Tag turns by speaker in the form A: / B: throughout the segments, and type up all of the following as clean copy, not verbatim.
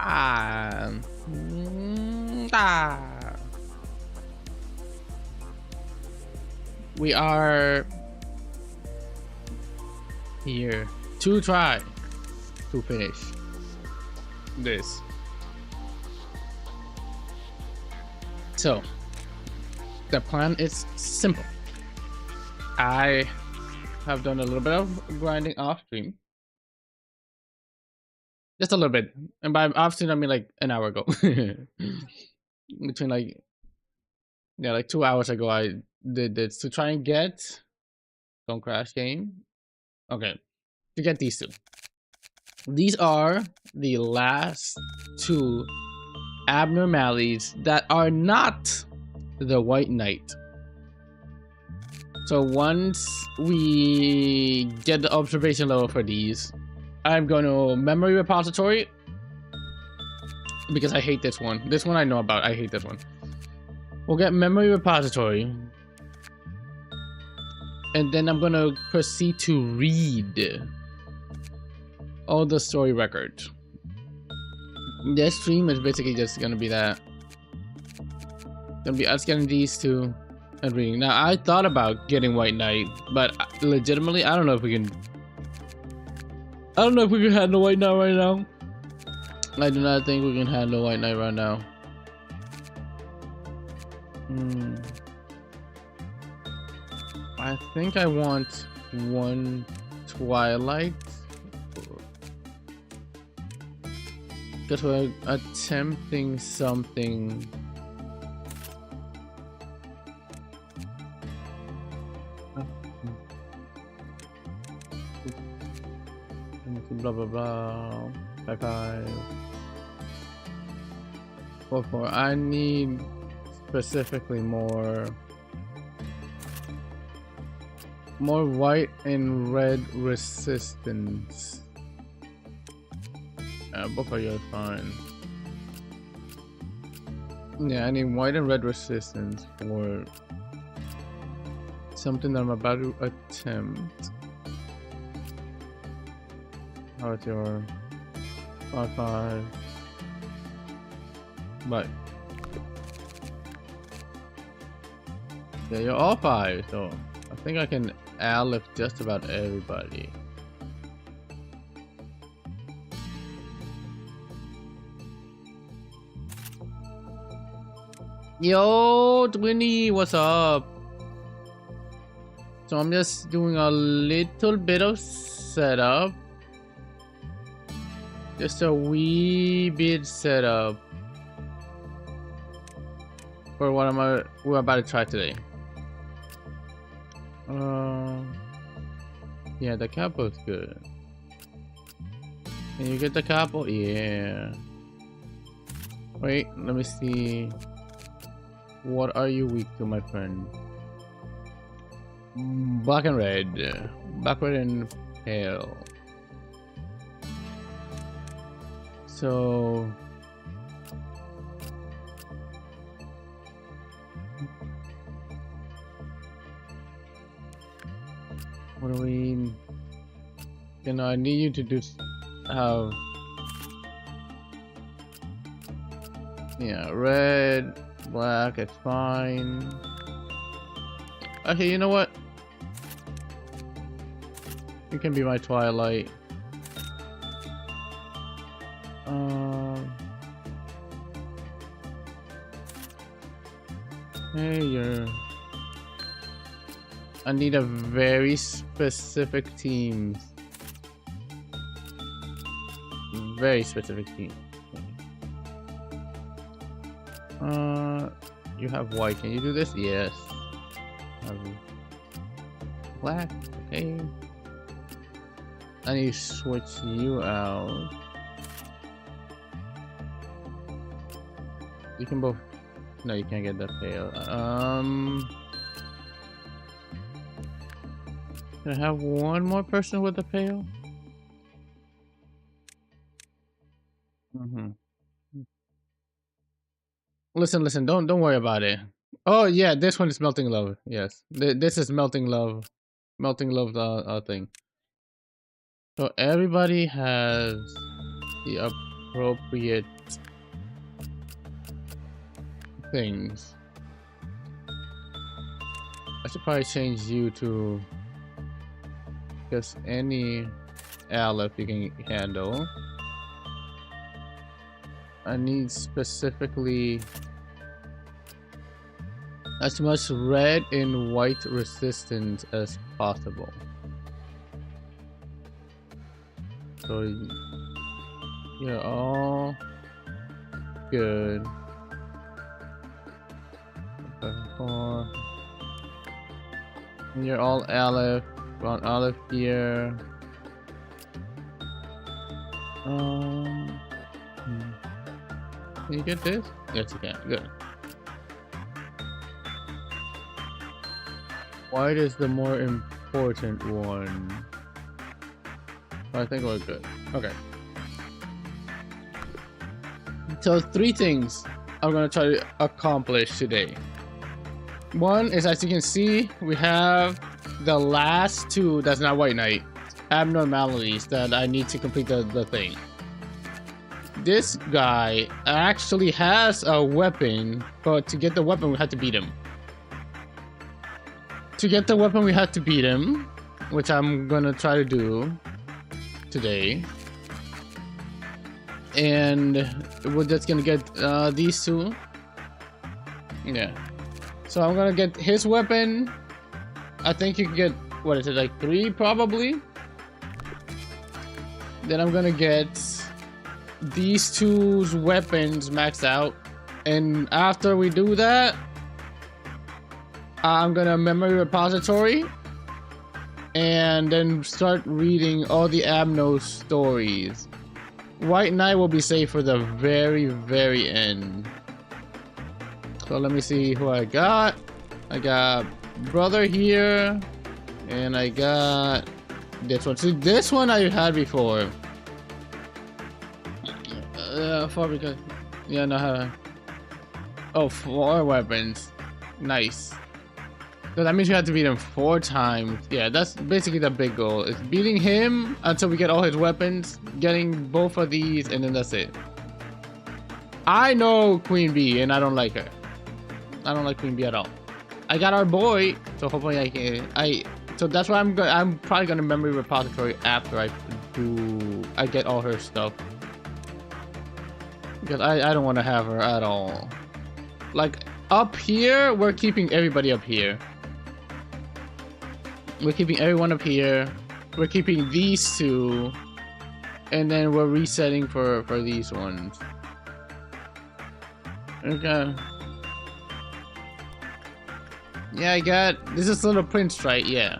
A: Ah. Ah. We are here to try to finish this. So, the plan is simple. I have done a little bit of grinding off stream. Just a little bit. And by off stream, I mean like an hour ago. Between like, yeah, like 2 hours ago, I did this to try and get. Don't crash game. Okay. To get these two. These are the last two abnormalities that are not the White Knight. So once we get the observation level for these, I'm going to memory repository because I hate this one. This one I know about. I hate this one. We'll get memory repository. And then I'm going to proceed to read all the story records. This stream is basically just going to be that. Gonna be us getting these two and reading. Now, I thought about getting White Knight, but legitimately, I don't know if we can. I don't know if we can handle White Knight right now. I do not think we can handle White Knight right now. I think I want one Twilight. Because we're attempting something. Blah blah blah. 5 4. I need specifically more white and red resistance. Both of you are fine. Yeah, I need white and red resistance for something that I'm about to attempt. How's your 5? But yeah, you're all 5, so I think I can outlift just about everybody. Yo, Twinny, what's up? So I'm just doing a little bit of setup. Just a wee bit setup for what we're about to try today. Yeah, the capo's good. Can you get the capo? Yeah. Wait, let me see. What are you weak to, my friend? Black and red. Black, red, and pale. So what do we? You know, I need you to do have red, black. It's fine. Okay, you know what? You can be my Twilight. Hey, I need a very specific team. Very specific team. You have white. Can you do this? Yes. Black. Okay. I need to switch you out. You can both. No, you can't get that pale. Can I have one more person with a pail? Listen. Don't worry about it. Oh yeah, this one is melting love. Yes, this is melting love thing. So everybody has the up. appropriate things. I should probably change you to just any Aleph you can handle. I need specifically as much red and white resistance as possible. So you're all good. You're all Aleph. On Aleph here. Can you get this? Yes, you can. Good. White is the more important one. I think we're good. Okay. So 3 things I'm gonna try to accomplish today. One is, as you can see, we have the last 2, that's not White Knight, abnormalities that I need to complete the thing. This guy actually has a weapon, but to get the weapon we have to beat him. To get the weapon we have to beat him, which I'm gonna try to do today. And we're just gonna get these 2. Yeah. So I'm gonna get his weapon. I think you can get, what is it, like 3 probably? Then I'm gonna get these 2's weapons maxed out. And after we do that, I'm gonna memory repository and then start reading all the Abno stories. White Knight will be saved for the very, very end. So let me see who I got. I got brother here, and I got this one. See, this one I had before. Because yeah, no. Oh, 4 weapons. Nice. So that means you have to beat him 4 times. Yeah, that's basically the big goal. Is beating him until we get all his weapons, getting both of these, and then that's it. I know Queen Bee, and I don't like her. I don't like Queen Bee at all. I got our boy, so hopefully I can. So that's why I'm probably gonna memory repository after I get all her stuff, because I don't want to have her at all. Like up here, we're keeping everybody up here. We're keeping everyone up here. We're keeping these 2, and then we're resetting for these ones. Okay. Yeah, I got this is Little Prince, right? Yeah.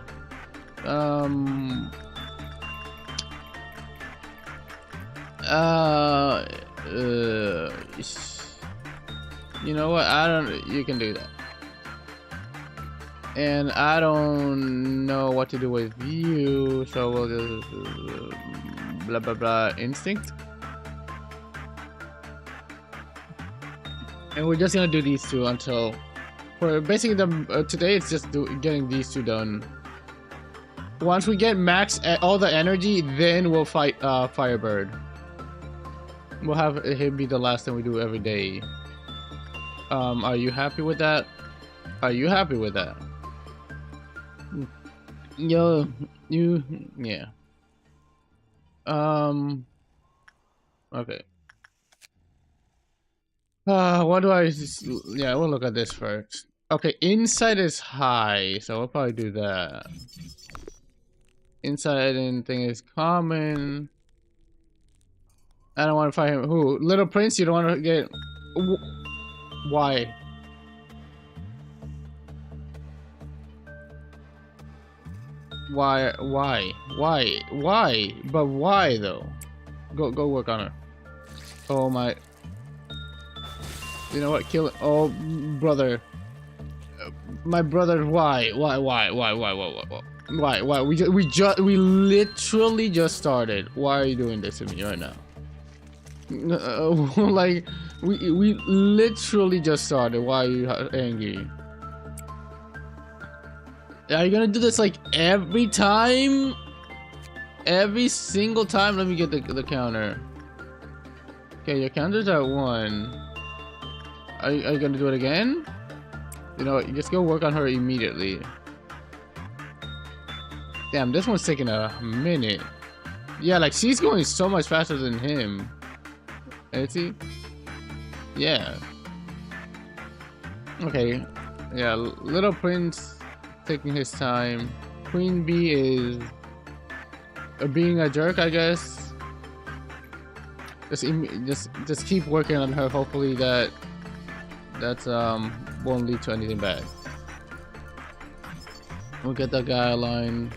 A: You know what? You can do that. And I don't know what to do with you, so we'll just blah blah blah instinct. And we're just gonna do these 2 until for basically today it's just getting these 2 done. Once we get max all the energy, then we'll fight Firebird. We'll have him be the last thing we do every day. Are you happy with that? Are you happy with that? Yo, yeah. Okay. What do I? Yeah, we'll look at this first. Okay, insight is high, so we'll probably do that. Insight and thing is common. I don't want to fight him. Who? Little Prince? You don't want to get. Why? Why? But why though? Go work on her. Oh my. You know what? Kill it. Oh, brother. My brother. Why? We literally just started. Why are you doing this to me right now? Like, we literally just started. Why are you angry? Are you gonna do this like every time? Every single time? Let me get the counter. Okay, your counter's at 1. Are you gonna do it again? You know, you just go work on her immediately. Damn, this one's taking a minute. Yeah, like she's going so much faster than him. Is he? Yeah. Okay. Yeah, Little Prince taking his time. Queen Bee is being a jerk, I guess. Just keep working on her. Hopefully that won't lead to anything bad. We'll get that guy aligned.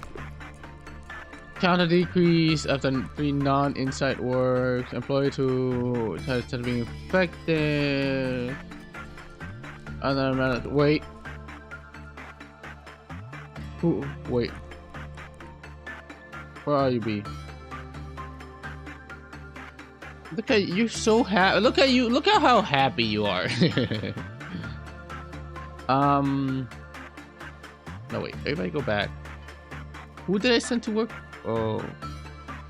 A: Counter decrease after 3 non-insight works. Employee to test being infected. Another minute. Wait. Who? Wait. Where are you, B? Look at you, so happy. Look at you. Look at how happy you are. No wait. Everybody go back. Who did I send to work? Oh,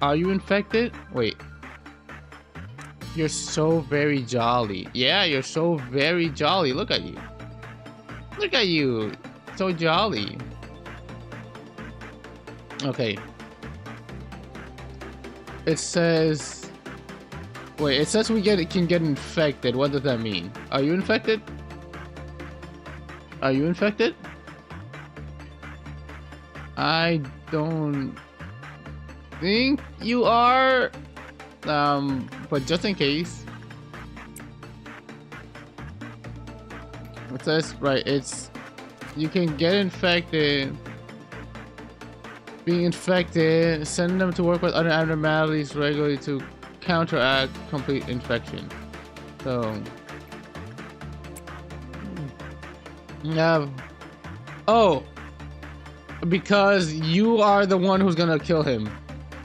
A: are you infected? Wait. You're so very jolly. Yeah, you're so very jolly. Look at you. Look at you. So jolly. Okay. It says. Wait, it says we can get infected. What does that mean? Are you infected? Are you infected? I don't think you are. But just in case. It says right, it's you can get infected. Being infected, send them to work with other abnormalities regularly to counteract complete infection. So yeah. Oh, because you are the one who's gonna kill him.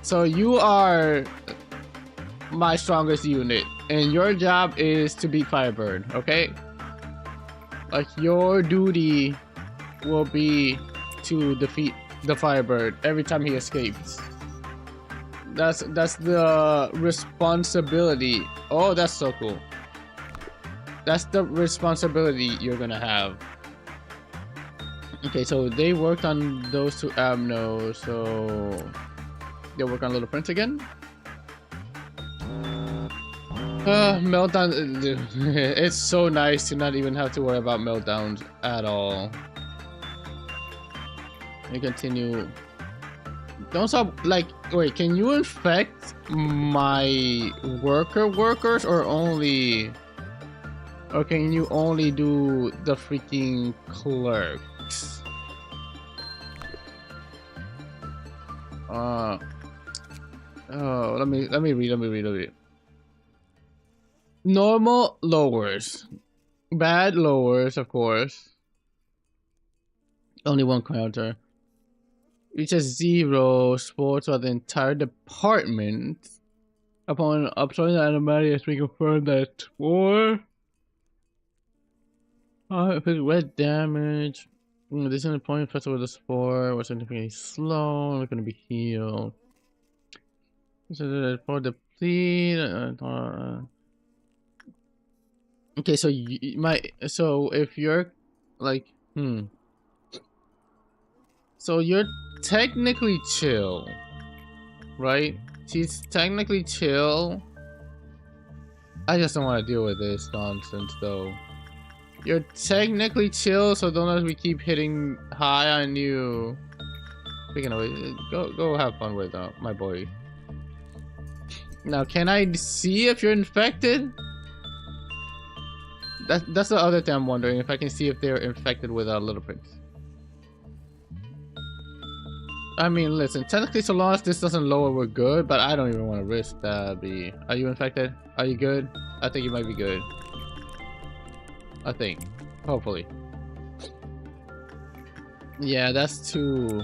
A: So you are my strongest unit, and your job is to beat Firebird. Okay, like your duty will be to defeat the Firebird every time he escapes. That's the responsibility. Oh, that's so cool. That's the responsibility you're gonna have. Okay, so they worked on those 2 abnos, so they work on Little Prince again. Meltdown. It's so nice to not even have to worry about meltdowns at all. We continue. Don't stop. Like, wait, can you infect my workers or only, or can you only do the freaking clerks? Oh, let me read. Normal lowers, bad lowers, of course. Only 1 counter. Reaches 0 sports for the entire department. Upon observing the abnormalities, we confirm that 4. Red damage. This is the point first with the spore was significantly slow. We're gonna be healed. So for deplete. Okay, so so if you're like so you're technically chill, right? She's technically chill. I just don't want to deal with this nonsense though. You're technically chill, so don't let me keep hitting high on you. Speaking of it, go have fun with my boy. Now, can I see if you're infected? That's the other thing I'm wondering, if I can see if they're infected with Little Prince. I mean, listen, technically so long as this doesn't lower, we're good, but I don't even want to risk that. Are you infected? Are you good? I think you might be good. I think. Hopefully. Yeah, that's too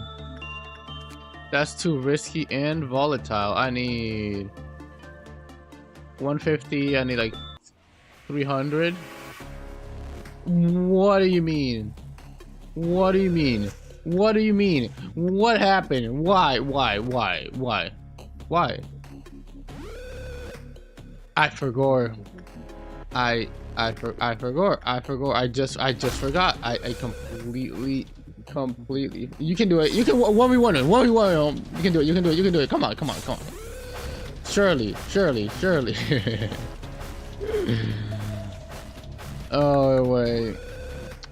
A: risky and volatile. I need 150, I need like 300. What do you mean? What do you mean? What do you mean? What happened? Why? I forgot. I forgot. I just forgot. I completely. You can do it. You can 1v1 it. 1v1 it. You can do it. You can do it. You can do it. Come on. Come on. Come on. Surely. Oh wait.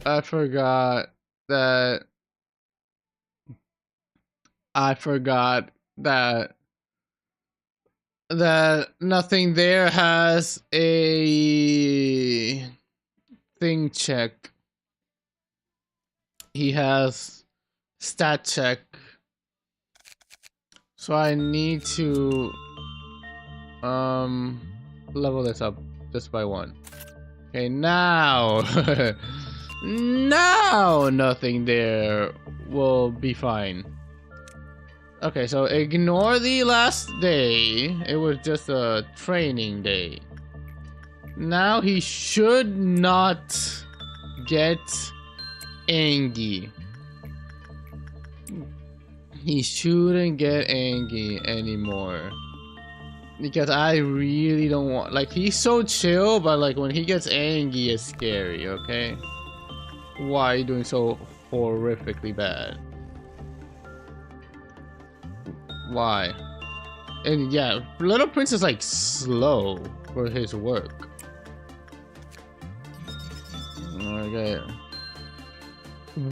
A: I forgot that. That nothing there has a thing check. He has stat check. So I need to level this up just by 1. Okay, now now nothing there will be fine. Okay, so ignore the last day. It was just a training day. Now he should not get angry. He shouldn't get angry anymore. Because I really don't want... Like, he's so chill, but like when he gets angry, it's scary, okay? Why are you doing so horrifically bad? Why? And yeah, Little Prince is like slow for his work. Okay.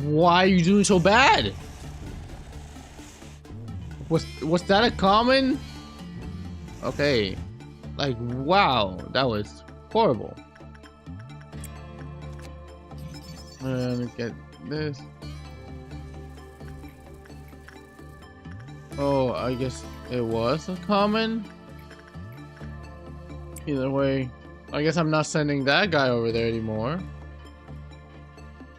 A: Why are you doing so bad? Was that a common? Okay. Like, wow, that was horrible. Let me get this. Oh, I guess it was a common. Either way, I guess I'm not sending that guy over there anymore.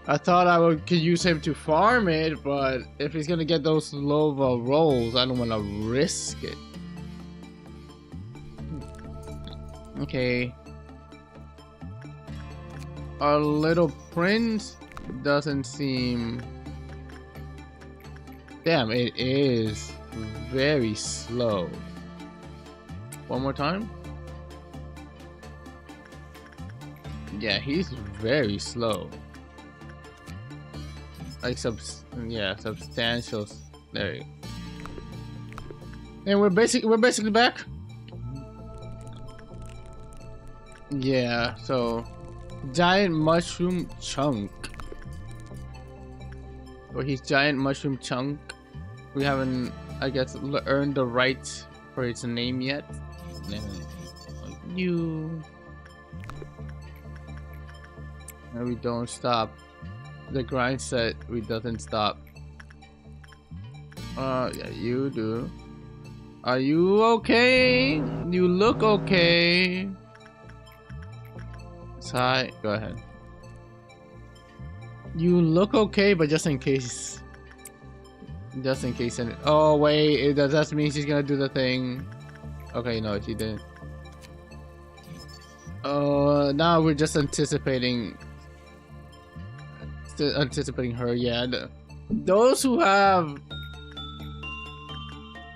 A: I thought could use him to farm it, but if he's gonna get those low rolls, I don't want to risk it. Okay. Our Little Prince doesn't seem... Damn, it is very slow. One more time. Yeah, he's very slow. Like substantial. There you go. And we're basically back. Yeah, so giant mushroom chunk. Or he's giant mushroom chunk. We haven't, I guess, earned the right for its name yet. You. And we don't stop. The grind set, we doesn't stop. Yeah, you do. Are you okay? You look okay. Hi, go ahead. You look okay, but just in case. Just in case. Oh wait, that means she's gonna do the thing. Okay, no, she didn't. Now we're just anticipating her. Yeah, those who have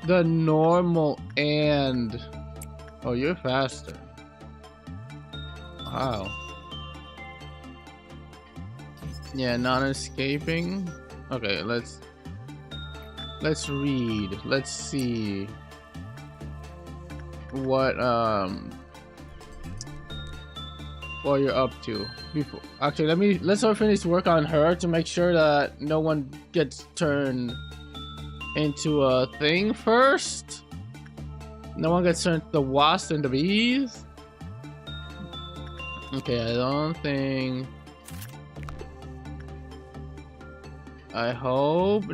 A: the normal and... Oh, you're faster. Wow. Yeah, non-escaping. Okay, let's read. Let's see what you're up to. Before, actually, let's finish work on her to make sure that no one gets turned into a thing first. No one gets turned the wasps and the bees. Okay, I don't think. I hope.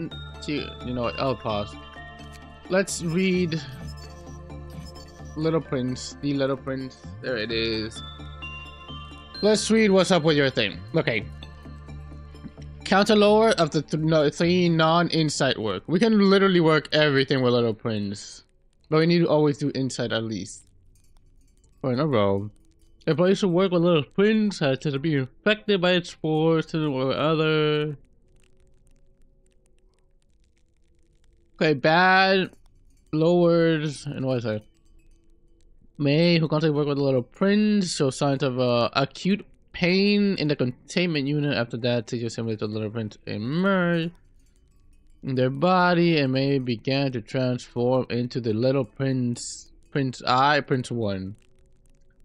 A: You know what? I'll pause. Let's read Little Prince. The Little Prince. There it is. Let's read what's up with your thing. Okay. Counter lower of the 3 non-insight work. We can literally work everything with Little Prince. But we need to always do insight at least. For in a row. A place to work with Little Prince has to be infected by its spores or other. Okay, bad, lowered, and what is that? May, who constantly work with the Little Prince, show signs of acute pain in the containment unit. After that, teachers simulate the Little Prince emerge in their body, and May began to transform into the Little Prince. Prince 1.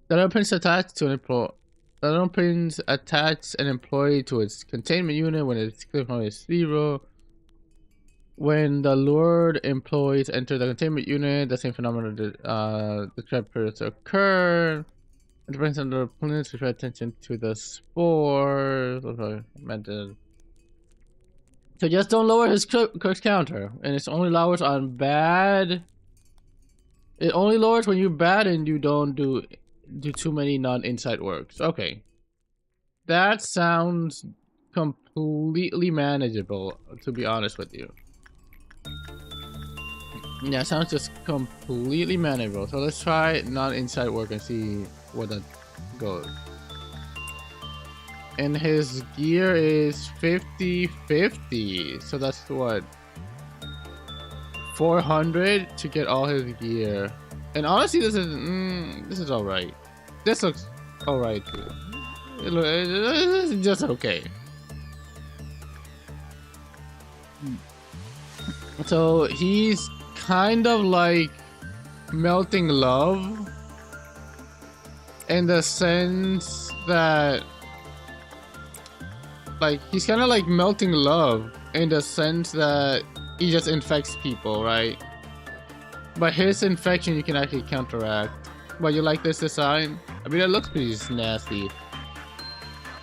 A: The Little Prince attached to an employee. The Little Prince attached an employee to its containment unit when it's clear from its 0. When the lured employees enter the containment unit, the same phenomenon described previously occur. It depends on the opponents to pay attention to the spores. So just don't lower his cook's counter, and it only lowers on bad. It only lowers when you're bad and you don't do too many non-inside works. Okay, that sounds completely manageable, to be honest with you. Yeah, sounds just completely manageable. So let's try non-inside work and see where that goes. And his gear is 50-50. So that's what? 400 to get all his gear. And honestly, this is alright. This looks alright too. It's just okay. So he's kind of like melting love in the sense that, like, he's kind of like melting love in the sense that he just infects people, right? But his infection you can actually counteract. But you like this design? I mean, it looks pretty nasty.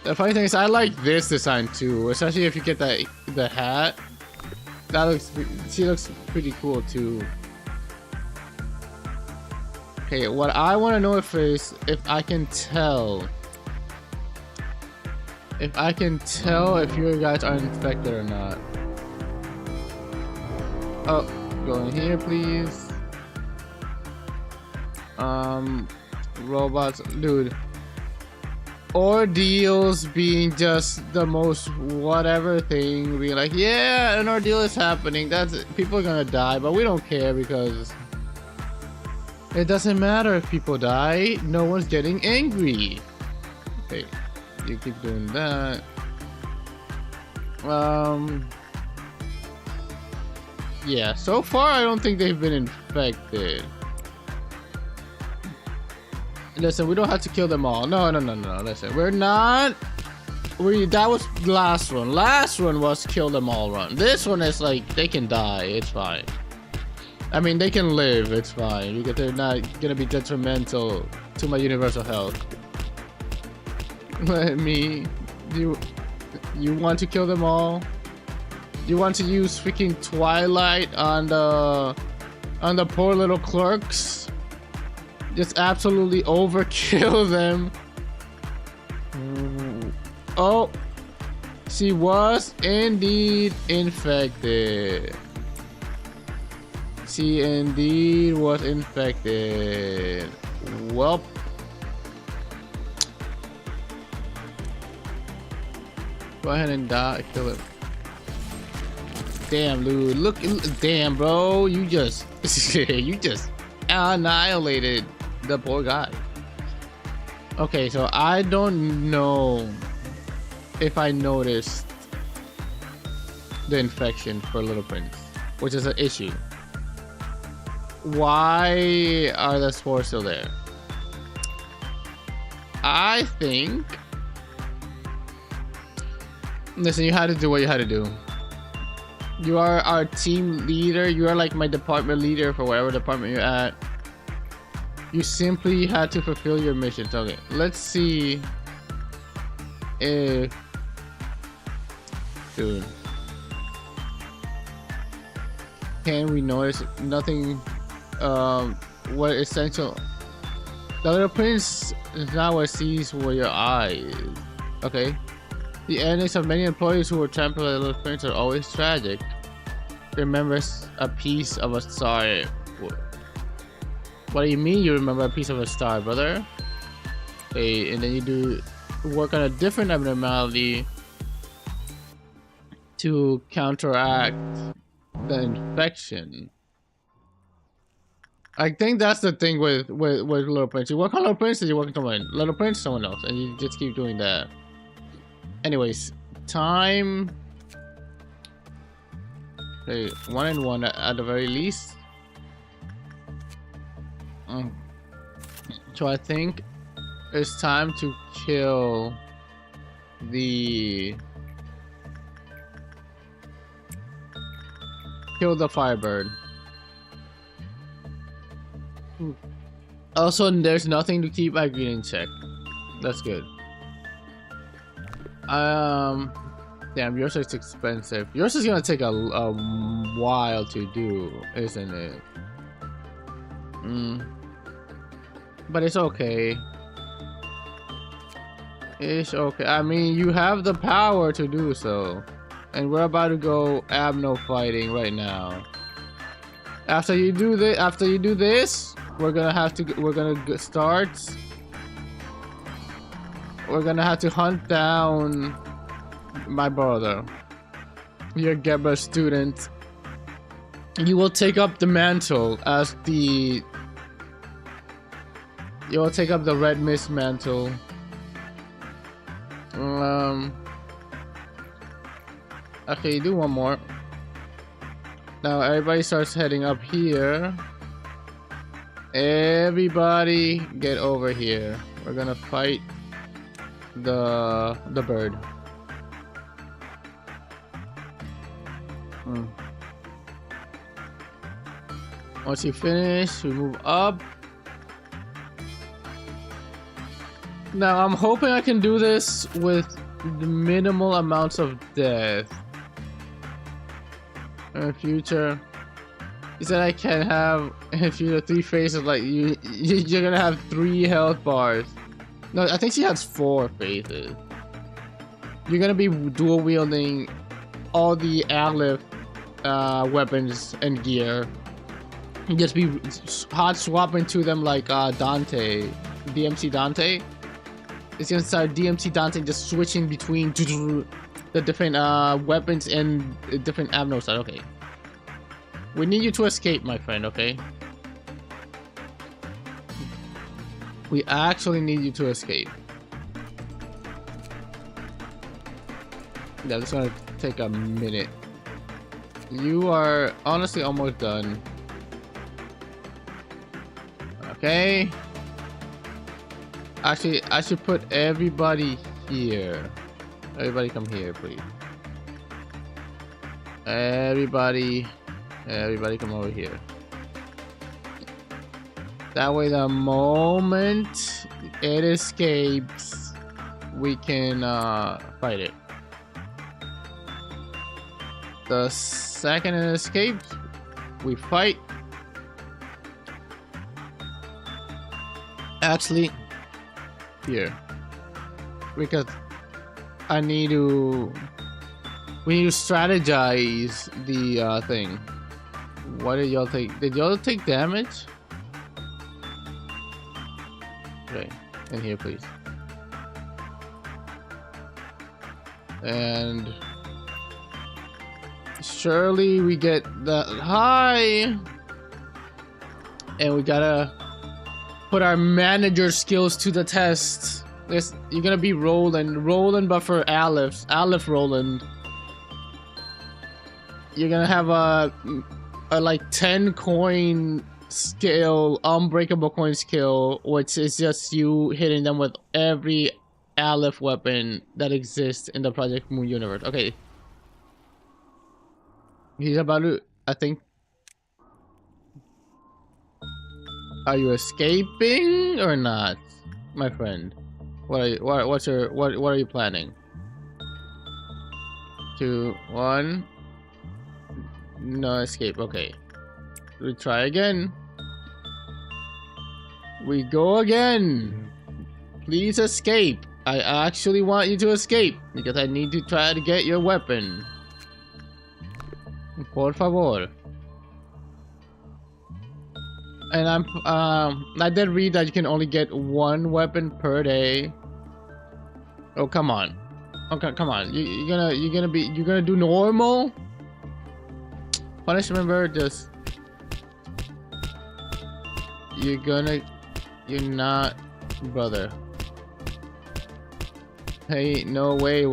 A: The funny thing is, I like this design too, especially if you get the hat. That looks, she looks pretty cool too. Okay, what I want to know is if I can tell. If I can tell if you guys are infected or not. Oh, go in here, please. Robots, dude. Ordeals being just the most whatever thing, being like, yeah, an ordeal is happening. That's people are gonna die, but we don't care because it doesn't matter if people die. No one's getting angry. Okay, you keep doing that. Yeah, so far I don't think they've been infected. Listen, we don't have to kill them all. No. Listen, we're not. That was last one. Last one was kill them all run. This one is like they can die. It's fine. I mean, they can live. It's fine because they're not gonna be detrimental to my universal health. Let me. You want to kill them all? You want to use freaking Twilight on the poor little clerks? Just absolutely overkill them. Oh, she was indeed infected. She indeed was infected. Well, go ahead and die. Kill it. Damn, dude. Look, damn, bro. You just annihilated the poor guy. Okay, so I don't know if I noticed the infection for Little Prince, which is an issue. Why are the spores still there? I think, listen, you had to do what you had to do. You are our team leader. You are like my department leader for whatever department you're at. You simply had to fulfill your mission. Okay, let's see if, dude, can we notice nothing? What essential? The Little Prince is not what sees with your eyes. Okay. The endings of many employees who were trampled by the Little Prince are always tragic. Remembers a piece of a star. What do you mean you remember a piece of a star, brother? Okay, and then you do work on a different abnormality to counteract the infection. I think that's the thing with Little Prince. You work on Little Prince, and you work on someone. Little Prince, someone else, and you just keep doing that. Anyways, time. Okay, 1 and 1 at the very least. So I think it's time to kill the Firebird. Also, there's nothing to keep my green in check. That's good. Damn, yours is expensive. Yours is gonna take a while to do, isn't it? But it's okay. It's okay. I mean, you have the power to do so. And we're about to go abno fighting right now. After you do this, we're gonna have to hunt down my brother. Your Geber student. You will take up the mantle as the... You will take up the Red Mist mantle. Okay, do one more. Now everybody starts heading up here. Everybody get over here. We're gonna fight the bird. Once you finish, we move up. Now I'm hoping I can do this with the minimal amounts of death. In the future, he said I can have in the future 3 phases. Like you're gonna have 3 health bars. No, I think she has 4 phases. You're gonna be dual wielding all the Aleph weapons and gear. You just be hot swapping to them like Dante, DMC Dante. It's gonna start DMC Dante just switching between the different weapons and different abnos. Okay, we need you to escape, my friend. Okay, we actually need you to escape. Yeah, it's gonna take a minute. You are honestly almost done. Okay. Actually, I should put everybody here. Everybody come here, please. Everybody come over here. That way, the moment it escapes, we can fight it. The second it escapes, we fight. Actually, here, because we need to strategize the thing. What did y'all take? Did y'all take damage? Okay, in here, please. And surely we get that high, and we gotta put our manager skills to the test. You're gonna be Roland, but for Aleph Roland. You're gonna have a like 10 coin skill, unbreakable coin skill, which is just you hitting them with every Aleph weapon that exists in the Project Moon universe. Okay, he's about to, I think. Are you escaping or not, my friend? What are you planning? 2, 1. No escape. Okay. We try again. We go again. Please escape. I actually want you to escape because I need to try to get your weapon. Por favor. And I did read that you can only get 1 weapon per day. Oh, come on. Okay, come on. You're gonna do normal? Punishment bird, just You're not, brother. Hey, no way.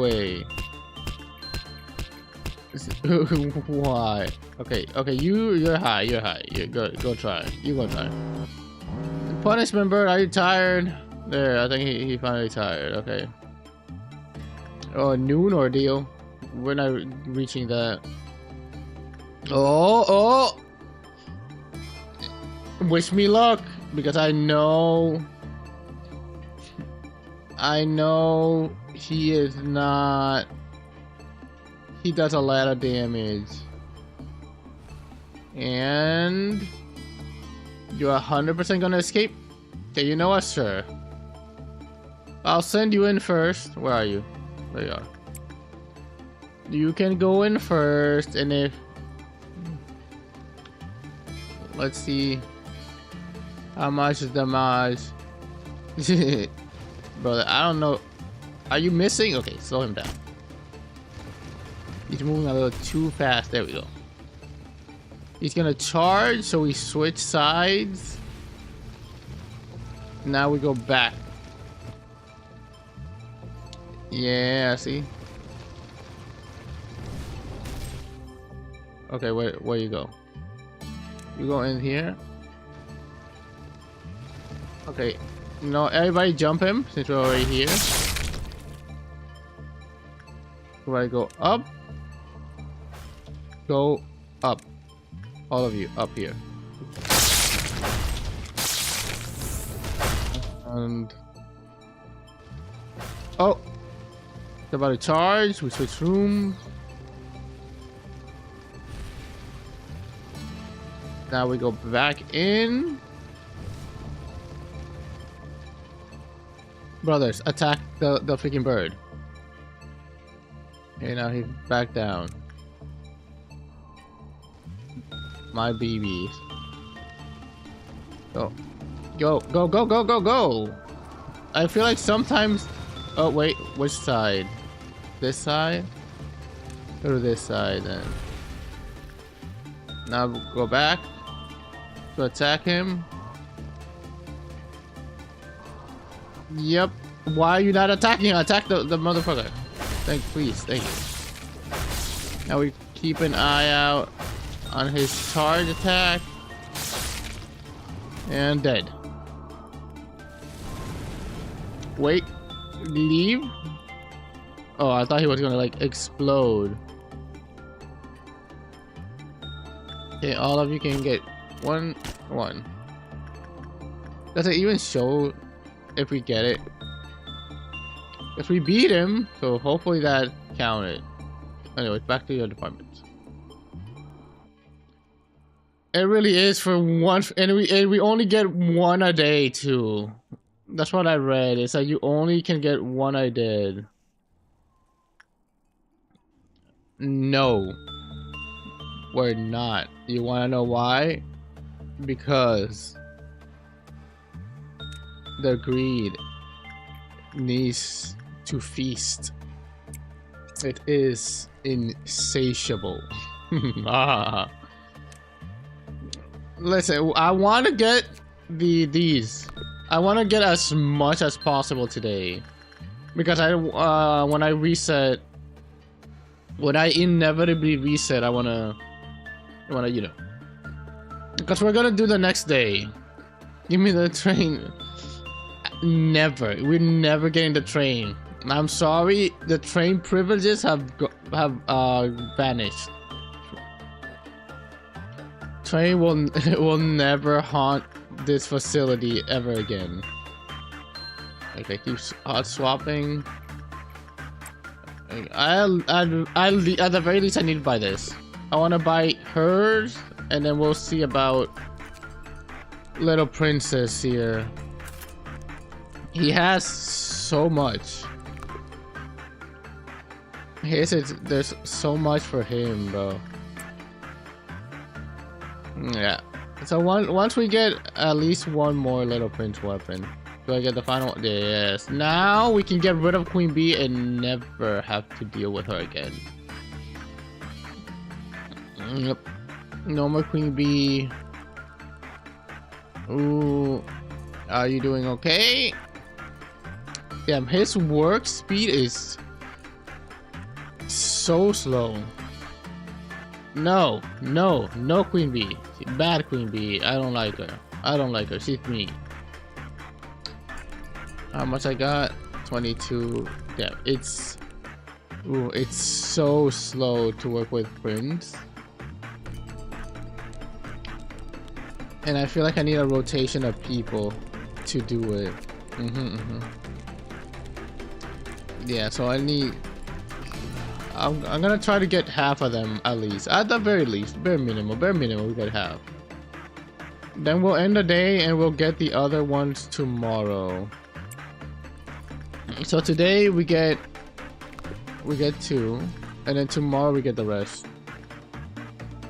A: Why? Okay, you're high. You go try. You go try. Punishment bird, are you tired? There, I think he finally tired. Okay. Oh, noon ordeal. We're not reaching that. Oh! Wish me luck, because I know he is not. He does a lot of damage. And you're 100% gonna escape? Okay, you know what, sir? I'll send you in first. Where are you? There you are. You can go in first, and if... Let's see how much is damage. Brother, I don't know. Are you missing? Okay, slow him down. He's moving a little too fast. There we go. He's gonna charge, so we switch sides. Now we go back. Yeah, see? Okay, where you go? You go in here. Okay. No, everybody jump him since we're already here. Everybody go up. Go up. All of you up here. And oh, it's about to charge. We switch rooms. Now we go back in. Brothers, attack the freaking bird. Okay, now he's back down. My BBs. Go. Go. I feel like sometimes... Oh, wait. Which side? This side? Go to this side then. Now go back to attack him. Yep. Why are you not attacking? Attack the motherfucker. Please. Thank you. Now we keep an eye out on his charge attack. And dead. Wait. Leave? Oh, I thought he was gonna like explode. Okay, all of you can get one. Does it even show if we get it? If we beat him, so hopefully that counted. Anyways, back to your department. It really is for one, and we only get one a day too. That's what I read. It's like you only can get one a day. No, we're not. You want to know why? Because the greed needs to feast. It is insatiable. Listen, I want to get these. I want to get as much as possible today, because when I inevitably reset, I wanna you know, because we're gonna do the next day. Give me the train. Never. We're never getting the train. I'm sorry. The train privileges have vanished. Train will never haunt this facility ever again. Okay, keep hot swapping. At the very least, I need to buy this. I want to buy hers, and then we'll see about little princess here. He has so much. There's so much for him, bro. Yeah. So once we get at least one more little prince weapon, do I get the final? Yes. Now we can get rid of Queen Bee and never have to deal with her again. Yep. No more Queen Bee. Ooh, are you doing okay? Damn, his work speed is so slow. No, no, no Queen Bee. Bad Queen Bee. I don't like her. I don't like her. She's mean. How much I got? 22. Yeah, it's... Ooh, it's so slow to work with Prince. And I feel like I need a rotation of people to do it. Yeah, so I need... I'm gonna try to get half of them at least. At the very least. Bare minimum we get half. Then we'll end the day and we'll get the other ones tomorrow. So today we get 2, and then tomorrow we get the rest.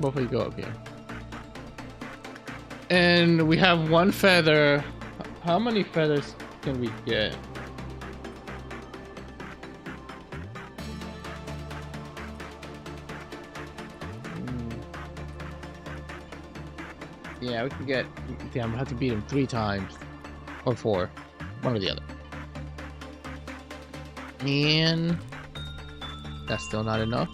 A: Both of you go up here. And we have 1 feather. How many feathers can we get? Yeah, we can get... Damn, I have to beat him 3 times. Or 4. One or the other. And... that's still not enough.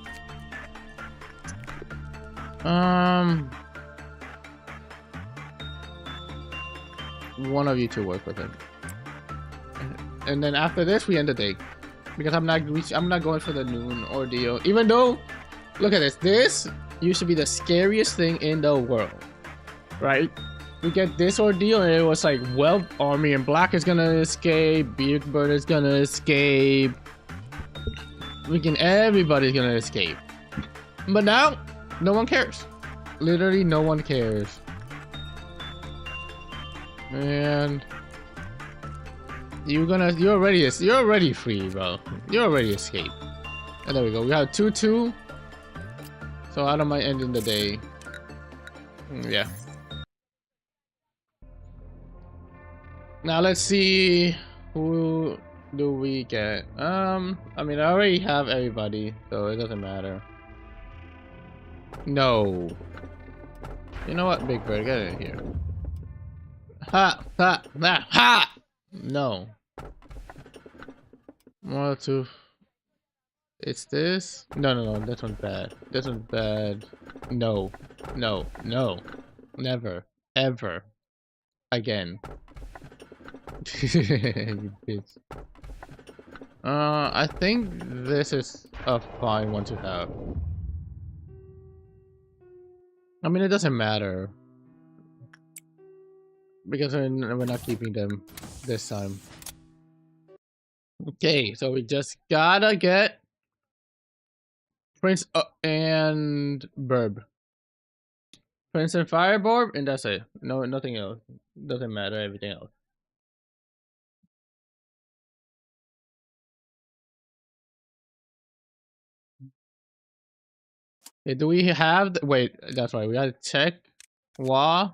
A: One of you two work with him. And then after this, we end the day. Because I'm not going for the noon ordeal. Even though... Look at this. This used to be the scariest thing in the world. Right? We get this ordeal and it was like, well, Army in Black is gonna escape, Beardbird is gonna escape, everybody's gonna escape. But now, no one cares. Literally no one cares. And you're already free, bro. You already escaped. And there we go. We have 2-2. So I don't mind ending the day. Yeah. Now let's see, who do we get? I mean, I already have everybody, so it doesn't matter. No. You know what, Big Bird, get in here. Ha! Ha! Ha! Ha! No. 1, 2. It's this? No, this one's bad. This one's bad. No. No. No. Never. Ever. Again. You bitch. I think this is a fine one to have. I mean, it doesn't matter. Because we're not keeping them this time. Okay, so we just gotta get Prince and Burb. Prince and Fireborb, and that's it. No, nothing else. Doesn't matter, everything else. Okay, do we have... wait, that's right. We gotta check. Wah.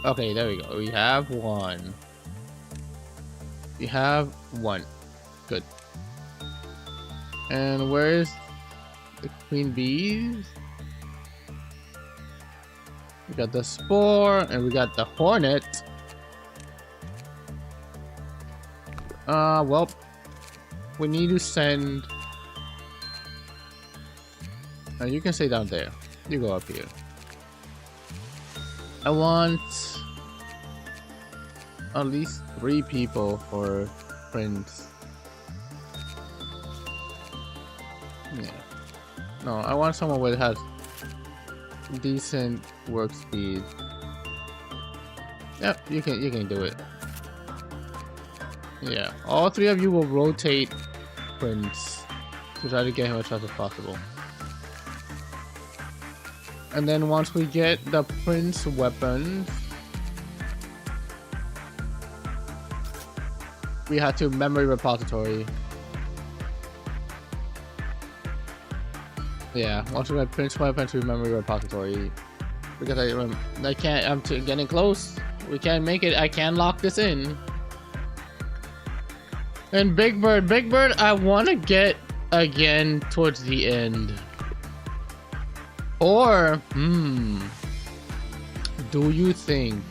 A: Okay, there we go. We have 1. We have 1. Good. And where's the Queen Bees? We got the Spore, and we got the Hornet. Well, we need to send... you can stay down there. You go up here. I want at least 3 people for Prince. Yeah. No, I want someone that has decent work speed. Yep, you can do it. Yeah, all 3 of you will rotate Prince to try to get him as fast as possible. And then once we get the Prince weapons, we have to memory repository. Yeah, once we get Prince weapons to memory repository, because I can't. I'm getting close. We can't make it. I can't lock this in. And Big Bird, I want to get again towards the end. Or, do you think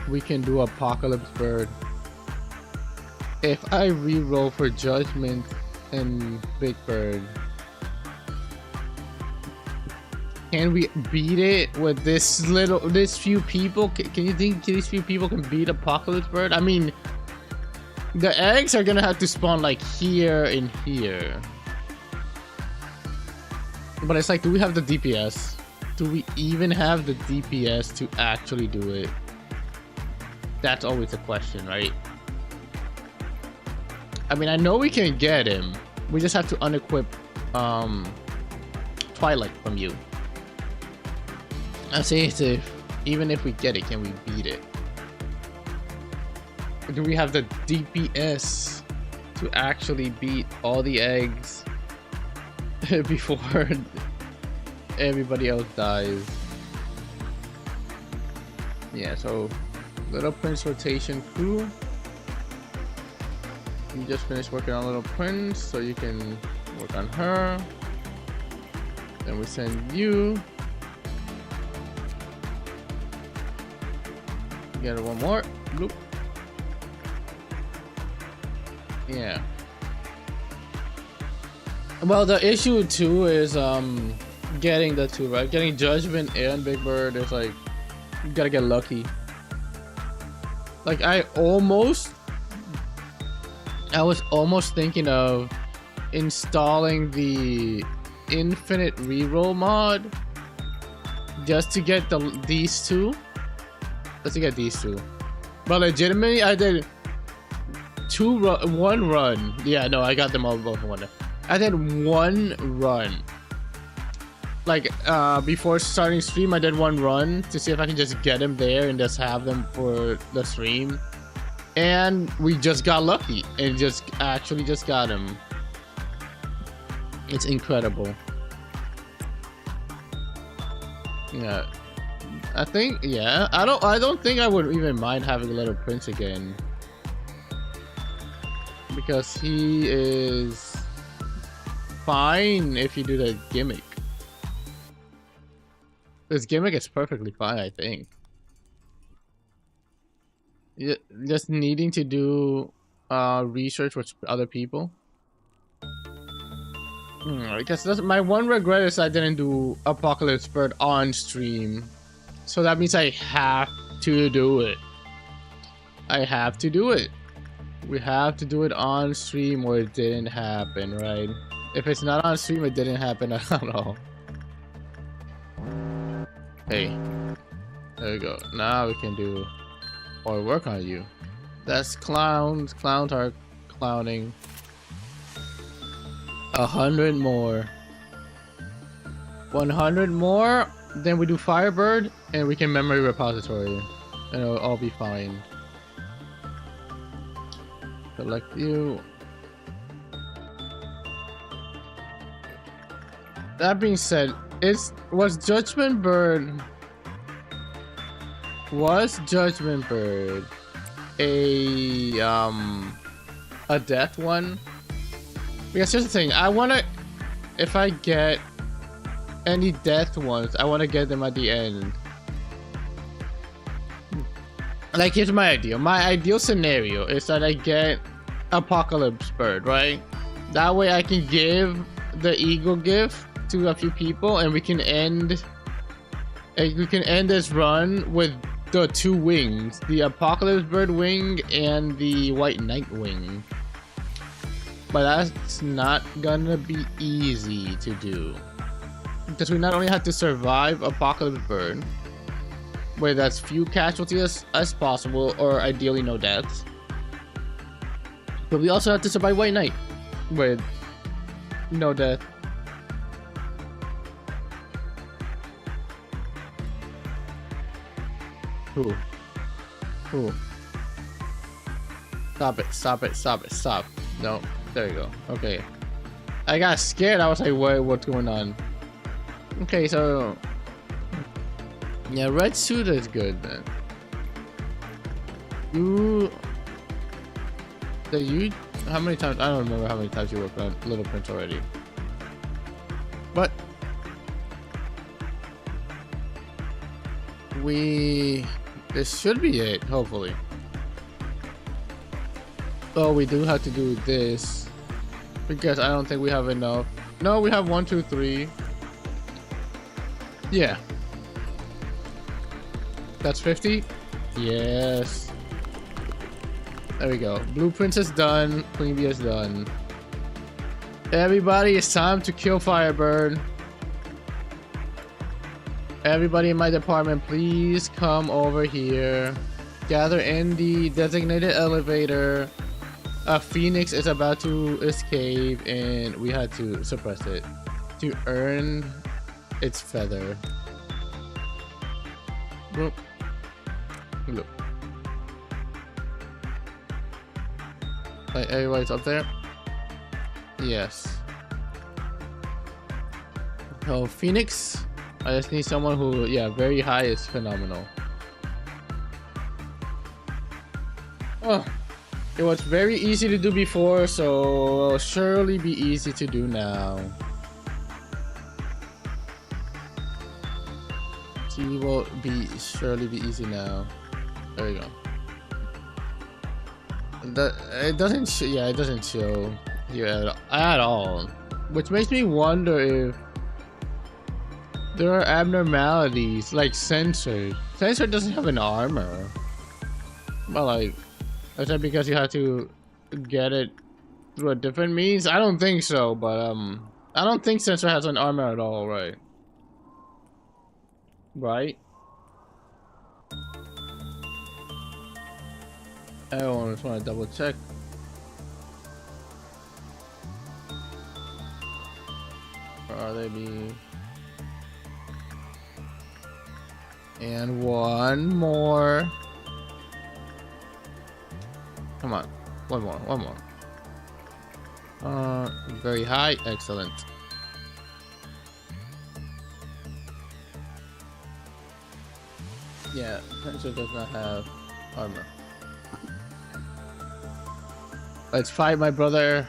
A: we can do Apocalypse Bird if I re-roll for Judgment and Big Bird? Can we beat it with this few people? Can you think these few people can beat Apocalypse Bird? I mean, the eggs are gonna have to spawn like here and here. But it's like, do we have the DPS? Do we even have the DPS to actually do it? That's always a question, right? I mean, I know we can get him. We just have to unequip Twilight from you. I'm saying if even if we get it, can we beat it? Do we have the DPS to actually beat all the eggs before everybody else dies? Yeah, so Little Prince rotation crew. You just finished working on Little Prince, so you can work on her. Then we send you. Get one more. Bloop. Yeah. Well, the issue too is getting the two, right? Getting Judgment and Big Bird is like, you gotta get lucky. Like I was almost thinking of installing the infinite reroll mod just to get these two. Just to get these two. But legitimately, I did one run. Yeah, no, I got them all both in one. I did one run. Like before starting stream, I did one run to see if I can just get them there and just have them for the stream. And we just got lucky and just got him. It's incredible. Yeah. I think, yeah, I don't think I would even mind having Little Prince again, because he is fine if you do the gimmick. This gimmick is perfectly fine, I think. Just needing to do research with other people. I guess that's my one regret, is I didn't do Apocalypse Bird on stream. So that means I have to do it. I have to do it. We have to do it on stream, or it didn't happen, right? If it's not on stream, it didn't happen at all. Hey, there we go. Now we can do or work on you. That's clowns. Clowns are clowning. 100 more. 100 more. Then we do Firebird, and we can memory repository, and it'll all be fine. Select you. That being said, was Judgment Bird a death one? Because here's the thing, I wanna, if I get any death ones, I want to get them at the end. Like, here's my ideal. My ideal scenario is that I get Apocalypse Bird, right? That way I can give the Eagle gift to a few people, and we can end this run with the two wings, the Apocalypse Bird wing and the White Knight wing. But that's not gonna be easy to do, because we not only have to survive Apocalypse Bird with as few casualties as possible, or ideally no deaths, but we also have to survive White Knight with no death. Ooh. Ooh. Stop it, stop it, stop it, stop. No, there you go. Okay. I got scared. I was like, what's going on? Okay, so yeah, red suit is good then. How many times? I don't remember how many times you worked on Little Prince already. But This should be it, hopefully. Oh, we do have to do this because I don't think we have enough. No, we have 1, 2, 3. Yeah. That's 50? Yes. There we go. Blueprints is done. Queen Bee is done. Everybody, it's time to kill Firebird. Everybody in my department, please come over here. Gather in the designated elevator. A phoenix is about to escape and we had to suppress it to earn its feather. Look. Look. Like everybody's up there? Yes. Oh, Phoenix. I just need someone who, yeah, very high is phenomenal. Oh, it was very easy to do before, so it'll surely be easy to do now. She will surely be easy now. There we go. It doesn't show here at all, which makes me wonder if there are abnormalities like Sensor. Sensor doesn't have an armor, but like, is that because you have to get it through a different means? I don't think so, but I don't think Sensor has an armor at all, right? Right? I just want to double check. Where are they? And one more. Come on. One more. Very high. Excellent. Yeah, Sensor does not have armor. Let's fight, my brother.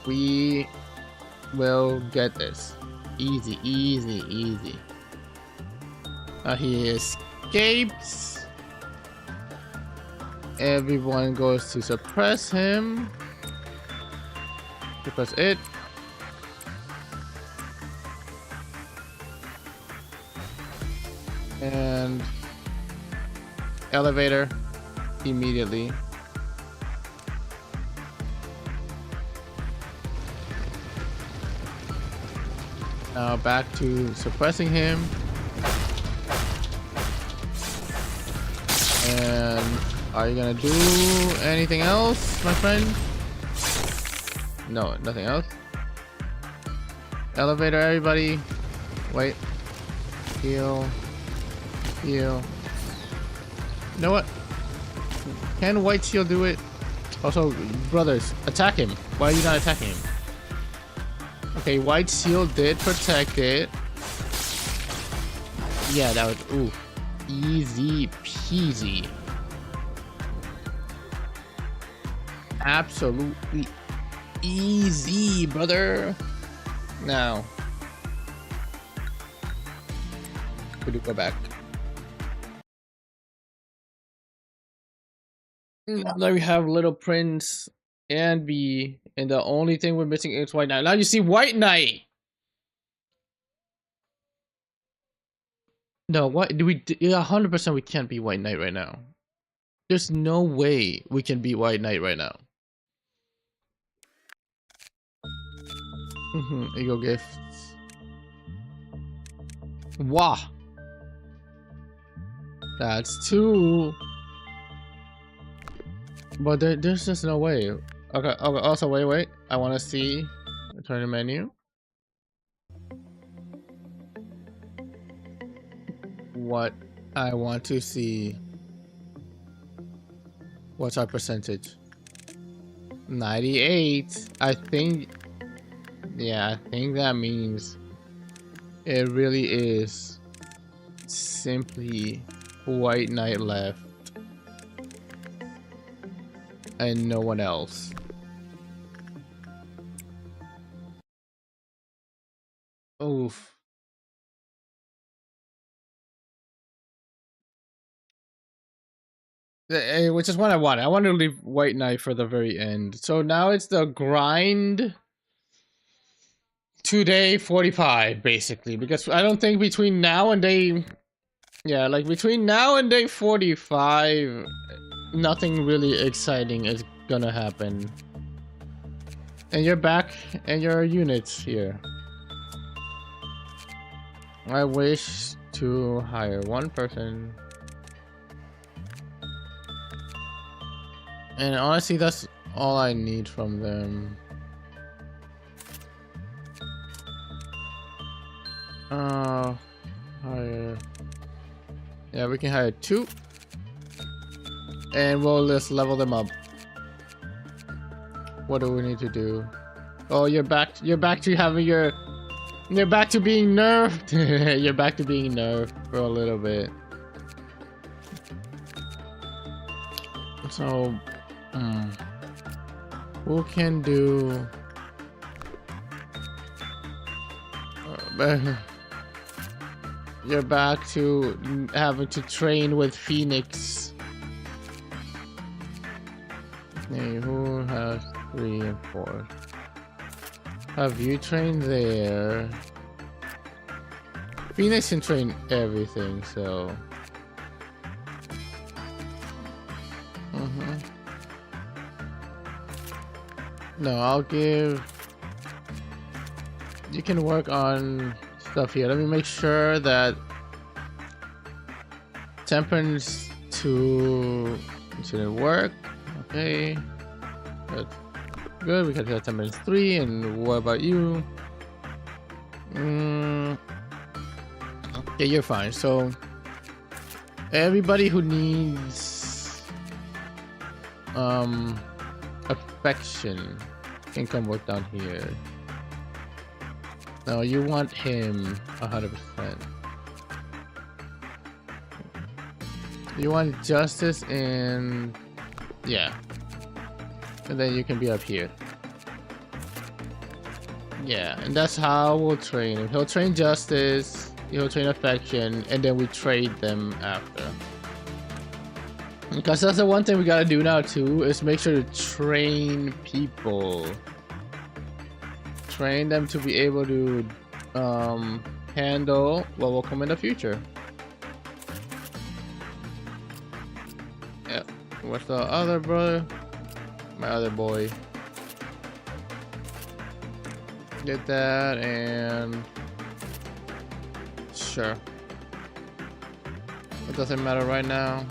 A: We will get this. Easy. He escapes. Everyone goes to suppress him. Suppress it. And elevator immediately. Now back to suppressing him. And are you gonna do anything else, my friend? No, nothing else. Elevator, everybody. Wait. Heal. You know what? Can White Shield do it? Also, brothers, attack him. Why are you not attacking him? Okay, White Shield did protect it. Yeah, that was, ooh, easy peasy. Absolutely easy, brother. Now, we do go back. Now that we have Little Prince and Bee, and the only thing we're missing is White Knight. Now you see White Knight. No, what do we? Yeah, 100% we can't be White Knight right now. There's no way we can be White Knight right now. Ego gifts. Wow. That's 2. But there's just no way. Okay, also, wait. I want to see. Return to menu. What I want to see. What's our percentage? 98. I think. Yeah, I think that means it really is simply White Knight left. And no one else. Oof. Which is what I wanted. I wanted to leave White Knight for the very end. So now it's the grind to day 45, basically. Because I don't think between now and day... Yeah, like between now and day 45, nothing really exciting is gonna happen. And you're back, and your units here. I wish to hire one person. And honestly, that's all I need from them. Hire. Yeah, we can hire 2. And we'll just level them up. What do we need to do? Oh, you're back to having your... You're back to being nerfed. You're back to being nerfed for a little bit. So, who can do... You're back to having to train with Phoenix. Okay, who has 3 and 4? Have you trained there? Phoenix can train everything, so... No, I'll give... You can work on stuff here. Let me make sure that Temperance 2 didn't work. Okay. That's good. We can have Temperance 3. And what about you? Okay, you're fine. So everybody who needs affection can come work down here. No, you want him 100%. You want justice and... Yeah. And then you can be up here. Yeah, and that's how we'll train him. He'll train justice, he'll train affection, and then we trade them after. Because that's the one thing we gotta do now too, is make sure to train people. Train them to be able to handle what will come in the future. Yeah, what's the other brother? My other boy. Get that and sure. It doesn't matter right now.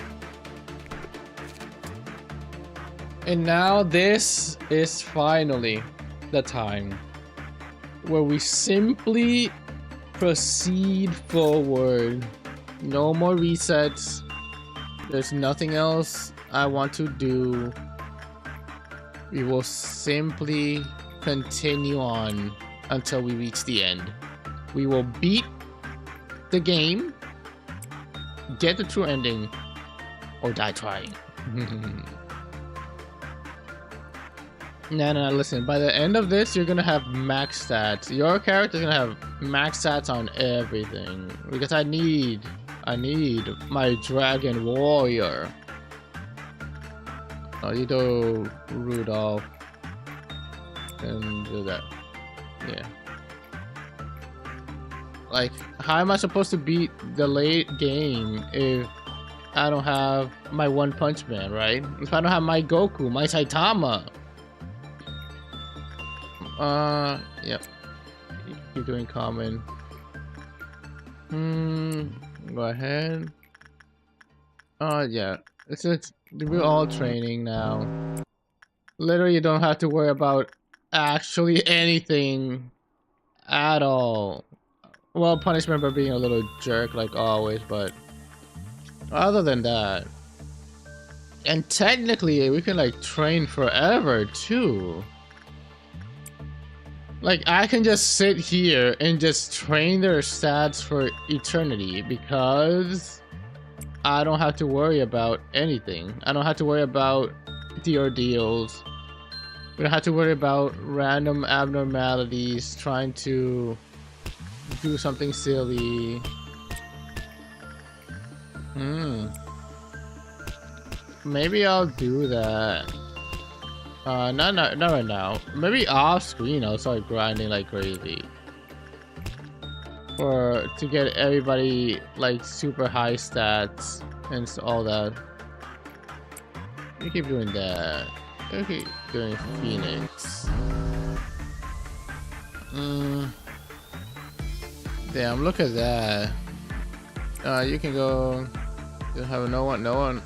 A: And now this is finally the time where we simply proceed forward. No more resets. There's nothing else I want to do. We will simply continue on until we reach the end. We will beat the game, get the true ending, or die trying. No, listen, by the end of this, you're gonna have max stats. Your character's gonna have max stats on everything. Because I need my dragon warrior. Oh, you do Rudolph. And do that. Yeah. Like, how am I supposed to beat the late game if I don't have my One Punch Man, right? If I don't have my Goku, my Saitama. Yep. Keep doing common. Go ahead. Yeah. We're all training now. Literally, you don't have to worry about actually anything at all. Well, punishment for being a little jerk like always, but other than that. And technically, we can like train forever too. Like, I can just sit here and just train their stats for eternity because I don't have to worry about anything. I don't have to worry about the ordeals. We don't have to worry about random abnormalities trying to do something silly. Maybe I'll do that. Not right now. Maybe off screen I'll start grinding like crazy. To get everybody like super high stats and all that. You keep doing that. You keep doing Phoenix. Damn, look at that. You can go. You have no one.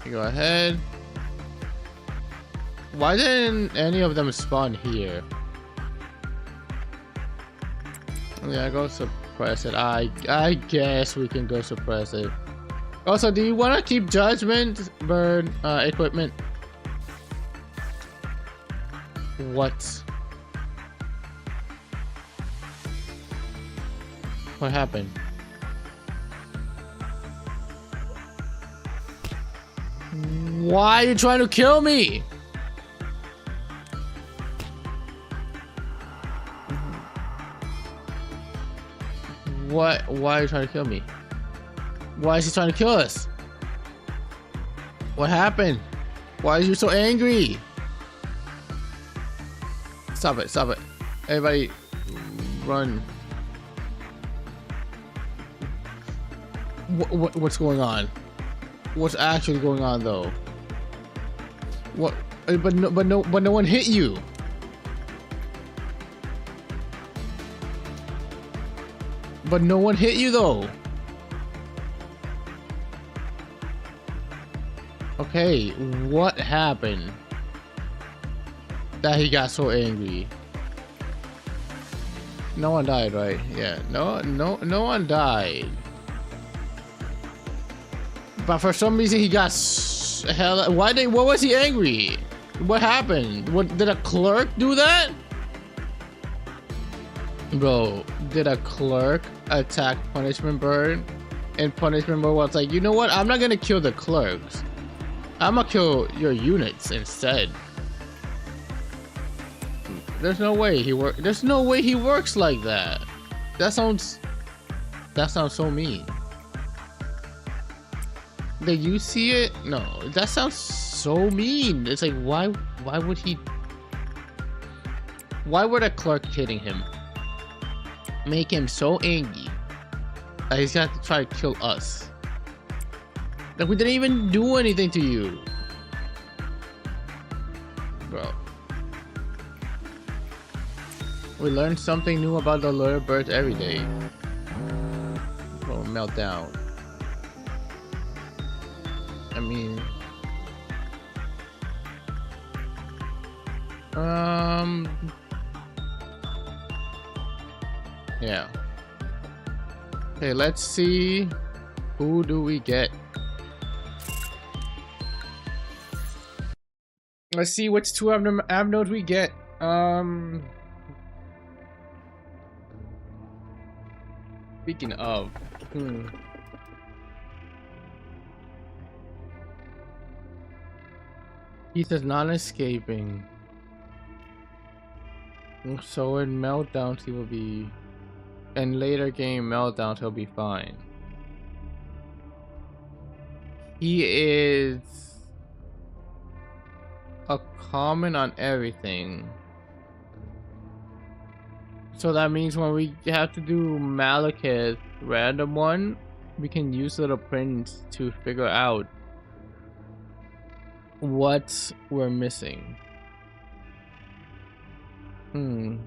A: You go ahead. Why didn't any of them spawn here? Yeah, go suppress it. I guess we can go suppress it. Also, do you want to keep judgment bird equipment? What? What happened? Why are you trying to kill me? What? Why are you trying to kill me? Why is he trying to kill us? What happened? Why are you so angry? Stop it, stop it. Everybody run. What's going on? What's actually going on though? What? But no one hit you. But no one hit you though. Okay, what happened that he got so angry? No one died, right? Yeah, no one died. But for some reason he got hell. What was he angry? What happened? What did a clerk do that? Bro, did a clerk attack Punishment Bird? And Punishment Bird was like, you know what? I'm not gonna kill the clerks. I'm gonna kill your units instead. There's no way he There's no way he works like that. That sounds so mean. Did you see it? No, that sounds so mean. It's like why would he? Why would a clerk hitting him make him so angry that he's got to try to kill us? Like we didn't even do anything to you, bro. We learn something new about the little birds every day. Bro, meltdown. I mean, yeah. Okay, let's see. Who do we get? Let's see which two abnodes we get. Speaking of, he says non-escaping. So in meltdowns he will be, in later game meltdowns he'll be fine. He is a common on everything. So that means when we have to do Malekith random one, we can use Little Prince to figure out what we're missing. The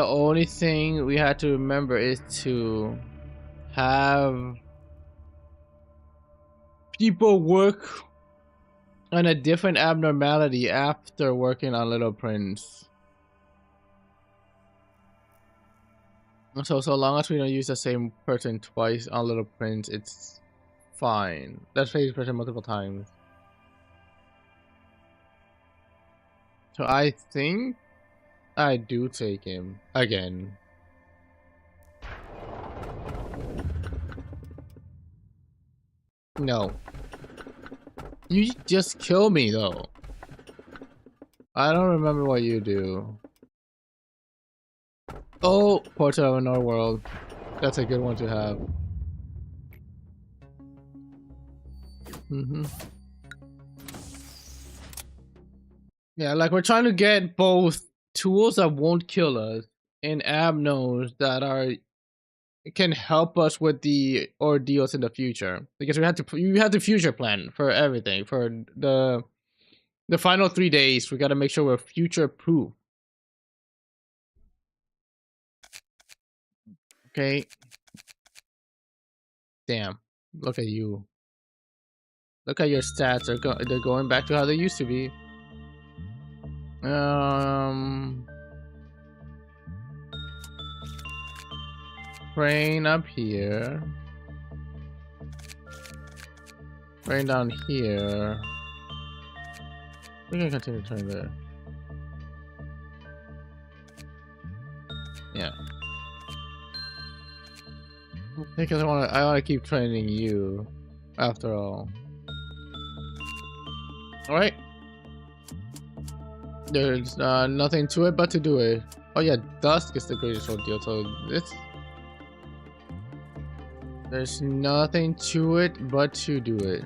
A: only thing we had to remember is to have people work on a different abnormality after working on Little Prince. So long as we don't use the same person twice on Little Prince, it's fine. Let's play this person multiple times. So I think I do take him again. No. You just kill me though. I don't remember what you do. Oh, Portrait of Another World. That's a good one to have. Yeah, like we're trying to get both tools that won't kill us and abnos that are can help us with the ordeals in the future, because we have to future plan for everything. For the final 3 days, we got to make sure we're future proof. Okay. Damn. Look at you. Look at your stats. They're going back to how they used to be. Train up here. Train down here. We can continue turning there. Yeah. Because I want to keep training you, after all. All right. There's nothing to it but to do it. Oh yeah, dusk is the greatest ordeal. So there's nothing to it but to do it.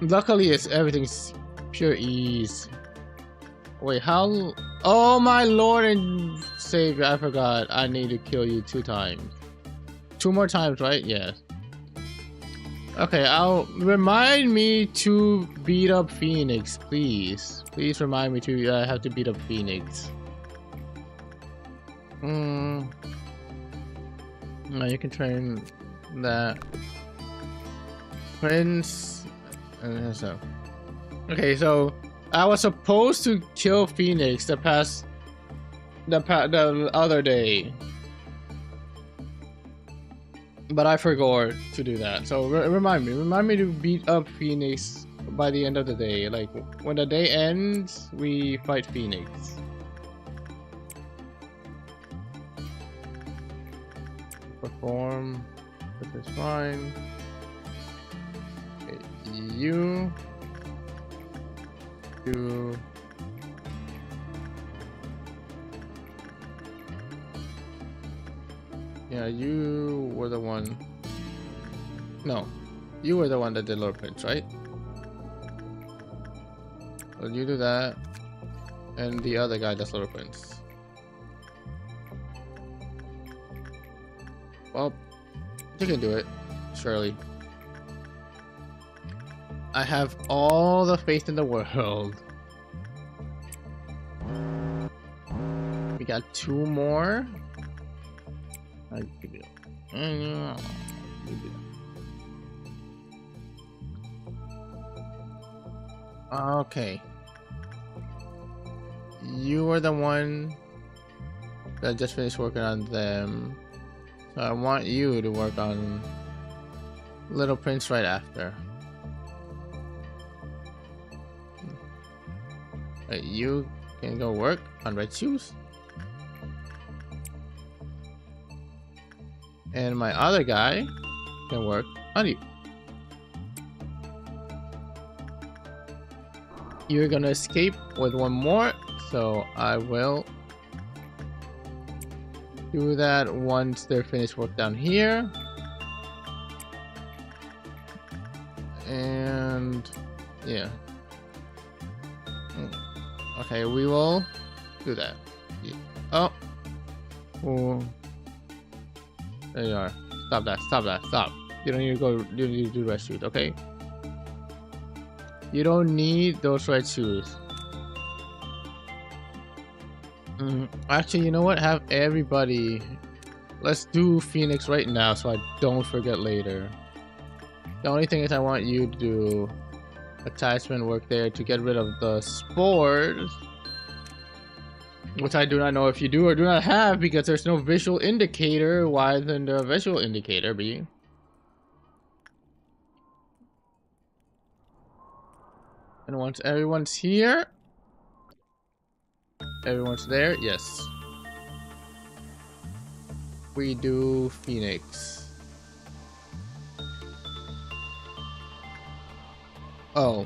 A: Luckily everything's pure ease. Wait, how? Oh my lord and savior! I forgot. I need to kill you 2 times. 2 more times, right? Yes. Okay, remind me to beat up Phoenix, please. Please remind me to have to beat up Phoenix. No, you can train that. Prince. So. Okay, so I was supposed to kill Phoenix the other day, but I forgot to do that. So remind me to beat up Phoenix by the end of the day. Like when the day ends, we fight Phoenix. Perform. This is fine. Okay, you do. Yeah, you were the one. No, you were the one that did Lord Prince, right? So you do that, and the other guy does Lord Prince. Well, you can do it, surely. I have all the faith in the world. We got 2 more. Okay. You were the one that just finished working on them. So I want you to work on Little Prince right after. You can go work on Red Shoes. And my other guy can work on you. You're gonna escape with 1 more, so I will do that once they're finished work down here. And yeah. Okay, we will do that. Oh. Oh. There you are. Stop that. Stop that. Stop. You don't need to go. You don't need to do red shoes, okay? You don't need those red shoes. Actually, you know what? Have everybody. Let's do Phoenix right now so I don't forget later. The only thing is I want you to do attachment work there to get rid of the spores, which I do not know if you do or do not have because there's no visual indicator. Why isn't there a visual indicator be? And once everyone's here, everyone's there, yes. We do Phoenix. Oh.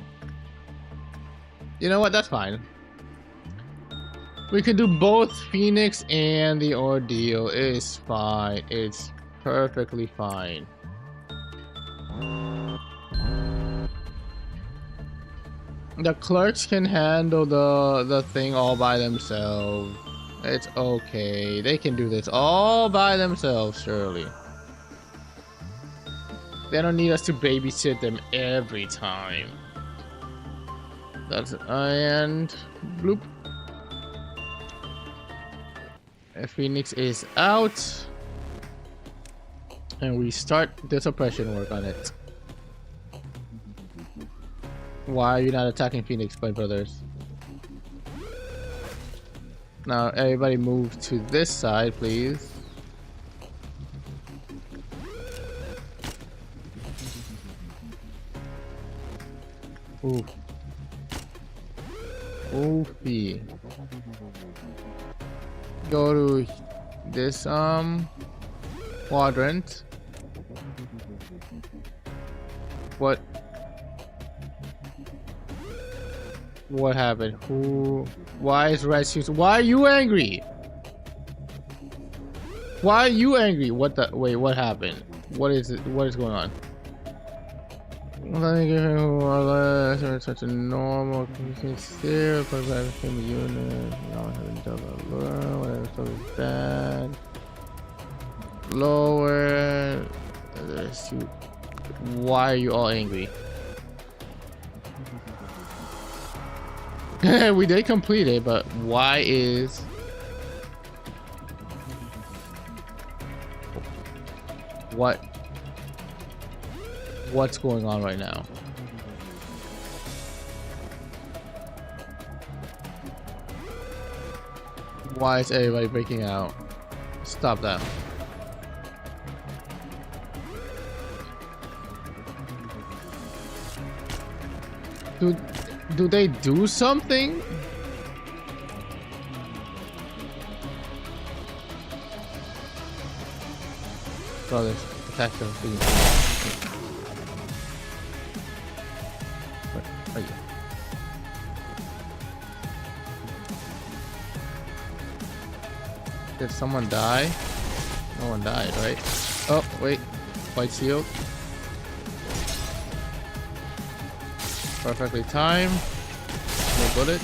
A: You know what? That's fine. We could do both Phoenix and the ordeal. It's fine. It's perfectly fine. The clerks can handle the thing all by themselves. It's okay. They can do this all by themselves, surely. They don't need us to babysit them every time. That's and bloop. Phoenix is out. And we start the suppression work on it. Why are you not attacking Phoenix, my brothers? Now everybody move to this side, please. Oof. Oofy. Go to this quadrant. What happened? Who? Why is Red Shoes? Why are you angry? Why are you angry? What the? Wait, what happened? What is it? What is going on? Such a normal sincere unit. Whatever stuff is bad. Lower. Why are you all angry? We did complete it, but why is what's going on right now? Why is everybody breaking out? Stop that. Do they do something? Brothers, attack them, please. Where are you? Did someone die? No one died, right? Oh, wait. White shield. Perfectly timed. No bullet.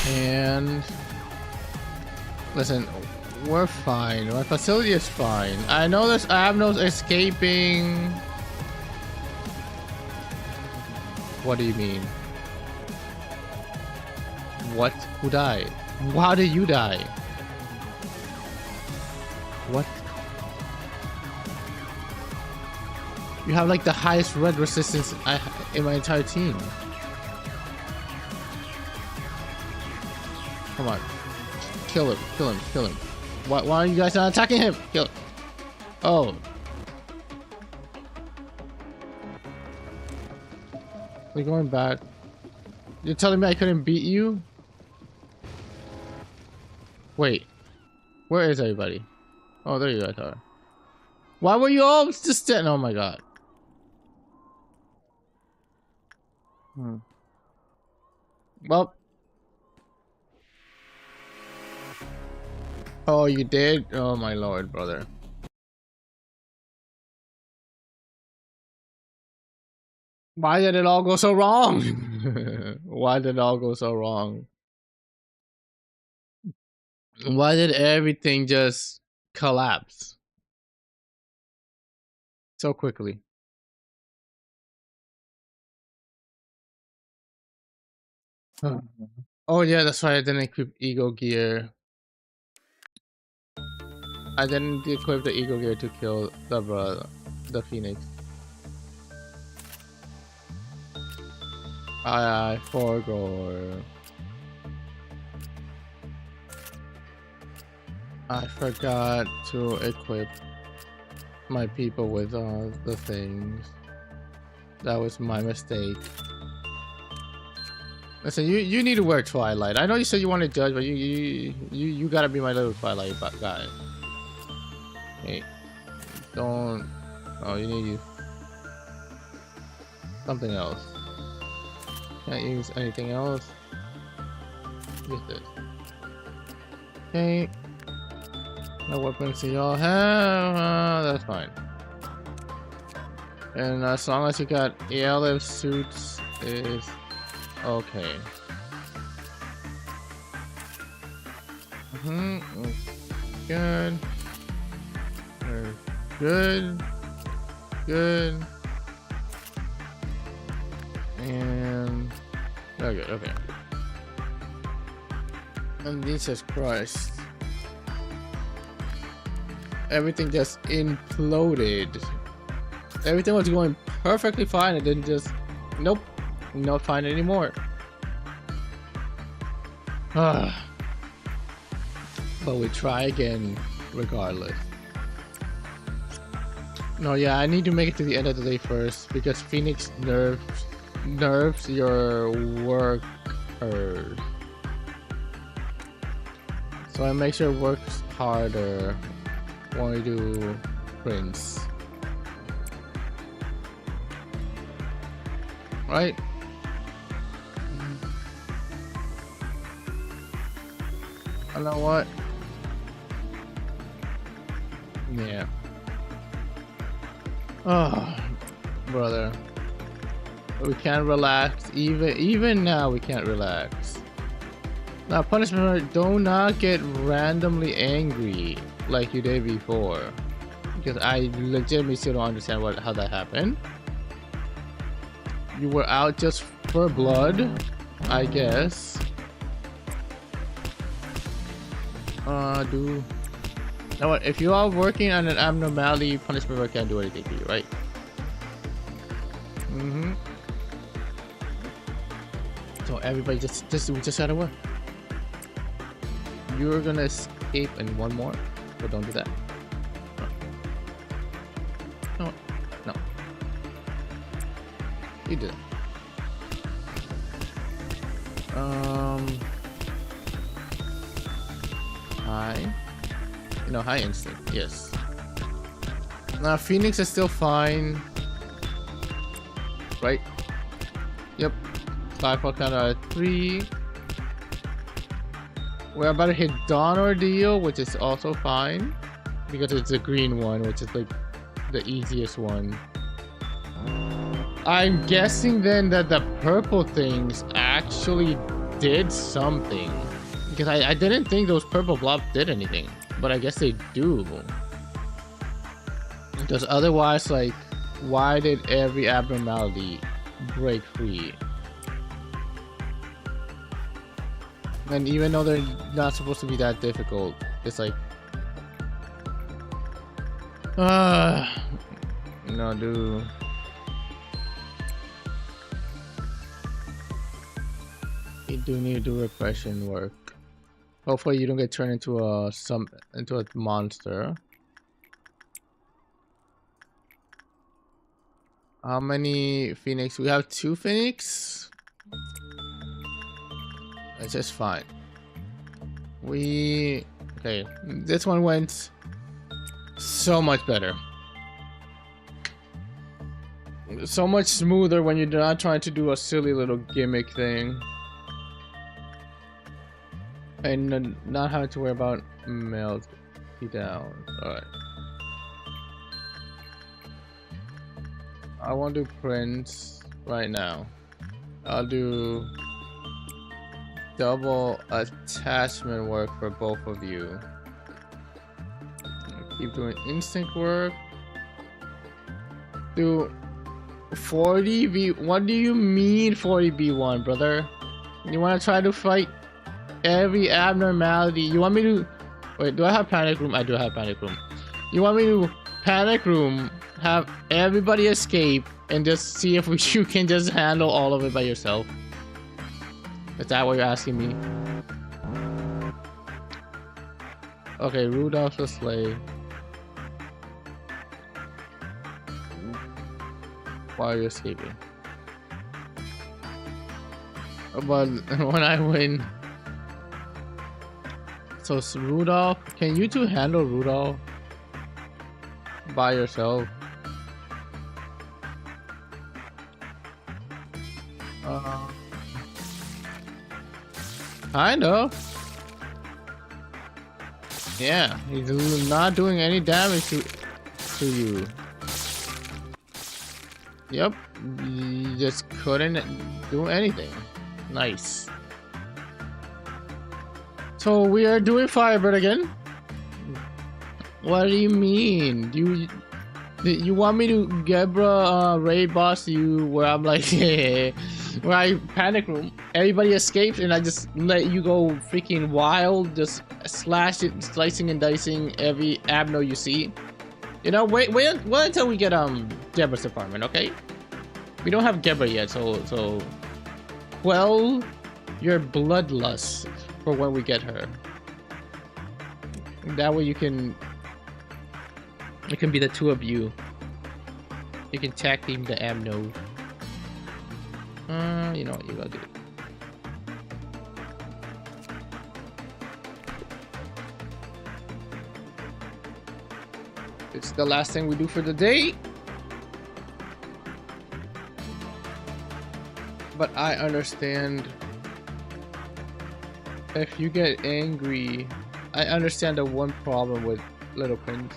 A: And listen, we're fine. My facility is fine. I know there's abnos escaping. What do you mean? What? Who died? How did you die? What? You have like the highest red resistance in my entire team. Come on. Kill him, kill him, kill him. Why are you guys not attacking him? Kill him. Oh. We're going back. You're telling me I couldn't beat you? Wait. Where is everybody? Oh, there you guys are. Why were you all just standing? Oh my god. Well. Oh, you did? Oh my lord, brother. Why did it all go so wrong? Why did it all go so wrong? Why did everything just collapse so quickly? Oh yeah, that's right. I didn't equip ego gear. I didn't equip the ego gear to kill the Phoenix. I forgot. I forgot to equip my people with the things. That was my mistake. Listen, you need to wear Twilight. I know you said you want to judge, but you gotta be my little Twilight guy. Hey, don't. Oh, you need something else. Can't use anything else. Use this. Okay. No weapons y'all have. That's fine. And as long as you got ALF suits is okay. Good. Good. Good. And okay, okay. And Jesus Christ. Everything just imploded. Everything was going perfectly fine and then just nope, not fine anymore. But we try again regardless. No, yeah, I need to make it to the end of the day first because Phoenix nerfs your workers. So I make sure it works harder when we do prints. Right? You know what? Yeah. Oh, brother. We can't relax. Even now we can't relax. Now, punishment, do not get randomly angry like you did before. Because I legitimately still don't understand how that happened. You were out just for blood, I guess. Now what? If you are working on an abnormality, punishment can't do anything to you, right? So everybody just gotta work. You're gonna escape in one more, but don't do that. No. No. You did it. High. No, high instinct. Yes. Now Phoenix is still fine. Right? Yep. 5 out of 3. We're about to hit Dawn Ordeal, which is also fine. Because it's a green one, which is like the easiest one. I'm guessing then that the purple things actually did something. Because I didn't think those purple blobs did anything. But I guess they do. Because otherwise, like, why did every abnormality break free? And even though they're not supposed to be that difficult, it's like... no, dude. You do need to do repression work. Hopefully you don't get turned into a monster. How many Phoenix? We have 2 Phoenix. It's just fine. Okay. This one went so much better. So much smoother when you're not trying to do a silly little gimmick thing. And not having to worry about melt down. Alright. I won't do prints right now. I'll do double attachment work for both of you. I'll keep doing instinct work. Do 40v. What do you mean 40v1, brother? You want to try to fight every abnormality? You want me to wait? Do I have panic room? I do have panic room. You want me to panic room, have everybody escape, and just see if you can just handle all of it by yourself? Is that what you're asking me? Okay, Rudolph the slave. Why are you escaping? But when I win. So Rudolph, can you two handle Rudolph by yourself? Kind of. Yeah, he's not doing any damage to you. Yep. You just couldn't do anything. Nice. So we are doing Firebird again? What do you mean? You want me to Gebra raid boss you where I'm like where I panic room, everybody escapes and I just let you go freaking wild, just slash it, slicing and dicing every abno you see. You know, wait until we get Gebra's apartment, okay? We don't have Gebra yet, so quell your bloodlust for when we get her. That way it can be the two of you. You can tag team the abno. You know what you gotta do. It's the last thing we do for the day. But I understand if you get angry. I understand the one problem with Little Prince.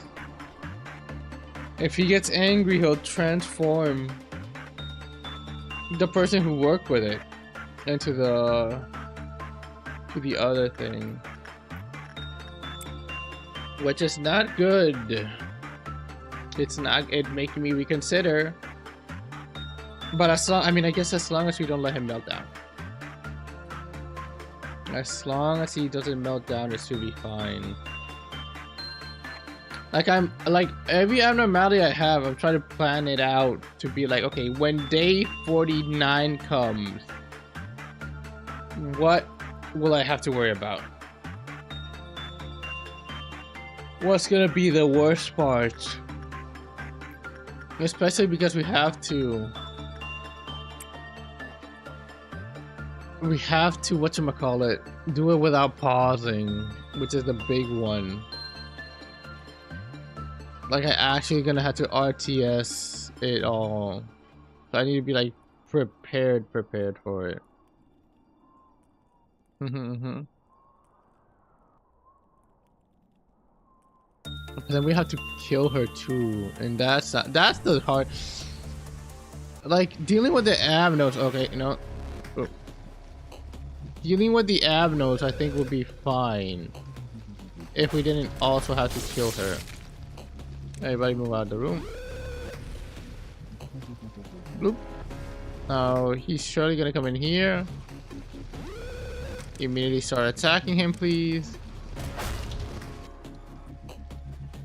A: If he gets angry, he'll transform the person who worked with it into the other thing, which is not good. It's making me reconsider. But I guess as long as we don't let him melt down. As long as he doesn't melt down, it should be fine. Like every abnormality I have, I'm trying to plan it out to be like, okay, when day 49 comes, what will I have to worry about? What's gonna be the worst part? Especially because we have to whatchamacallit, do it without pausing, which is the big one. Like, I actually gonna have to RTS it all. So I need to be like prepared for it. Then we have to kill her too, and that's the hard. Like, dealing with the abnos. Okay, you know, dealing with the abnos, I think would be fine if we didn't also have to kill her. Everybody move out of the room. Bloop. Now he's surely gonna come in here. Immediately start attacking him, please.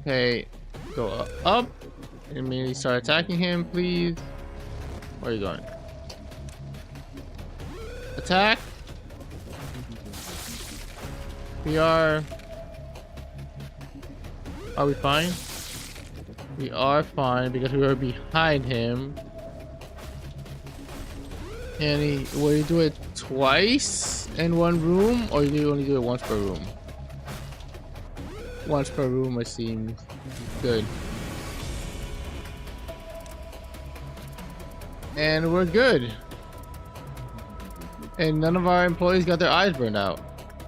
A: Okay, go up. Immediately start attacking him, please. Where are you going? Attack. Are we fine? We are fine because we were behind him. And will you do it twice in one room, or you only do it once per room? Once per room, it seems good. And we're good. And none of our employees got their eyes burned out.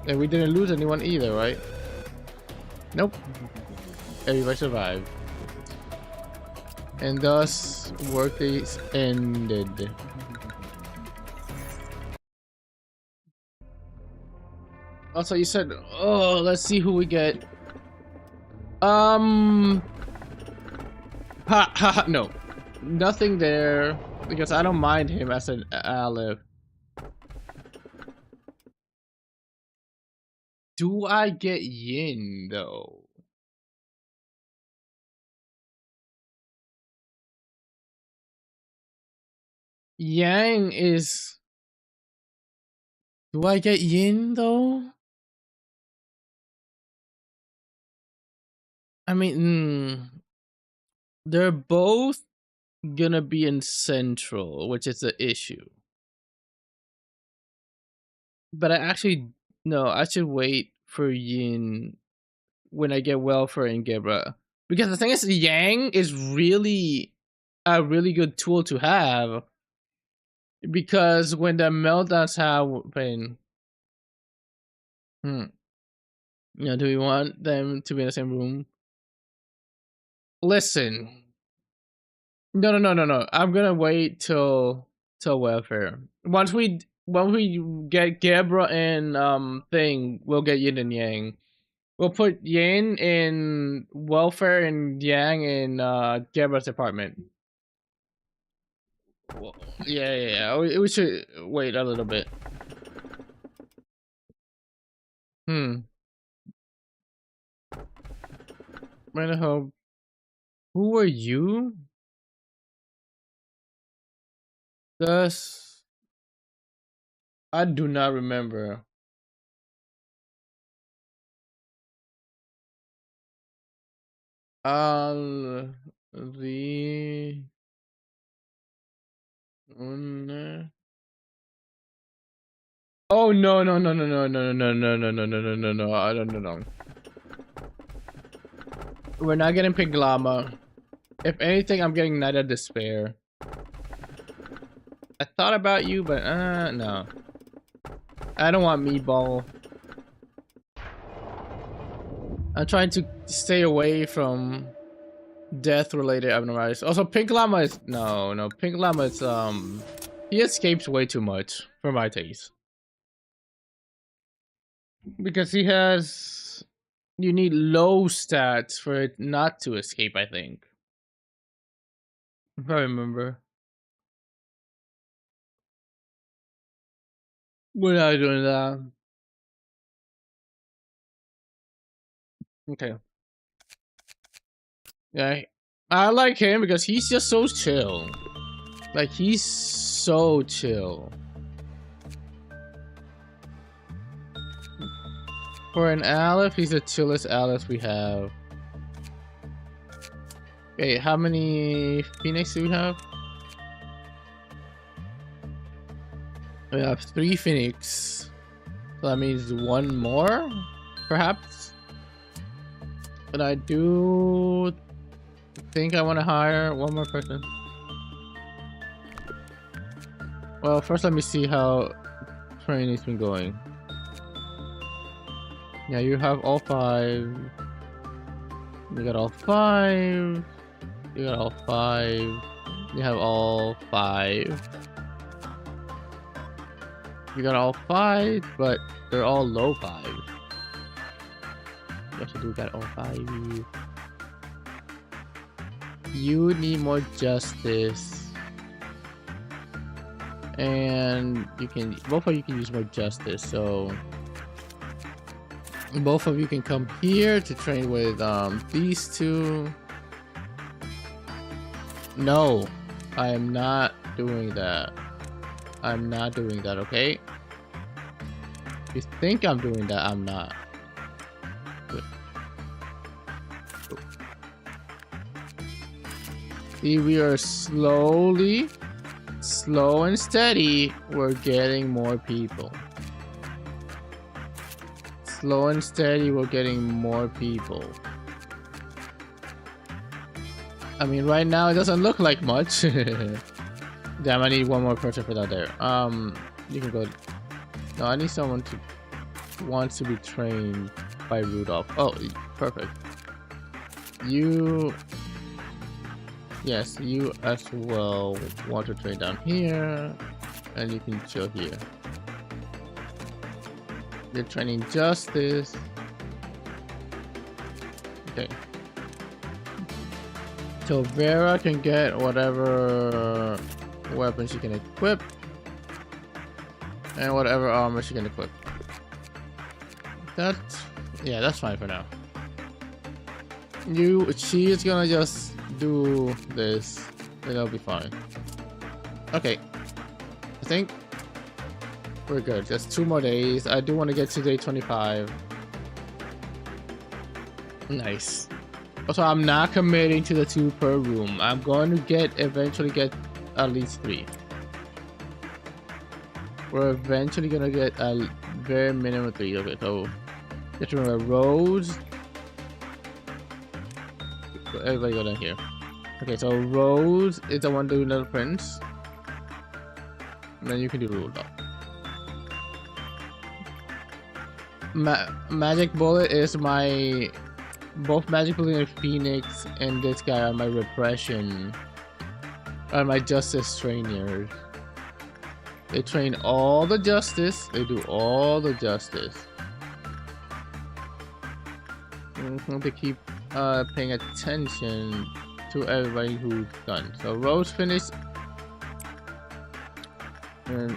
A: And we didn't lose anyone either, right? Nope. Everybody survived. And thus, workdays ended. Also, you said, oh, let's see who we get. Ha ha, no. Nothing there, because I don't mind him as an Aleph. Do I get Yin, though? Yang is... Do I get Yin, though? I mean, they're both gonna be in Central, which is the issue. But no, I should wait for Yin when I get Welfare and Gebra. Because the thing is, Yang is really a really good tool to have. Because when the meltdowns happen, you know, do we want them to be in the same room? Listen, No. I'm gonna wait till welfare. Once we get Gebra and thing, we'll get Yin and Yang. We'll put Yin in welfare and Yang in Gebra's apartment. Well, yeah. We should wait a little bit. Where the hell? Who are you? Thus, I do not remember. The oh no! I don't know. We're not getting Pink Llama. If anything, I'm getting Night of Despair. I thought about you, but no. I don't want Meatball. I'm trying to stay away from death-related abnormalities. Also, Pink Llama is no. Pink Llama is he escapes way too much for my taste. Because he has, you need low stats for it not to escape, I think. If I remember. We're not doing that. Okay. Yeah, I like him because he's just so chill. Like, he's so chill. For an Aleph, he's the chillest Aleph we have. Wait, how many Phoenix do we have? We have 3 Phoenix. So that means 1 more, perhaps? But I do think I want to hire 1 more person. Well, first let me see how training's been going. Yeah, you have all 5. You got all 5. You got all 5. You have all 5. You got all 5, but they're all low 5. Yes, you do got all 5. You need more justice. And you can, both of you can use more justice, so both of you can come here to train with these 2. No, I am not doing that. I'm not doing that, okay? If you think I'm doing that, I'm not. Good. See, we are slow and steady, we're getting more people. Slow and steady, we're getting more people. I mean, right now it doesn't look like much. Damn, I need 1 more person for that there. You can go. No, I need someone to wants to be trained by Rudolph. Oh, perfect. You, yes, you as well want to train down here, and you can chill here. You're training justice. Okay. So Vera can get whatever weapon she can equip and whatever armor she can equip. That's, yeah, that's fine for now. She is gonna just do this, and it'll be fine. Okay, I think we're good. Just 2 more days. I do want to get to day 25. Nice. Also, I'm not committing to the 2 per room. I'm going to eventually get at least 3. We're eventually gonna get a very minimum 3 of it. So just remember, Rose. Everybody go down here. Okay, so Rose is the one doing Little Prince. And then you can do Rudolph. Magic Bullet is my, both Magic Bullet and Phoenix and this guy are my repression are my justice trainers. They train all the justice. They do all the justice. They keep paying attention to everybody who's done. So Rose finished. And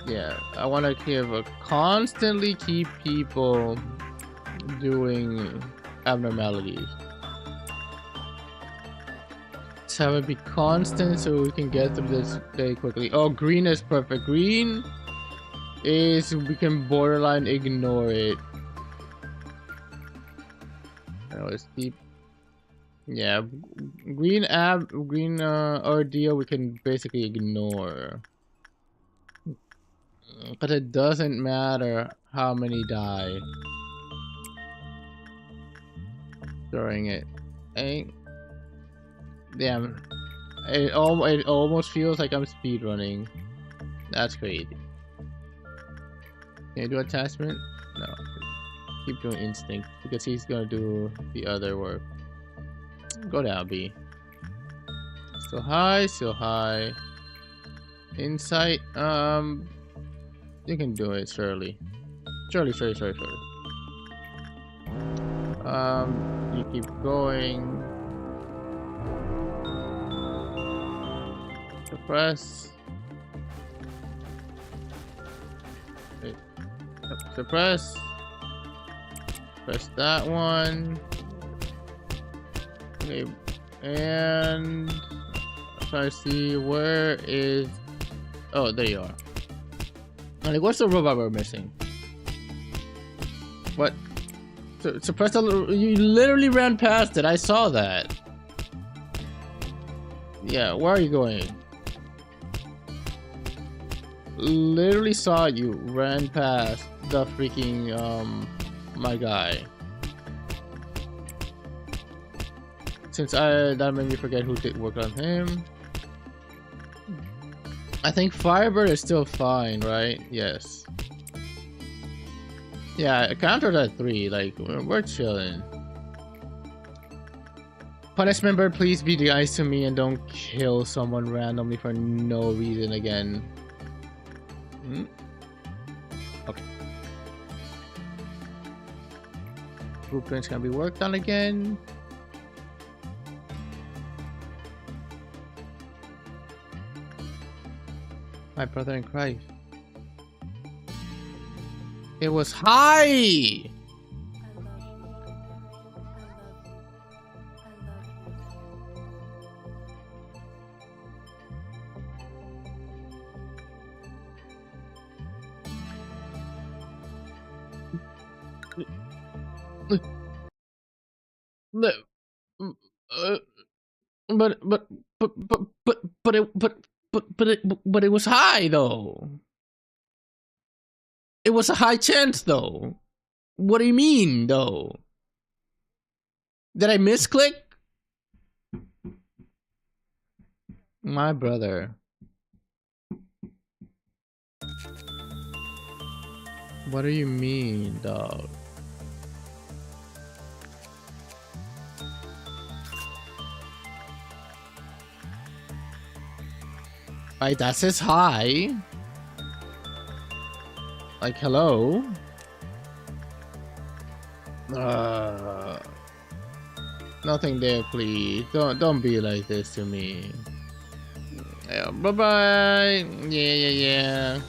A: yeah, I want to constantly keep people doing abnormalities. Let's have it be constant so we can get through this day quickly. Oh, green is perfect. Green is, we can borderline ignore it. Let's keep, yeah, green ordeal we can basically ignore. But it doesn't matter how many die during it. Damn, it almost feels like I'm speedrunning. That's crazy. Can I do attachment? No. Keep doing instinct because he's gonna do the other work. Go down, B. Still high, still high. Insight, you can do it, surely. Surely. You keep going. Suppress. Wait. Suppress. Press that one. Okay, and I'm trying to see where is. Oh, there you are. Like, what's the robot we're missing? What? Suppress the. You literally ran past it. I saw that. Yeah, where are you going? Literally saw you ran past the freaking my guy. Since that made me forget who did work on him. I think Firebird is still fine, right? Yes. Yeah, I countered at 3. Like, we're chilling. Punishment Bird, please be nice to me and don't kill someone randomly for no reason again. Okay. Blueprints can be worked on again. My brother in Christ. It was high! But it was high though. It was a high chance though. What do you mean though? Did I misclick? My brother. What do you mean, dog? Right, that says hi. Like, hello? Nothing there, please. Don't be like this to me. Yeah, bye-bye. Yeah.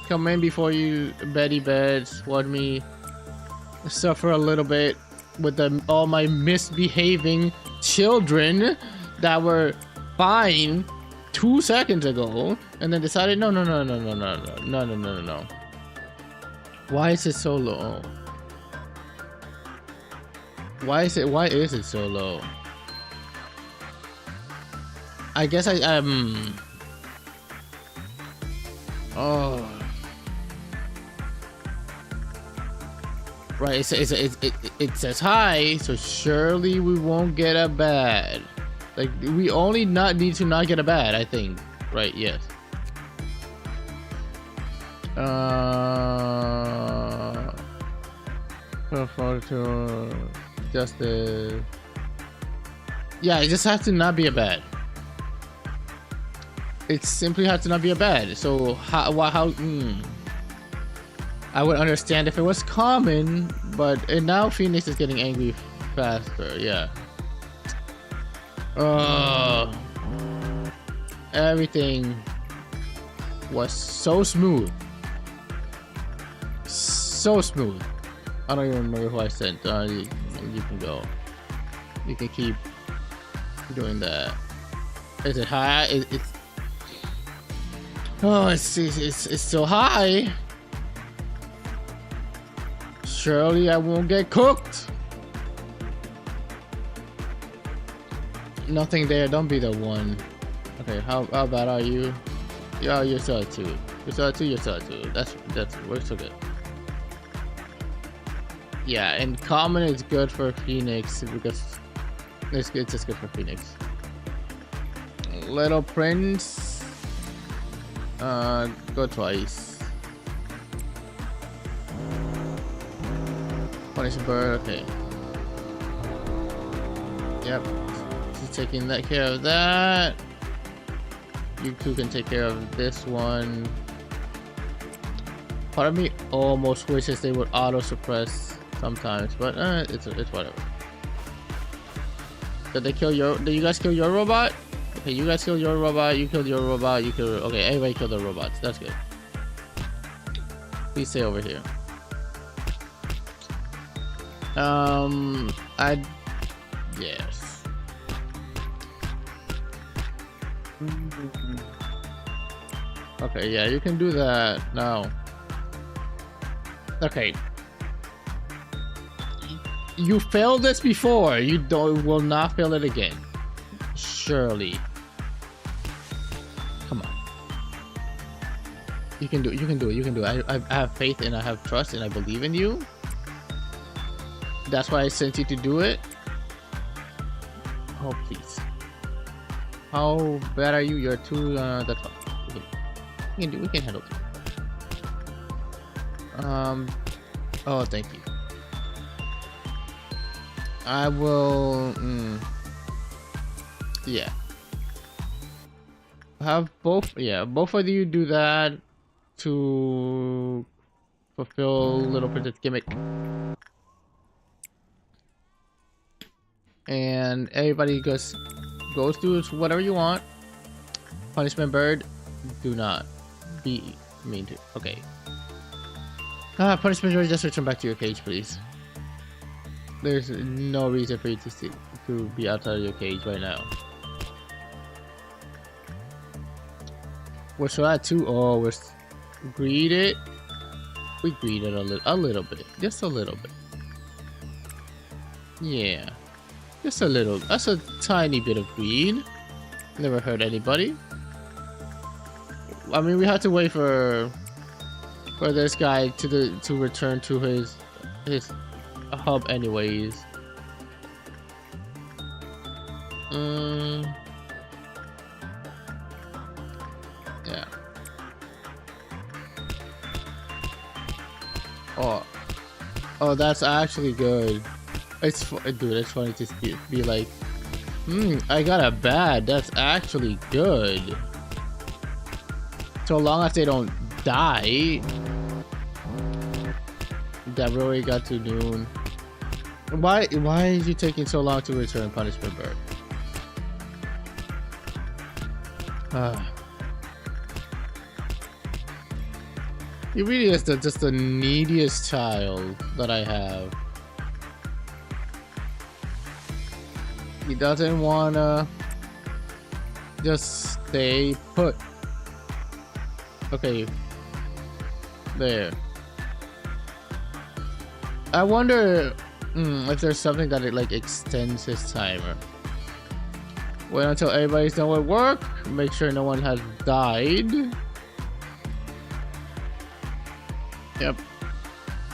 A: Come in before you Betty beds. Let me suffer a little bit with all my misbehaving children that were fine 2 seconds ago, and then decided no. Why is it so low? Why is it so low? I guess oh. Right, it says hi, so surely we won't get a bad. Like, we only need to not get a bad, I think. Right, yes. To justice. Yeah, it just has to not be a bad. It simply had to not be a bad. So how I would understand if it was common, but and now Phoenix is getting angry faster. Yeah. Everything was so smooth. So smooth. I don't even remember who I sent. You can go. You can keep doing that. Is it high? It's oh, it's still high. Surely I won't get cooked. Nothing there. Don't be the one. Okay, how bad are you? Yeah, you're still at 2. You're still at 2. You're still at 2. We're so good. Yeah, and common is good for Phoenix because it's just good for Phoenix. Little Prince, go twice. Punish bird. Okay. Yep. She's taking that care of that. You two can take care of this one. Part of me almost wishes they would auto suppress sometimes, but it's whatever. Did they kill your? Did you guys kill your robot? Okay, you guys killed your robot. You killed your robot. You killed. Okay, everybody killed the robots. That's good. Please stay over here. Yes. Okay, yeah, you can do that now. Okay. You failed this before. You will not fail it again. Surely. Come on. You can do it. You can do it. You can do it. I have faith and I have trust and I believe in you. That's why I sent you to do it. Oh, please. How bad are you? You're 2. That's fine. We can handle it. Oh, thank you. I will. Yeah. Have both. Yeah, both of you do that to fulfill Little Princess gimmick. And everybody goes through whatever you want. Punishment bird, do not be mean to. Okay. Punishment bird, just return back to your cage, please. There's no reason for you to be outside of your cage right now. We're still at 2. Oh, we're greeted. We greeted a little bit, just a little bit. Yeah. Just a little. That's a tiny bit of greed. Never hurt anybody. I mean, we had to wait for this guy to return to his hub, anyways. Yeah. Oh, that's actually good. Dude, it's funny to be like, I got a bad. That's actually good. So long as they don't die. That really got to noon. Why is you taking so long to return punishment bird? He really is just the neediest child that I have. He doesn't wanna just stay put. Okay. There. I wonder if there's something that it like extends his timer. Wait until everybody's done with work. Make sure no one has died. Yep.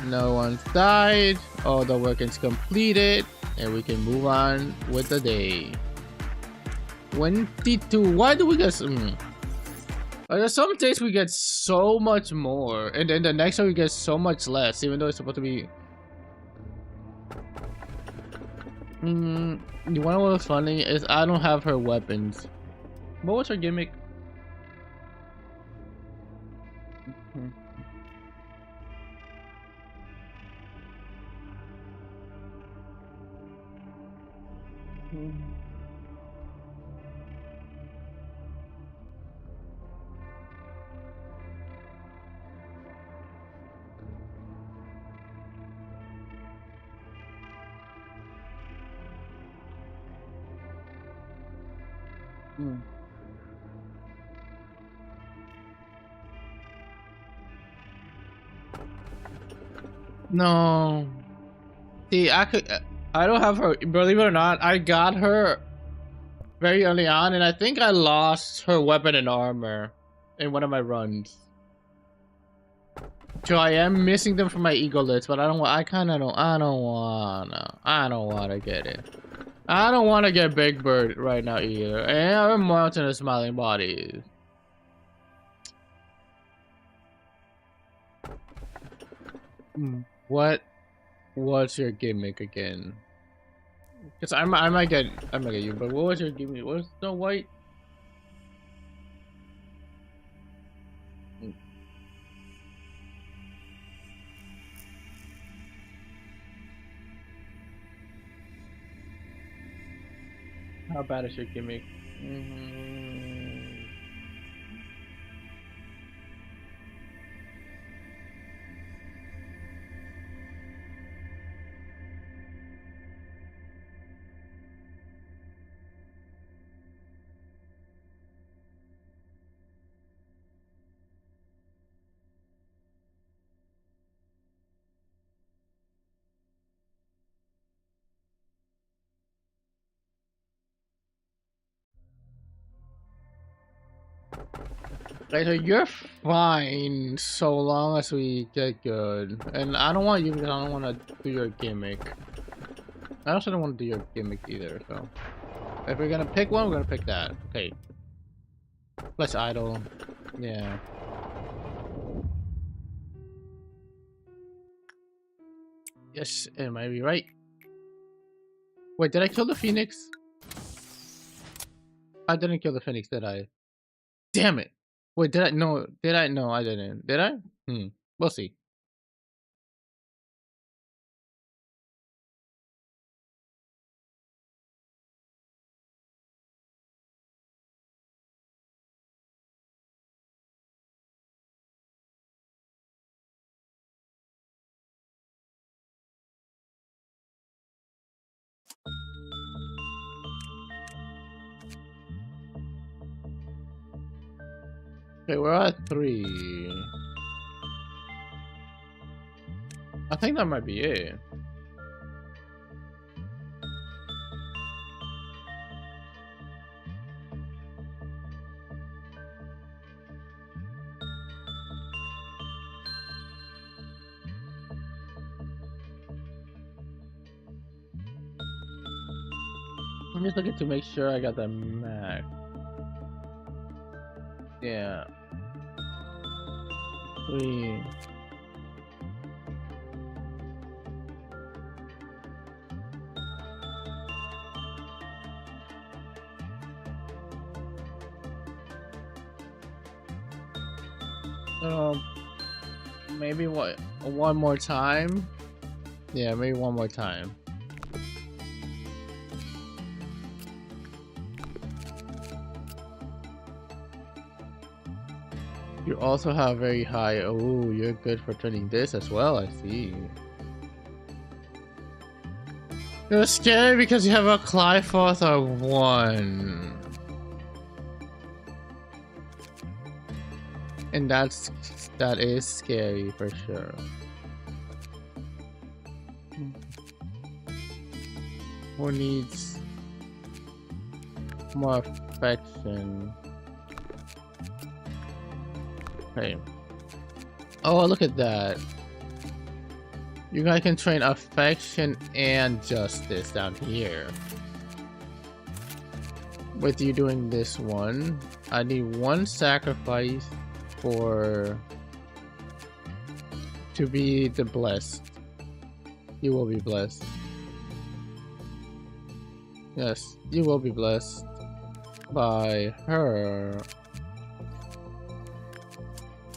A: No one's died. All the work is completed. And we can move on with the day. 22. Why do we get some? Some days we get so much more, and then the next one we get so much less, even though it's supposed to be. You wanna know what's funny is I don't have her weapons. What was her gimmick? No. See, I don't have her. Believe it or not, I got her very early on, and I think I lost her weapon and armor in one of my runs. So I am missing them from my ego list, but I don't. I kind of don't. I don't wanna get it. I don't want to get Big Bird right now either. And I'm mounting a smiling body. What's your gimmick again? Cause I might get you, but what was your gimmick? What's the white? How bad is your gimmick? Okay, so you're fine so long as we get good. And I don't want you because I don't want to do your gimmick. I also don't want to do your gimmick either, so. If we're gonna pick one, we're gonna pick that. Okay. Let's idle. Yeah. Yes, it might be right. Wait, did I kill the phoenix? I didn't kill the phoenix, did I? Damn it! Wait, did I? No, did I? No, I didn't. Did I? We'll see. Okay, we're at 3. I think that might be it. I'm just looking to make sure I got the max. Yeah. 3. Maybe one more time? Yeah, maybe one more time. You also have very high. Oh, you're good for turning this as well. I see. You're scary because you have a Clyforth of 1. And that is scary for sure. Who needs more affection? Okay. Oh, look at that. You guys can train affection and justice down here. With you doing this one, I need 1 sacrifice to be the blessed. You will be blessed. Yes, you will be blessed by her.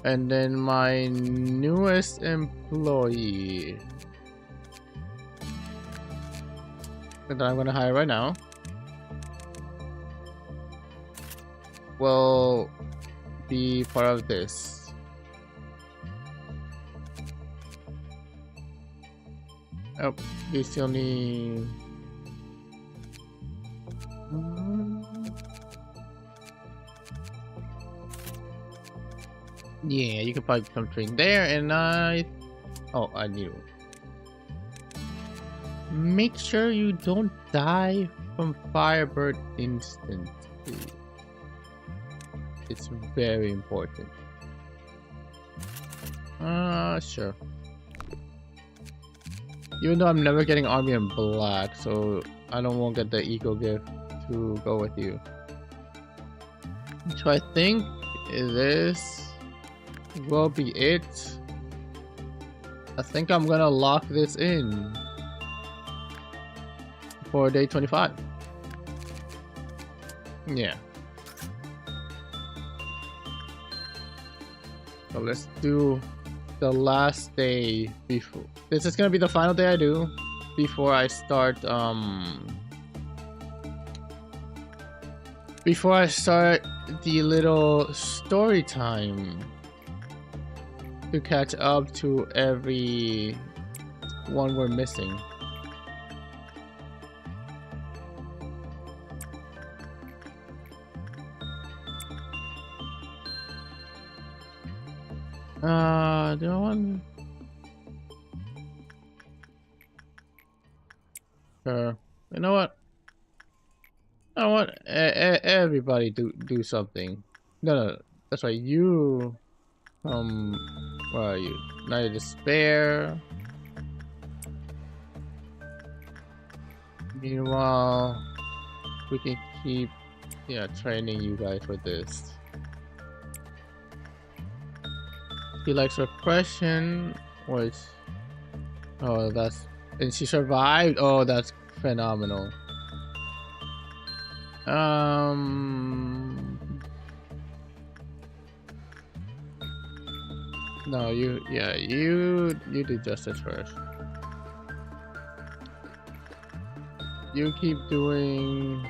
A: And then my newest employee that I'm gonna hire right now will be part of this. Oh, we still need. Yeah, you can probably come train there, and I knew. Make sure you don't die from Firebird instantly. It's very important. Sure. Even though I'm never getting army in black, so I won't get the eco gift to go with you. So I think this will be it. I think I'm gonna lock this in for day 25. Yeah. So let's do the last day before. This is gonna be the final day I do before I start the little story time to catch up to every one we're missing. Do I want? Sure. You know what? I want everybody do something. No, that's right. You, where are you? Night of Despair. Meanwhile, we can keep, training you guys for this. He likes repression, which, and she survived. Oh, that's phenomenal. No, you do justice first. You keep doing.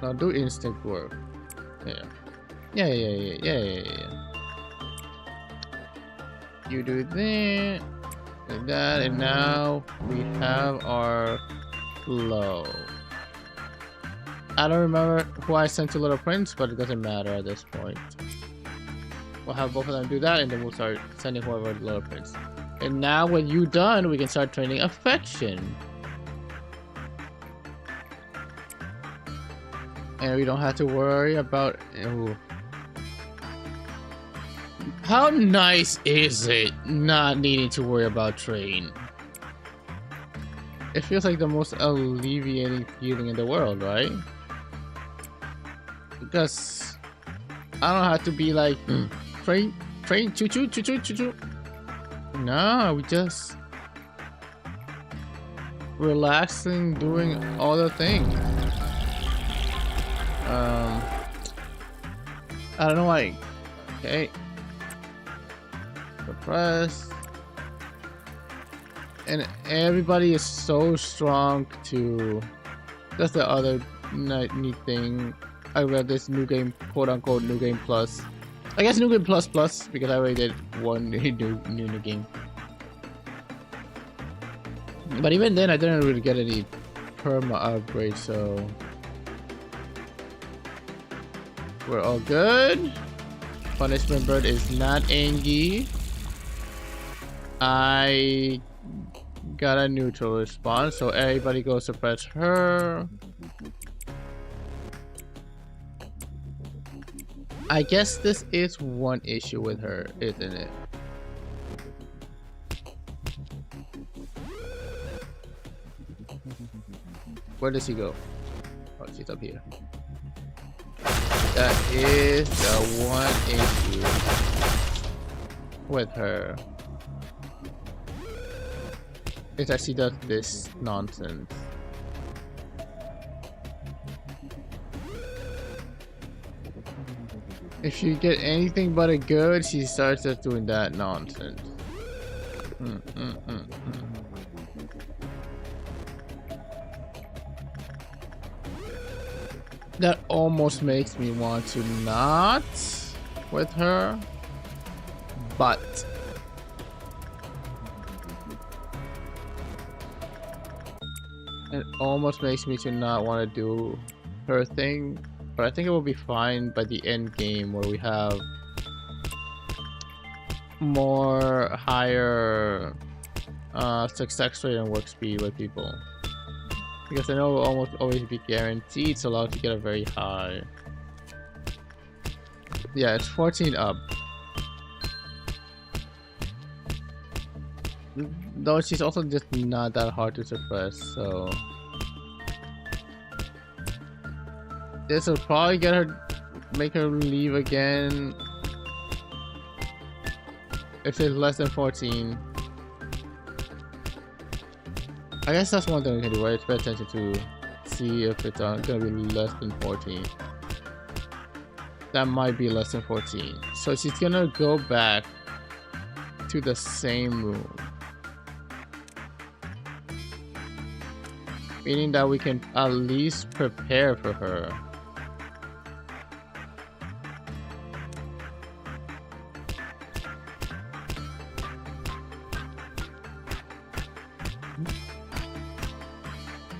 A: No, do instinct work. Yeah. You do that, and that, and now we have our flow. I don't remember who I sent to Little Prince, but it doesn't matter at this point. We'll have both of them do that, and then we'll start sending whoever to Little Prince. And now when you're done, we can start training affection. And we don't have to worry about... Ooh. How nice is it not needing to worry about train? It feels like the most alleviating feeling in the world, right? Because I don't have to be like train, choo-choo. No, we just relaxing, doing all the things. I don't know why. Okay. Suppress. And everybody is so strong too. That's the other neat thing. I read this new game, quote unquote, new game plus. I guess new game plus because I already did one new game. But even then, I didn't really get any perma upgrades, so we're all good. Punishment Bird is not angry. I got a neutral response, so everybody go suppress her. I guess this is one issue with her, isn't it? Where does he go? Oh, she's up here. That is the one issue with her. Is that she does this nonsense. If you get anything but a good, she starts just doing that nonsense. That almost makes me want to not with her, but it almost makes me to not want to do her thing. But I think it will be fine by the end game where we have more higher success rate and work speed with people. Because I know it will almost always be guaranteed to allow to get a very high. Yeah, it's 14 up. Though she's also just not that hard to suppress, so this will probably get her, make her leave again if it's less than 14. I guess that's one thing we can do, right? Pay attention to see if it's gonna be less than 14. That might be less than 14. So she's gonna go back to the same room. Meaning that we can at least prepare for her.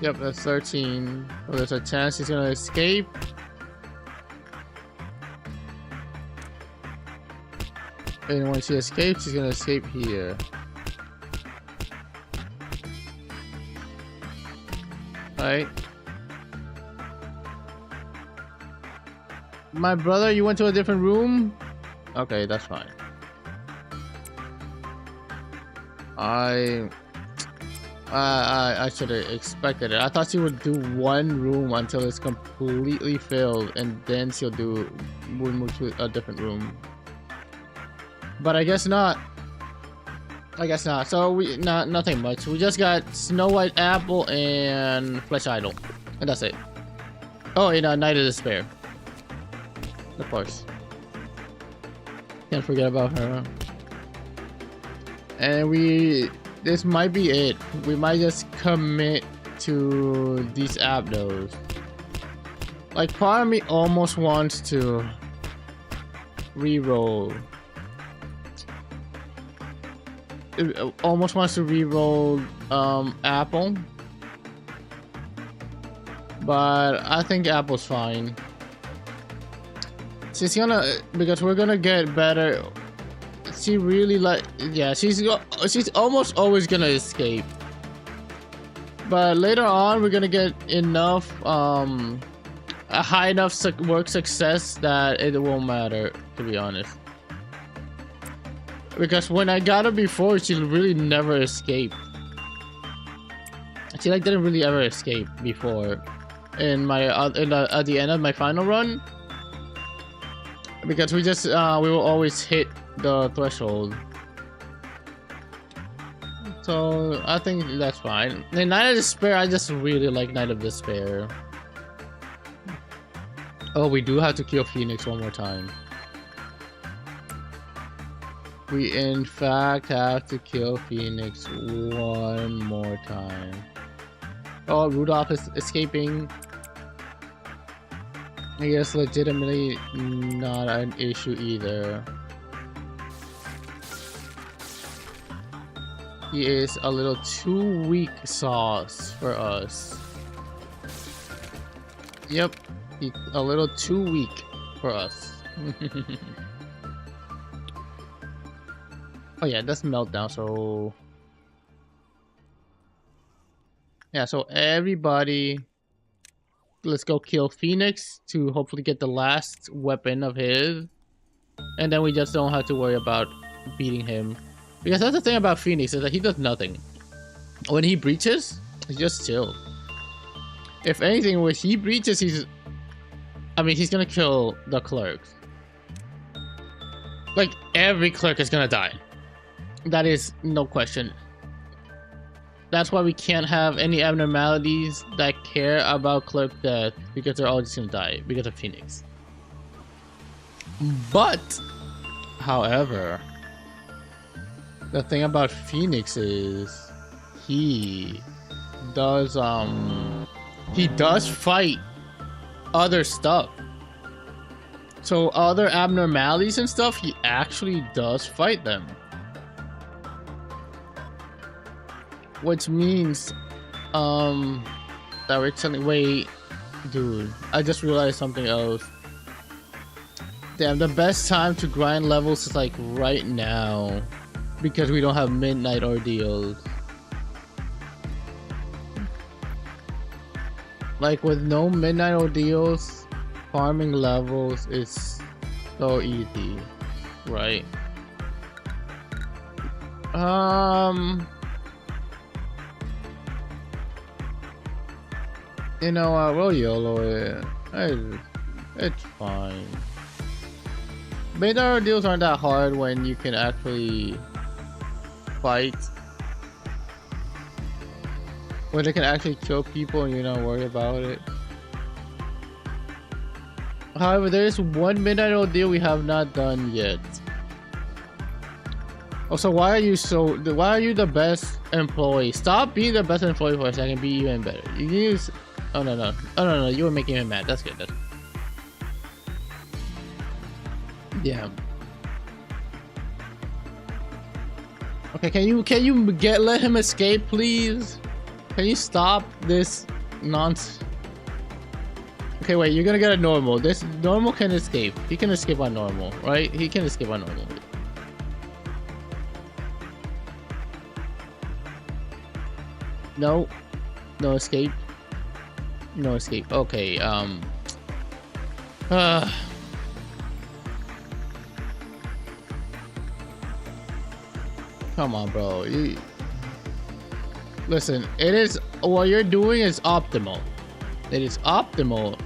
A: Yep, that's 13. Well, there's a chance he's gonna escape. And when she escapes, she's gonna escape here. Right? My brother, you went to a different room? Okay, that's fine. I should have expected it. I thought she would do one room until it's completely filled, and then we'll move to a different room. But I guess not. I guess not. So nothing much. We just got Snow White Apple and Flesh Idol, and that's it. Oh, and Night of Despair. Of course. Can't forget about her. And this might be it. We might just commit to these abdos. Like, part of me almost wants to re-roll. It almost wants to re-roll Apple. But I think Apple's fine. She's gonna, because we're gonna get better. She really yeah, she's almost always gonna escape, but later on we're gonna get enough a high enough work success that it won't matter, to be honest. Because when I got her before, she really never escaped. She didn't really ever escape before in my at the end of my final run, because we will always hit the threshold. So I think that's fine. And Night of Despair, I just really like Night of Despair. Oh, we do have to kill Phoenix one more time. We in fact have to kill Phoenix one more time. Oh, Rudolph is escaping. I guess legitimately not an issue either. He is a little too weak sauce for us. Yep, he's a little too weak for us. Oh yeah, that's Meltdown, so... Yeah, so everybody... Let's go kill Phoenix to hopefully get the last weapon of his. And then we just don't have to worry about beating him. Because that's the thing about Phoenix, is that he does nothing. When he breaches, he's just chill. If anything, when he breaches, he's gonna kill the clerks. Like, every clerk is gonna die. That is no question. That's why we can't have any abnormalities that care about clerk death, because they're all just gonna die because of Phoenix. But, however, the thing about Phoenix is he does he does fight other stuff. So other abnormalities and stuff, he actually does fight them. Which means that we're telling, wait, dude, I just realized something else. Damn, the best time to grind levels is like right now because we don't have midnight ordeals. Like with no midnight ordeals, farming levels is so easy, right? You know, we'll YOLO it. It's fine. Midnight ordeals aren't that hard when you can actually fight. When they can actually kill people and you're not worried about it. However, there is one midnight ordeal we have not done yet. Also, why are you the best employee? Stop being the best employee for a second, be even better. You use, oh no, you were making him mad. That's good. Yeah. Okay, can you let him escape, please? Can you stop this nonsense? Okay, wait, you're gonna get a normal. This normal can escape. He can escape on normal, right? He can escape on normal. No. No escape. No escape. Okay, come on, bro. Listen, it is, what you're doing is optimal. It is optimal.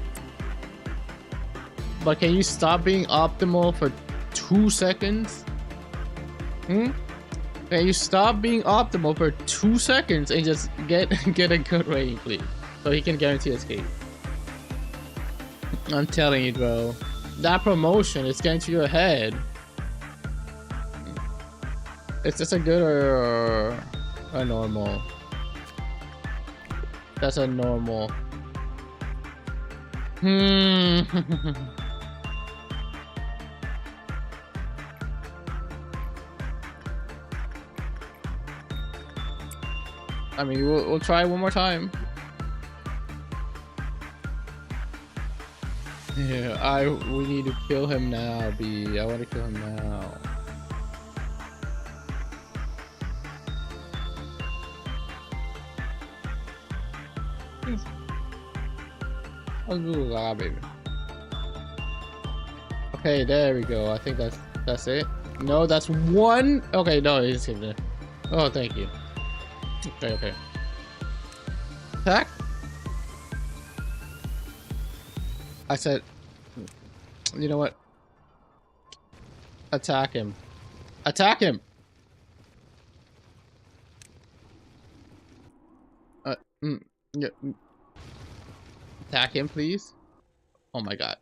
A: But can you stop being optimal for 2 seconds? Can you stop being optimal for 2 seconds and just get a good rating, please? So he can guarantee escape. I'm telling you, bro. That promotion is getting to your head. Is this a good or a normal? That's a normal. I mean, we'll try one more time. Yeah, we need to kill him now, B. I want to kill him now. Baby. Okay, there we go. I think that's it. No, that's one. Okay, no, he's in there. Oh, thank you. Okay. Attack. I said, you know what? Attack him. Attack him. Yeah. Attack him, please. Oh my god.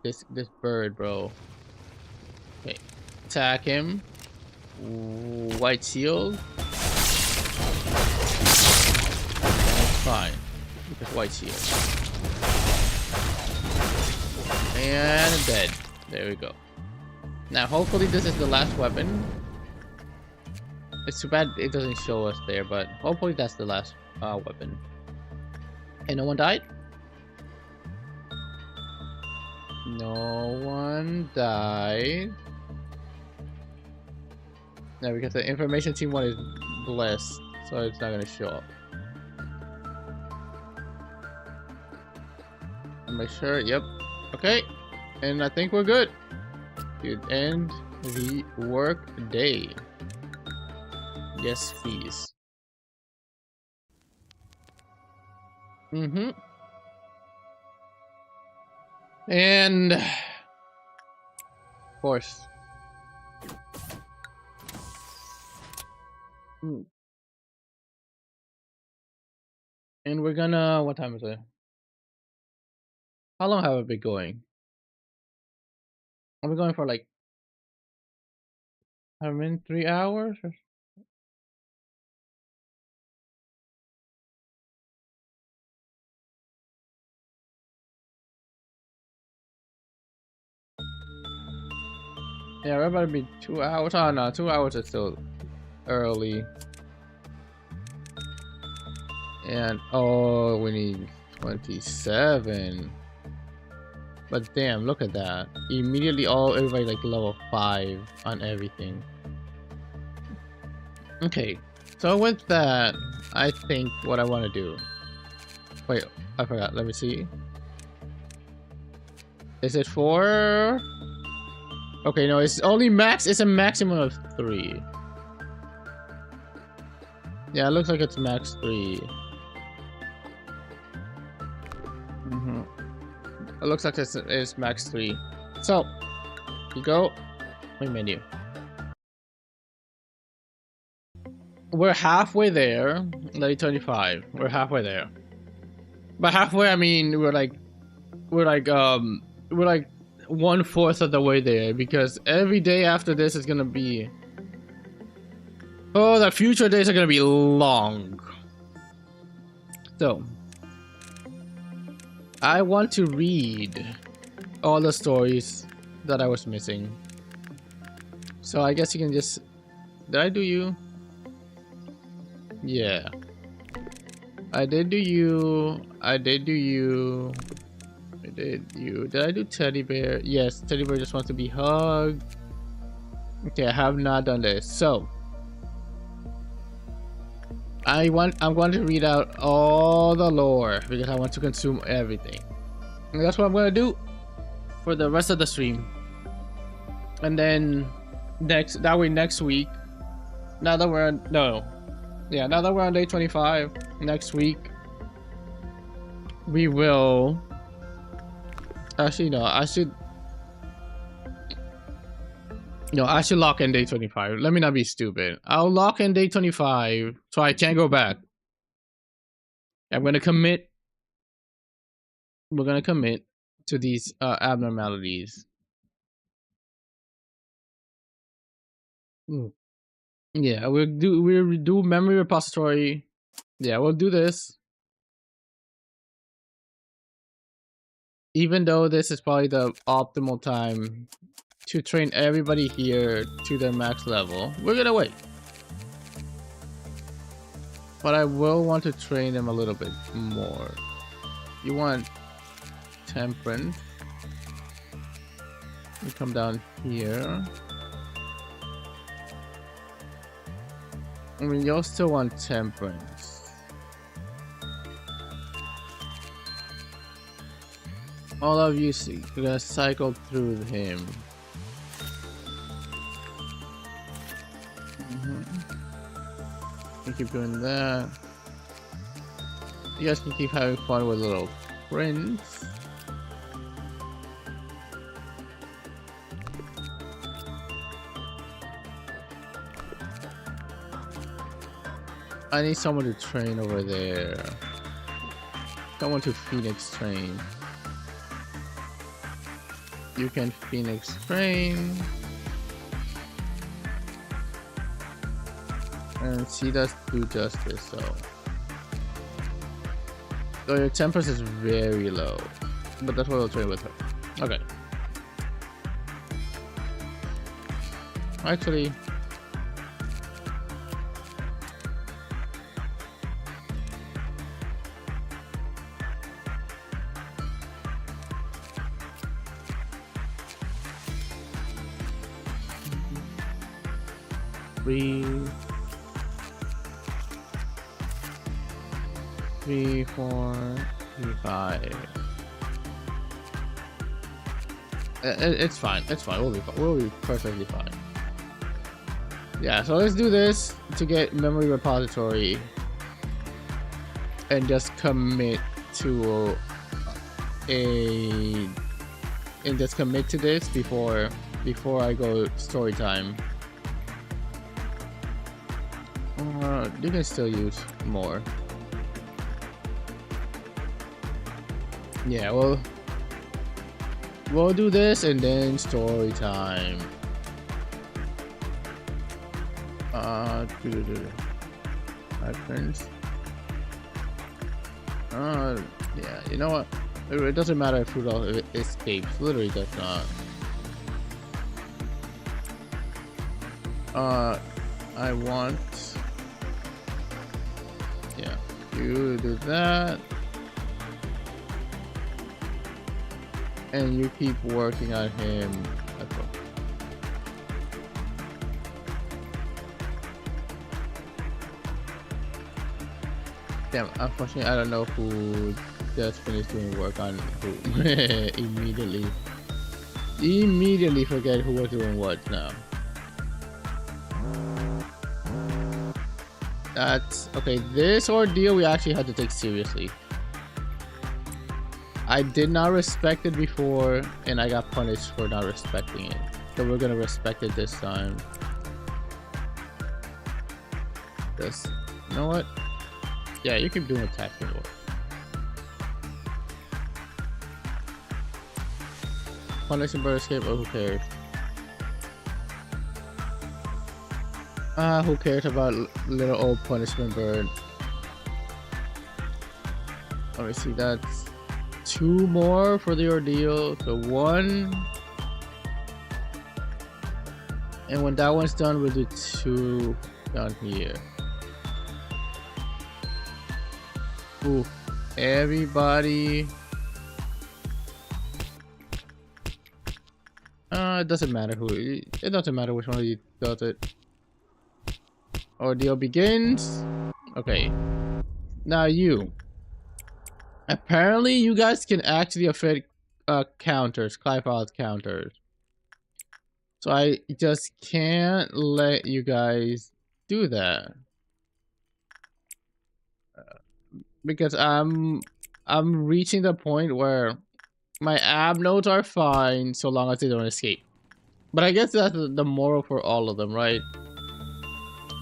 A: This bird, bro. Okay. Attack him. White shield. Fine. Because white shield. And dead. There we go. Now hopefully this is the last weapon. It's too bad it doesn't show us there, but hopefully that's the last weapon. And no one died? No one died. No, because the information team one is blessed, so it's not gonna show up. Make sure, yep. Okay. And I think we're good. Dude, end the work day. Yes, please. And of course. And we're gonna, what time is it? How long have I been going? Are we going for like, I'm in 3 hours? Yeah, we're about to be 2 hours. Oh no, 2 hours is still early. And oh, we need 27. But damn, look at that. Immediately everybody like level 5 on everything. Okay, so with that, I think what I want to do. Wait, I forgot. Let me see. Is it 4? Okay, no, it's only max. It's a maximum of 3. Yeah, it looks like it's max 3. It looks like it's max 3. So, you go. Main menu. We're halfway there. Late 25. We're halfway there. By halfway, I mean we're like 1/4 of the way there, because every day after this is gonna be. Oh, the future days are gonna be long. So, I want to read all the stories that I was missing. So I guess you can just. Did I do you? Yeah. I did do you. I did do you. I did you. Did I do teddy bear? Yes, teddy bear just wants to be hugged. Okay, I have not done this. So I'm going to read out all the lore because I want to consume everything. And that's what I'm gonna do for the rest of the stream. And then next week, now that we're on, now that we're on day 25, next week we will. Actually, no, I should lock in day 25. Let me not be stupid. I'll lock in day 25 so I can't go back. I'm gonna commit. We're gonna commit to these abnormalities. Yeah, we'll do memory repository. Yeah, we'll do this. Even though this is probably the optimal time to train everybody here to their max level, we're gonna wait. But I will want to train them a little bit more. You want temperance. You come down here. I mean, you'll still want temperance. All of you see, we're gonna cycle through him. We keep doing that. You guys can keep having fun with little prince. I need someone to train over there. Someone to Phoenix train. You can Phoenix train. And she does do justice, so your temperance is very low. But that's why we'll train with her. Okay. Actually, three, 4, 3, 5. It's fine. It's fine. We'll be fine. We'll be perfectly fine. Yeah. So let's do this to get memory repository and just commit to this before I go story time. You can still use more. Yeah, well, We'll do this and then story time. My friends. Yeah, you know what? It doesn't matter if Rudolph escapes. Literally does not. I want. Yeah, you do that. And you keep working on him. That's all. Damn, unfortunately, I don't know who just finished doing work on who. Immediately forget who was doing what now. That's okay. This ordeal we actually had to take seriously. I did not respect it before, and I got punished for not respecting it. So we're gonna respect it this time. This, you know what? Yeah, you keep doing attack control. Punish and bird escape. Oh, who cares? Who cares about little old punishment bird? Let me see. That's 2 more for the ordeal. So 1. And when that one's done, we'll do 2 down here. Ooh, everybody. It doesn't matter who. It doesn't matter which one of you does it. Ordeal begins. Okay. Now you. Apparently, you guys can actually affect counters, Clive counters. So I just can't let you guys do that. Because I'm reaching the point where my ab nodes are fine so long as they don't escape. But I guess that's the moral for all of them, right?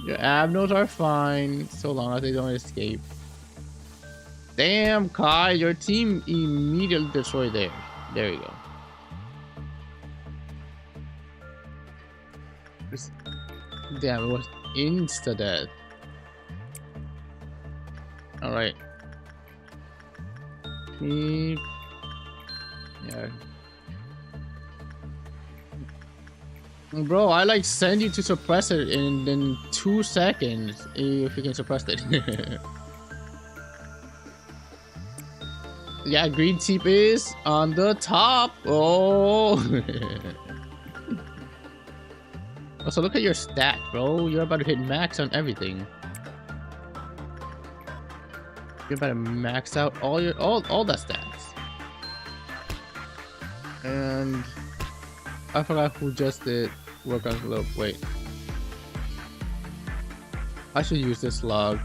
A: Your ab nodes are fine so long as they don't escape. Damn, Kai, your team immediately destroyed there. There you go. Damn, it was insta-death. Alright. Yeah. Bro, I like send you to suppress it in 2 seconds if you can suppress it. Yeah, green teep is on the top. Oh. Also, look at your stat, bro. You're about to hit max on everything. You're about to max out all your all the stats. And I forgot who just did work on the wait. I should use this log.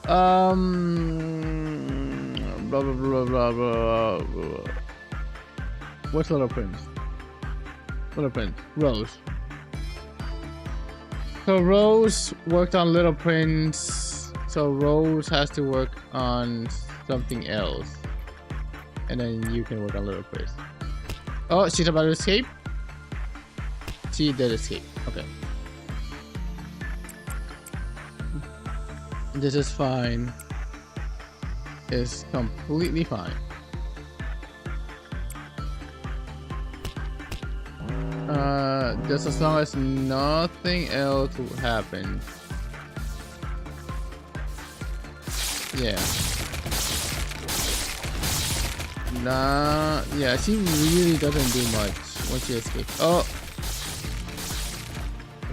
A: Blah blah blah blah blah blah. What's Little Prince? Little Prince. Rose. So Rose worked on Little Prince. So Rose has to work on something else. And then you can work on Little Prince. Oh, she's about to escape? She did escape. Okay. This is fine. It's completely fine. Just as long as nothing else happens. Yeah. Nah, yeah, she really doesn't do much once she escapes. Oh!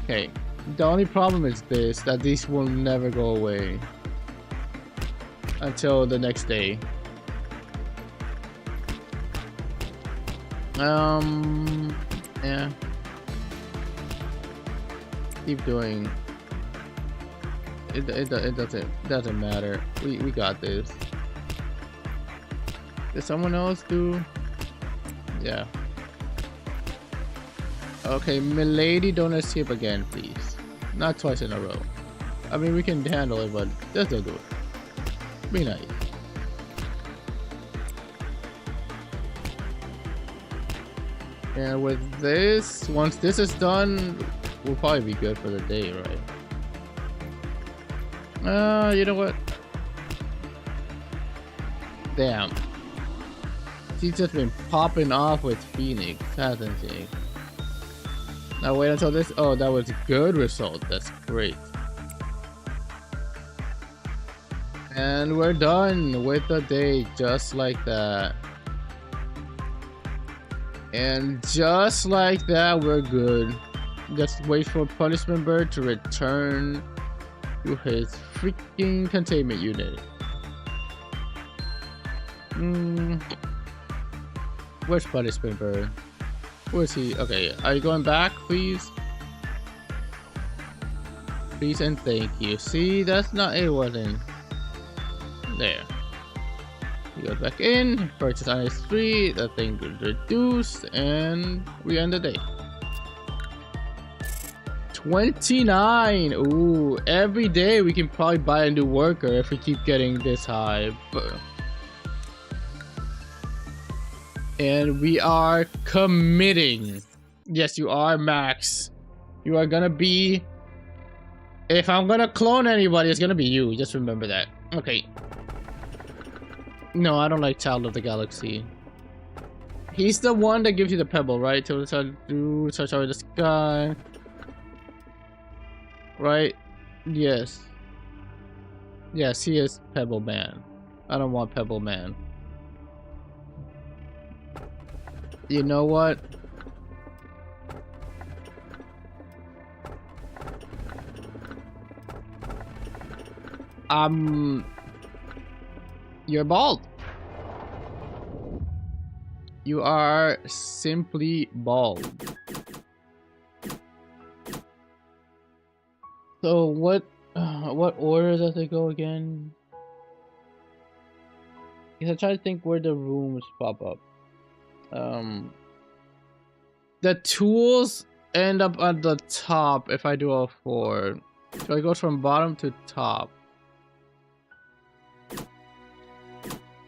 A: Okay. The only problem is this, that these will never go away. Until the next day. Yeah. Keep doing. It doesn't matter. We got this. Did someone else do? Yeah. Okay, milady, don't escape again, please. Not twice in a row. I mean, we can handle it, but just don't do it. Be nice. And with this, once this is done, we'll probably be good for the day, right? You know what? Damn. She's just been popping off with Phoenix, hasn't she? Now wait until this. Oh, that was a good result. That's great. And we're done with the day, just like that. And just like that, we're good. Just wait for Punishment Bird to return to his freaking containment unit. Where's Punishment Bird? Where is he? Okay, are you going back, please? Please and thank you. See, that's not, it wasn't. There. He goes back in, purchase on his 3, that thing is reduced, and we end the day. 29! Ooh, every day we can probably buy a new worker if we keep getting this high. And we are committing. Yes, you are, Max. You are gonna be... If I'm gonna clone anybody, it's gonna be you. Just remember that. Okay. No, I don't like Child of the Galaxy. He's the one that gives you the pebble, right? To touch over the sky. Right? Yes. Yes, he is Pebble Man. I don't want Pebble Man. You know what? You're bald. You are simply bald. So what order does it go again? Because I try to think where the rooms pop up. The tools end up at the top if I do a 4. So it goes from bottom to top.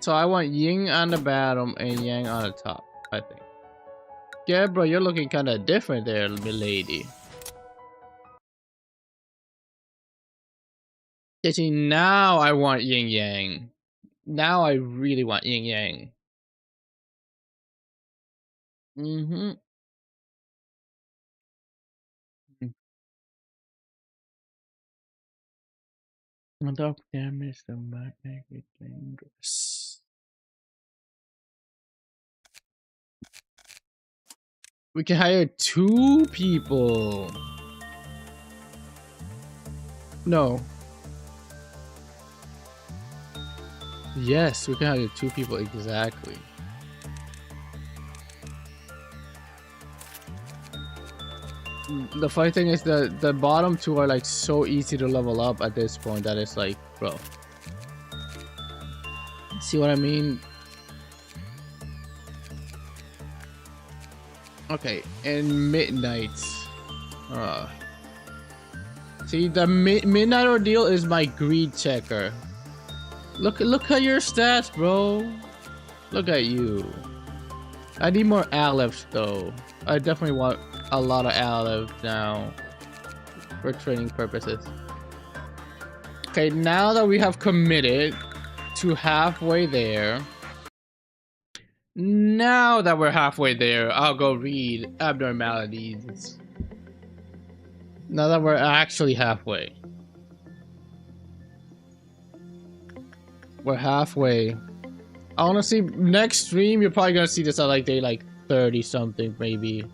A: So I want yin on the bottom and yang on the top, I think. Yeah, bro, you're looking kind of different there, milady. Yeah, see, now I want yin yang. Now I really want yin yang. Without damage, the might make it dangerous. We can hire 2 people. No. Yes, we can hire 2 people exactly. The funny thing is that the bottom 2 are like so easy to level up at this point that it's like, bro. See what I mean? Okay, and midnight. See, the midnight ordeal is my greed checker. Look at your stats, bro. Look at you. I need more Aleph though. I definitely want a lot of Aleph now for training purposes. Okay, now that we have committed to halfway there. Now that we're halfway there, I'll go read abnormalities. Now that we're actually halfway. We're halfway. Honestly, next stream, you're probably gonna see this at like day like 30 something, maybe.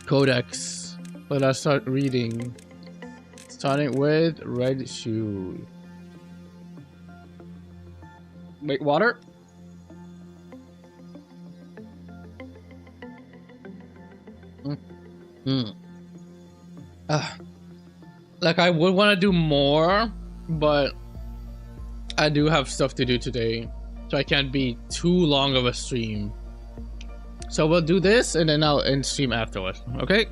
A: Codex. Let us start reading. Starting with red shoe. Wait, water? Like I would want to do more, but I do have stuff to do today, so I can't be too long of a stream. So we'll do this and then I'll end stream afterwards, okay?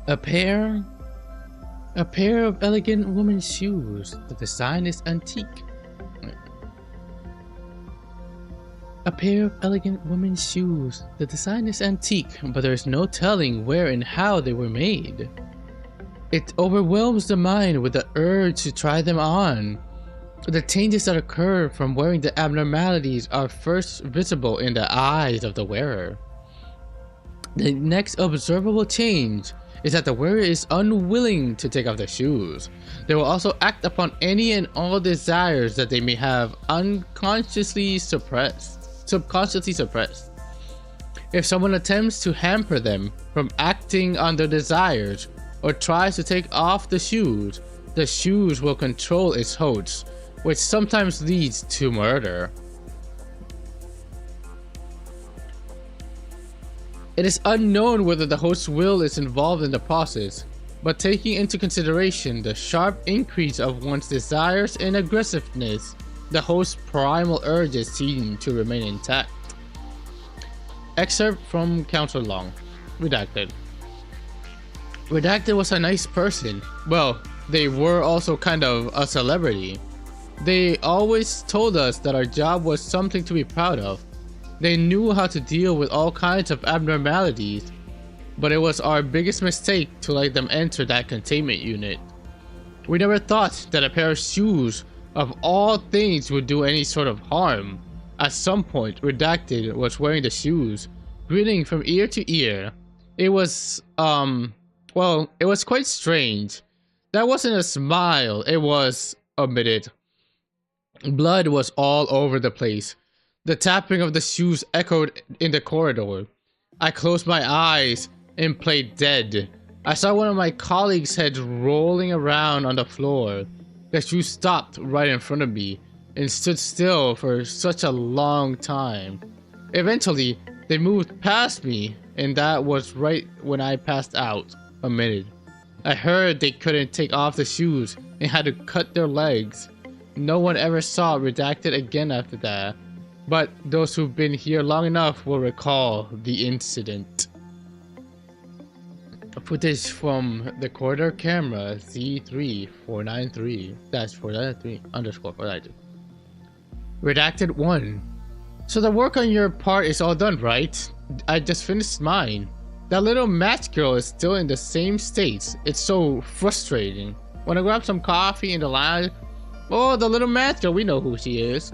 A: A pair A pair of elegant women's shoes. The design is antique. A pair of elegant women's shoes. The design is antique, but there's no telling where and how they were made. It overwhelms the mind with the urge to try them on. The changes that occur from wearing the abnormalities are first visible in the eyes of the wearer. The next observable change is that the wearer is unwilling to take off their shoes. They will also act upon any and all desires that they may have subconsciously suppressed. If someone attempts to hamper them from acting on their desires or tries to take off the shoes will control its host, which sometimes leads to murder. It is unknown whether the host's will is involved in the process, but taking into consideration the sharp increase of one's desires and aggressiveness, the host's primal urges seem to remain intact. Excerpt from Counselor Long. Redacted. Redacted was a nice person. Well, they were also kind of a celebrity. They always told us that our job was something to be proud of. They knew how to deal with all kinds of abnormalities, but it was our biggest mistake to let them enter that containment unit. We never thought that a pair of shoes of all things would do any sort of harm. At some point, Redacted was wearing the shoes, grinning from ear to ear. It was, well, it was quite strange. That wasn't a smile, it was omitted. Blood was all over the place. The tapping of the shoes echoed in the corridor. I closed my eyes and played dead. I saw one of my colleagues' heads rolling around on the floor. The shoes stopped right in front of me and stood still for such a long time. Eventually, they moved past me, and that was right when I passed out. Omitted. I heard they couldn't take off the shoes and had to cut their legs. No one ever saw Redacted again after that, but those who've been here long enough will recall the incident. Footage from the corridor camera Z3493-493_492. Redacted 1. So the work on your part is all done, right? I just finished mine. That little match girl is still in the same state. It's so frustrating. Wanna grab some coffee in the lounge? Oh, the little match girl, we know who she is.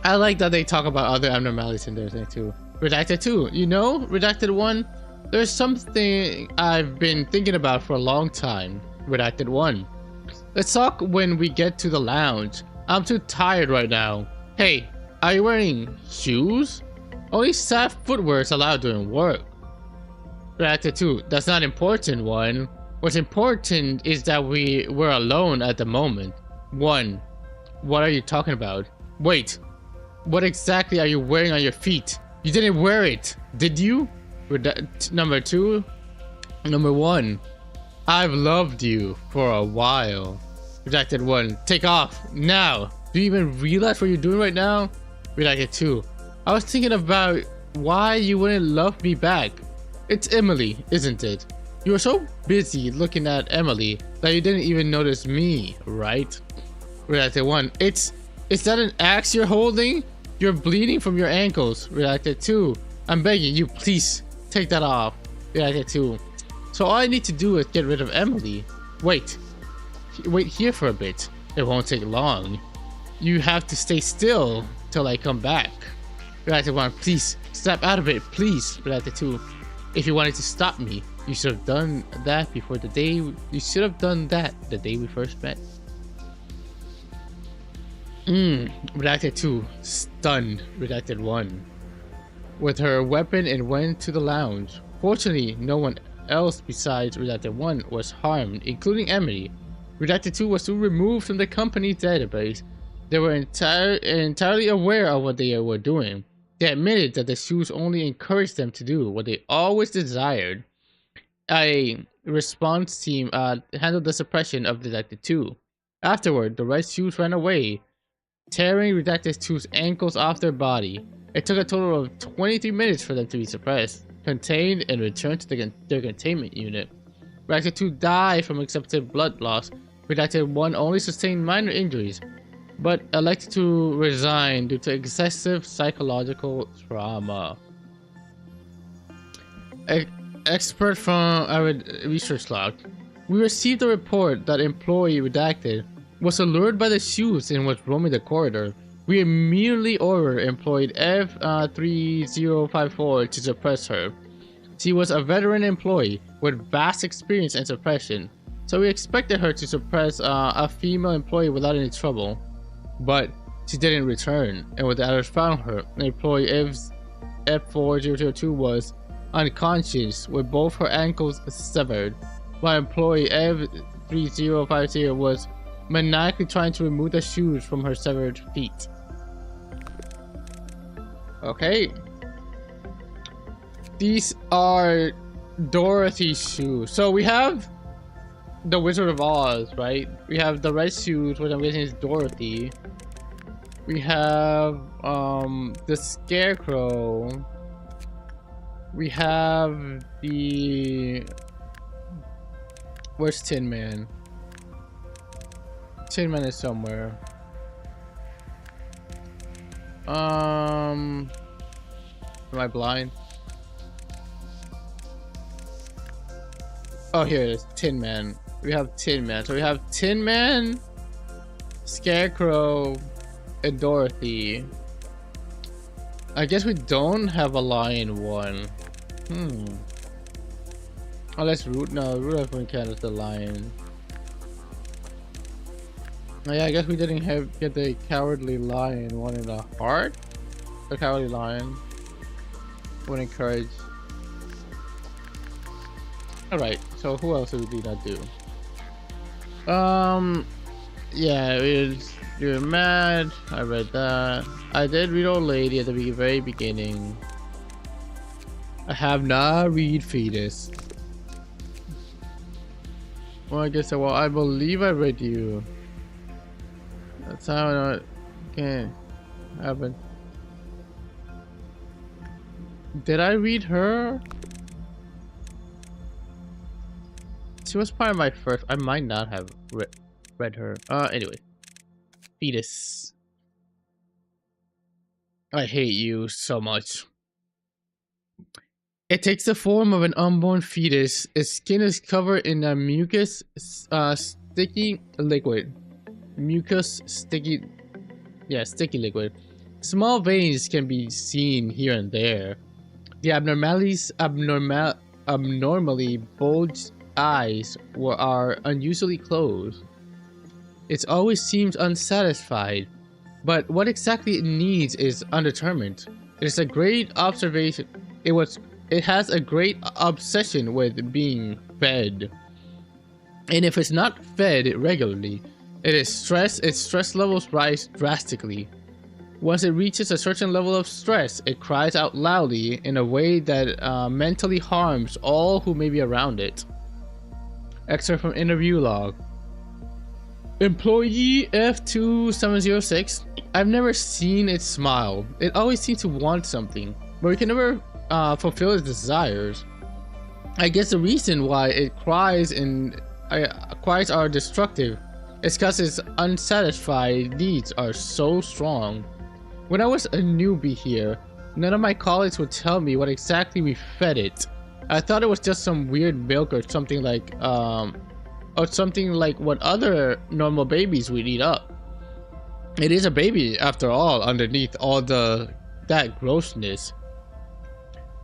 A: I like that they talk about other abnormalities in their thing too. Redacted 2. You know, Redacted 1, there's something I've been thinking about for a long time. Redacted 1. Let's talk when we get to the lounge. I'm too tired right now. Hey, are you wearing shoes? Only staff footwear is allowed during work. Redacted 2. That's not important, 1. What's important is that we're alone at the moment. 1. What are you talking about? Wait. What exactly are you wearing on your feet? You didn't wear it, did you? Number 2. Number 1. I've loved you for a while. Redacted 1. Take off, now. Do you even realize what you're doing right now? Redacted 2. I was thinking about why you wouldn't love me back. It's Emily, isn't it? You were so busy looking at Emily that you didn't even notice me, right? Redacted 1. Is that an axe you're holding? You're bleeding from your ankles. Redacted 2. I'm begging you, please take that off. Redacted 2. So all I need to do is get rid of Emily. Wait here for a bit. It won't take long. You have to stay still till I come back. Redacted 1. Please step out of it, please. Redacted 2. If you wanted to stop me, you should have done that before the day. You should have done that the day we first met. Redacted 2. Stunned. Redacted 1. With her weapon and went to the lounge. Fortunately, no one else besides Redacted 1 was harmed, including Emily. Redacted 2 was soon removed from the company's database. They were entirely aware of what they were doing. They admitted that the shoes only encouraged them to do what they always desired. A response team handled the suppression of Redacted 2. Afterward, the red shoes ran away, tearing Redacted 2's ankles off their body. It took a total of 23 minutes for them to be suppressed, contained, and returned to their containment unit. Redacted 2 died from excessive blood loss. Redacted 1 only sustained minor injuries, but elected to resign due to excessive psychological trauma. Expert from our research log. We received a report that employee redacted was allured by the shoes and was roaming the corridor. We immediately ordered employee F3054 to suppress her. She was a veteran employee with vast experience in suppression, so we expected her to suppress a female employee without any trouble. But she didn't return, and when the others found her, employee F4002 was unconscious with both her ankles severed, while employee F3050 was maniacally trying to remove the shoes from her severed feet. Okay. These are Dorothy's shoes. So we have the Wizard of Oz, right? We have the red shoes, which I'm guessing is Dorothy. We have the Scarecrow. We have the... Where's Tin Man? Tin Man is somewhere. Am I blind? Oh, here it is. Tin Man. We have Tin Man. So we have Tin Man, Scarecrow, and Dorothy. I guess we don't have a lion one. Unless Rudolph encounters the lion. Oh yeah, I guess we didn't get the cowardly lion one in the heart. The cowardly lion. Would encourage. Alright, so who else did we not do? Yeah, you're mad. I read that. I did read Old Lady at the very beginning. I have not read Fetus. Well, I guess well, I believe I read you. That's how it can happen. Did I read her? She was part of my first. I might not have read her. Anyway. Fetus. I hate you so much. It takes the form of an unborn fetus. Its skin is covered in a mucus, sticky liquid. Sticky liquid. Small veins can be seen here and there. The abnormally bulged eyes are unusually closed. It always seems unsatisfied, but what exactly it needs is undetermined. It is a great observation. It has a great obsession with being fed, and if it's not fed regularly, its stress levels rise drastically. Once it reaches a certain level of stress, it cries out loudly in a way that mentally harms all who may be around it. Excerpt from interview log. Employee F2706. I've never seen it smile. It always seems to want something, but we can never fulfill its desires. I guess the reason why it cries are destructive is because its unsatisfied needs are so strong. When I was a newbie here, none of my colleagues would tell me what exactly we fed it. I thought it was just some weird milk or something like what other normal babies would eat up. It is a baby after all, underneath all that grossness.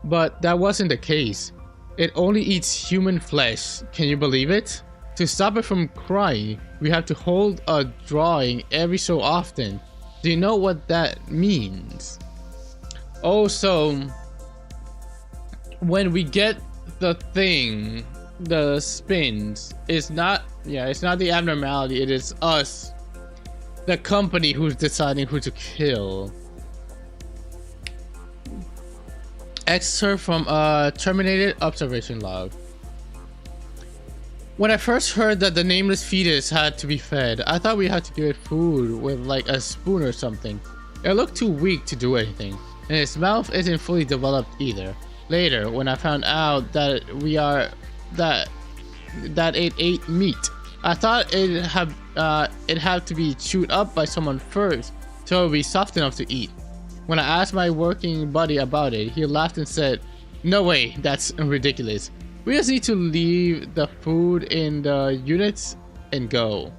A: But that wasn't the case. It only eats human flesh. Can you believe it? To stop it from crying, we have to hold a drawing every so often. Do you know what that means? Oh, so when we get the thing, the spins, it's not the abnormality, it is us, the company, who's deciding who to kill. Excerpt from a terminated observation log. When I first heard that the nameless fetus had to be fed, I thought we had to give it food with like a spoon or something. It looked too weak to do anything, and its mouth isn't fully developed either. Later, when I found out that that it ate meat. I thought it had to be chewed up by someone first, so it would be soft enough to eat. When I asked my working buddy about it, he laughed and said, "No way, that's ridiculous. We just need to leave the food in the units and go."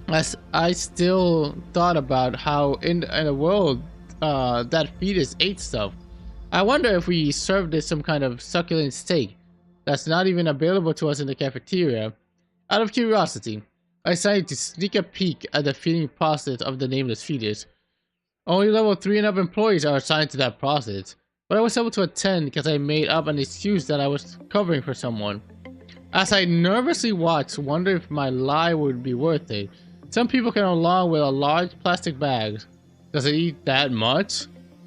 A: As I still thought about how in a world that fetus ate stuff. I wonder if we served it some kind of succulent steak that's not even available to us in the cafeteria. Out of curiosity, I decided to sneak a peek at the feeding process of the nameless fetus. Only level 3 and up employees are assigned to that process, but I was able to attend because I made up an excuse that I was covering for someone. As I nervously watched, wondering if my lie would be worth it. Some people came along with a large plastic bag. Does it eat that much?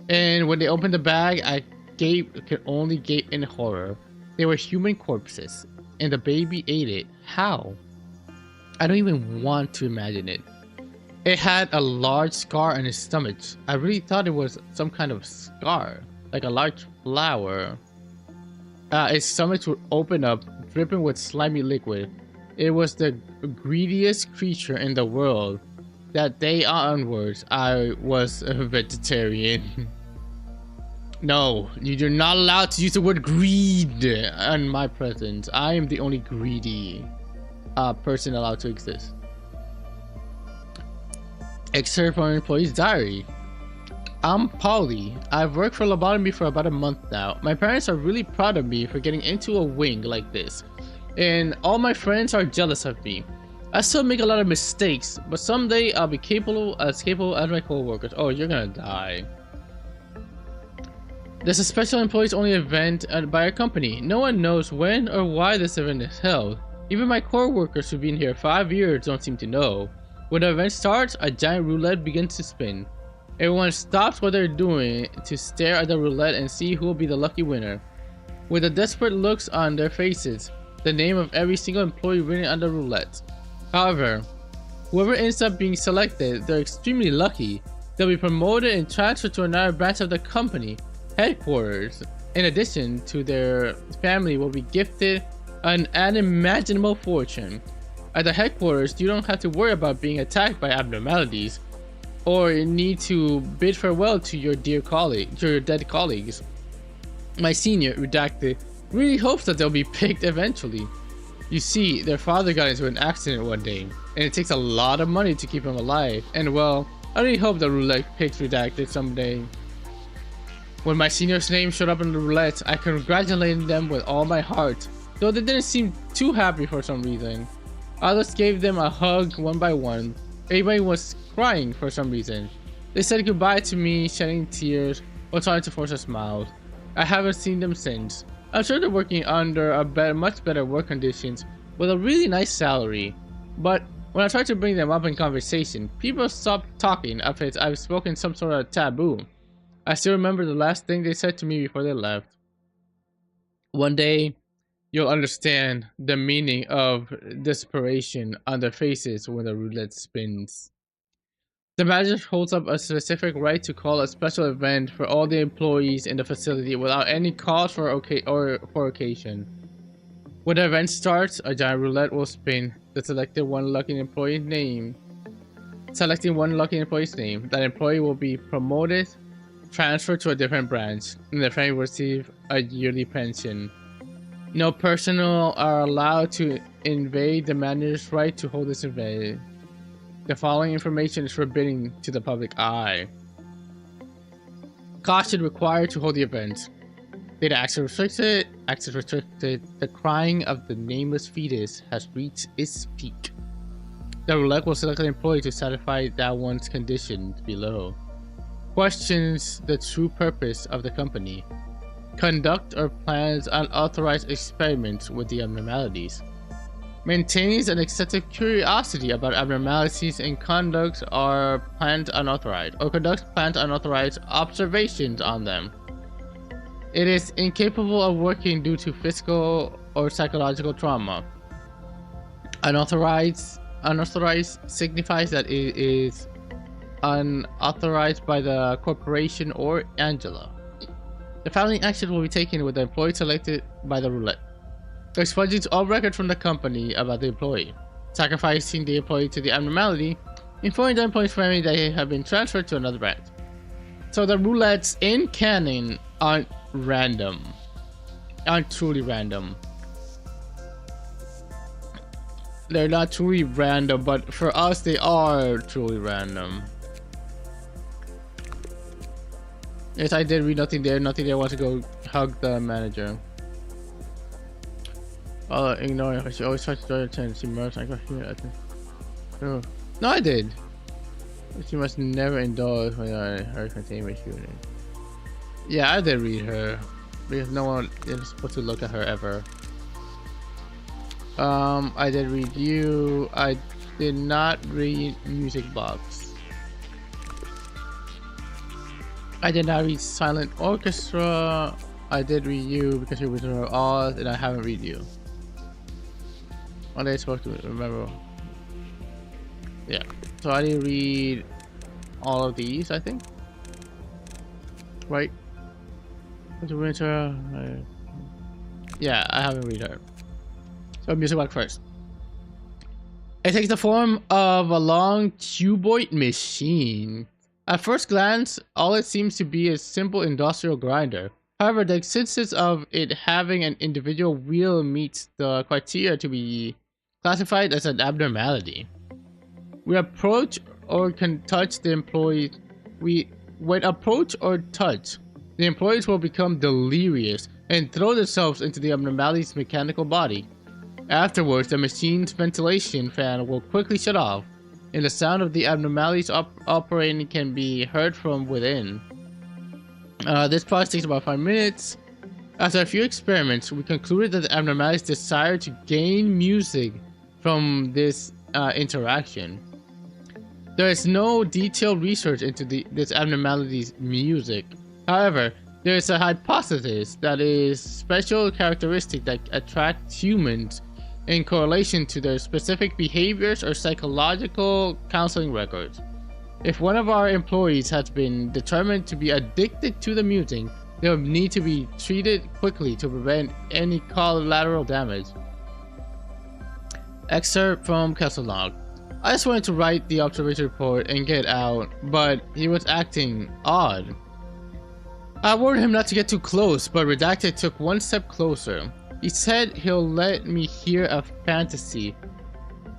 A: And when they opened the bag, I could only gape in horror. They were human corpses, and the baby ate it. How? I don't even want to imagine it. It had a large scar on its stomach. I really thought it was some kind of scar, like a large flower. Its stomach would open up, dripping with slimy liquid. It was the greediest creature in the world. That day onwards, I was a vegetarian. No, you're not allowed to use the word greed in my presence. I am the only greedy person allowed to exist. Excerpt from an employee's diary. I'm Polly. I've worked for Lobotomy for about a month now. My parents are really proud of me for getting into a wing like this, and all my friends are jealous of me. I still make a lot of mistakes, but someday I'll be capable as my co-workers. Oh, you're gonna die. There's a special employees only event by our company. No one knows when or why this event is held. Even my co-workers who've been here 5 years don't seem to know. When the event starts, a giant roulette begins to spin. Everyone stops what they're doing to stare at the roulette and see who will be the lucky winner. With the desperate looks on their faces, the name of every single employee written on the roulette. However, whoever ends up being selected, they're extremely lucky. They'll be promoted and transferred to another branch of the company headquarters. In addition to their family will be gifted an unimaginable fortune. At the headquarters, you don't have to worry about being attacked by abnormalities or need to bid farewell to your dead colleagues. My senior, redacted, really hopes that they'll be picked eventually. You see, their father got into an accident one day, and it takes a lot of money to keep him alive, and well, I really hope the roulette picks redacted someday. When my senior's name showed up in the roulette, I congratulated them with all my heart, though they didn't seem too happy for some reason. Others gave them a hug one by one. Everybody was crying for some reason. They said goodbye to me, shedding tears, or trying to force a smile. I haven't seen them since. I'm sure they're working under much better work conditions with a really nice salary. But when I try to bring them up in conversation, people stop talking if I've spoken some sort of taboo. I still remember the last thing they said to me before they left. One day, you'll understand the meaning of desperation on their faces when the roulette spins. The manager holds up a specific right to call a special event for all the employees in the facility without any cause for occasion. When the event starts, a giant roulette will spin, selecting one lucky employee's name. That employee will be promoted, transferred to a different branch, and the family will receive a yearly pension. No personnel are allowed to invade the manager's right to hold this event. The following information is forbidden to the public eye. Caution required to hold the event. Data access restricted. Access restricted. The crying of the nameless fetus has reached its peak. The roulette will select an employee to satisfy that one's conditions below. Questions the true purpose of the company. Conduct or plans unauthorized experiments with the abnormalities. Maintains an excessive curiosity about abnormalities and conducts or conducts planned unauthorized observations on them. It is incapable of working due to physical or psychological trauma. Unauthorized signifies that it is unauthorized by the corporation or Angela. The following action will be taken with the employee selected by the roulette. expunging all records from the company about the employee, sacrificing the employee to the abnormality, informing the employee's family that they have been transferred to another branch. So the roulettes in canon aren't random, aren't truly random. They're not truly random, but for us they are truly random. Yes, I did read nothing there. Nothing there. I want to go hug the manager. Ignoring her. She always tries to draw your attention. She must. I got here. Oh. No, I did. She must never indulge when her containment shooting. Yeah, I did read her. Because no one is supposed to look at her ever. I did read you. I did not read Music Box. I did not read Silent Orchestra. I did read you because you were Oz, and I haven't read you. Are they supposed to remember? Yeah. So I didn't read all of these, I think. Right? The Winter. Yeah, I haven't read her. So Music Box first. It takes the form of a long cuboid machine. At first glance, all it seems to be is a simple industrial grinder. However, the existence of it having an individual wheel meets the criteria to be classified as an abnormality. We approach or can touch the employees. When approach or touch, the employees will become delirious and throw themselves into the abnormality's mechanical body. Afterwards, the machine's ventilation fan will quickly shut off, and the sound of the abnormalities operating can be heard from within. This process takes about 5 minutes. After a few experiments, we concluded that the abnormalities desire to gain music from this interaction. There is no detailed research into this abnormality's music. However, there is a hypothesis that is special characteristic that attracts humans in correlation to their specific behaviors or psychological counseling records. If one of our employees has been determined to be addicted to the music, they will need to be treated quickly to prevent any collateral damage. Excerpt from Castle Log. I just wanted to write the observation report and get out, but he was acting odd. I warned him not to get too close, but Redacted took one step closer. He said he'll let me hear a fantasy.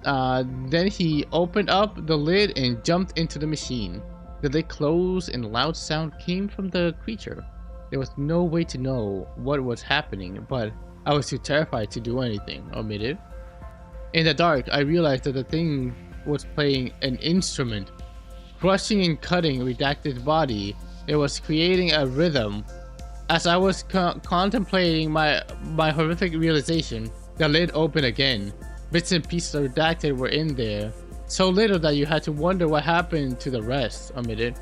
A: Then he opened up the lid and jumped into the machine. The lid closed and a loud sound came from the creature. There was no way to know what was happening, but I was too terrified to do anything. Omitted. In the dark, I realized that the thing was playing an instrument, crushing and cutting Redacted's body. It was creating a rhythm. As I was contemplating my horrific realization, the lid opened again. Bits and pieces of Redacted were in there, so little that you had to wonder what happened to the rest. Omitted.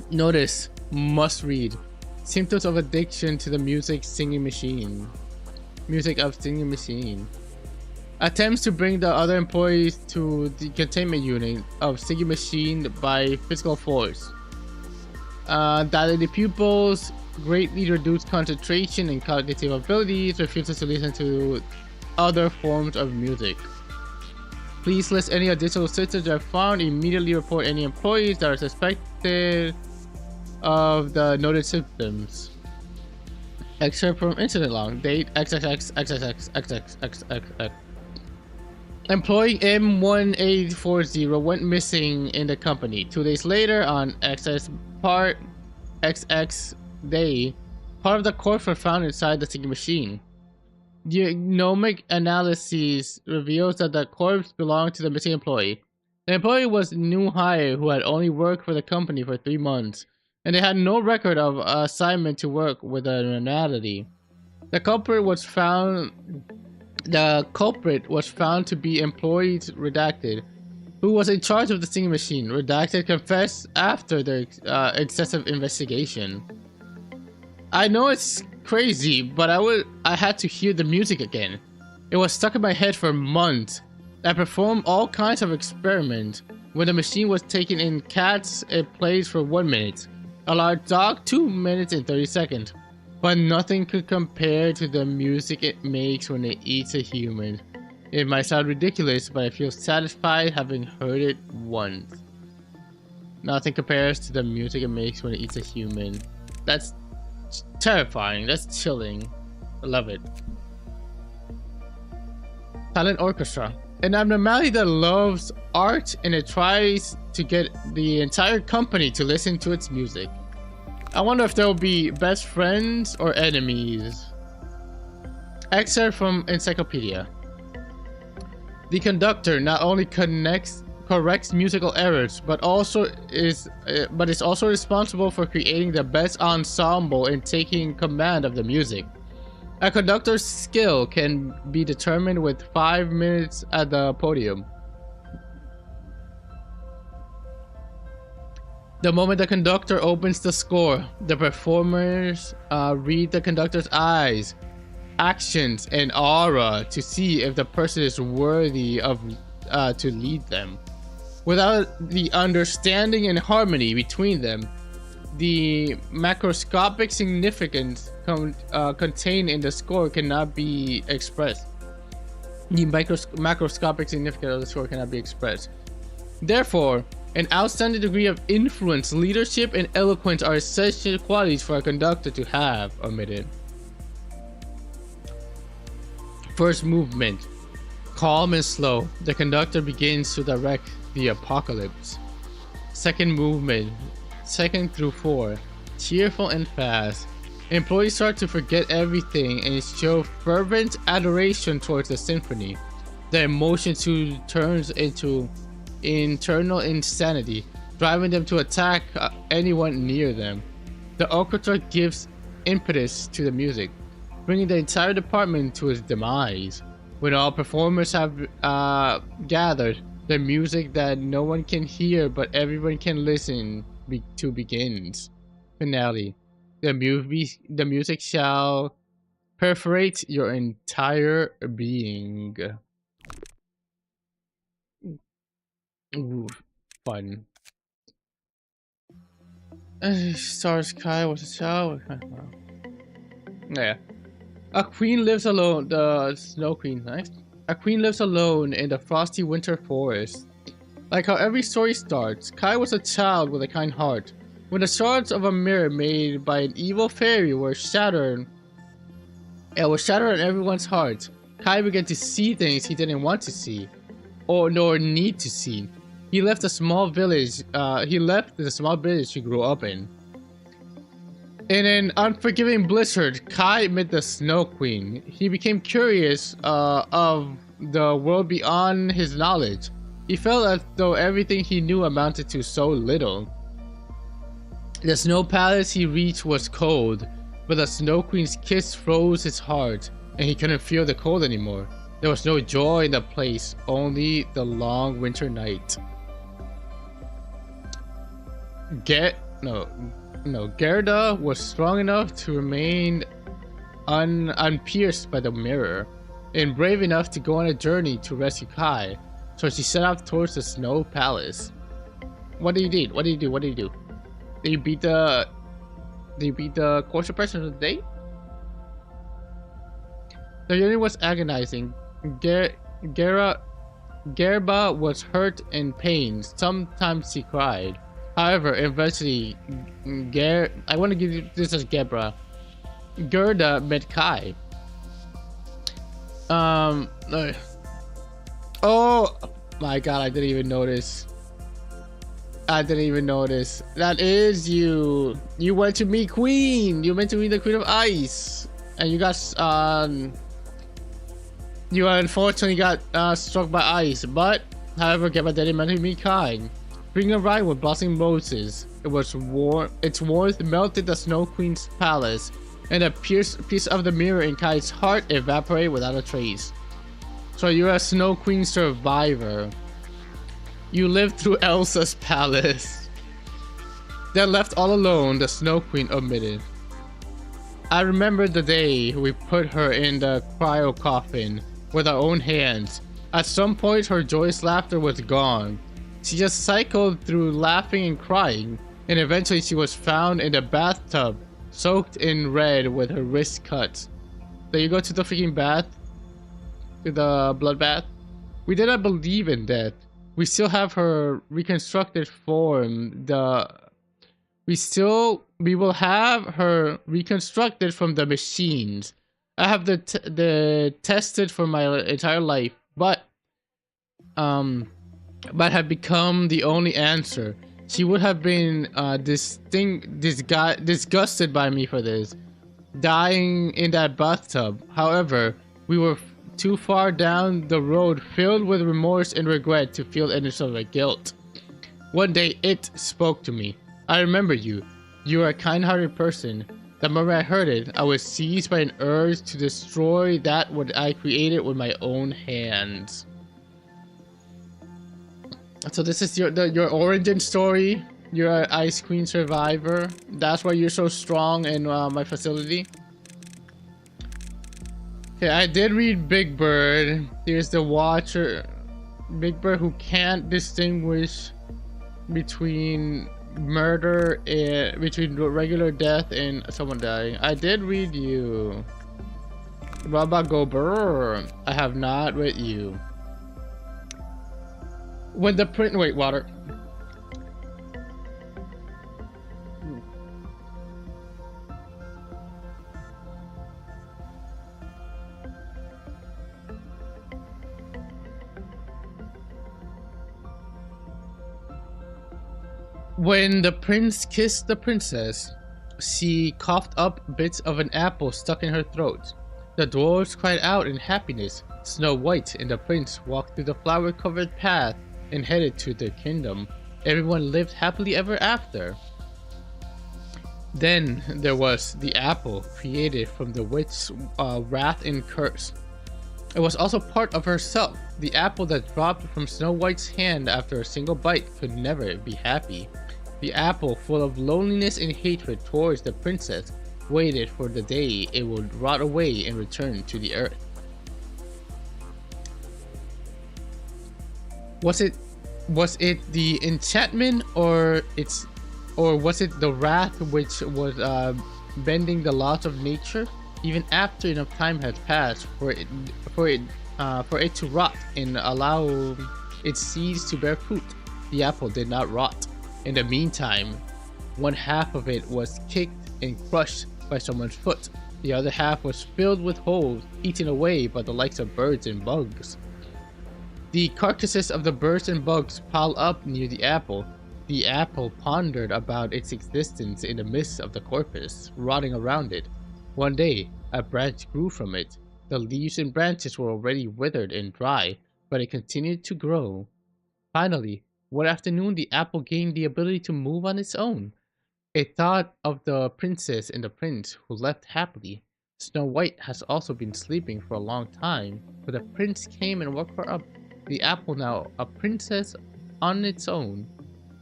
A: Notice, must read. Symptoms of addiction to the music singing machine. Music of singing machine. Attempts to bring the other employees to the containment unit of singing machine by physical force. Dilated pupils, greatly reduced concentration and cognitive abilities, refuses to listen to other forms of music. Please list any additional symptoms that are found. Immediately report any employees that are suspected of the noted symptoms. Excerpt from incident log. Date XXX. Employee M1840 went missing in the company. 2 days later, on XX day, part of the corpse was found inside the singing machine. Genomic analysis reveals that the corpse belonged to the missing employee. The employee was a new hire who had only worked for the company for 3 months, and they had no record of assignment to work with an abnormality. The culprit was found to be employee Redacted, who was in charge of the singing machine. Redacted confessed after their excessive investigation. I know it's crazy, but I had to hear the music again. It was stuck in my head for months. I performed all kinds of experiments. When the machine was taken in cats, it plays for 1 minute. A large dog, 2 minutes and 30 seconds. but nothing could compare to the music it makes when it eats a human. It might sound ridiculous, but I feel satisfied having heard it once. Nothing compares to the music it makes when it eats a human. That's terrifying. That's chilling. I love it. Silent orchestra. An abnormality that loves art and it tries to get the entire company to listen to its music. I wonder if they'll be best friends or enemies. Excerpt from Encyclopedia. The conductor not only corrects musical errors, but is also responsible for creating the best ensemble and taking command of the music. A conductor's skill can be determined with 5 minutes at the podium. The moment the conductor opens the score, the performers read the conductor's eyes, actions, and aura to see if the person is worthy of to lead them. Without the understanding and harmony between them, the macroscopic significance contained in the score cannot be expressed. The macroscopic significance of the score cannot be expressed. Therefore, an outstanding degree of influence, leadership, and eloquence are essential qualities for a conductor to have. Omitted. First movement. Calm and slow. The conductor begins to direct the apocalypse. Second movement. 2nd through 4. Cheerful and fast. Employees start to forget everything and show fervent adoration towards the symphony. The emotion soon turns into internal insanity, driving them to attack anyone near them. The orchestra gives impetus to the music, bringing the entire department to its demise. When all performers have gathered, the music that no one can hear but everyone can listen to begins. Finale. The music shall perforate your entire being. Ooh, fun. Stars Kai was a child. Yeah. A queen lives alone. The Snow Queen, nice. A queen lives alone in the frosty winter forest. Like how every story starts, Kai was a child with a kind heart. When the shards of a mirror made by an evil fairy were shattered, on everyone's heart, Kai began to see things he didn't want to see, nor need to see. He left the small village. He grew up in. In an unforgiving blizzard, Kai met the Snow Queen. He became curious of the world beyond his knowledge. He felt as though everything he knew amounted to so little. The snow palace he reached was cold, but the Snow Queen's kiss froze his heart, and he couldn't feel the cold anymore. There was no joy in the place, only the long winter night. Gerda was strong enough to remain unpierced by the mirror, and brave enough to go on a journey to rescue Kai. So she set out towards the snow palace. What do you do? Did you beat the course of person of the day? The journey was agonizing. Gerba was hurt and pained. Sometimes she cried. However, eventually, I want to give you this as Gerda met Kai. Oh my god, I didn't even notice. That is you. You went to meet Queen. You went to meet the Queen of Ice. And you got, you unfortunately got struck by ice. But, however, Gerda didn't manage to meet Kai. Spring arrived with blossoming roses. Its warmth melted the Snow Queen's palace, and a piece of the mirror in Kai's heart evaporated without a trace. So you're a Snow Queen survivor. You lived through Elsa's palace. Then left all alone, the Snow Queen omitted. I remember the day we put her in the cryo coffin with our own hands. At some point, her joyous laughter was gone. She just cycled through laughing and crying, and eventually she was found in the bathtub, soaked in red with her wrist cut. Then you go to the freaking bath, to the blood bath. We did not believe in death. We still have her reconstructed form. We will have her reconstructed from the machines. I have the tested for my entire life, but have become the only answer. She would have been disgusted by me for this, dying in that bathtub. However, we were too far down the road, filled with remorse and regret, to feel any sort of guilt. One day, it spoke to me. I remember you. You are a kind-hearted person. The moment I heard it, I was seized by an urge to destroy that what I created with my own hands. So this is your origin story. You're an ice queen survivor. That's why you're so strong in my facility. Okay, I did read Big Bird. Here's the Watcher. Big Bird who can't distinguish between murder and between regular death and someone dying. I did read you. Baba Gober. I have not read you. When the wait, water. When the prince kissed the princess, she coughed up bits of an apple stuck in her throat. The dwarves cried out in happiness. Snow White and the prince walked through the flower-covered path and headed to their kingdom. Everyone lived happily ever after. Then there was the apple, created from the witch's wrath and curse. It was also part of herself. The apple that dropped from Snow White's hand after a single bite could never be happy. The apple, full of loneliness and hatred towards the princess, waited for the day it would rot away and return to the earth. Was it the enchantment, or was it the wrath which was bending the laws of nature? Even after enough time had passed for it to rot and allow its seeds to bear fruit, the apple did not rot. In the meantime, one half of it was kicked and crushed by someone's foot. The other half was filled with holes, eaten away by the likes of birds and bugs. The carcasses of the birds and bugs piled up near the apple. The apple pondered about its existence in the midst of the corpus, rotting around it. One day, a branch grew from it. The leaves and branches were already withered and dry, but it continued to grow. Finally, one afternoon, the apple gained the ability to move on its own. It thought of the princess and the prince, who left happily. Snow White has also been sleeping for a long time, but the prince came and woke her up. The apple, now a princess on its own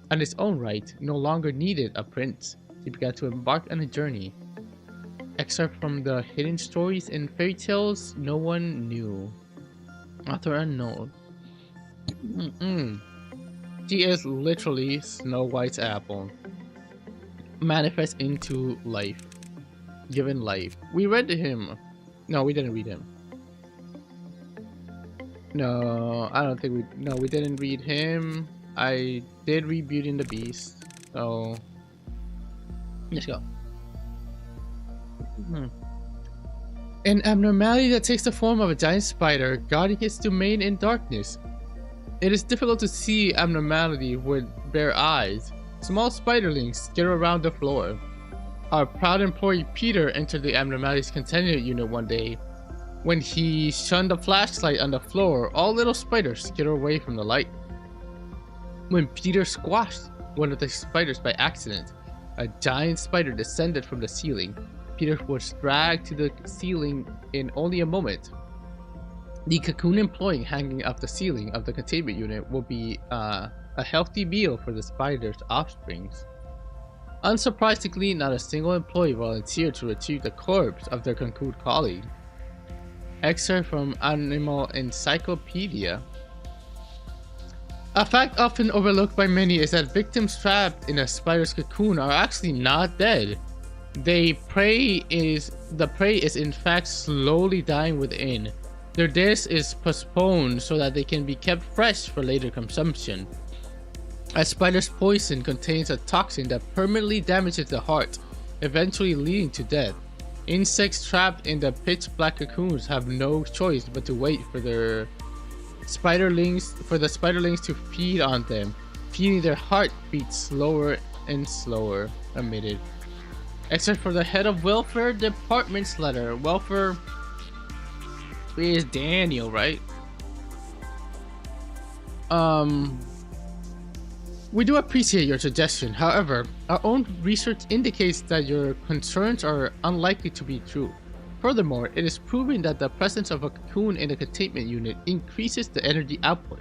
A: right, no longer needed a prince. She began to embark on a journey. Excerpt from the hidden stories and fairy tales no one knew. Author unknown. She is literally Snow White's apple. Manifest into life. Given life. We read him. No, we didn't read him. No, I don't think we... No, we didn't read him. I did read Beauty and the Beast. So... let's go. An abnormality that takes the form of a giant spider guarding its domain in darkness. It is difficult to see abnormality with bare eyes. Small spiderlings skitter around the floor. Our proud employee Peter entered the abnormalities containment unit one day. When he shunned a flashlight on the floor, all little spiders skitter away from the light. When Peter squashed one of the spiders by accident, a giant spider descended from the ceiling. Peter was dragged to the ceiling in only a moment. The cocoon employee hanging off the ceiling of the containment unit will be a healthy meal for the spider's offsprings. Unsurprisingly, not a single employee volunteered to retrieve the corpse of their cocoon colleague. Excerpt from Animal Encyclopedia. A fact often overlooked by many is that victims trapped in a spider's cocoon are actually not dead. The prey is in fact slowly dying within. Their death is postponed so that they can be kept fresh for later consumption. A spider's poison contains a toxin that permanently damages the heart, eventually leading to death. Insects trapped in the pitch black cocoons have no choice but to wait for the spiderlings to feed on them, feeding their heartbeat slower and slower. Omitted. Except for the head of welfare department's letter. Welfare is Daniel, right? We do appreciate your suggestion. However, our own research indicates that your concerns are unlikely to be true. Furthermore, it is proven that the presence of a cocoon in the containment unit increases the energy output.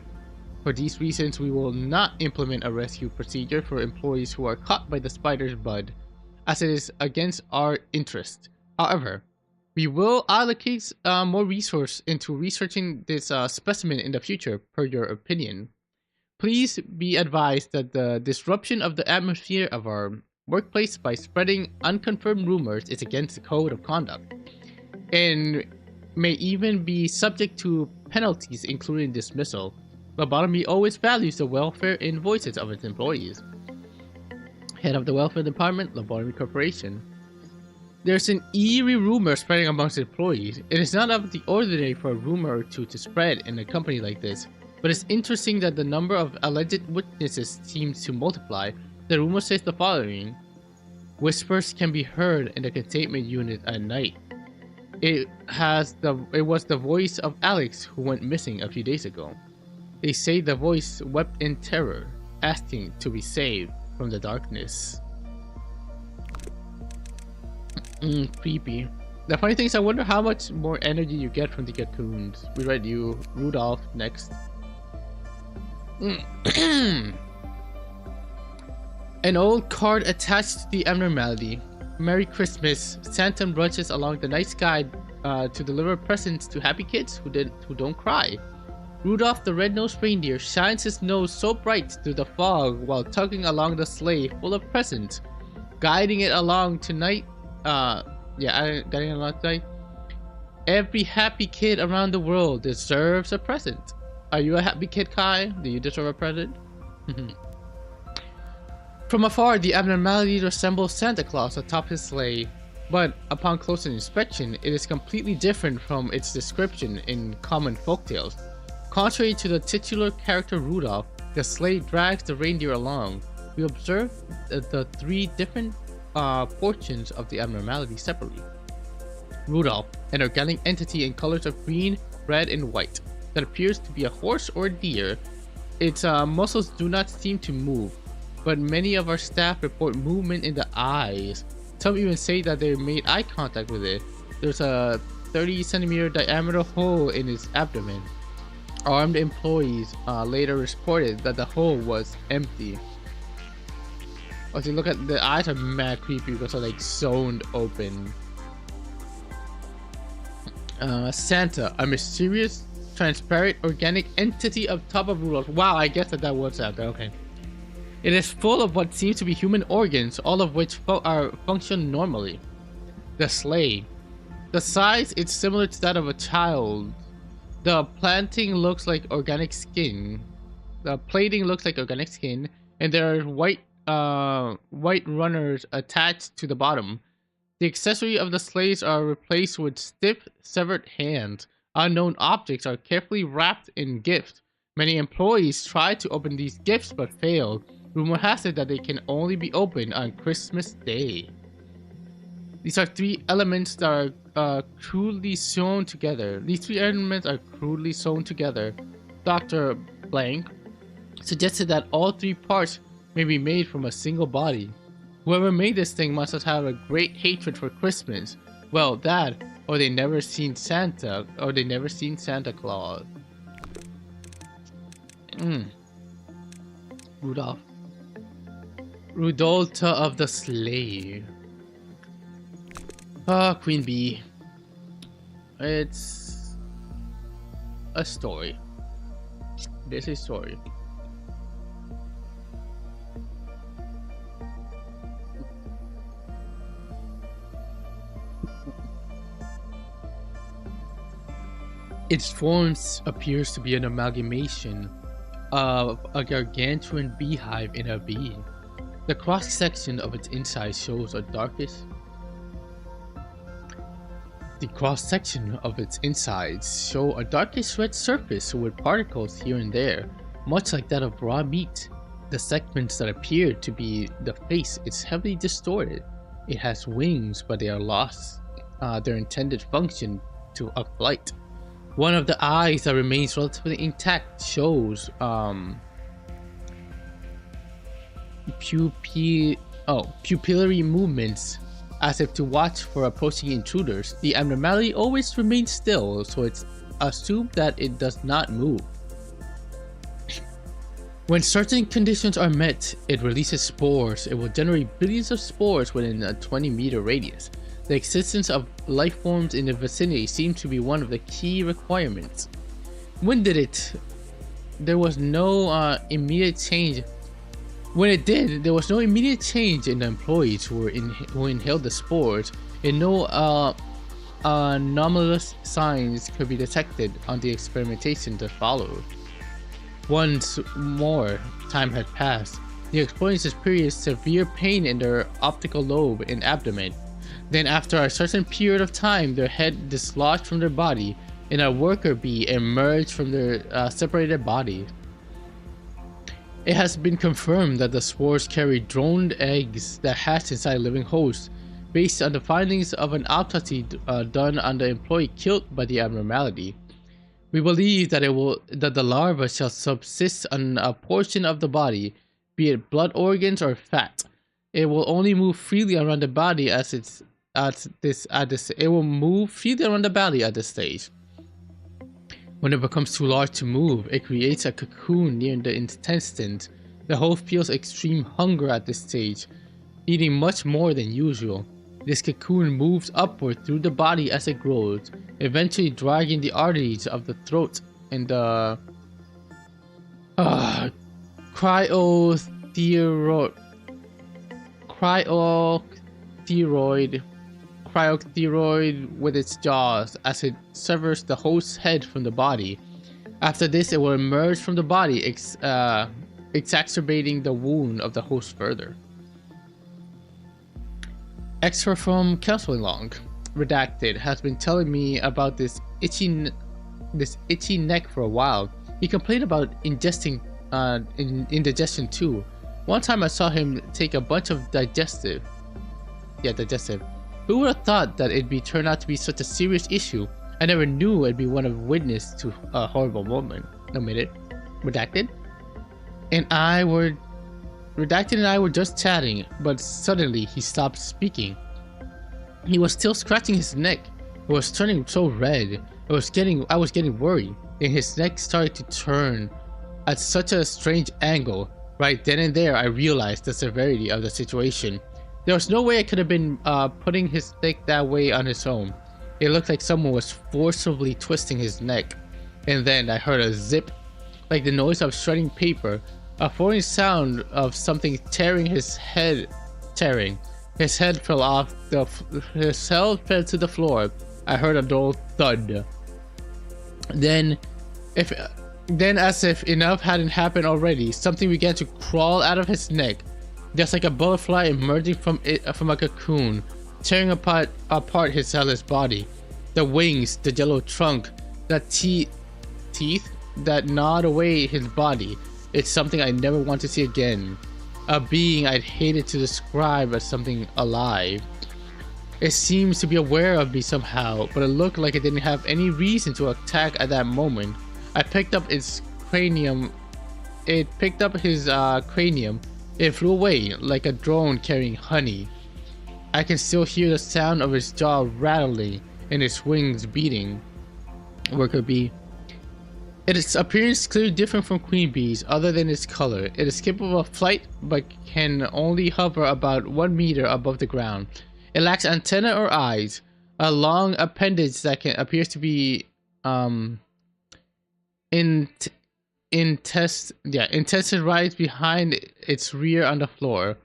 A: For these reasons, we will not implement a rescue procedure for employees who are caught by the spider's bud, as it is against our interest. However, we will allocate more resource into researching this specimen in the future, per your opinion. Please be advised that the disruption of the atmosphere of our workplace by spreading unconfirmed rumors is against the code of conduct, and may even be subject to penalties including dismissal. Lobotomy always values the welfare and voices of its employees. Head of the Welfare Department, Lobotomy Corporation. There's an eerie rumor spreading amongst employees. It is not out of the ordinary for a rumor or two to spread in a company like this, but it's interesting that the number of alleged witnesses seems to multiply. The rumor says the following. Whispers can be heard in the containment unit at night. It was the voice of Alex who went missing a few days ago. They say the voice wept in terror, asking to be saved from the darkness. Creepy. The funny thing is, I wonder how much more energy you get from the cocoons. We read you, Rudolph, next. An old card attached to the abnormality. Merry Christmas. Santa rushes along the night sky to deliver presents to happy kids who don't cry. Rudolph the red-nosed reindeer shines his nose so bright through the fog while tugging along the sleigh full of presents, guiding it along tonight. Guiding it along tonight. Every happy kid around the world deserves a present. Are you a happy kid, Kai? Do you deserve a present? From afar, the abnormality resembles Santa Claus atop his sleigh, but upon closer inspection, it is completely different from its description in common folktales. Contrary to the titular character Rudolph, the sleigh drags the reindeer along. We observe the three different portions of the abnormality separately. Rudolph, an organic entity in colors of green, red, and white that appears to be a horse or a deer. Its muscles do not seem to move, but many of our staff report movement in the eyes. Some even say that they made eye contact with it. There's a 30-centimeter diameter hole in its abdomen. Armed employees later reported that the hole was empty. Oh, so look at the eyes are mad creepy because they're like sewn open. Santa, a mysterious, transparent, organic entity up top of Rudolph. Wow, I guess that was Santa. Okay. It is full of what seems to be human organs, all of which function normally. The sleigh. The size is similar to that of a child. The plating looks like organic skin. And there are white runners attached to the bottom. The accessory of the sleighs are replaced with stiff, severed hands. Unknown objects are carefully wrapped in gifts. Many employees try to open these gifts but fail. Rumor has it that they can only be opened on Christmas Day. These are three elements that are crudely sewn together. Dr. Blank suggested that all three parts may be made from a single body. Whoever made this thing must have a great hatred for Christmas. Well, that, or they never seen Santa Claus. Rudolph. Rudolta of the Sleigh. Queen Bee. It's a story. This is a story. Its forms appears to be an amalgamation of a gargantuan beehive in a bee. The cross-section of its inside shows a darkest. The cross-section of its insides show a darkish red surface with particles here and there, much like that of raw meat. The segments that appear to be the face is heavily distorted. It has wings, but they are lost their intended function of flight. One of the eyes that remains relatively intact shows pupillary movements as if to watch for approaching intruders. The abnormality always remains still, so it's assumed that it does not move. When certain conditions are met, it releases spores. It will generate billions of spores within a 20-meter radius. The existence of life forms in the vicinity seems to be one of the key requirements. When did it? There was no immediate change. When it did, there was no immediate change in the employees who inhaled the spores, and no anomalous signs could be detected on the experimentation that followed. Once more time had passed, the employees experienced severe pain in their optical lobe and abdomen. Then after a certain period of time, their head dislodged from their body, and a worker bee emerged from their separated body. It has been confirmed that the spores carry droned eggs that hatch inside living hosts, based on the findings of an autopsy done on the employee killed by the abnormality. We believe that the larva shall subsist on a portion of the body, be it blood organs or fat. It will only move freely around the body at this stage. When it becomes too large to move, it creates a cocoon near the intestines. The host feels extreme hunger at this stage, eating much more than usual. This cocoon moves upward through the body as it grows, eventually dragging the arteries of the throat and the cryothyroid with its jaws as it severs the host's head from the body. After this, it will emerge from the body, exacerbating the wound of the host further. Extra from counseling log. Redacted has been telling me about this itchy neck for a while. He complained about indigestion too. One time I saw him take a bunch of digestive. Who would have thought that it'd turn out to be such a serious issue? I never knew I'd be one of witness to a horrible moment. Omitted. Redacted and I were just chatting, but suddenly he stopped speaking. He was still scratching his neck. It was turning so red. I was getting worried, and his neck started to turn at such a strange angle. Right then and there, I realized the severity of the situation. There was no way I could have been putting his neck that way on his own. It looked like someone was forcibly twisting his neck. And then I heard a zip, like the noise of shredding paper. A foreign sound of something tearing his head. His head fell to the floor. I heard a dull thud. Then, as if enough hadn't happened already, something began to crawl out of his neck, just like a butterfly emerging from a cocoon, tearing apart his hellish body. The wings, the yellow trunk, the teeth that gnawed away his body. It's something I never want to see again. A being I'd hated to describe as something alive. It seems to be aware of me somehow, but it looked like it didn't have any reason to attack at that moment. I picked up its cranium. It picked up his cranium. It flew away like a drone carrying honey. I can still hear the sound of its jaw rattling and its wings beating. Worker bee. Its appearance is clearly different from queen bees other than its color. It is capable of flight but can only hover about 1 meter above the ground. It lacks antennae or eyes. A long appendage that appears to be intestine right behind its rear on the floor.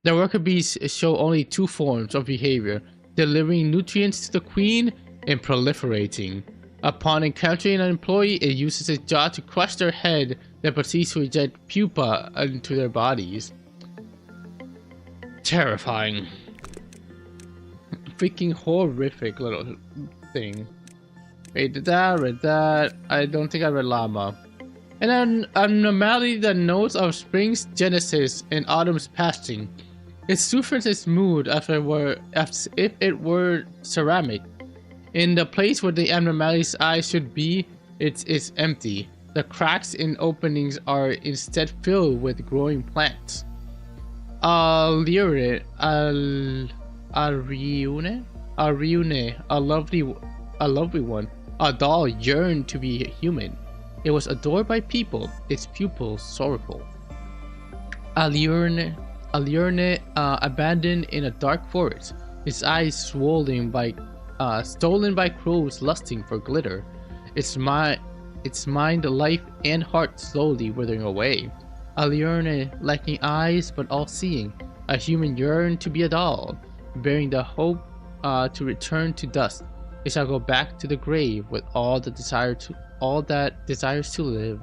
A: The worker bees show only 2 forms of behavior: delivering nutrients to the queen and proliferating. Upon encountering an employee, it uses its jaw to crush their head, then proceeds to eject pupa into their bodies. Terrifying. Freaking horrific little thing. Wait, read that. I don't think I read llama. An abnormality that knows of spring's genesis and autumn's passing. It softens its mood as if it were ceramic. In the place where the abnormality's eyes should be, it is empty. The cracks in openings are instead filled with growing plants. Ariune, a lovely one. A doll yearned to be human. It was adored by people, its pupils sorrowful. Aliurne, abandoned in a dark forest, its eyes stolen by crows lusting for glitter, its mind, life, and heart slowly withering away. Aliurne, lacking eyes but all-seeing, a human yearned to be a doll, bearing the hope to return to dust. It shall go back to the grave with all that desires to live.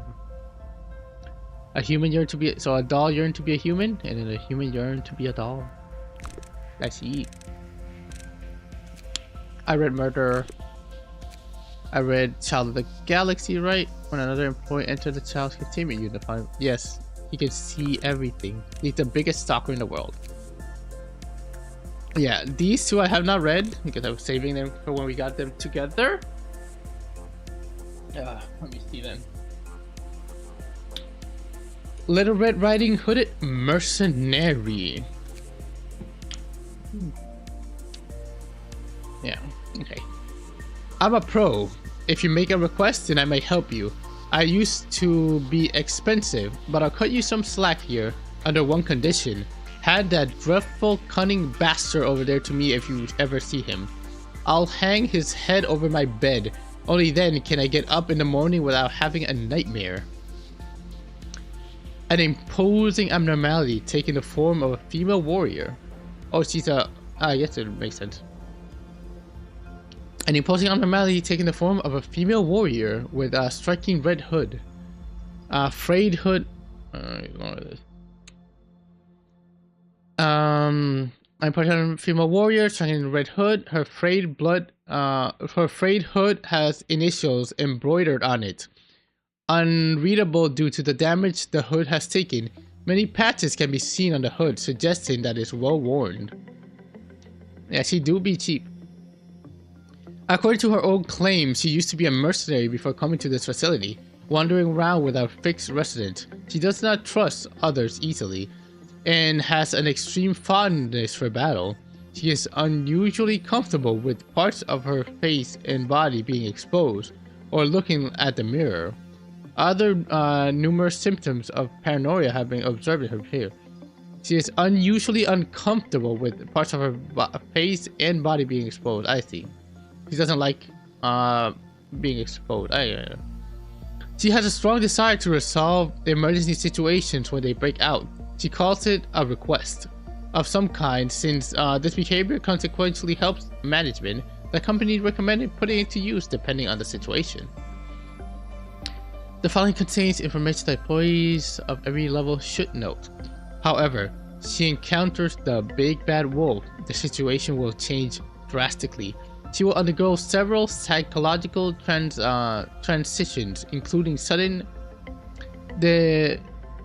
A: A human yearned to be a doll yearned to be a human, and then a human yearned to be a doll. I see. I read Murder. I read Child of the Galaxy, right? When another employee entered the child's containment unit, yes, he can see everything. He's the biggest stalker in the world. Yeah, these two I have not read because I was saving them for when we got them together. Let me see then. Little Red Riding Hooded Mercenary. Yeah, okay. I'm a pro. If you make a request, then I may help you. I used to be expensive, but I'll cut you some slack here under one condition. Hand that dreadful, cunning bastard over there to me if you ever see him. I'll hang his head over my bed. Only then can I get up in the morning without having a nightmare. An imposing abnormality taking the form of a female warrior. Oh, she's a... I guess it makes sense. An imposing abnormality taking the form of a female warrior with a striking red hood. Frayed hood... I'm a female warrior striking red hood. Her frayed hood has initials embroidered on it. Unreadable due to the damage the hood has taken. Many patches can be seen on the hood, suggesting that it's well worn. Yeah, she do be cheap. According to her own claim, she used to be a mercenary before coming to this facility, wandering around without fixed residence. She does not trust others easily, and has an extreme fondness for battle. She is unusually comfortable with parts of her face and body being exposed, or looking at the mirror. Other numerous symptoms of paranoia have been observed in her behavior. She is unusually uncomfortable with parts of her face and body being exposed. I see. She doesn't like being exposed. She has a strong desire to resolve emergency situations when they break out. She calls it a request of some kind. Since this behavior consequentially helps management, the company recommended putting it to use depending on the situation. The following contains information that employees of every level should note. However, she encounters the big bad wolf. The situation will change drastically. She will undergo several psychological transitions, including sudden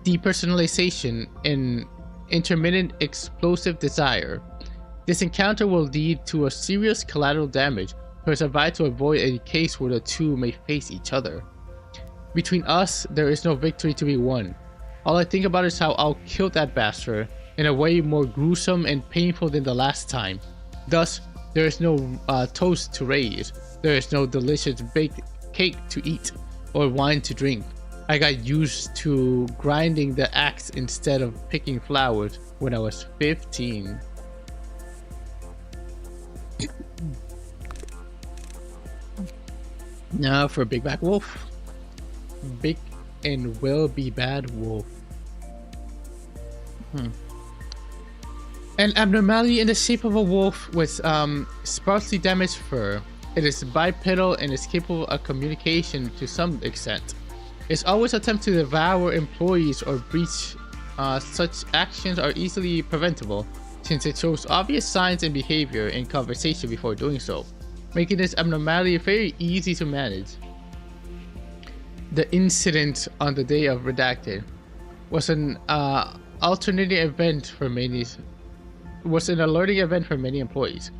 A: depersonalization and intermittent explosive desire. This encounter will lead to a serious collateral damage. It is advised to avoid any case where the two may face each other. Between us, there is no victory to be won. All I think about is how I'll kill that bastard in a way more gruesome and painful than the last time. Thus, there is no toast to raise. There is no delicious baked cake to eat or wine to drink. I got used to grinding the axe instead of picking flowers when I was 15. Now for Big Bad Wolf. Big and will be bad wolf. An abnormality in the shape of a wolf with sparsely damaged fur. It is bipedal and is capable of communication to some extent. Its always attempt to devour employees or breach such actions are easily preventable, since it shows obvious signs and behavior in conversation before doing so, making this abnormality very easy to manage. The incident on the day of Redacted was an alerting event for many employees.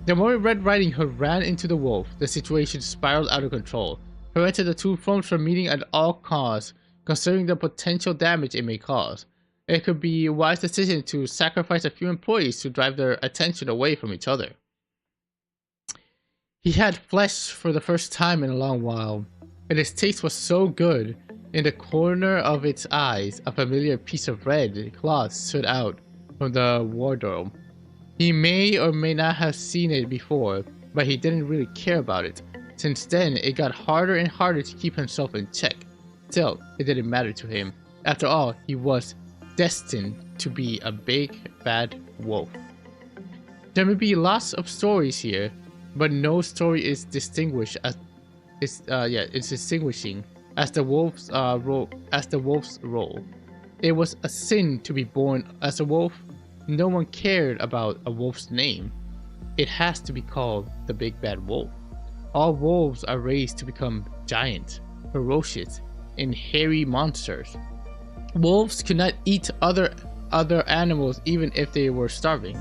A: The moment Red Riding Hood ran into the wolf, the situation spiraled out of control, preventing the two firms from meeting at all costs, considering the potential damage it may cause. It could be a wise decision to sacrifice a few employees to drive their attention away from each other. He had flesh for the first time in a long while, and its taste was so good. In the corner of its eyes, a familiar piece of red cloth stood out from the wardrobe. He may or may not have seen it before, but he didn't really care about it. Since then, it got harder and harder to keep himself in check. Still, it didn't matter to him. After all, he was destined to be a big bad wolf. There may be lots of stories here, but no story is distinguishing as the wolf's role. It was a sin to be born as a wolf. No one cared about a wolf's name. It has to be called the Big Bad Wolf. All wolves are raised to become giant, ferocious, and hairy monsters. Wolves could not eat other animals even if they were starving.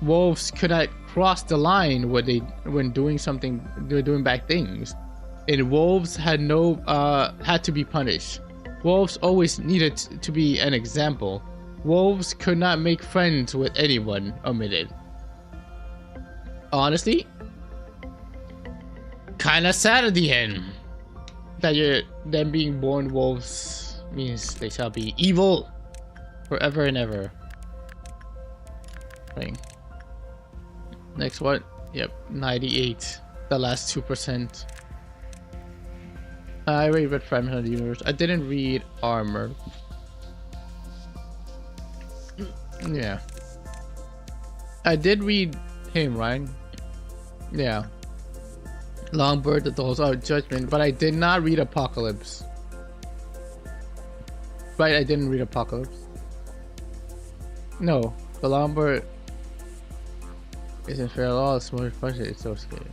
A: Wolves could not cross the line when doing bad things, and wolves had to be punished. Wolves always needed to be an example. Wolves could not make friends with anyone omitted. Honestly, kinda sad at the end that them being born wolves means they shall be evil forever and ever. Right. Next one. Yep, 98. The last 2%. I already read Fragment of the Universe. I didn't read Armor. Yeah. I did read him, right? Yeah. Longbird, the Dolls Out Judgment, but I did not read Apocalypse. Right, I didn't read Apocalypse. No, the Longbird isn't fair at all. It's more fun. It's so scary.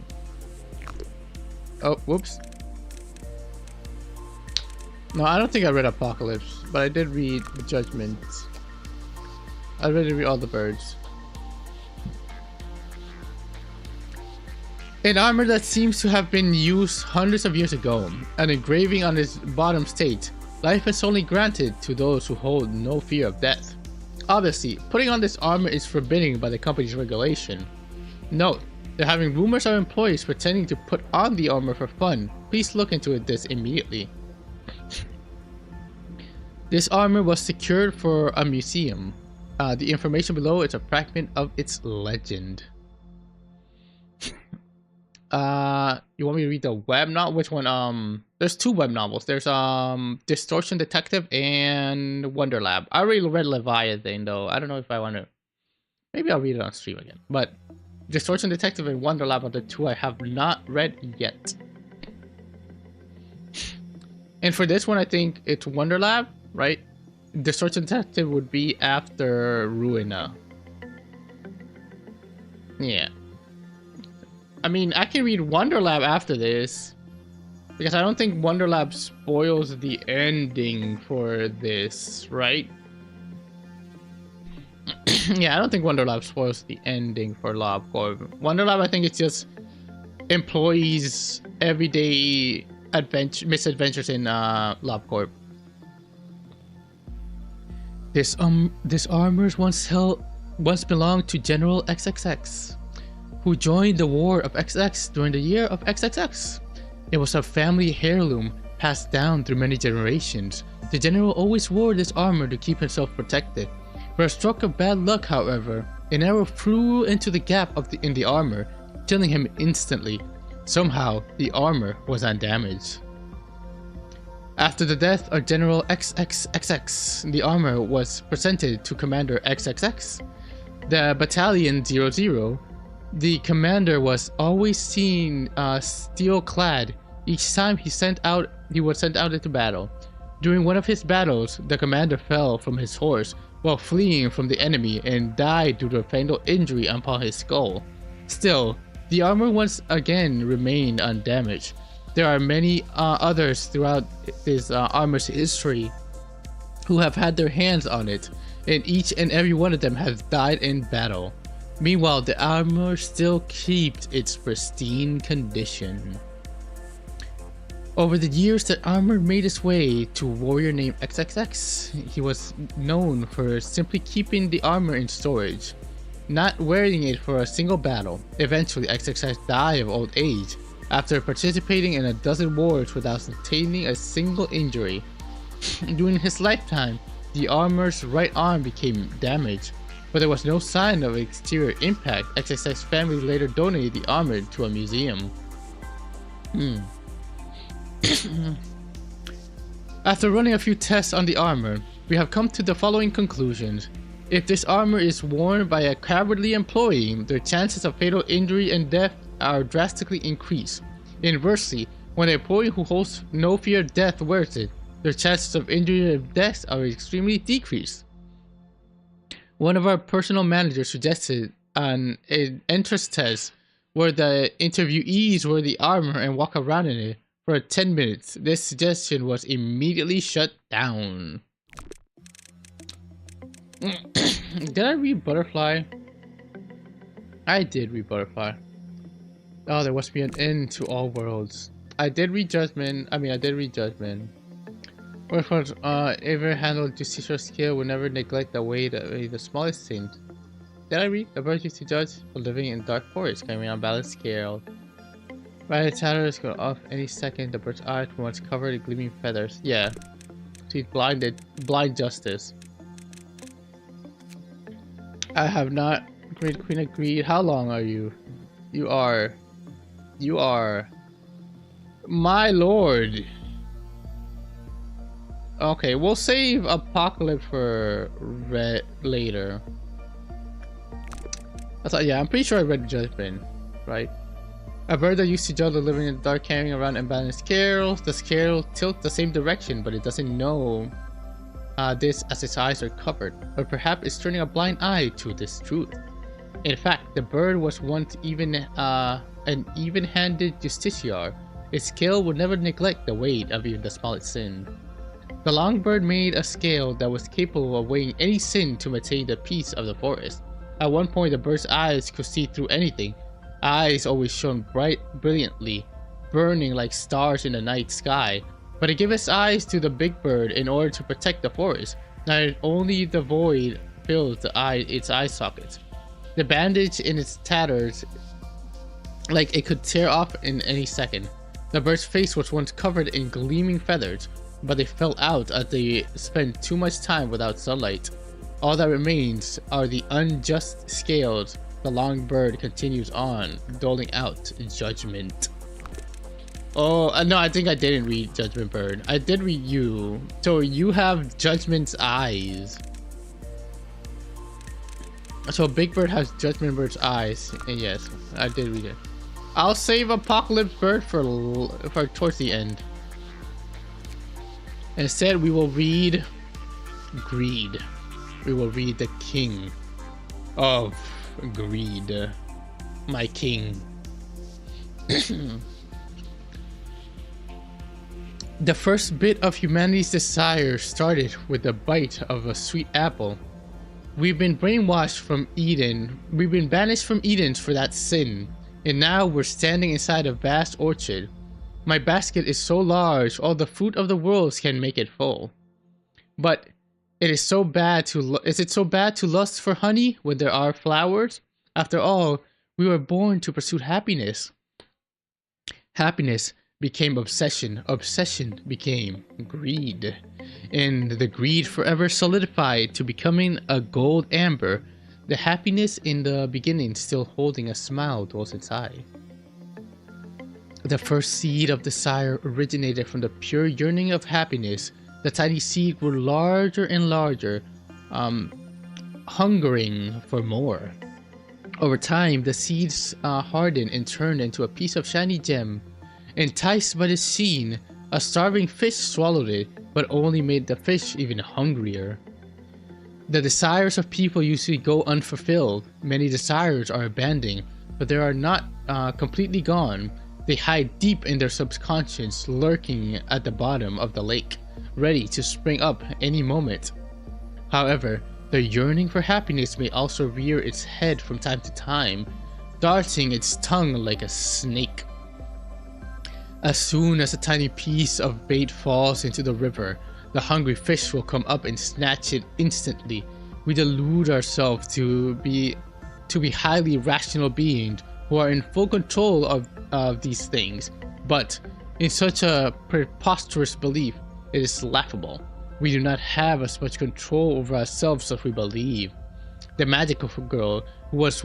A: Oh, whoops. No, I don't think I read Apocalypse, but I did read Judgment. I read all the birds. An armor that seems to have been used hundreds of years ago, an engraving on its bottom states, life is only granted to those who hold no fear of death. Obviously, putting on this armor is forbidden by the company's regulation. Note, they're having rumors of employees pretending to put on the armor for fun. Please look into this immediately. This armor was secured for a museum. The information below is a fragment of its legend. You want me to read the web novel? Which one? There's two web novels. There's Distortion Detective and Wonder Lab. I already read Leviathan though. I don't know if I want to. Maybe I'll read it on stream again. But Distortion Detective and Wonder Lab are the two I have not read yet. And for this one, I think it's Wonder Lab, right? Distortion Detective would be after Ruina. Yeah. I mean, I can read Wonder Lab after this, because I don't think Wonder Lab spoils the ending for this, right? Yeah, I don't think Wonder Lab spoils the ending for LobCorp. Wonder Lab, I think it's just employees' everyday misadventures in LobCorp. This armor once belonged to General XXX, who joined the War of XX during the year of XXX. It was a family heirloom passed down through many generations. The general always wore this armor to keep himself protected. For a stroke of bad luck, however, an arrow flew into the gap in the armor, killing him instantly. Somehow, the armor was undamaged. After the death of General XXXX, the armor was presented to Commander XXX. The Battalion 00 The commander was always seen steel-clad each time he was sent out into battle. During one of his battles, the commander fell from his horse while fleeing from the enemy and died due to a fatal injury upon his skull. Still, the armor once again remained undamaged. There are many others throughout this armor's history who have had their hands on it, and each and every one of them has died in battle. Meanwhile, the armor still keeps its pristine condition. Over the years, the armor made its way to a warrior named XXX. He was known for simply keeping the armor in storage, not wearing it for a single battle. Eventually, XXX died of old age after participating in a dozen wars without sustaining a single injury. During his lifetime, the armor's right arm became damaged, but there was no sign of exterior impact. XXX's family later donated the armor to a museum. After running a few tests on the armor, we have come to the following conclusions. If this armor is worn by a cowardly employee, their chances of fatal injury and death are drastically increased. Inversely, when an employee who holds no fear of death wears it, their chances of injury and death are extremely decreased. One of our personal managers suggested an entrance test where the interviewees wear the armor and walk around in it for 10 minutes. This suggestion was immediately shut down. Did I read Butterfly? I did read Butterfly. Oh, there must be an end to all worlds. I did read Judgment. If ever handled justiciar skill will never neglect the way the smallest sin. Did I read? The birds used to judge for living in dark forests, carrying on balanced scale. Right, tatters go off any second. The bird's eyes were once covered in gleaming feathers. Yeah, she's blinded. Blind justice. I have not. Great Queen agreed. How long are you? You are. My lord. Okay, we'll save Apocalypse for later. Yeah, I'm pretty sure I read Judgment, right? A bird that used to juggle living in the dark, carrying around unbalanced scales. The scale tilts the same direction, but it doesn't know this as its eyes are covered. Or perhaps it's turning a blind eye to this truth. In fact, the bird was once an even-handed justiciar. Its scale would never neglect the weight of even the smallest sin. The long bird made a scale that was capable of weighing any sin to maintain the peace of the forest. At one point, the bird's eyes could see through anything. Eyes always shone brilliantly, burning like stars in the night sky. But it gave its eyes to the big bird in order to protect the forest. Not only the void fills its eye sockets. The bandage in its tatters, like it could tear off in any second. The bird's face was once covered in gleaming feathers, but they fell out as they spent too much time without sunlight. All that remains are the unjust scales. The long bird continues on, doling out judgment. Oh, no, I think I didn't read Judgment Bird. I did read you. So you have Judgment's eyes. So Big Bird has Judgment Bird's eyes. And yes, I did read it. I'll save Apocalypse Bird for towards the end. Instead, we will read Greed. We will read the King of Greed. My king. The first bit of humanity's desire started with the bite of a sweet apple. We've been brainwashed from Eden. We've been banished from Eden for that sin. And now we're standing inside a vast orchard. My basket is so large, all the fruit of the world can make it full. But is it so bad to lust for honey when there are flowers? After all, we were born to pursue happiness. Happiness became obsession. Obsession became greed. And the greed forever solidified to becoming a gold amber. The happiness in the beginning still holding a smile dwells inside. The first seed of desire originated from the pure yearning of happiness. The tiny seed grew larger and larger, hungering for more. Over time, the seeds hardened and turned into a piece of shiny gem. Enticed by the scene, a starving fish swallowed it, but only made the fish even hungrier. The desires of people usually go unfulfilled. Many desires are abandoned, but they are not completely gone. They hide deep in their subconscious, lurking at the bottom of the lake, ready to spring up any moment. However, the yearning for happiness may also rear its head from time to time, darting its tongue like a snake. As soon as a tiny piece of bait falls into the river, the hungry fish will come up and snatch it instantly. We delude ourselves to be highly rational beings who are in full control of these things, but in such a preposterous belief, it is laughable. We do not have as much control over ourselves as we believe. The magical girl, who was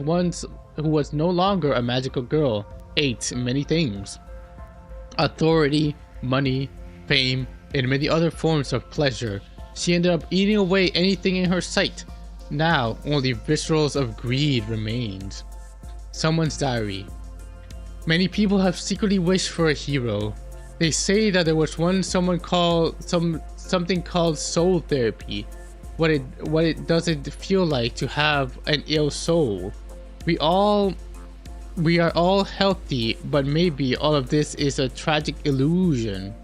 A: no longer a magical girl, ate many things: authority, money, fame, and many other forms of pleasure. She ended up eating away anything in her sight. Now, only viscerals of greed remains. Someone's diary. Many people have secretly wished for a hero. They say that there was once something called soul therapy. What it doesn't feel like to have an ill soul. We are all healthy, but maybe all of this is a tragic illusion.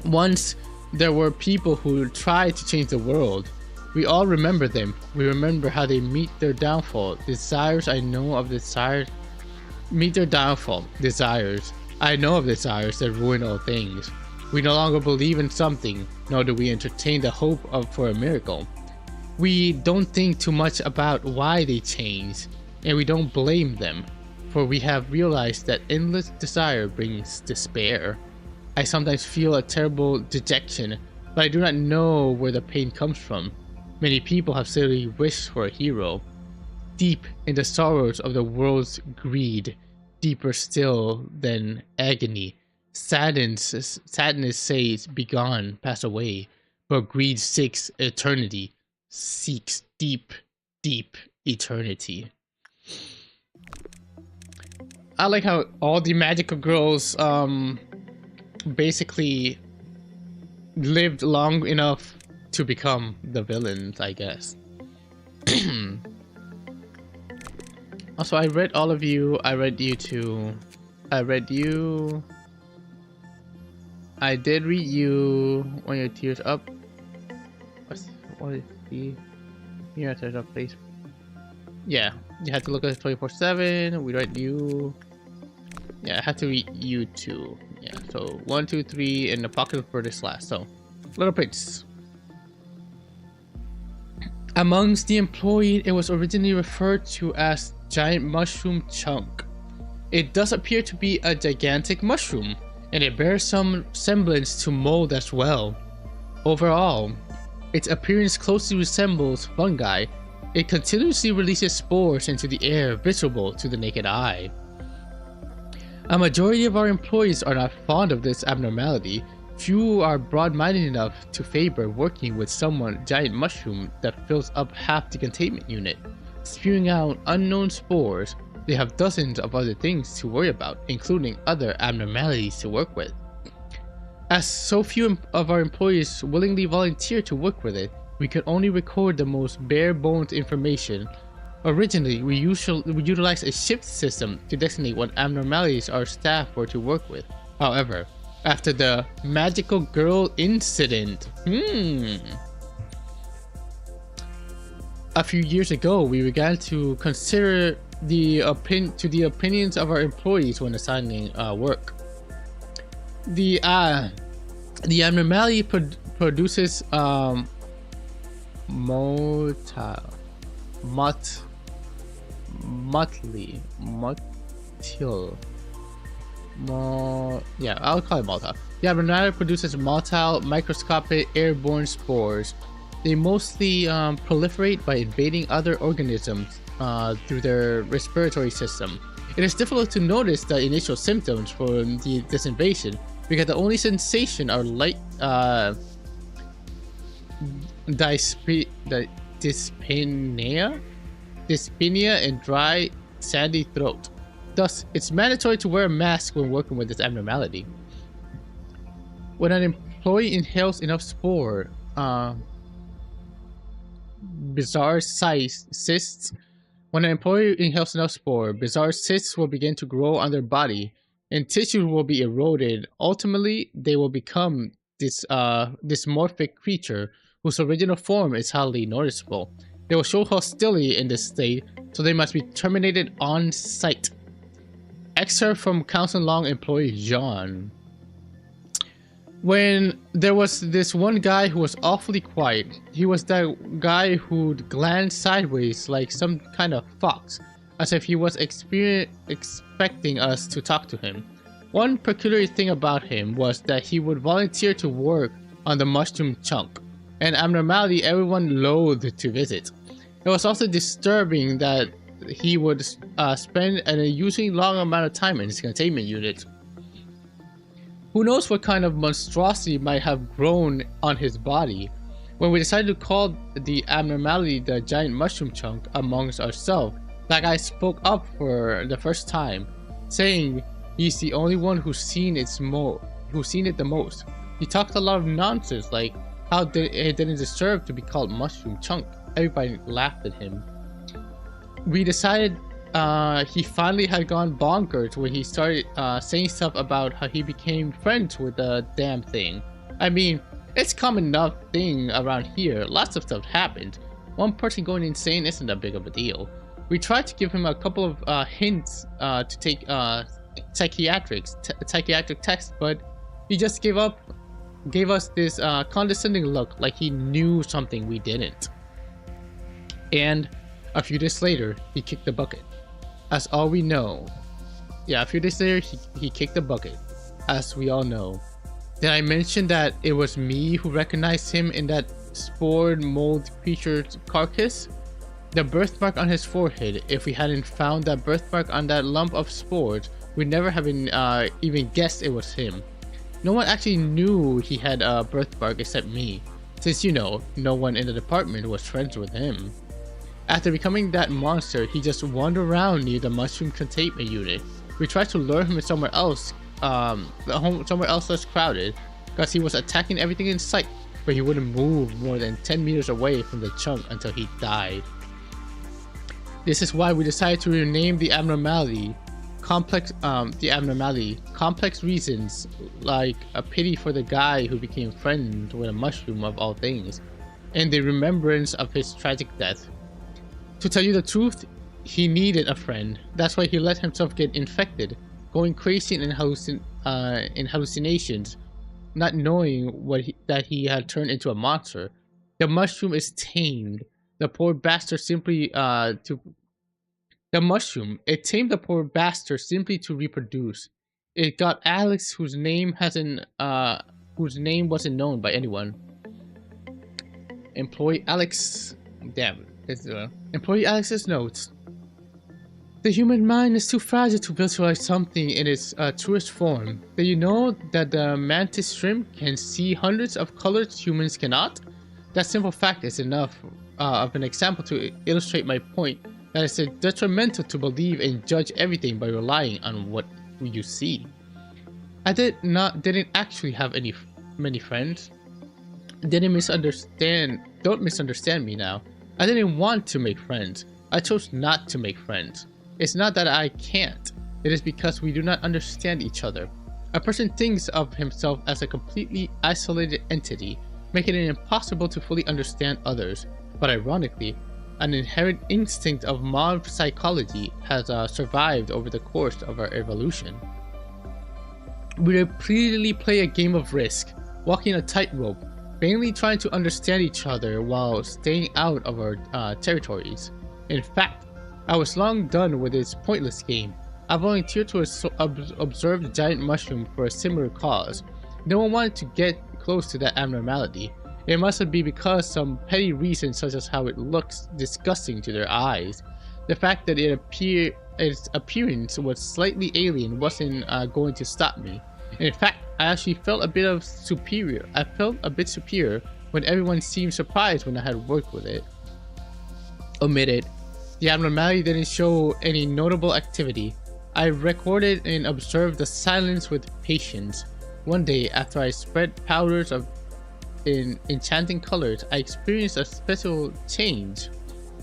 A: Once there were people who tried to change the world. We all remember them. We remember how they meet their downfall. Desires I know of desires meet their downfall. Desires I know of desires that ruin all things. We no longer believe in something, nor do we entertain the hope for a miracle. We don't think too much about why they change, and we don't blame them, for we have realized that endless desire brings despair. I sometimes feel a terrible dejection, but I do not know where the pain comes from. Many people have silly wished for a hero. Deep in the sorrows of the world's greed, deeper still than agony, sadness says, "Be gone, pass away," but greed seeks eternity, seeks deep, deep eternity. I like how all the magical girls basically lived long enough to become the villains, I guess. Also, I read all of you. I read you too. I read you. I did read you when your tears up. What is the your tears up, please? Yeah, you had to look at it 24/7. We read you. Yeah, I had to read you too. Yeah, so 1, 2, 3, and the pocket for this last. So, Little Prince. Amongst the employees, it was originally referred to as giant mushroom chunk. It does appear to be a gigantic mushroom, and it bears some semblance to mold as well. Overall, its appearance closely resembles fungi. It continuously releases spores into the air, visible to the naked eye. A majority of our employees are not fond of this abnormality. Few are broad-minded enough to favor working with someone giant mushroom that fills up half the containment unit. Spewing out unknown spores, they have dozens of other things to worry about, including other abnormalities to work with. As so few of our employees willingly volunteer to work with it, we can only record the most bare-bones information. Originally, we utilized a shift system to designate what abnormalities our staff were to work with. However, after the magical girl incident, a few years ago, we began to consider the opinions of our employees when assigning work. The abnormality produces yeah, I'll call it motile. The abnormality produces motile, microscopic, airborne spores. They mostly proliferate by invading other organisms through their respiratory system. It is difficult to notice the initial symptoms for this invasion because the only sensation are light dyspnea, dyspnea, and dry, sandy throat. Thus, it's mandatory to wear a mask when working with this abnormality. When an employee inhales enough spore, bizarre cysts. When an employee inhales enough spore, bizarre cysts will begin to grow on their body, and tissues will be eroded. Ultimately, they will become this dysmorphic creature whose original form is hardly noticeable. They will show hostility in this state, so they must be terminated on sight. Excerpt from Council Long employee John. When there was this one guy who was awfully quiet, he was that guy who'd glance sideways like some kind of fox, as if he was expecting us to talk to him. One peculiar thing about him was that he would volunteer to work on the mushroom chunk, an abnormality everyone loathed to visit. It was also disturbing that he would spend an unusually long amount of time in his containment unit. Who knows what kind of monstrosity might have grown on his body? When we decided to call the abnormality the giant mushroom chunk amongst ourselves, that guy spoke up for the first time, saying he's the only one who's seen it the most. He talked a lot of nonsense, like how it didn't deserve to be called mushroom chunk. Everybody laughed at him. We decided he finally had gone bonkers when he started saying stuff about how he became friends with the damn thing. I mean, it's a common enough thing around here. Lots of stuff happened. One person going insane isn't that big of a deal. We tried to give him a couple of hints to take psychiatric tests, but he just gave us this condescending look like he knew something we didn't. And a few days later, he kicked the bucket. As all we know. Yeah, a few days later, he kicked the bucket. As we all know. Did I mention that it was me who recognized him in that spored mold creature's carcass? The birthmark on his forehead, if we hadn't found that birthmark on that lump of spores, we'd never have even guessed it was him. No one actually knew he had a birthmark except me, since you know, no one in the department was friends with him. After becoming that monster, he just wandered around near the mushroom containment unit. We tried to lure him somewhere else, somewhere else less crowded, because he was attacking everything in sight, but he wouldn't move more than 10 meters away from the chunk until he died. This is why we decided to rename the abnormality complex reasons, like a pity for the guy who became friends with a mushroom of all things, and the remembrance of his tragic death. To tell you the truth, he needed a friend. That's why he let himself get infected, going crazy in hallucinations, not knowing that he had turned into a monster. The mushroom is tamed. The poor bastard simply tamed the poor bastard simply to reproduce. It got Alex, whose name wasn't known by anyone. Employee Alex. Damn. Employee Alex's notes. The human mind is too fragile to visualize something in its truest form. Did you know that the mantis shrimp can see hundreds of colors humans cannot? That simple fact is enough of an example to illustrate my point that it's detrimental to believe and judge everything by relying on what you see. I didn't actually have many friends. Don't misunderstand me now. I didn't want to make friends. I chose not to make friends. It's not that I can't. It is because we do not understand each other. A person thinks of himself as a completely isolated entity, making it impossible to fully understand others. But ironically, an inherent instinct of mob psychology has survived over the course of our evolution. We repeatedly play a game of risk, walking a tightrope, vainly trying to understand each other while staying out of our territories. In fact, I was long done with this pointless game. I volunteered to observe the giant mushroom for a similar cause. No one wanted to get close to that abnormality. It must be because some petty reason, such as how it looks disgusting to their eyes. The fact that its appearance was slightly alien wasn't going to stop me. In fact, I actually felt a bit superior when everyone seemed surprised when I had worked with it. Omitted. The abnormality didn't show any notable activity. I recorded and observed the silence with patience. One day, after I spread powders in enchanting colors, I experienced a special change.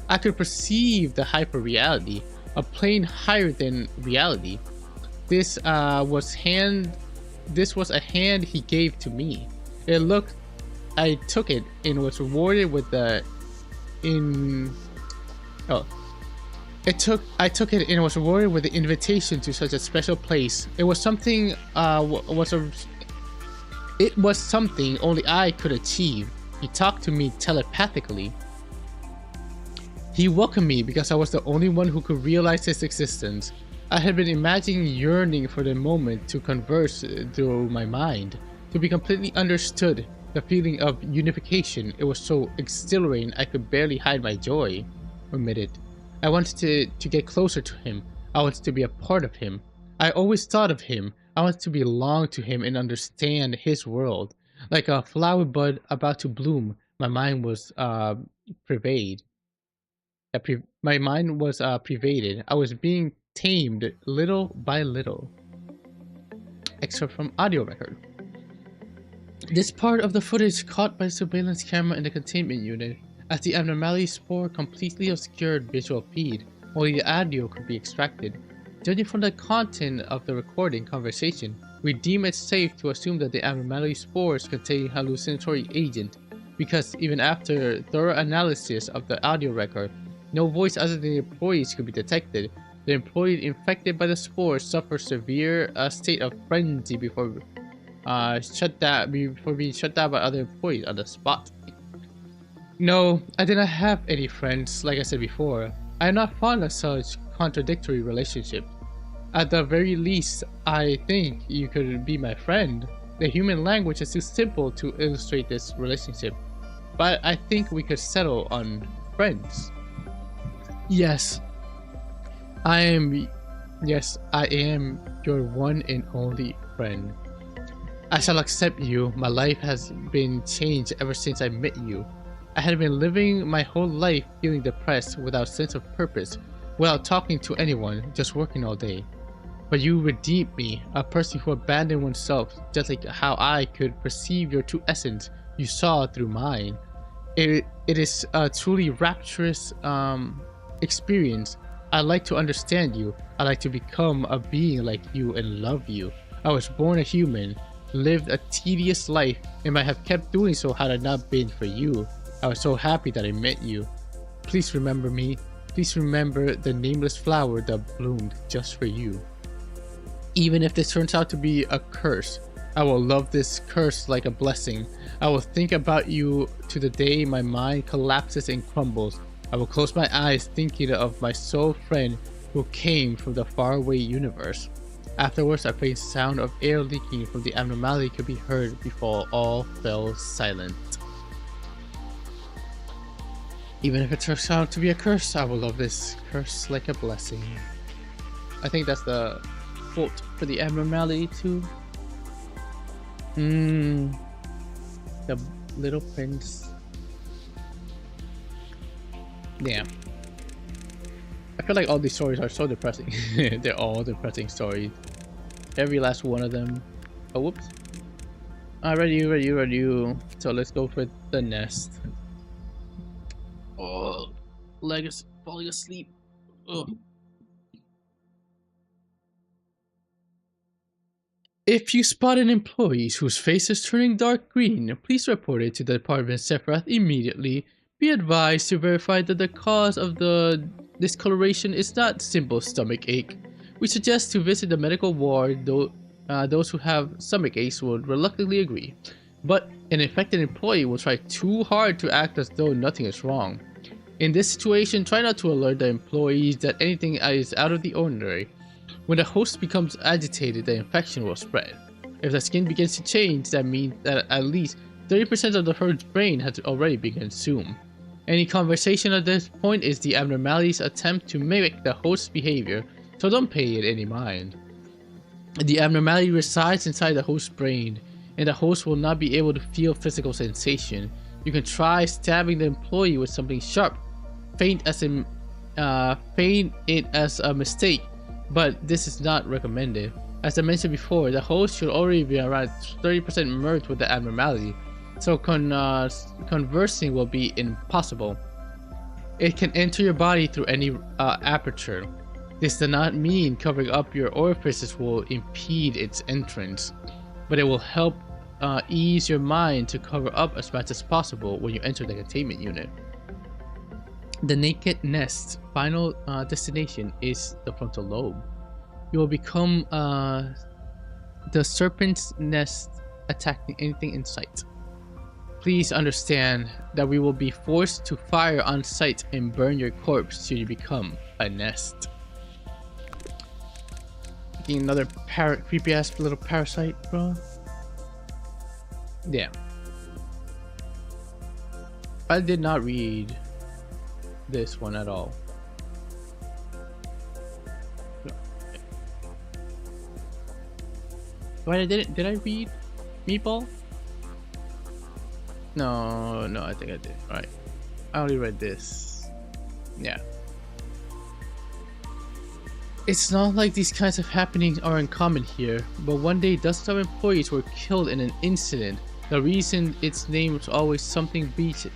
A: I could perceive the hyper-reality, a plane higher than reality. This was a hand he gave to me. I took it and was rewarded with I took it and was rewarded with the invitation to such a special place. It was something only I could achieve. He talked to me telepathically. He welcomed me because I was the only one who could realize his existence. I had been imagining, yearning for the moment to converse through my mind, to be completely understood. The feeling of unification, it was so exhilarating I could barely hide my joy. Admitted. I wanted to get closer to him. I wanted to be a part of him. I always thought of him. I wanted to belong to him and understand his world. Like a flower bud about to bloom, my mind was pervaded. Pervaded. I was being tamed little by little. Excerpt from audio record. This part of the footage caught by the surveillance camera in the containment unit, as the abnormality spore completely obscured visual feed, only the audio could be extracted. Judging from the content of the recording conversation, we deem it safe to assume that the abnormality spores contain hallucinatory agent, because even after thorough analysis of the audio record, no voice other than the employees could be detected. The employee infected by the spores suffered severe state of frenzy before being shut down by other employees on the spot. No, I did not have any friends, like I said before. I am not fond of such contradictory relationships. At the very least, I think you could be my friend. The human language is too simple to illustrate this relationship, but I think we could settle on friends. Yes, I am your one and only friend. I shall accept you. My life has been changed ever since I met you. I had been living my whole life feeling depressed, without sense of purpose, without talking to anyone, just working all day. But you redeemed me, a person who abandoned oneself, just like how I could perceive your true essence. You saw through mine. It is a truly rapturous experience. I like to understand you. I like to become a being like you and love you. I was born a human, lived a tedious life, and might have kept doing so had it not been for you. I was so happy that I met you. Please remember me. Please remember the nameless flower that bloomed just for you. Even if this turns out to be a curse, I will love this curse like a blessing. I will think about you to the day my mind collapses and crumbles. I will close my eyes thinking of my soul friend who came from the faraway universe. Afterwards, a faint sound of air leaking from the abnormality could be heard before all fell silent. Even if it turns out to be a curse, I will love this curse like a blessing. I think that's the quote for the abnormality too. The Little Prince. Damn. I feel like all these stories are so depressing. They're all depressing stories. Every last one of them. Oh, whoops. Ready. So let's go for the nest. Oh, leg is falling asleep. Ugh. If you spot an employee whose face is turning dark green, please report it to the Department Sephiroth immediately. Be advised to verify that the cause of the discoloration is not simple stomach ache. We suggest to visit the medical ward, though those who have stomach aches would reluctantly agree. But an infected employee will try too hard to act as though nothing is wrong. In this situation, try not to alert the employees that anything is out of the ordinary. When the host becomes agitated, the infection will spread. If the skin begins to change, that means that at least 30% of the herd's brain has already been consumed. Any conversation at this point is the abnormality's attempt to mimic the host's behavior, so don't pay it any mind. The abnormality resides inside the host's brain, and the host will not be able to feel physical sensation. You can try stabbing the employee with something sharp, faint as feign it as a mistake, but this is not recommended. As I mentioned before, the host should already be around 30% merged with the abnormality, so conversing will be impossible. It can enter your body through any aperture. This does not mean covering up your orifices will impede its entrance, but it will help ease your mind to cover up as much as possible when you enter the containment unit. The naked nest's final destination is the frontal lobe. You will become the serpent's nest, attacking anything in sight. Please understand that we will be forced to fire on sight and burn your corpse till you become a nest. Getting another creepy ass little parasite, bro. Yeah. I did not read this one at all. Wait, did I read Meatball? No, I think I did. Alright. I only read this. Yeah. It's not like these kinds of happenings are uncommon here, but one day dozens of employees were killed in an incident. The reason its name was always something breaches.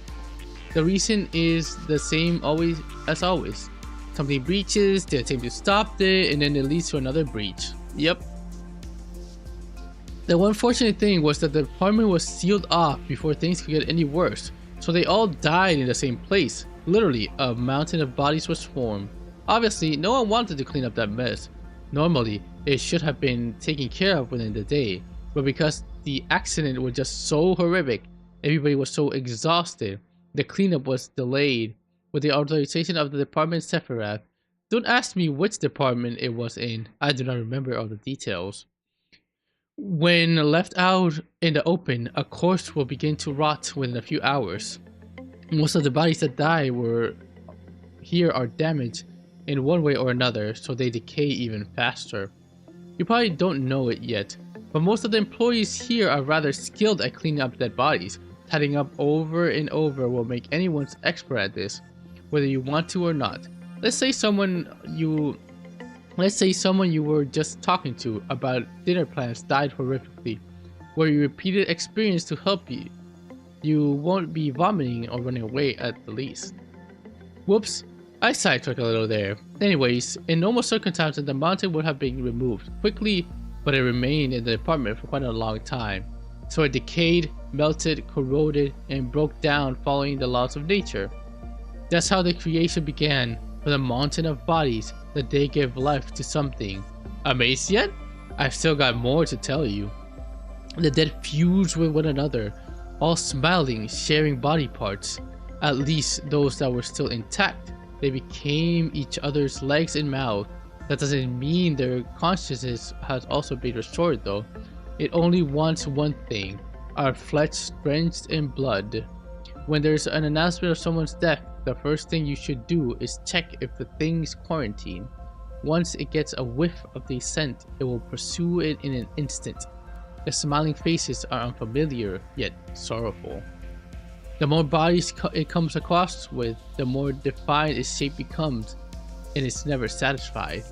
A: The reason is the same always as always. Something breaches, they attempt to stop it, and then it leads to another breach. Yep. The one fortunate thing was that the department was sealed off before things could get any worse, so they all died in the same place. Literally, a mountain of bodies was formed. Obviously, no one wanted to clean up that mess. Normally, it should have been taken care of within the day, but because the accident was just so horrific, everybody was so exhausted, the cleanup was delayed. With the authorization of the department Sephiroth, don't ask me which department it was in, I do not remember all the details. When left out in the open, a corpse will begin to rot within a few hours. Most of the bodies that die here are damaged in one way or another, so they decay even faster. You probably don't know it yet, but most of the employees here are rather skilled at cleaning up dead bodies. Tidying up over and over will make anyone expert at this, whether you want to or not. Let's say someone you were just talking to about dinner plans died horrifically, where you repeated experience to help you. You won't be vomiting or running away at the least. Whoops, I sidetracked a little there. Anyways, in normal circumstances, the mountain would have been removed quickly, but it remained in the department for quite a long time. So it decayed, melted, corroded, and broke down following the laws of nature. That's how the creation began, from a mountain of bodies that they gave life to something. Amazed yet? I've still got more to tell you. The dead fused with one another, all smiling, sharing body parts. At least those that were still intact. They became each other's legs and mouth. That doesn't mean their consciousness has also been restored though. It only wants one thing, our flesh drenched in blood. When there's an announcement of someone's death, the first thing you should do is check if the thing's quarantined. Once it gets a whiff of the scent, it will pursue it in an instant. The smiling faces are unfamiliar, yet sorrowful. The more bodies it comes across with, the more defined its shape becomes, and it's never satisfied.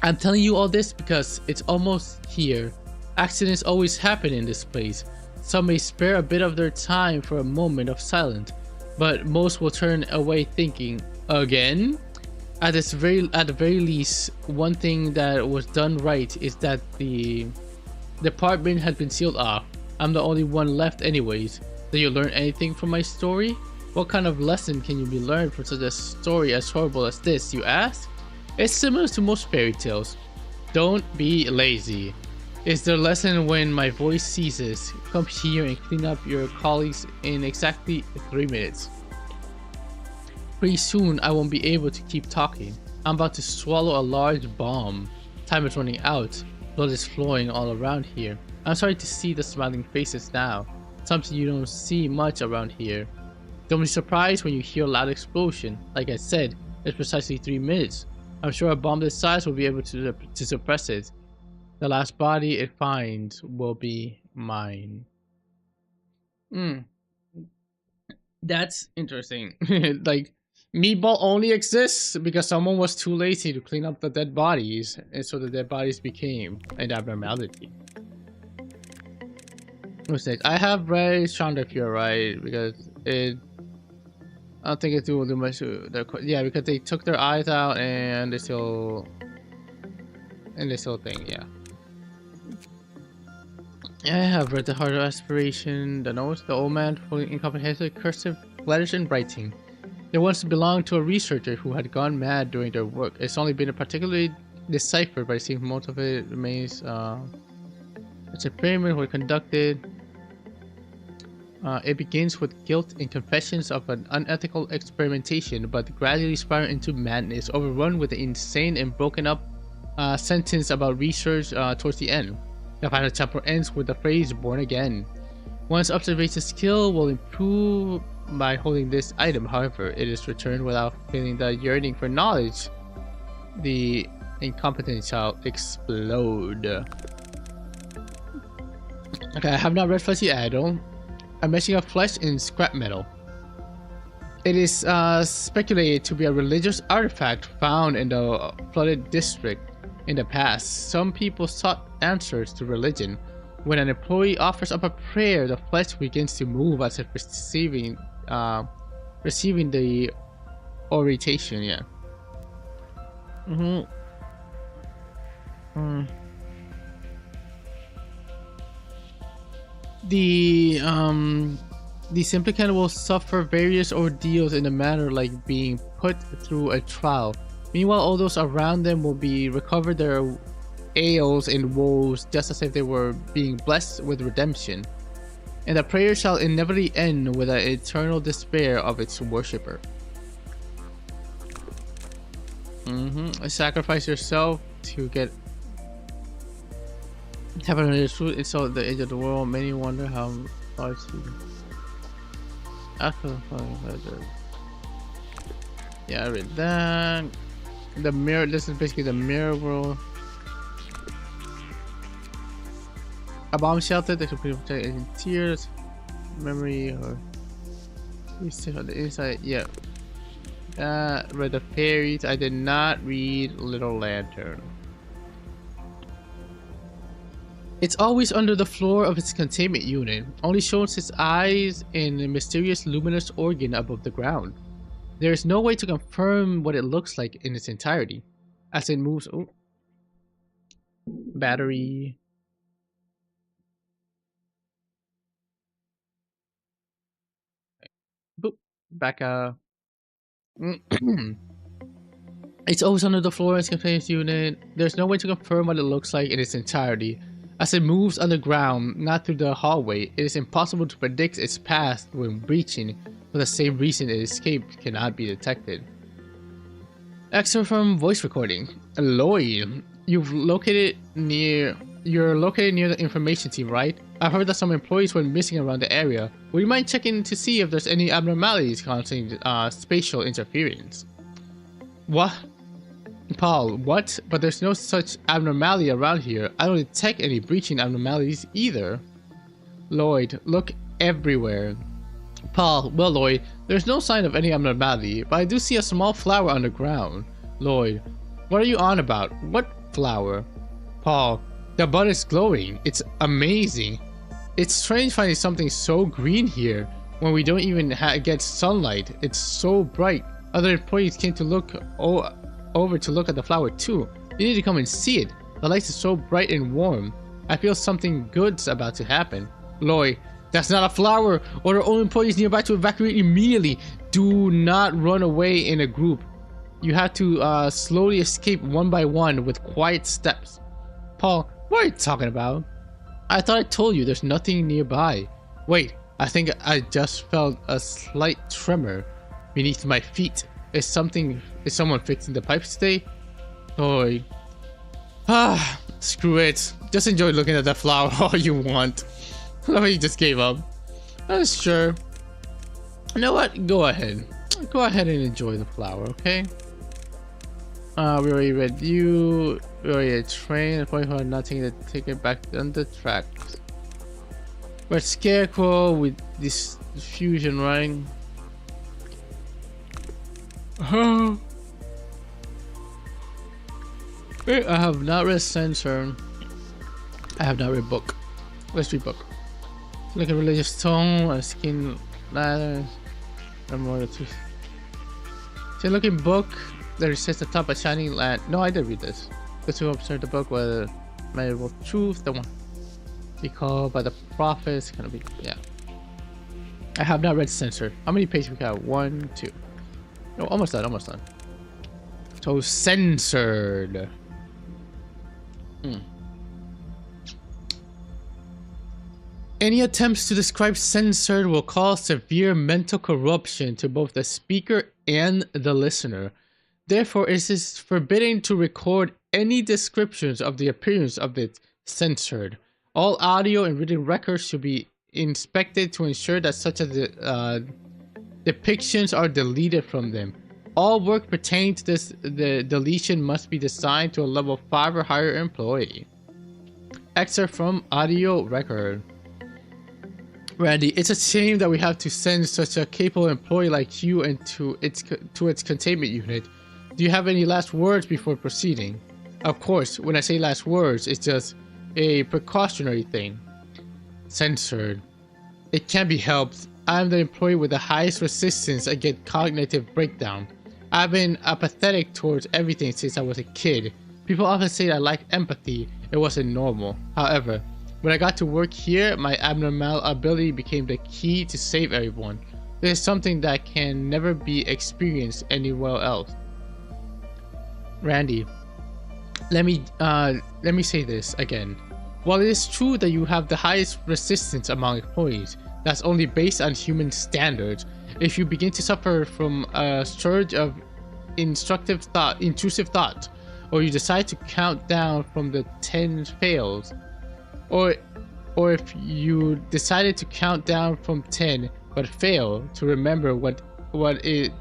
A: I'm telling you all this because it's almost here. Accidents always happen in this place. Some may spare a bit of their time for a moment of silence, but most will turn away thinking, again? At the very least, one thing that was done right is that the department had been sealed off. I'm the only one left anyways. Did you learn anything from my story? What kind of lesson can you be learned from such a story as horrible as this, you ask? It's similar to most fairy tales. Don't be lazy. It's the lesson when my voice ceases. Come here and clean up your colleagues in exactly 3 minutes. Pretty soon I won't be able to keep talking. I'm about to swallow a large bomb. Time is running out. Blood is flowing all around here. I'm sorry to see the smiling faces now. Something you don't see much around here. Don't be surprised when you hear a loud explosion. Like I said, it's precisely 3 minutes. I'm sure a bomb this size will be able to suppress it. The last body it finds will be mine. That's interesting. Like, Meatball only exists because someone was too lazy to clean up the dead bodies, and so the dead bodies became an abnormality. What's next? I have read Chandra Cure, right? Because it... I don't think it will do much to their... Yeah, because they took their eyes out and they still... And this whole thing, yeah. I have read The Heart of Aspiration, the notes, the old man, fully incomprehensible, cursive, letters, and writing. They once belonged to a researcher who had gone mad during their work. It's only been particularly deciphered, but it seems most of it remains. Experiments were conducted. It begins with guilt and confessions of an unethical experimentation, but gradually spirals into madness, overrun with the insane and broken up sentence about research towards the end. The final chapter ends with the phrase "born again." One's observation skill will improve by holding this item, however, it is returned without feeling the yearning for knowledge. The incompetent shall explode. Okay, I have not read Fuzzy Idol. A meshing of flesh in scrap metal. It is speculated to be a religious artifact found in the flooded district in the past. Some people sought answers to religion. When an employee offers up a prayer, the flesh begins to move as if receiving the orientation. Yeah. The supplicant will suffer various ordeals in a manner like being put through a trial. Meanwhile, all those around them will be recovered their ails and woes, just as if they were being blessed with redemption. And the prayer shall inevitably end with an eternal despair of its worshipper. Sacrifice yourself to get heaven on truth. It's all the age of the world. Many wonder how large he. Yeah, I read that. The mirror. This is basically the mirror world. A bomb shelter that can protect in tears, memory, or research on the inside. Yeah. Read the fairies. I did not read Little Lantern. It's always under the floor of its containment unit, only shows its eyes in a mysterious luminous organ above the ground. There is no way to confirm what it looks like in its entirety. As it moves... Oh. Battery... Boop. Back up. It's always under the floor in its containment unit. There's no way to confirm what it looks like in its entirety. As it moves underground, not through the hallway, it is impossible to predict its path when breaching. For the same reason, it escaped cannot be detected. Excerpt from voice recording. Lloyd, you're located near the information team, right? I've heard that some employees went missing around the area. Would you mind checking to see if there's any abnormalities causing spatial interference? What? Paul, what? But there's no such abnormality around here. I don't detect any breaching abnormalities either. Lloyd, look everywhere. Paul, well Lloyd, there's no sign of any abnormality, but I do see a small flower underground. Lloyd, what are you on about? What flower? Paul, the bud is glowing. It's amazing. It's strange finding something so green here when we don't even get sunlight. It's so bright. Other employees came to look over to look at the flower too. You need to come and see it. The light is so bright and warm. I feel something good's about to happen. Lloyd, that's not a flower. Order all employees nearby to evacuate immediately. Do not run away in a group. You have to slowly escape one by one with quiet steps. Paul, what are you talking about? I thought I told you there's nothing nearby. Wait, I think I just felt a slight tremor beneath my feet. Is someone fixing the pipes today? Lloyd. Screw it. Just enjoy looking at that flower all you want. He just gave up. Sure. You know what? Go ahead. Go ahead and enjoy the flower, okay? We already read you. We already had train. The point for not taking the ticket back on the tracks. We're Scarecrow with this fusion, right? I have not read Censor. I have not read book. Let's read book. Like a religious tone, a skin ladder, or more than two. So looking book that sits atop a shining land. No, I did read this. The two observe the book with measurable truth. The one be called by the prophets. Gonna be I have not read Censor. How many pages we got? 1, 2. No, almost done. Almost done. So censored. Any attempts to describe censored will cause severe mental corruption to both the speaker and the listener. Therefore, it is forbidden to record any descriptions of the appearance of the censored. All audio and written records should be inspected to ensure that such depictions are deleted from them. All work pertaining to the deletion must be assigned to a level 5 or higher employee. Excerpt from audio record. Randy, it's a shame that we have to send such a capable employee like you into its containment unit. Do you have any last words before proceeding? Of course, when I say last words, it's just a precautionary thing. Censored. It can't be helped. I'm the employee with the highest resistance against cognitive breakdown. I've been apathetic towards everything since I was a kid. People often say I lack empathy. It wasn't normal. However, when I got to work here, my abnormal ability became the key to save everyone. This is something that can never be experienced anywhere else. Randy, let me say this again. While it is true that you have the highest resistance among employees, that's only based on human standards. If you begin to suffer from a surge of intrusive thought, or you decide to count down from the 10 fails, or if you decided to count down from 10 but fail to remember what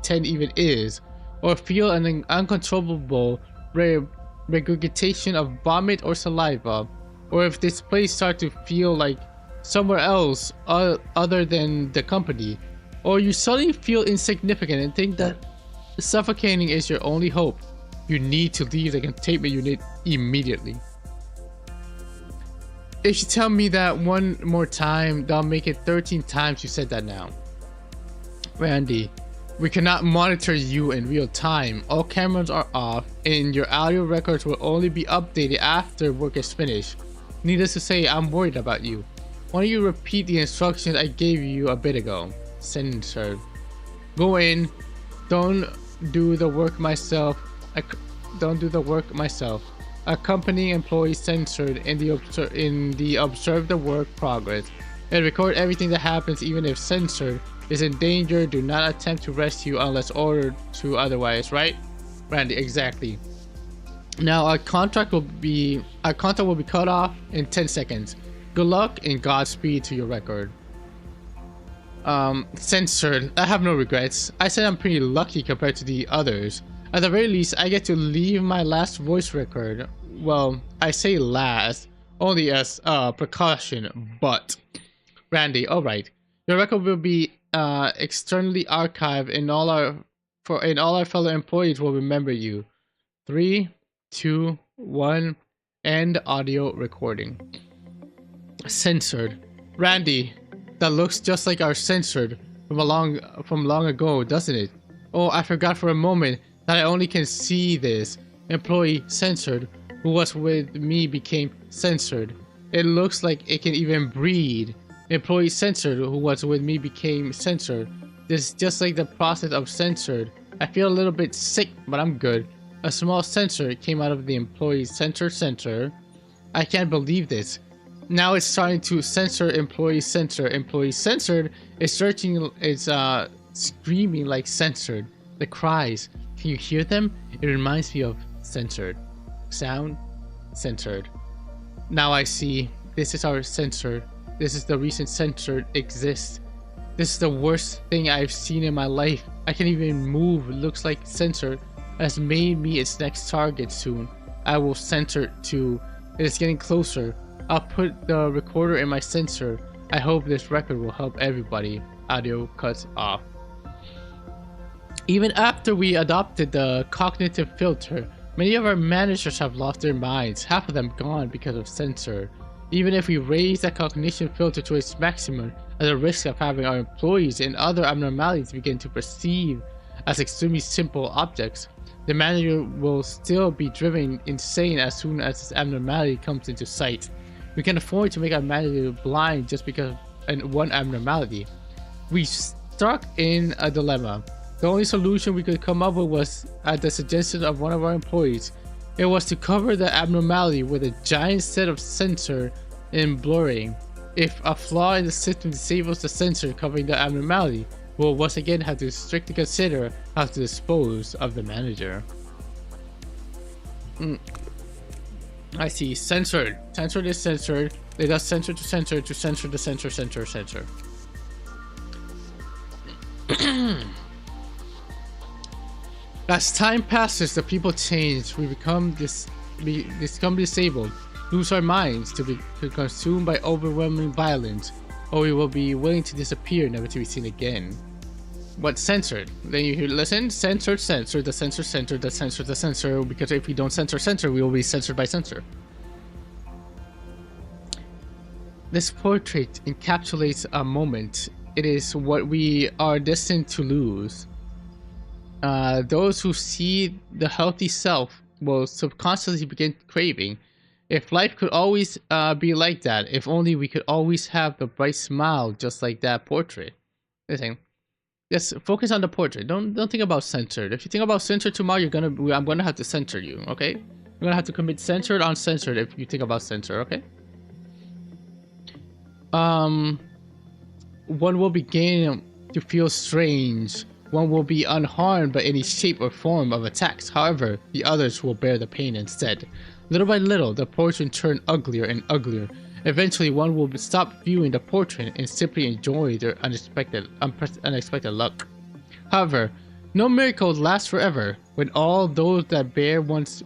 A: 10 even is, or feel an uncontrollable regurgitation of vomit or saliva, or if this place starts to feel like somewhere else other than the company, or you suddenly feel insignificant and think that suffocating is your only hope, you need to leave the containment unit immediately. If you tell me that one more time, that'll make it 13 times you said that now. Randy, we cannot monitor you in real time. All cameras are off, and your audio records will only be updated after work is finished. Needless to say, I'm worried about you. Why don't you repeat the instructions I gave you a bit ago? Censored. Go in. Don't do the work myself. Accompanying employees censored in the observe the work progress, and record everything that happens. Even if censored is in danger, do not attempt to rescue unless ordered to otherwise. Right, Randy? Exactly. Now our contract will be cut off in 10 seconds. Good luck and Godspeed to your record. Censored. I have no regrets. I said I'm pretty lucky compared to the others. At the very least, I get to leave my last voice record. Well, I say last, only as precaution, but... Randy, alright. Your record will be externally archived and all our fellow employees will remember you. 3, 2, 1, end audio recording. Censored. Randy, that looks just like our censored from long ago, doesn't it? Oh, I forgot for a moment that I only can see this. Employee censored, who was with me became censored. It looks like it can even breathe. Employee censored, who was with me became censored. This is just like the process of censored. I feel a little bit sick, but I'm good. A small censor came out of the employee censor. I can't believe this. Now it's starting to censor employee censor. Employee censored is screaming like censored. The cries. Can you hear them? It reminds me of censored. Sound? Censored. Now I see. This is our censored. This is the reason censored exists. This is the worst thing I've seen in my life. I can't even move. It looks like censored has made me its next target soon. I will censor too. It is getting closer. I'll put the recorder in my sensor. I hope this record will help everybody. Audio cuts off. Even after we adopted the cognitive filter, many of our managers have lost their minds, half of them gone because of censor. Even if we raise that cognition filter to its maximum, at the risk of having our employees and other abnormalities begin to perceive as extremely simple objects, the manager will still be driven insane as soon as this abnormality comes into sight. We can afford to make our manager blind just because of one abnormality. We stuck in a dilemma. The only solution we could come up with was at the suggestion of one of our employees. It was to cover the abnormality with a giant set of sensor and blurring. If a flaw in the system disables the sensor covering the abnormality, we'll once again have to strictly consider how to dispose of the manager. I see. Censored. Censored is censored. They does censor to censor to censor the censor. As time passes, the people change. We become disabled, lose our minds, to be consumed by overwhelming violence, or we will be willing to disappear, never to be seen again. What censored? Then you hear, listen, censored, censor, the censor, censor, the censor, the censor, because if we don't censor, we will be censored by censor. This portrait encapsulates a moment. It is what we are destined to lose. Those who see the healthy self will subconsciously begin craving. If life could always be like that, if only we could always have the bright smile just like that portrait. Listen, just focus on the portrait. Don't think about censored. If you think about censored tomorrow, I'm gonna have to censor you. Okay, you're gonna have to commit censored on censored if you think about censor. Okay. One will begin to feel strange. One will be unharmed by any shape or form of attacks. However, the others will bear the pain instead. Little by little, the portrait turns uglier and uglier. Eventually, one will stop viewing the portrait and simply enjoy their unexpected luck. However, no miracle lasts forever. When all those that bear one's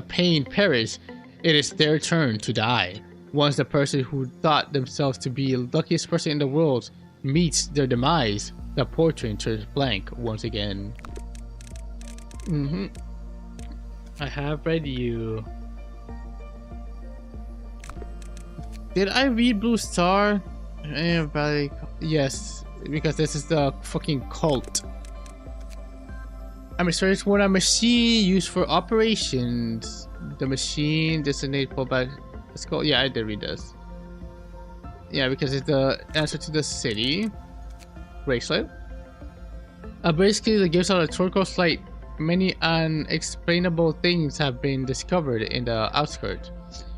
A: pain perish, it is their turn to die. Once the person who thought themselves to be the luckiest person in the world meets their demise, the portrait turns blank once again. I have read you. Did I read Blue Star? Yes, because this is the fucking cult. I'm research for a machine used for operations. The machine designated for by the skull. Yeah, I did read this. Yeah, because it's the answer to the city bracelet. A bracelet that gives out a turquoise light. Many unexplainable things have been discovered in the outskirts.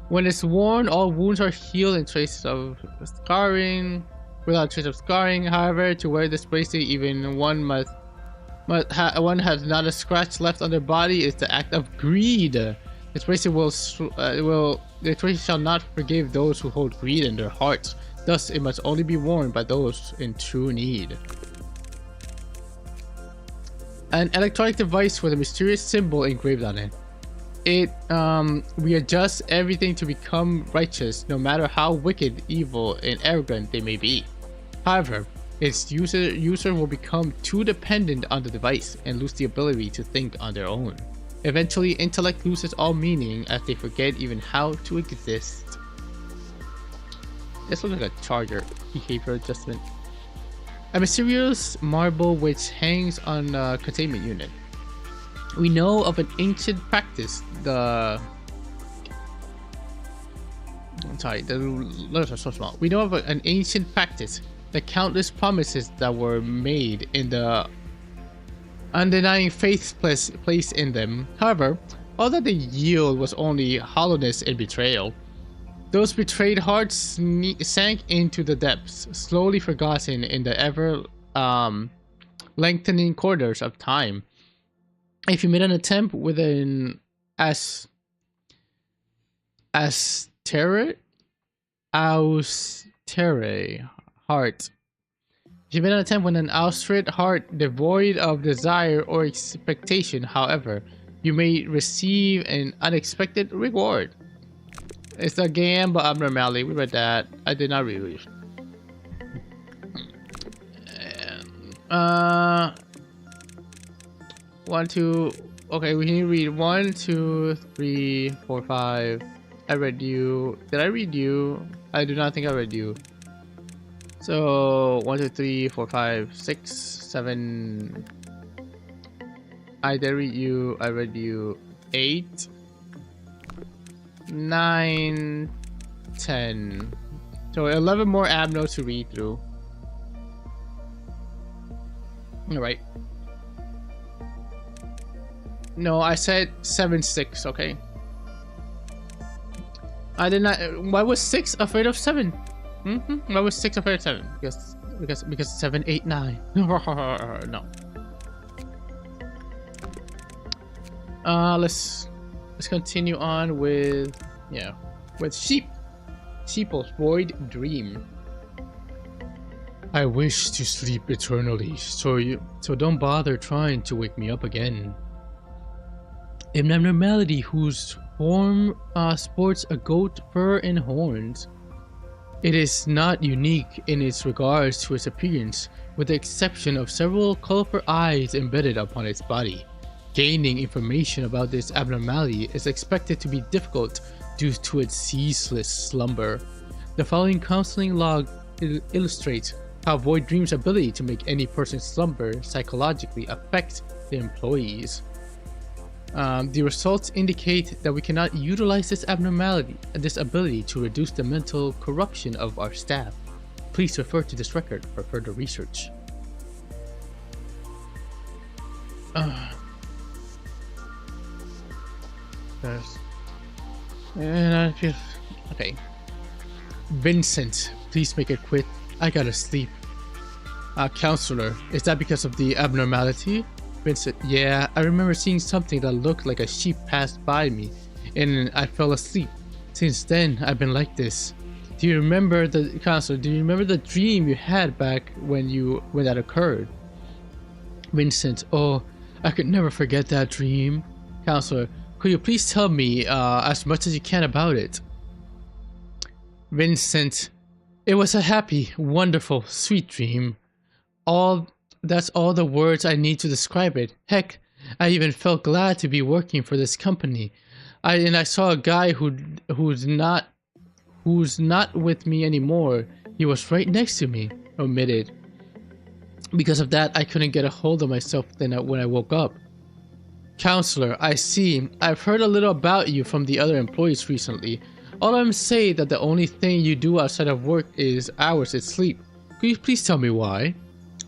A: When it's worn, all wounds are healed and traces of scarring. Without trace of scarring, however, to wear this bracelet, even one one has not a scratch left on their body, is the act of greed. This bracelet the bracelet shall not forgive those who hold greed in their hearts. Thus, it must only be worn by those in true need. An electronic device with a mysterious symbol engraved on it. It readjusts everything to become righteous, no matter how wicked, evil, and arrogant they may be. However, its user will become too dependent on the device and lose the ability to think on their own. Eventually, intellect loses all meaning as they forget even how to exist. This looks like a charger behavior adjustment. A mysterious marble which hangs on a containment unit. We know of an ancient practice, the letters are so small. We know of an ancient practice, the countless promises that were made in the undenying faith placed in them. However, all that they yield was only hollowness and betrayal. Those betrayed hearts sank into the depths, slowly forgotten in the ever lengthening corridors of time. If you made an attempt with an austere heart. If you made an attempt with an austere heart devoid of desire or expectation, however, you may receive an unexpected reward. It's the game abnormality. We read that. I did not read it. 1, 2. Okay, we need to read 1, 2, 3, 4, 5. I read you. Did I read you? I do not think I read you. So 1, 2, 3, 4, 5, 6, 7. I did read you. I read you. 8, 9, 10. So 11 more abnos to read through. All right. No, I said 7, 6. Okay. I did not. Why was 6 afraid of 7? Why was 6 afraid of 7? Because 7, 8, 9. No. Let's continue on with Sheeple's void dream. I wish to sleep eternally, so don't bother trying to wake me up again. An abnormality whose form sports a goat fur and horns. It is not unique in its regards to its appearance, with the exception of several colorful eyes embedded upon its body. Gaining information about this abnormality is expected to be difficult due to its ceaseless slumber. The following counseling log illustrates how void dream's ability to make any person's slumber psychologically affect the employees. The results indicate that we cannot utilize this ability to reduce the mental corruption of our staff. Please refer to this record for further research. Okay. Vincent, please make it quick. I gotta sleep. Counselor, is that because of the abnormality? Vincent, yeah, I remember seeing something that looked like a sheep passed by me, and I fell asleep. Since then, I've been like this. Do you remember Counselor, do you remember the dream you had back when that occurred? Vincent, oh, I could never forget that dream. Counselor, could you please tell me as much as you can about it? Vincent, it was a happy, wonderful, sweet dream. That's all the words I need to describe it. Heck, I even felt glad to be working for this company. I saw a guy who's not with me anymore. He was right next to me. Omitted. Because of that, I couldn't get a hold of myself when I woke up. Counselor, I see. I've heard a little about you from the other employees recently. All I'm saying that the only thing you do outside of work is hours at sleep. Could you please tell me why?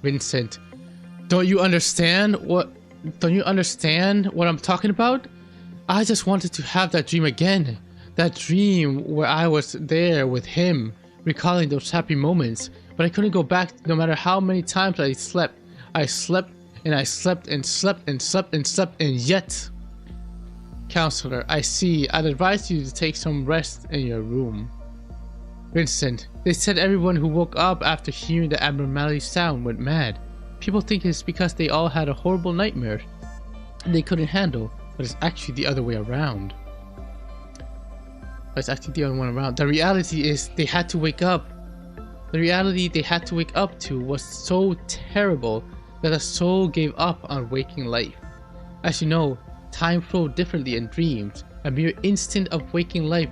A: Vincent, don't you understand what I'm talking about? I just wanted to have that dream again. That dream where I was there with him, recalling those happy moments. But I couldn't go back no matter how many times I slept. I slept and I slept and slept and slept and slept, and yet... Counselor, I see. I'd advise you to take some rest in your room. Vincent, they said everyone who woke up after hearing the abnormality sound went mad. People think it's because they all had a horrible nightmare they couldn't handle, but it's actually the other way around. The reality is they had to wake up. The reality they had to wake up to was so terrible that the soul gave up on waking life. As you know, time flowed differently in dreams. A mere instant of waking life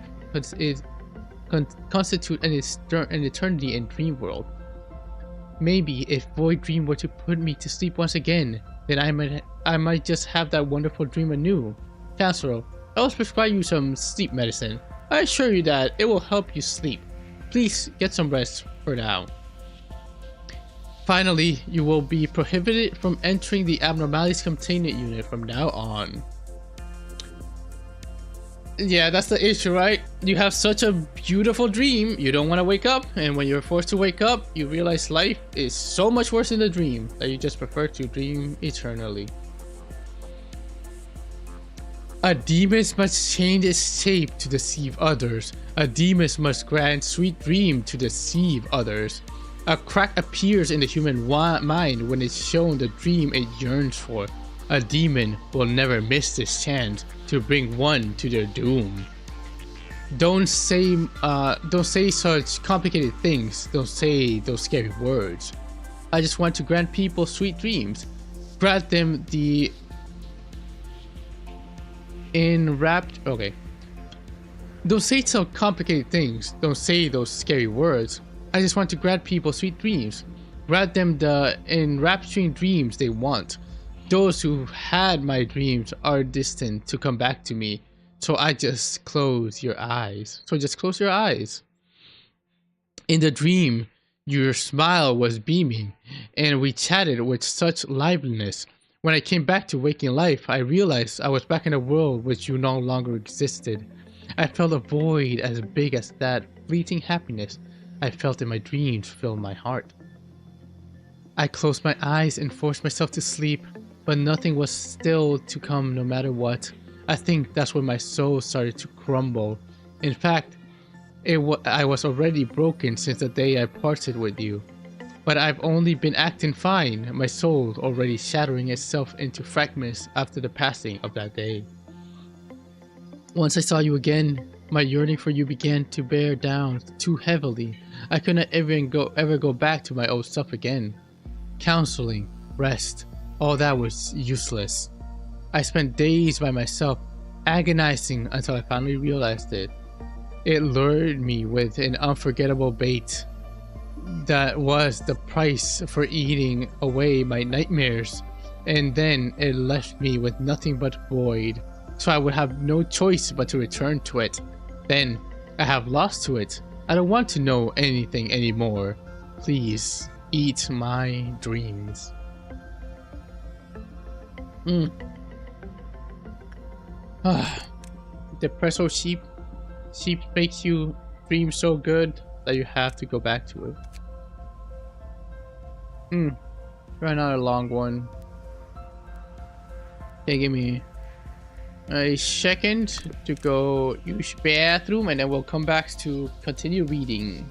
A: constitute an eternity in dream world. Maybe if Void Dream were to put me to sleep once again, then I might just have that wonderful dream anew. Counselor, I will prescribe you some sleep medicine. I assure you that it will help you sleep. Please get some rest for now. Finally, you will be prohibited from entering the abnormalities containment unit from now on. Yeah, that's the issue, right? You have such a beautiful dream, you don't want to wake up, and when you're forced to wake up, you realize life is so much worse than the dream that you just prefer to dream eternally. A demon must change its shape to deceive others. A demon must grant sweet dream to deceive others. A crack appears in the human mind when it's shown the dream it yearns for. A demon will never miss this chance to bring one to their doom. Don't say such complicated things. Don't say those scary words. I just want to grant people sweet dreams. Grant them the In wrapped. Okay. Don't say some complicated things. Don't say those scary words. I just want to grant people sweet dreams. Grant them the enrapturing dreams they want. Those who had my dreams are destined to come back to me. So just close your eyes. In the dream, your smile was beaming, and we chatted with such liveliness. When I came back to waking life, I realized I was back in a world which you no longer existed. I felt a void as big as that fleeting happiness I felt in my dreams filled my heart. I closed my eyes and forced myself to sleep, but nothing was still to come no matter what. I think that's when my soul started to crumble. In fact, I was already broken since the day I parted with you. But I've only been acting fine, my soul already shattering itself into fragments after the passing of that day. Once I saw you again, my yearning for you began to bear down too heavily. I could not ever go back to my old self again. Counseling, rest, all that was useless. I spent days by myself, agonizing until I finally realized it. It lured me with an unforgettable bait. That was the price for eating away my nightmares, and then it left me with nothing but void, so I would have no choice but to return to it. Then, I have lost to it. I don't want to know anything anymore. Please, eat my dreams. Depresso sheep. Sheep makes you dream so good that you have to go back to it. Try another long one. Okay, give me a second to go use the bathroom, and then we'll come back to continue reading.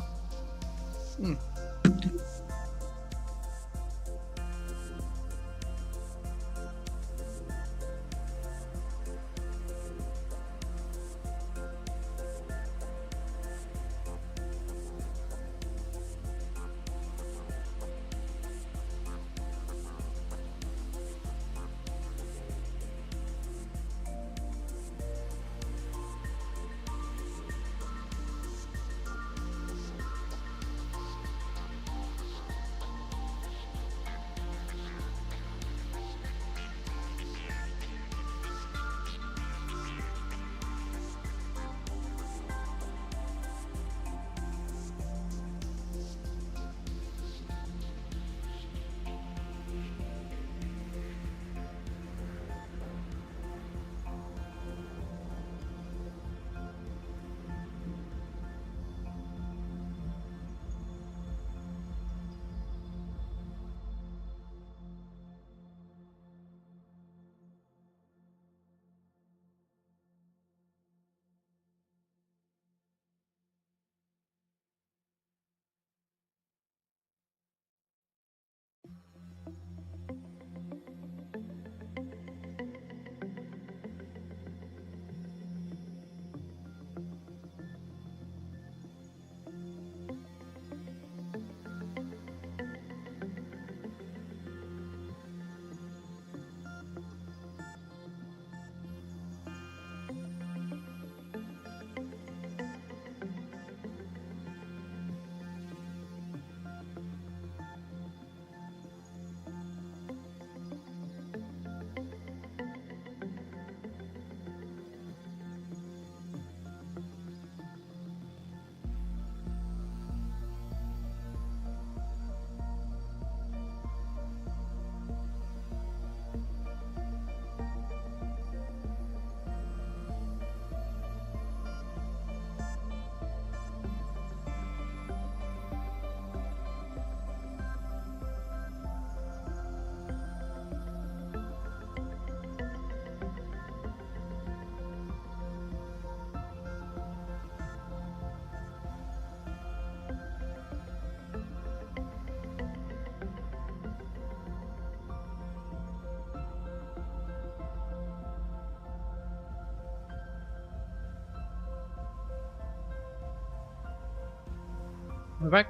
A: We're back.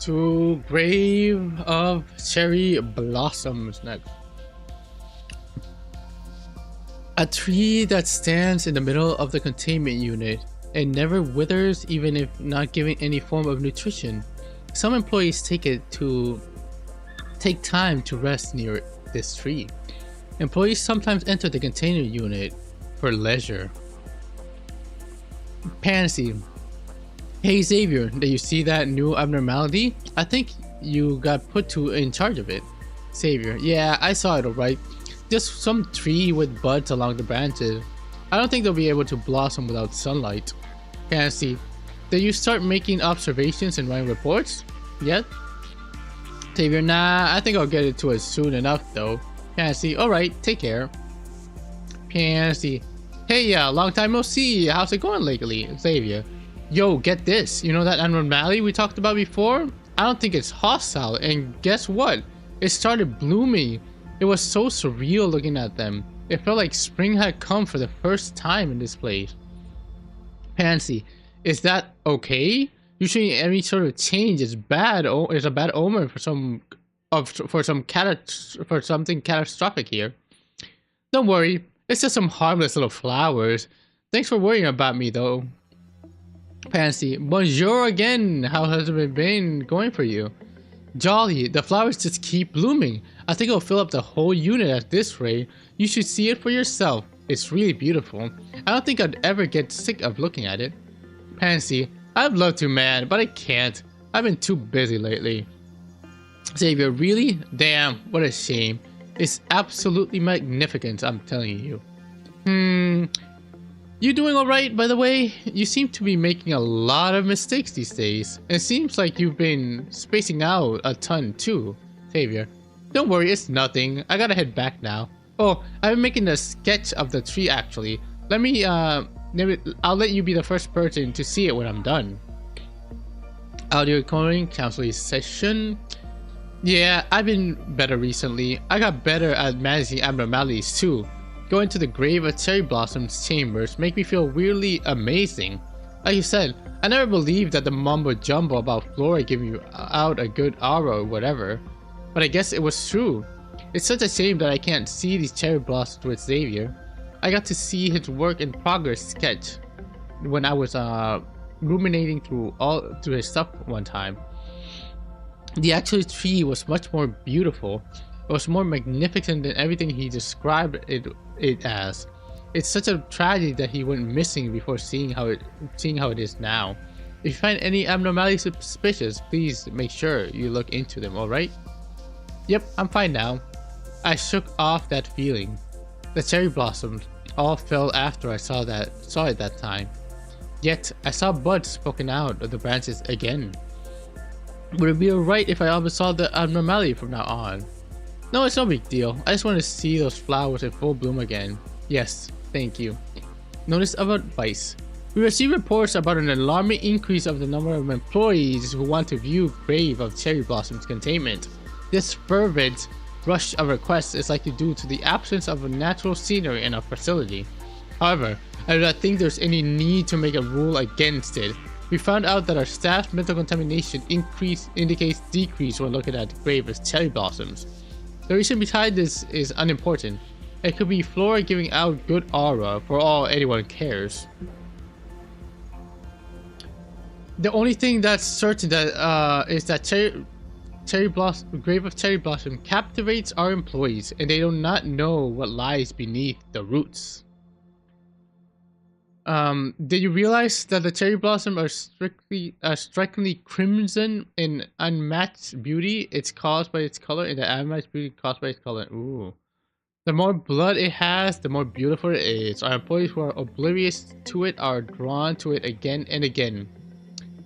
A: To Grave of Cherry Blossoms next. A tree that stands in the middle of the containment unit and never withers even if not given any form of nutrition. Some employees take time to rest near this tree. Employees sometimes enter the container unit for leisure. Pansy. Hey Xavier, did you see that new abnormality? I think you got put in charge of it. Xavier. Yeah, I saw it alright. Just some tree with buds along the branches. I don't think they'll be able to blossom without sunlight. Pansy. Did you start making observations and writing reports yet? Xavier. Nah, I think I'll get to it soon enough though. Pansy. Alright, take care. Pansy. Hey, long time no see. How's it going lately? Xavier. Yo, get this. You know that abnormality we talked about before? I don't think it's hostile, and guess what? It started blooming. It was so surreal looking at them. It felt like spring had come for the first time in this place. Pansy. Is that okay? Usually any sort of change is bad. Is a bad omen for something catastrophic here. Don't worry. It's just some harmless little flowers. Thanks for worrying about me though. Pansy. Bonjour again. How has it been going for you? Jolly. The flowers just keep blooming. I think it'll fill up the whole unit at this rate. You should see it for yourself. It's really beautiful. I don't think I'd ever get sick of looking at it. Pansy. I'd love to, man, but I can't. I've been too busy lately. Xavier. Really? Damn, what a shame. It's absolutely magnificent, I'm telling you. You doing alright, by the way? You seem to be making a lot of mistakes these days. It seems like you've been spacing out a ton too. Xavier. Don't worry, it's nothing. I gotta head back now. Oh, I've been making a sketch of the tree actually. I'll let you be the first person to see it when I'm done. Audio recording, counseling session. Yeah, I've been better recently. I got better at managing abnormalities too. Going to the grave of cherry blossoms chambers make me feel weirdly amazing. Like you said, I never believed that the mumbo jumbo about Flora giving you out a good aura or whatever. But I guess it was true. It's such a shame that I can't see these cherry blossoms with Xavier. I got to see his work in progress sketch when I was ruminating through his stuff one time. The actual tree was much more beautiful. It was more magnificent than everything he described it as. It's such a tragedy that he went missing before seeing how it is now. If you find any abnormalities suspicious, please make sure you look into them, alright? Yep, I'm fine now. I shook off that feeling. The cherry blossoms all fell after I saw it that time. Yet, I saw buds poking out of the branches again. Would it be alright if I always saw the abnormality from now on? No, it's no big deal. I just want to see those flowers in full bloom again. Yes, thank you. Notice of advice. We received reports about an alarming increase of the number of employees who want to view grave of cherry blossoms containment. This fervent rush of requests is likely due to the absence of a natural scenery in our facility. However, I do not think there's any need to make a rule against it. We found out that our staff's mental contamination indicates decrease when looking at the grave as cherry blossoms. The reason behind this is unimportant. It could be Flora giving out good aura for all anyone cares. The only thing that's certain that is that grave of cherry blossom captivates our employees, and they do not know what lies beneath the roots. Did you realize that the cherry blossom are strikingly crimson in unmatched beauty? It's caused by its color, and the unmatched beauty caused by its color. Ooh. The more blood it has, the more beautiful it is. Our employees who are oblivious to it are drawn to it again and again.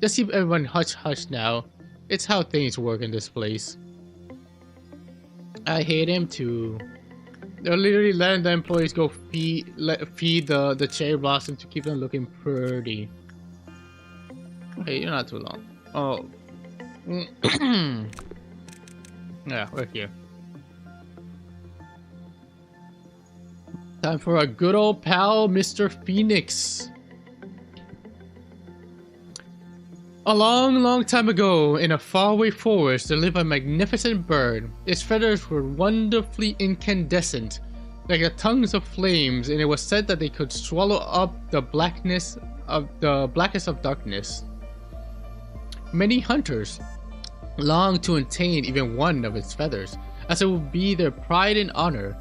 A: Just keep everyone hush now. It's how things work in this place. I hate him too. They're literally letting the employees go feed the cherry blossom to keep them looking pretty. Okay, you're not too long. Oh. Yeah, we're here. Time for our good old pal, Mr. Phoenix. A long time ago, in a faraway forest, there lived a magnificent bird. Its feathers were wonderfully incandescent. like the tongues of flames, and it was said that they could swallow up the blackest of darkness. Many hunters longed to attain even one of its feathers, as it would be their pride and honor.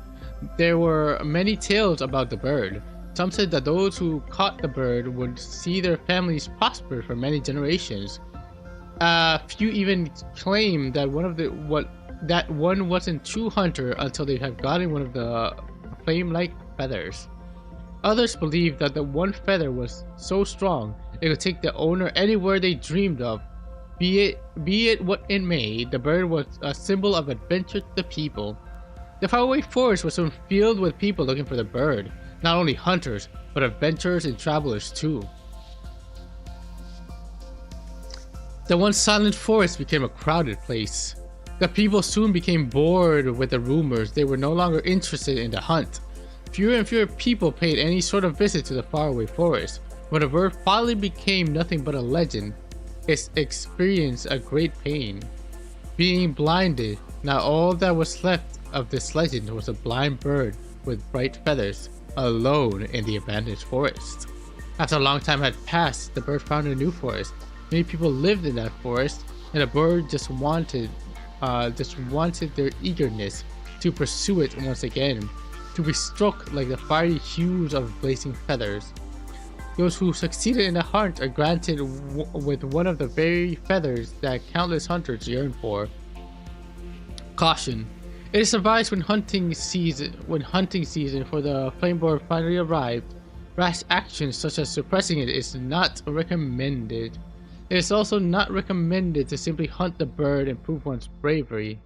A: There were many tales about the bird. Some said that those who caught the bird would see their families prosper for many generations. Few even claimed that one wasn't true hunter until they had gotten one of the flame-like feathers. Others believed that the one feather was so strong it could take the owner anywhere they dreamed of. Be it what it may, the bird was a symbol of adventure to the people. The faraway forest was soon filled with people looking for the bird, not only hunters, but adventurers and travelers too. The once silent forest became a crowded place. The people soon became bored with the rumors. They were no longer interested in the hunt. Fewer and fewer people paid any sort of visit to the faraway forest. When the bird finally became nothing but a legend, it experienced a great pain. Being blinded, now all that was left of this legend was a blind bird with bright feathers, alone in the abandoned forest. After a long time had passed, the bird found a new forest. Many people lived in that forest, and the bird just wanted their eagerness to pursue it once again, to be struck like the fiery hues of blazing feathers. Those who succeeded in the hunt are granted with one of the very feathers that countless hunters yearn for. Caution: it is advised when hunting season for the flame bird finally arrived, rash actions such as suppressing it is not recommended. It is also not recommended to simply hunt the bird and prove one's bravery.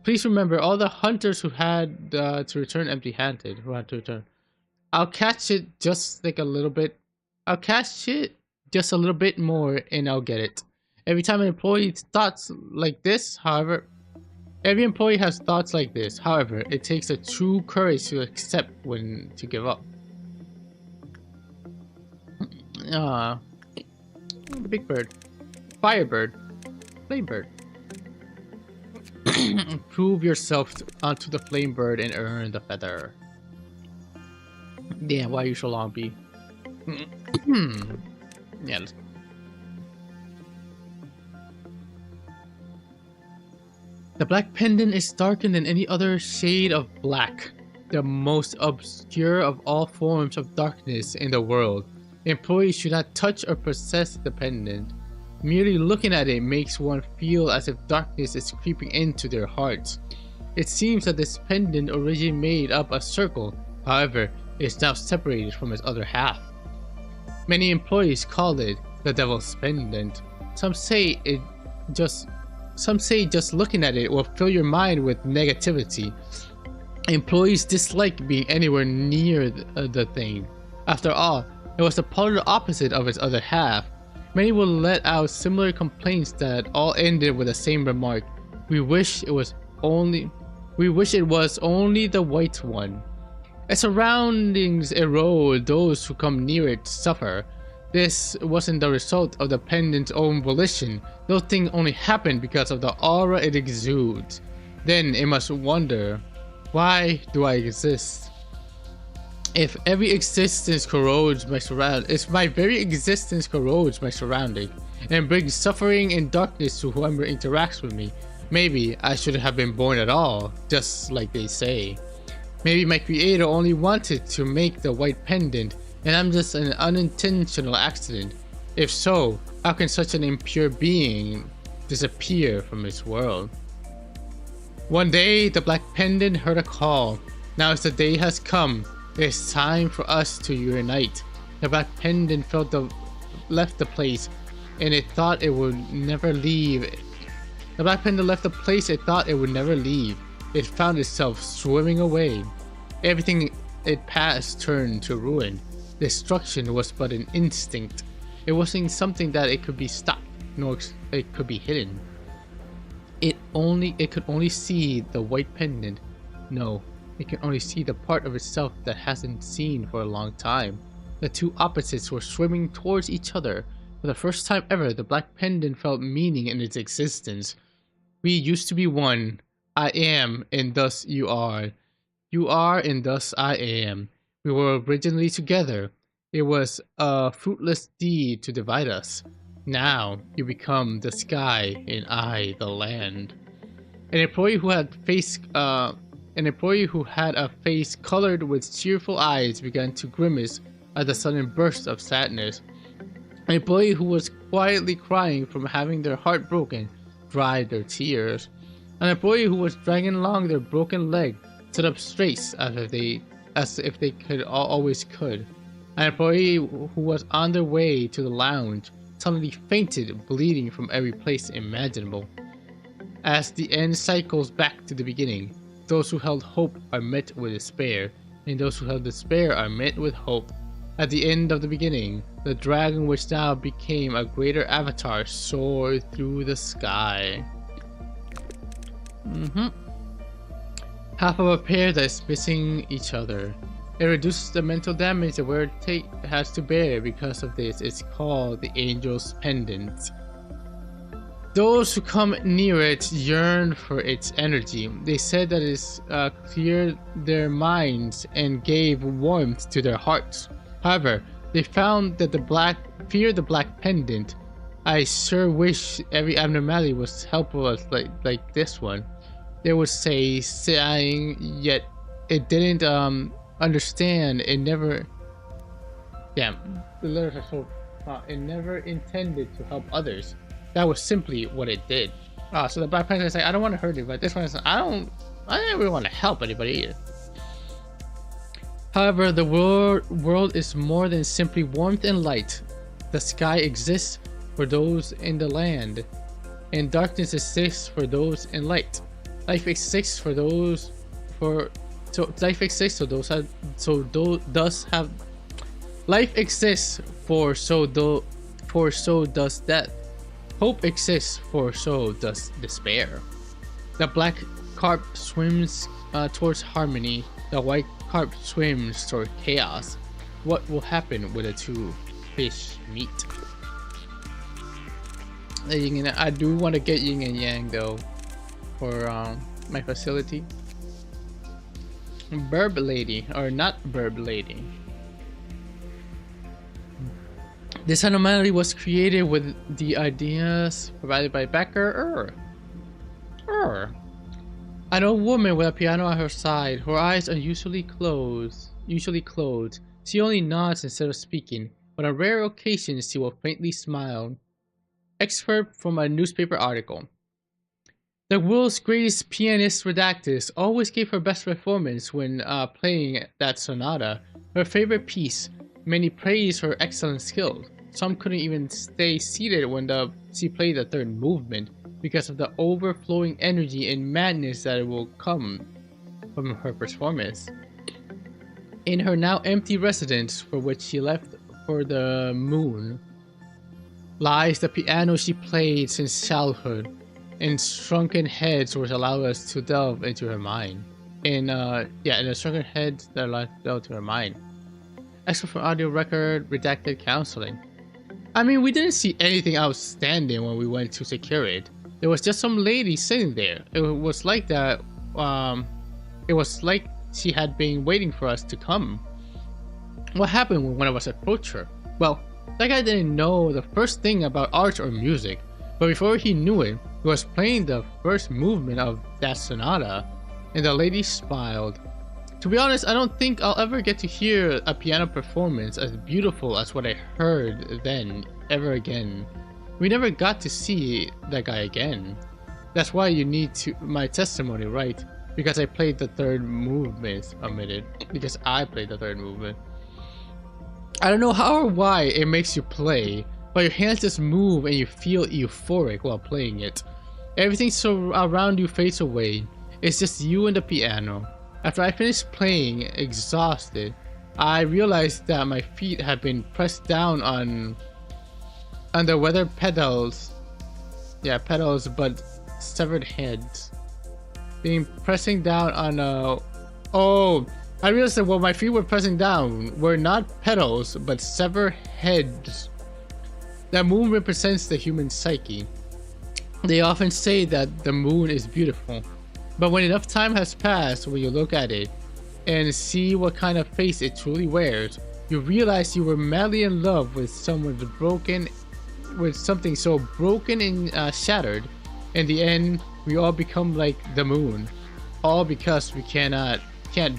A: Please remember all the hunters who had to return empty-handed. I'll catch it just a little bit more and I'll get it. Every employee has thoughts like this. However, it takes a true courage to accept when to give up. The big bird, firebird, flame bird. Prove yourself onto the flame bird and earn the feather. Damn, why are you so long, B? Yeah. The black pendant is darker than any other shade of black, the most obscure of all forms of darkness in the world. Employees should not touch or possess the pendant. Merely looking at it makes one feel as if darkness is creeping into their hearts. It seems that this pendant originally made up a circle, however, it is now separated from its other half. Many employees call it the devil's pendant. Some say just looking at it will fill your mind with negativity. Employees dislike being anywhere near the thing. After all, it was the polar opposite of its other half. Many will let out similar complaints that all ended with the same remark: "We wish it was only the white one." Its surroundings erode, those who come near it suffer. This wasn't the result of the pendant's own volition. Those things only happened because of the aura it exudes. Then it must wonder, why do I exist? If my very existence corrodes my surrounding and brings suffering and darkness to whoever interacts with me, maybe I shouldn't have been born at all, just like they say. Maybe my creator only wanted to make the white pendant, and I'm just an unintentional accident. If so, how can such an impure being disappear from this world? One day, the black pendant heard a call. Now as the day has come, it's time for us to unite. The black pendant left the place, and it thought it would never leave. The black pendant left the place it thought it would never leave. It found itself swimming away. Everything it passed turned to ruin. Destruction was but an instinct. It wasn't something that it could be stopped, nor it could be hidden. It could only see the white pendant. No, it can only see the part of itself that hasn't seen for a long time. The two opposites were swimming towards each other. For the first time ever, the black pendant felt meaning in its existence. We used to be one. I am, and thus you are. You are, and thus I am. We were originally together. It was a fruitless deed to divide us. Now you become the sky, and I the land. An employee who had a face colored with cheerful eyes began to grimace at the sudden burst of sadness. An employee who was quietly crying from having their heart broken dried their tears. An employee who was dragging along their broken leg stood up straight as if they always could. An employee who was on their way to the lounge suddenly fainted, bleeding from every place imaginable. As the end cycles back to the beginning, those who held hope are met with despair, and those who held despair are met with hope. At the end of the beginning, the dragon which now became a greater avatar soared through the sky. Half of a pair that is missing each other. It reduces the mental damage the wearer has to bear. Because of this, it's called the Angel's Pendant. Those who come near it yearn for its energy. They said that it cleared their minds and gave warmth to their hearts. However, they found that feared the black pendant. I sure wish every abnormality was helpful like this one. They would say, sighing, yet it didn't understand. It never. Damn, the letters are so. It never intended to help others. That was simply what it did. So the black pendant is like, I don't want to hurt you, but this one is, I didn't really want to help anybody either. However, the world is more than simply warmth and light. The sky exists for those in the land, and darkness exists for those in light. Life exists for those life exists so those have life exists for so does death. Hope exists for so does despair. The black carp swims towards harmony. The white carp swims toward chaos. What will happen when the two fish meet? I do want to get yin and yang though for my facility. Burb lady, or not burb lady. This anomaly was created with the ideas provided by Becker. An old woman with a piano at her side. Her eyes are usually closed. She only nods instead of speaking, but on rare occasions she will faintly smile. Excerpt from a newspaper article. The world's greatest pianist Redactus always gave her best performance when playing that sonata, her favorite piece. Many praised her excellent skill. Some couldn't even stay seated when she played the third movement because of the overflowing energy and madness that will come from her performance. In her now empty residence, for which she left for the moon, lies the piano she played since childhood, and shrunken heads which allow us to delve into her mind. In the shrunken heads that allow us to delve into her mind. Except for audio record, redacted counseling. I mean, we didn't see anything outstanding when we went to secure it. There was just some lady sitting there. It was like that. It was like she had been waiting for us to come. What happened when one of us approached her? Well, that guy didn't know the first thing about art or music, but before he knew it, he was playing the first movement of that sonata, and the lady smiled. To be honest, I don't think I'll ever get to hear a piano performance as beautiful as what I heard then ever again. We never got to see that guy again. That's why you need my testimony, right? Because I played the third movement, omitted. Because I played the third movement. I don't know how or why it makes you play, but your hands just move and you feel euphoric while playing it. Everything around you fades away. It's just you and the piano. After I finished playing, exhausted, I realized that my feet had been pressed down on the weather pedals. Yeah, pedals, but severed heads. Pressing down on Oh, I realized that what my feet were pressing down were not pedals, but severed heads. That moon represents the human psyche. They often say that the moon is beautiful. But when enough time has passed, when you look at it, and see what kind of face it truly wears, you realize you were madly in love with someone broken, with something so broken and shattered. In the end, we all become like the moon, all because we can't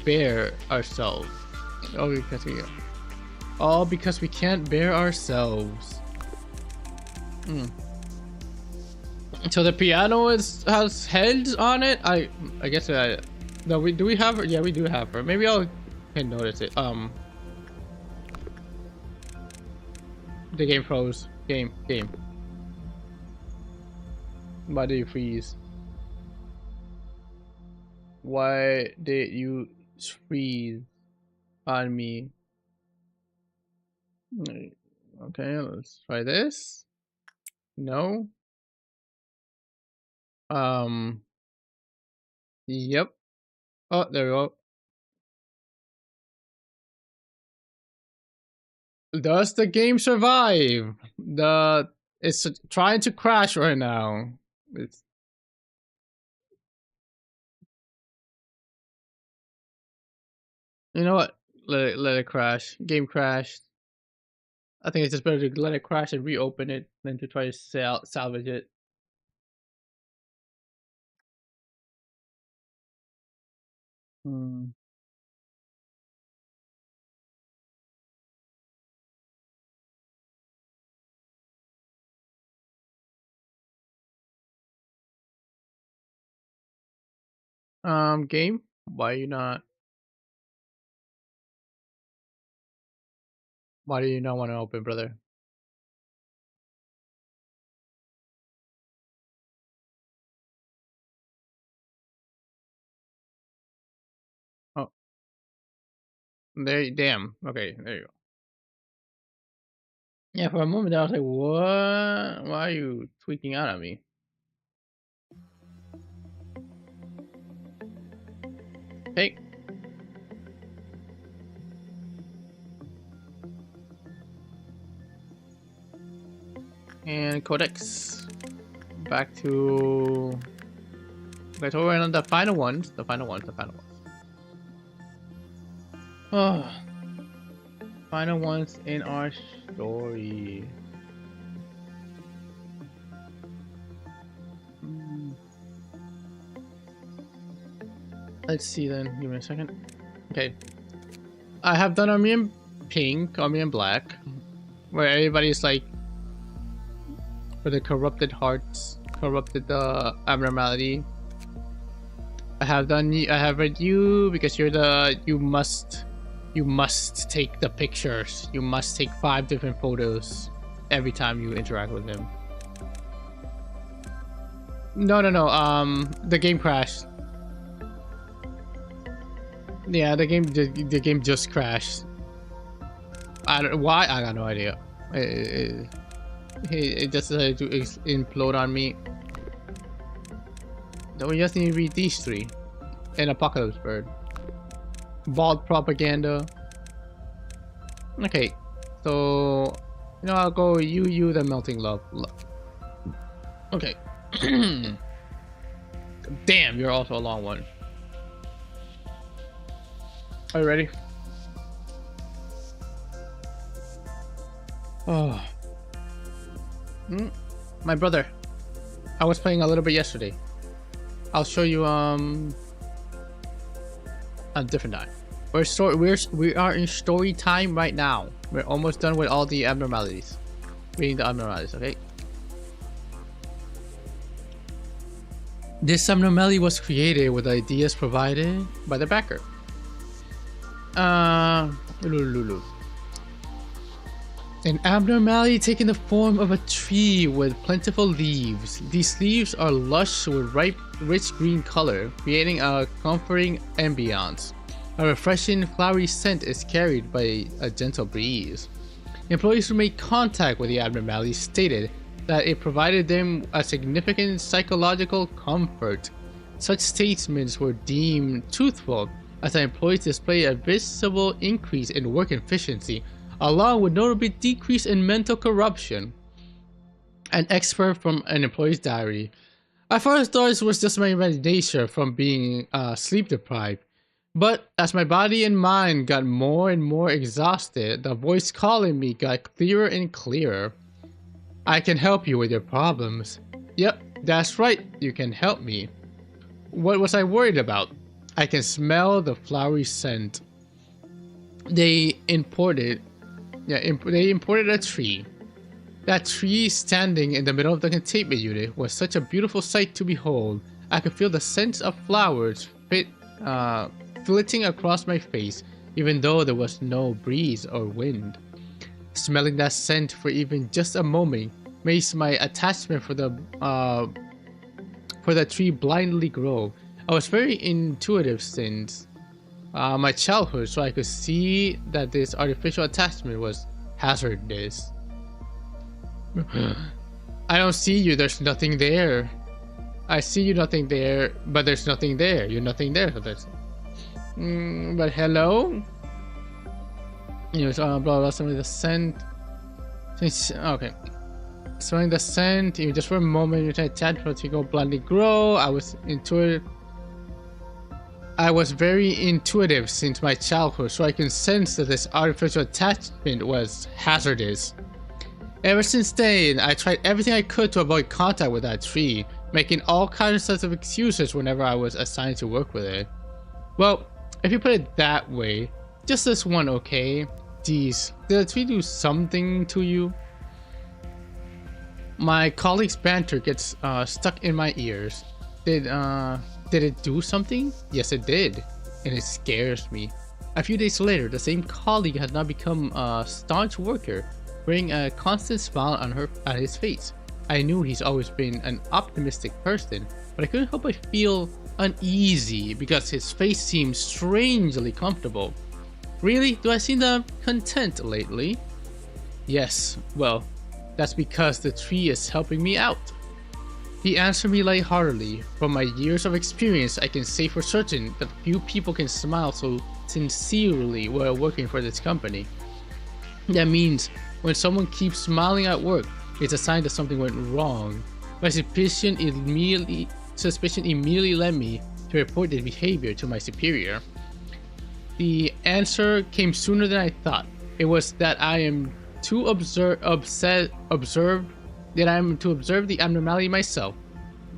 A: bear ourselves. All because we can't bear ourselves. So the piano has heads on it. I guess no, do we have her? Yeah, we do have her. Maybe I'll can notice it. The game froze. Game. Why did you freeze? Why did you freeze on me? Okay, let's try this. No. Yep. Oh, there we go. Does the game survive? It's trying to crash right now. It's You know what? Let it crash. Game crashed. I think it's just better to let it crash and reopen it than to try to salvage it. Hmm. Game. Why you not? Why do you not want to open, brother? Oh, there. Damn. Okay, there you go. Yeah, for a moment I was like, what? Why are you tweaking out at me? Hey, and codex. Back to. Okay, so we're on the final ones. The final ones. Oh, final ones in our story. Let's see then. Give me a second. Okay. I have done Army in pink, Army in black, where everybody's like, for the corrupted hearts, corrupted abnormality. I have read you because you must take the pictures. You must take 5 different photos every time you interact with him. No. The game crashed. Yeah, the game just crashed. I don't why. I got no idea. It just decided to implode on me. So we just need to read these 3. An apocalypse bird. Bald propaganda. Okay, so I'll go you the melting love. Okay. Damn, you're also a long one. Are you ready? Oh. My brother. I was playing a little bit yesterday. I'll show you a different time. We are in story time right now. We're almost done with all the abnormalities. Reading the abnormalities, okay? This abnormality was created with ideas provided by the backer. Lulu. An abnormality taking the form of a tree with plentiful leaves. These leaves are lush with ripe, rich green color, creating a comforting ambiance. A refreshing, flowery scent is carried by a gentle breeze. Employees who made contact with the abnormality stated that it provided them a significant psychological comfort. Such statements were deemed truthful, as the employees displayed a visible increase in work efficiency, along with notable decrease in mental corruption. An expert from an employee's diary. I first thought it was just my imagination from being sleep deprived. But as my body and mind got more and more exhausted, the voice calling me got clearer and clearer. I can help you with your problems. Yep, that's right, you can help me. What was I worried about? I can smell the flowery scent. They imported a tree. That tree standing in the middle of the containment unit was such a beautiful sight to behold. I could feel the scent of flowers flitting across my face, even though there was no breeze or wind. Smelling that scent for even just a moment makes my attachment for the tree blindly grow. I was very intuitive since my childhood, so I could see that this artificial attachment was hazardous. I don't see you, there's nothing there. I see you, nothing there, but there's nothing there. You're nothing there, so there's... but hello? You know, blah blah, smelling the scent. Okay. Smelling the scent, even just for a moment, you try to go blindly grow. I was very intuitive since my childhood, so I can sense that this artificial attachment was hazardous. Ever since then, I tried everything I could to avoid contact with that tree, making all kinds of excuses whenever I was assigned to work with it. Well, if you put it that way, just this one, okay? Geez, did the tree do something to you? My colleague's banter gets stuck in my ears. Did it do something? Yes, it did, and it scares me. A few days later, the same colleague had now become a staunch worker, wearing a constant smile on his face. I knew he's always been an optimistic person, but I couldn't help but feel uneasy because his face seemed strangely comfortable. Really? Do I seem content lately? Yes, well, that's because the tree is helping me out. He answered me lightheartedly. From my years of experience, I can say for certain that few people can smile so sincerely while working for this company. That means when someone keeps smiling at work, it's a sign that something went wrong. My suspicion immediately led me to report the behavior to my superior. The answer came sooner than I thought. It was that I am to observe the abnormality myself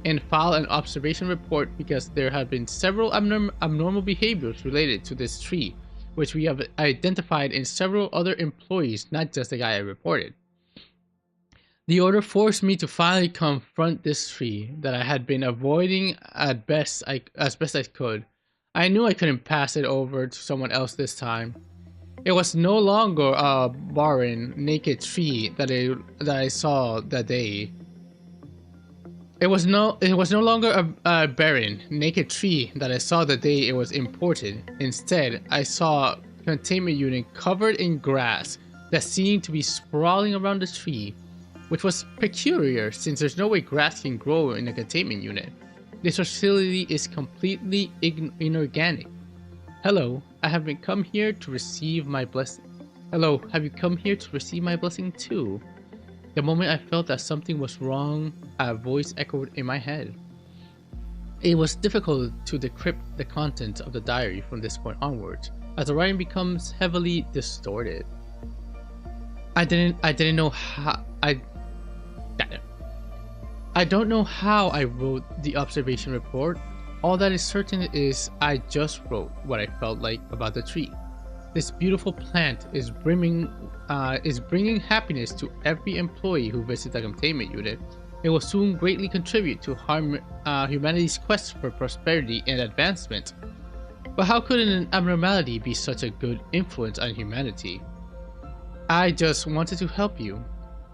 A: and file an observation report because there have been several abnormal behaviors related to this tree, which we have identified in several other employees, not just the guy I reported. The order forced me to finally confront this tree that I had been avoiding as best I could. I knew I couldn't pass it over to someone else this time. It was no longer a barren, naked tree that I saw that day. It was no longer a barren, naked tree that I saw the day it was imported. Instead, I saw a containment unit covered in grass that seemed to be sprawling around the tree, which was peculiar since there's no way grass can grow in a containment unit. This facility is completely inorganic. Hello, have you come here to receive my blessing too? The moment I felt that something was wrong, a voice echoed in my head. It was difficult to decrypt the contents of the diary from this point onwards, as the writing becomes heavily distorted. I don't know how I wrote the observation report. All that is certain is I just wrote what I felt like about the tree. This beautiful plant is bringing happiness to every employee who visits the containment unit. It will soon greatly contribute to humanity's quest for prosperity and advancement. But how could an abnormality be such a good influence on humanity? I just wanted to help you.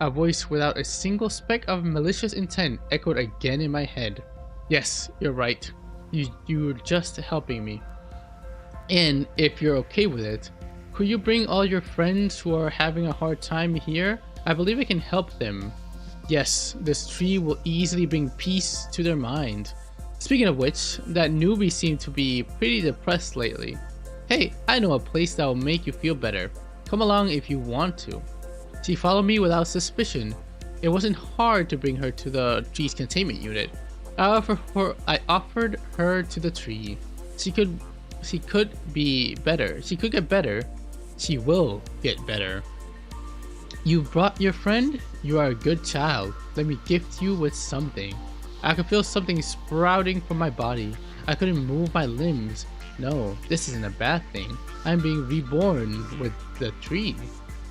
A: A voice without a single speck of malicious intent echoed again in my head. Yes, you're right. You're just helping me. And if you're okay with it, could you bring all your friends who are having a hard time here? I believe I can help them. Yes, this tree will easily bring peace to their mind. Speaking of which, that newbie seemed to be pretty depressed lately. Hey, I know a place that will make you feel better. Come along if you want to. She followed me without suspicion. It wasn't hard to bring her to the tree's containment unit. I offered her to the tree. She could She could be better. She could get better. She will get better. You brought your friend? You are a good child. Let me gift you with something. I could feel something sprouting from my body. I couldn't move my limbs. No, this isn't a bad thing. I'm being reborn with the tree.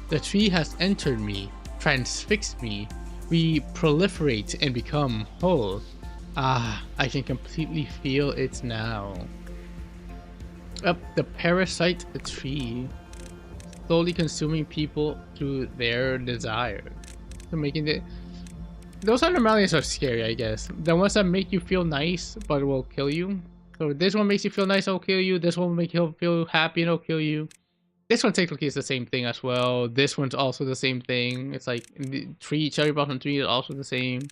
A: The tree has entered me, transfixed me. We proliferate and become whole. Ah, I can completely feel it now. Up the parasite tree, slowly consuming people through their desire. So making it. Those abnormalities are scary, I guess. The ones that make you feel nice but will kill you. So this one makes you feel nice, it'll kill you. This one will make you feel happy and it'll kill you. This one technically is the same thing as well. This one's also the same thing. It's like the tree, cherry blossom tree is also the same.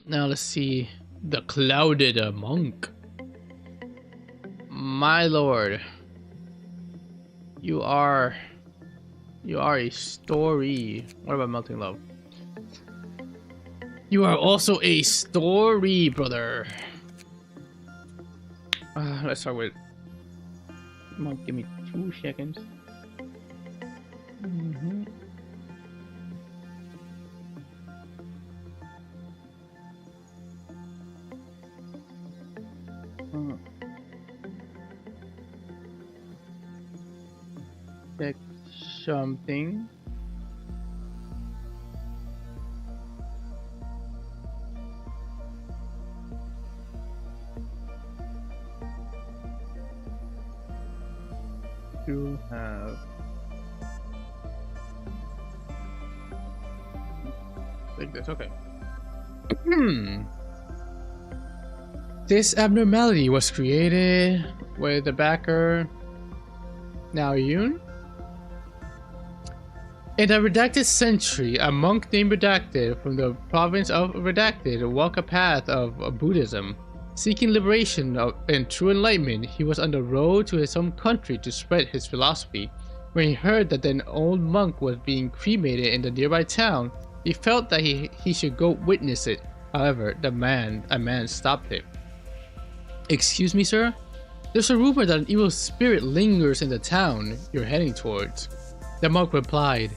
A: Now let's see. The clouded monk. My lord. You are a story. What about melting love? You are also a story, brother. Let's start with. Come on, give me 2 seconds. Check something. To have like this, okay. This abnormality was created with the backer now Yoon. In the Redacted century, a monk named Redacted from the province of Redacted walked a path of Buddhism. Seeking liberation and true enlightenment, he was on the road to his home country to spread his philosophy. When he heard that an old monk was being cremated in the nearby town, he felt that he should go witness it. However, a man stopped him. Excuse me, sir? There's a rumor that an evil spirit lingers in the town you're heading towards. The monk replied,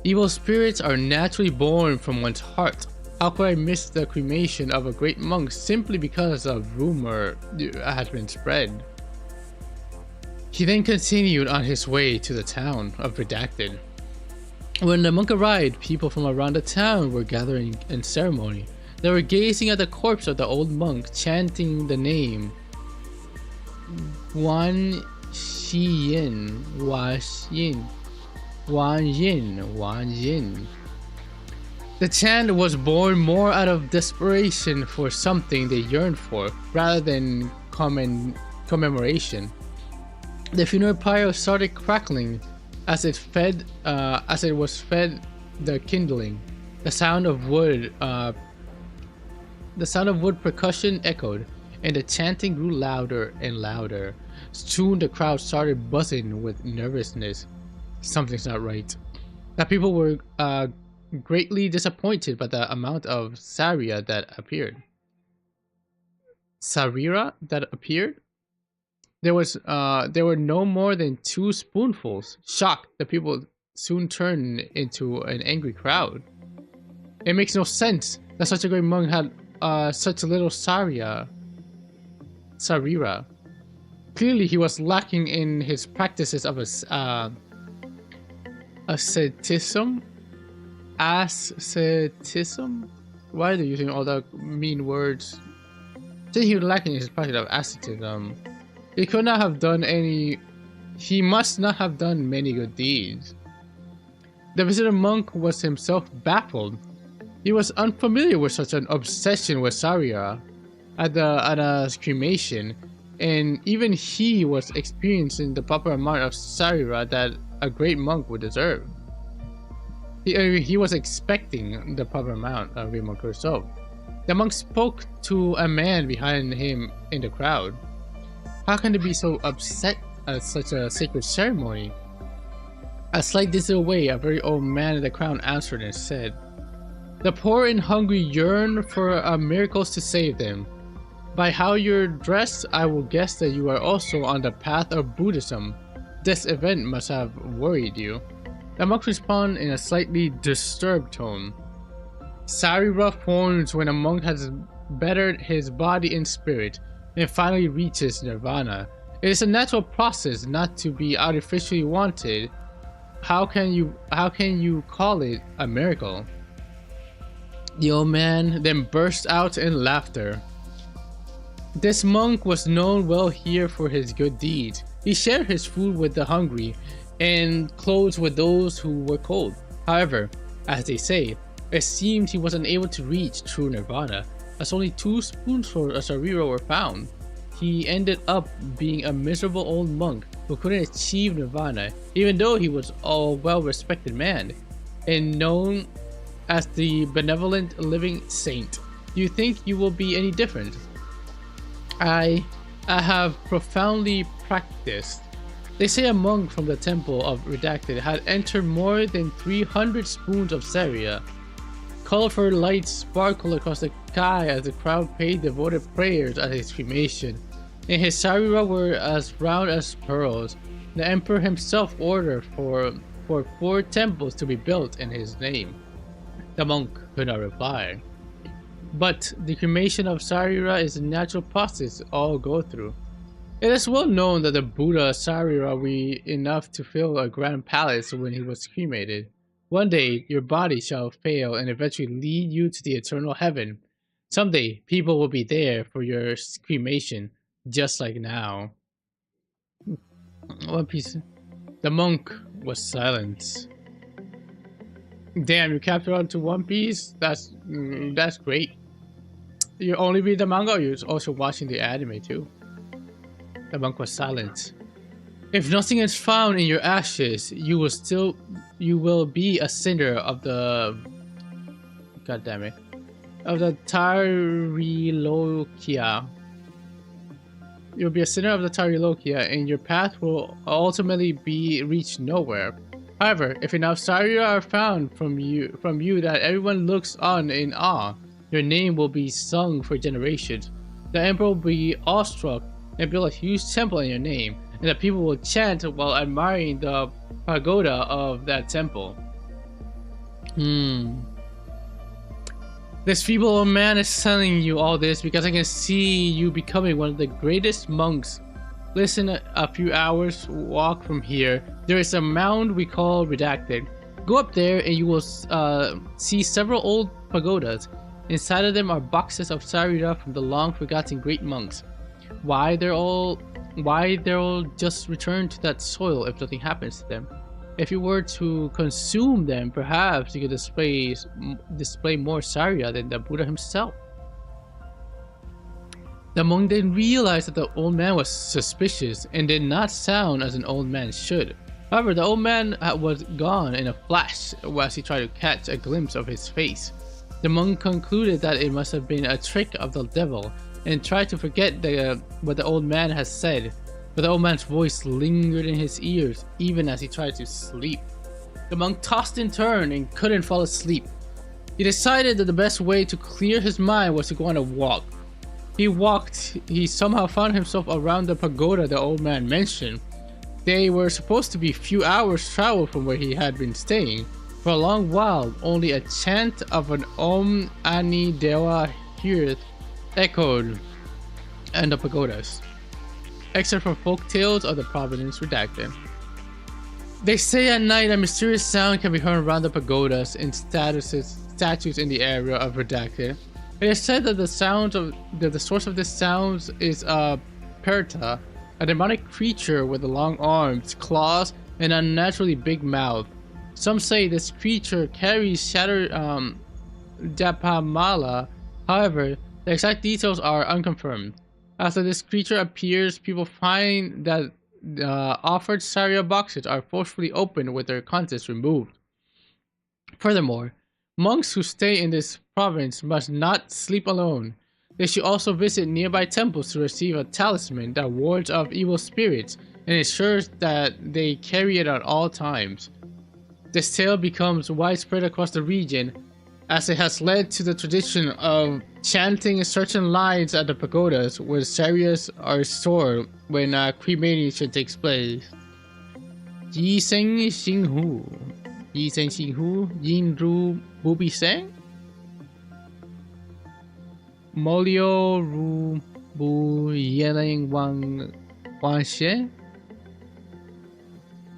A: evil spirits are naturally born from one's heart. How could I miss the cremation of a great monk simply because a rumor had been spread? He then continued on his way to the town of Redacted. When the monk arrived, people from around the town were gathering in ceremony. They were gazing at the corpse of the old monk, chanting the name Wan Xiyin, Wan Yin, Wan Yin, Wan Yin. The chant was born more out of desperation for something they yearned for, rather than commemoration. The funeral pyre started crackling as it was fed the kindling. The sound of wood percussion echoed, and the chanting grew louder and louder. Soon the crowd started buzzing with nervousness. Something's not right. The people were greatly disappointed by the amount of sarira that appeared. There were no more than 2 spoonfuls. Shocked, the people soon turned into an angry crowd. It makes no sense that such a great monk had such little sarira. Clearly, he was lacking in his practices of asceticism. Why are they using all the mean words? Since he was lacking in his practice of asceticism, he must not have done many good deeds. The visitor monk was himself baffled. He was unfamiliar with such an obsession with sarira at a cremation, and even he was experiencing the proper amount of sarira that a great monk would deserve. He was expecting the proper amount of a monk herself. The monk spoke to a man behind him in the crowd. How can they be so upset at such a sacred ceremony? A slight distance away, a very old man in the crowd answered and said, the poor and hungry yearn for miracles to save them. By how you're dressed, I will guess that you are also on the path of Buddhism. This event must have worried you. The monk responded in a slightly disturbed tone. Sarira forms when a monk has bettered his body and spirit and finally reaches nirvana. It is a natural process, not to be artificially wanted. How can you call it a miracle? The old man then burst out in laughter. This monk was known well here for his good deeds. He shared his food with the hungry and clothes with those who were cold. However, as they say, it seemed he was unable to reach true nirvana, as only 2 spoonfuls of Sarira were found. He ended up being a miserable old monk who couldn't achieve nirvana, even though he was a well-respected man and known as the benevolent living saint. Do you think you will be any different? I have profoundly practiced. They say a monk from the temple of Redacted had entered more than 300 spoons of Saria. Colorful lights sparkled across the sky as the crowd paid devoted prayers at his cremation, and his Sarira were as round as pearls. The emperor himself ordered for 4 temples to be built in his name. The monk could not reply. But the cremation of Sarira is a natural process all go through. It is well known that the Buddha Sarira was enough to fill a grand palace when he was cremated. One day, your body shall fail and eventually lead you to the eternal heaven. Someday, people will be there for your cremation, just like now. One Piece. The monk was silent. Damn, you captured onto One Piece? That's great. You only read the manga, or you're also watching the anime too? The monk was silent. If nothing is found in your ashes, you will be a sinner of the Tarilokia. You'll be a sinner of the Tarilokia, and your path will ultimately be reached nowhere. However, if enough Sarira are found from you that everyone looks on in awe, your name will be sung for generations. The emperor will be awestruck and build a huge temple in your name, and the people will chant while admiring the pagoda of that temple. This feeble old man is telling you all this because I can see you becoming one of the greatest monks. Listen, a few hours walk from here, there is a mound we call Redacted. Go up there and you will see several old pagodas. Inside of them are boxes of Sarira from the long-forgotten great monks. Why they'll just return to that soil if nothing happens to them. If you were to consume them, perhaps you could display more Sarira than the Buddha himself. The monk then realized that the old man was suspicious and did not sound as an old man should. However, the old man was gone in a flash as he tried to catch a glimpse of his face. The monk concluded that it must have been a trick of the devil and tried to forget what the old man had said, but the old man's voice lingered in his ears even as he tried to sleep. The monk tossed and turned and couldn't fall asleep. He decided that the best way to clear his mind was to go on a walk. He somehow found himself around the pagoda the old man mentioned. They were supposed to be few hours travel from where he had been staying. For a long while, only a chant of an Om Ani Dewa Hirth echoed in the pagodas, except for folk tales of the province Redacted. They say at night a mysterious sound can be heard around the pagodas and statues in the area of Redacted. It is said that the source of this sound is a Perta, a demonic creature with long arms, claws, and an unnaturally big mouth. Some say this creature carries shattered Japamala. However, the exact details are unconfirmed. After this creature appears, people find that offered Saria boxes are forcefully opened with their contents removed. Furthermore, monks who stay in this province must not sleep alone. They should also visit nearby temples to receive a talisman that wards off evil spirits and ensures that they carry it at all times. This tale becomes widespread across the region as it has led to the tradition of chanting certain lines at the pagodas where chariots are stored when cremation takes place. Yi Seng Xing Hu. Yi Seng Xing Hu. Yin Ru Bubi Seng. Molio Ru Bu Yeling Wang Xie.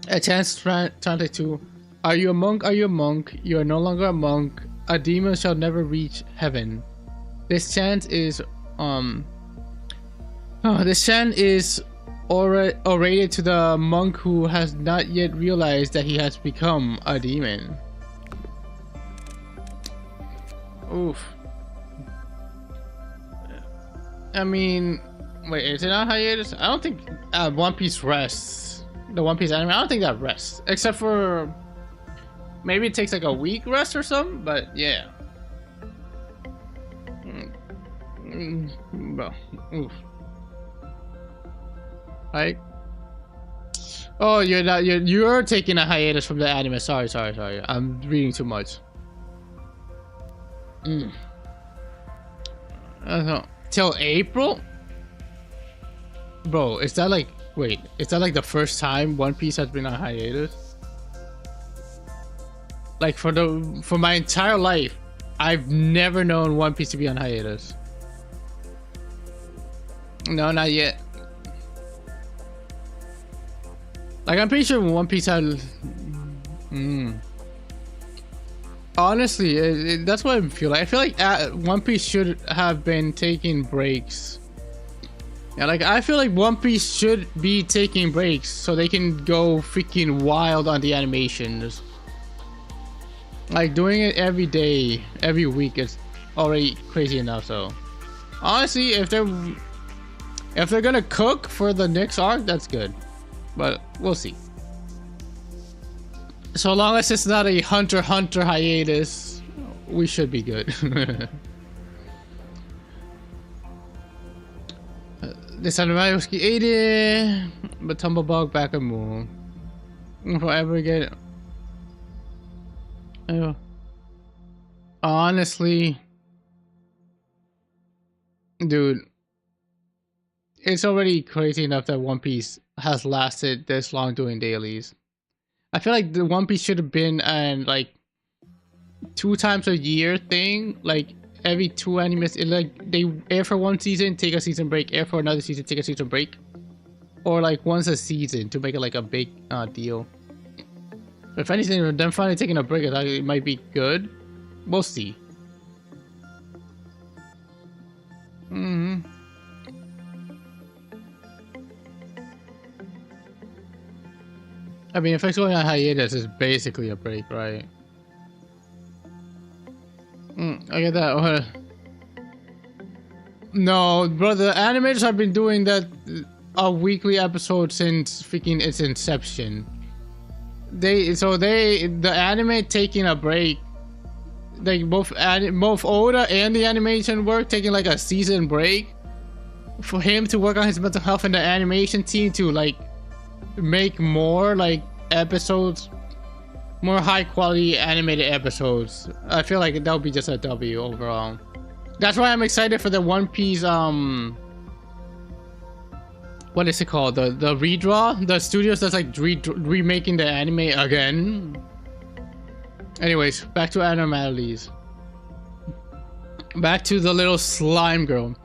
A: A chant chanted to, "Are you a monk? Are you a monk? You are no longer a monk. A demon shall never reach heaven." This chant is orated to the monk who has not yet realized that he has become a demon. Oof. I mean, wait, is it on hiatus? I don't think One Piece rests. The One Piece anime, I don't think that rests. Except for maybe it takes like a week rest or something, but yeah. Well, oof. Right? Oh, you're taking a hiatus from the anime. Sorry. I'm reading too much. Till April? Bro, is that like, wait, is that like the first time One Piece has been on hiatus? Like for my entire life, I've never known One Piece to be on hiatus. No, not yet. Like, I'm pretty sure One Piece had... Honestly, that's what I feel like. I feel like One Piece should have been taking breaks. Yeah, like, I feel like One Piece should be taking breaks so they can go freaking wild on the animations. Like, doing it every day, every week is already crazy enough, so... Honestly, if they're gonna cook for the next arc, that's good. But we'll see. So long as it's not a Hunter x Hunter hiatus, we should be good. This animalski 80, but Tumblebug back and moon. Forever get. Honestly, dude, it's already crazy enough that One Piece has lasted this long doing dailies. I feel like the One Piece should have been an like 2 times a year thing. Like every 2 animes, like they air for 1 season, take a season break, air for another season, take a season break, or like once a season to make it like a big deal. If anything, them finally taking a break, I thought it might be good. We'll see. I mean, if it's going on hiatus, it's basically a break, right? I get that. No, bro, the animators have been doing that a weekly episode since freaking its inception. The anime taking a break. Like both Oda and the animation work taking like a season break for him to work on his mental health and the animation team to like make more like episodes, more high quality animated episodes. I feel like that would be just a W overall. That's why I'm excited for the One Piece what is it called, the redraw, the studios that's like remaking the anime again. Anyways, back to abnormalities. Back to the little slime girl.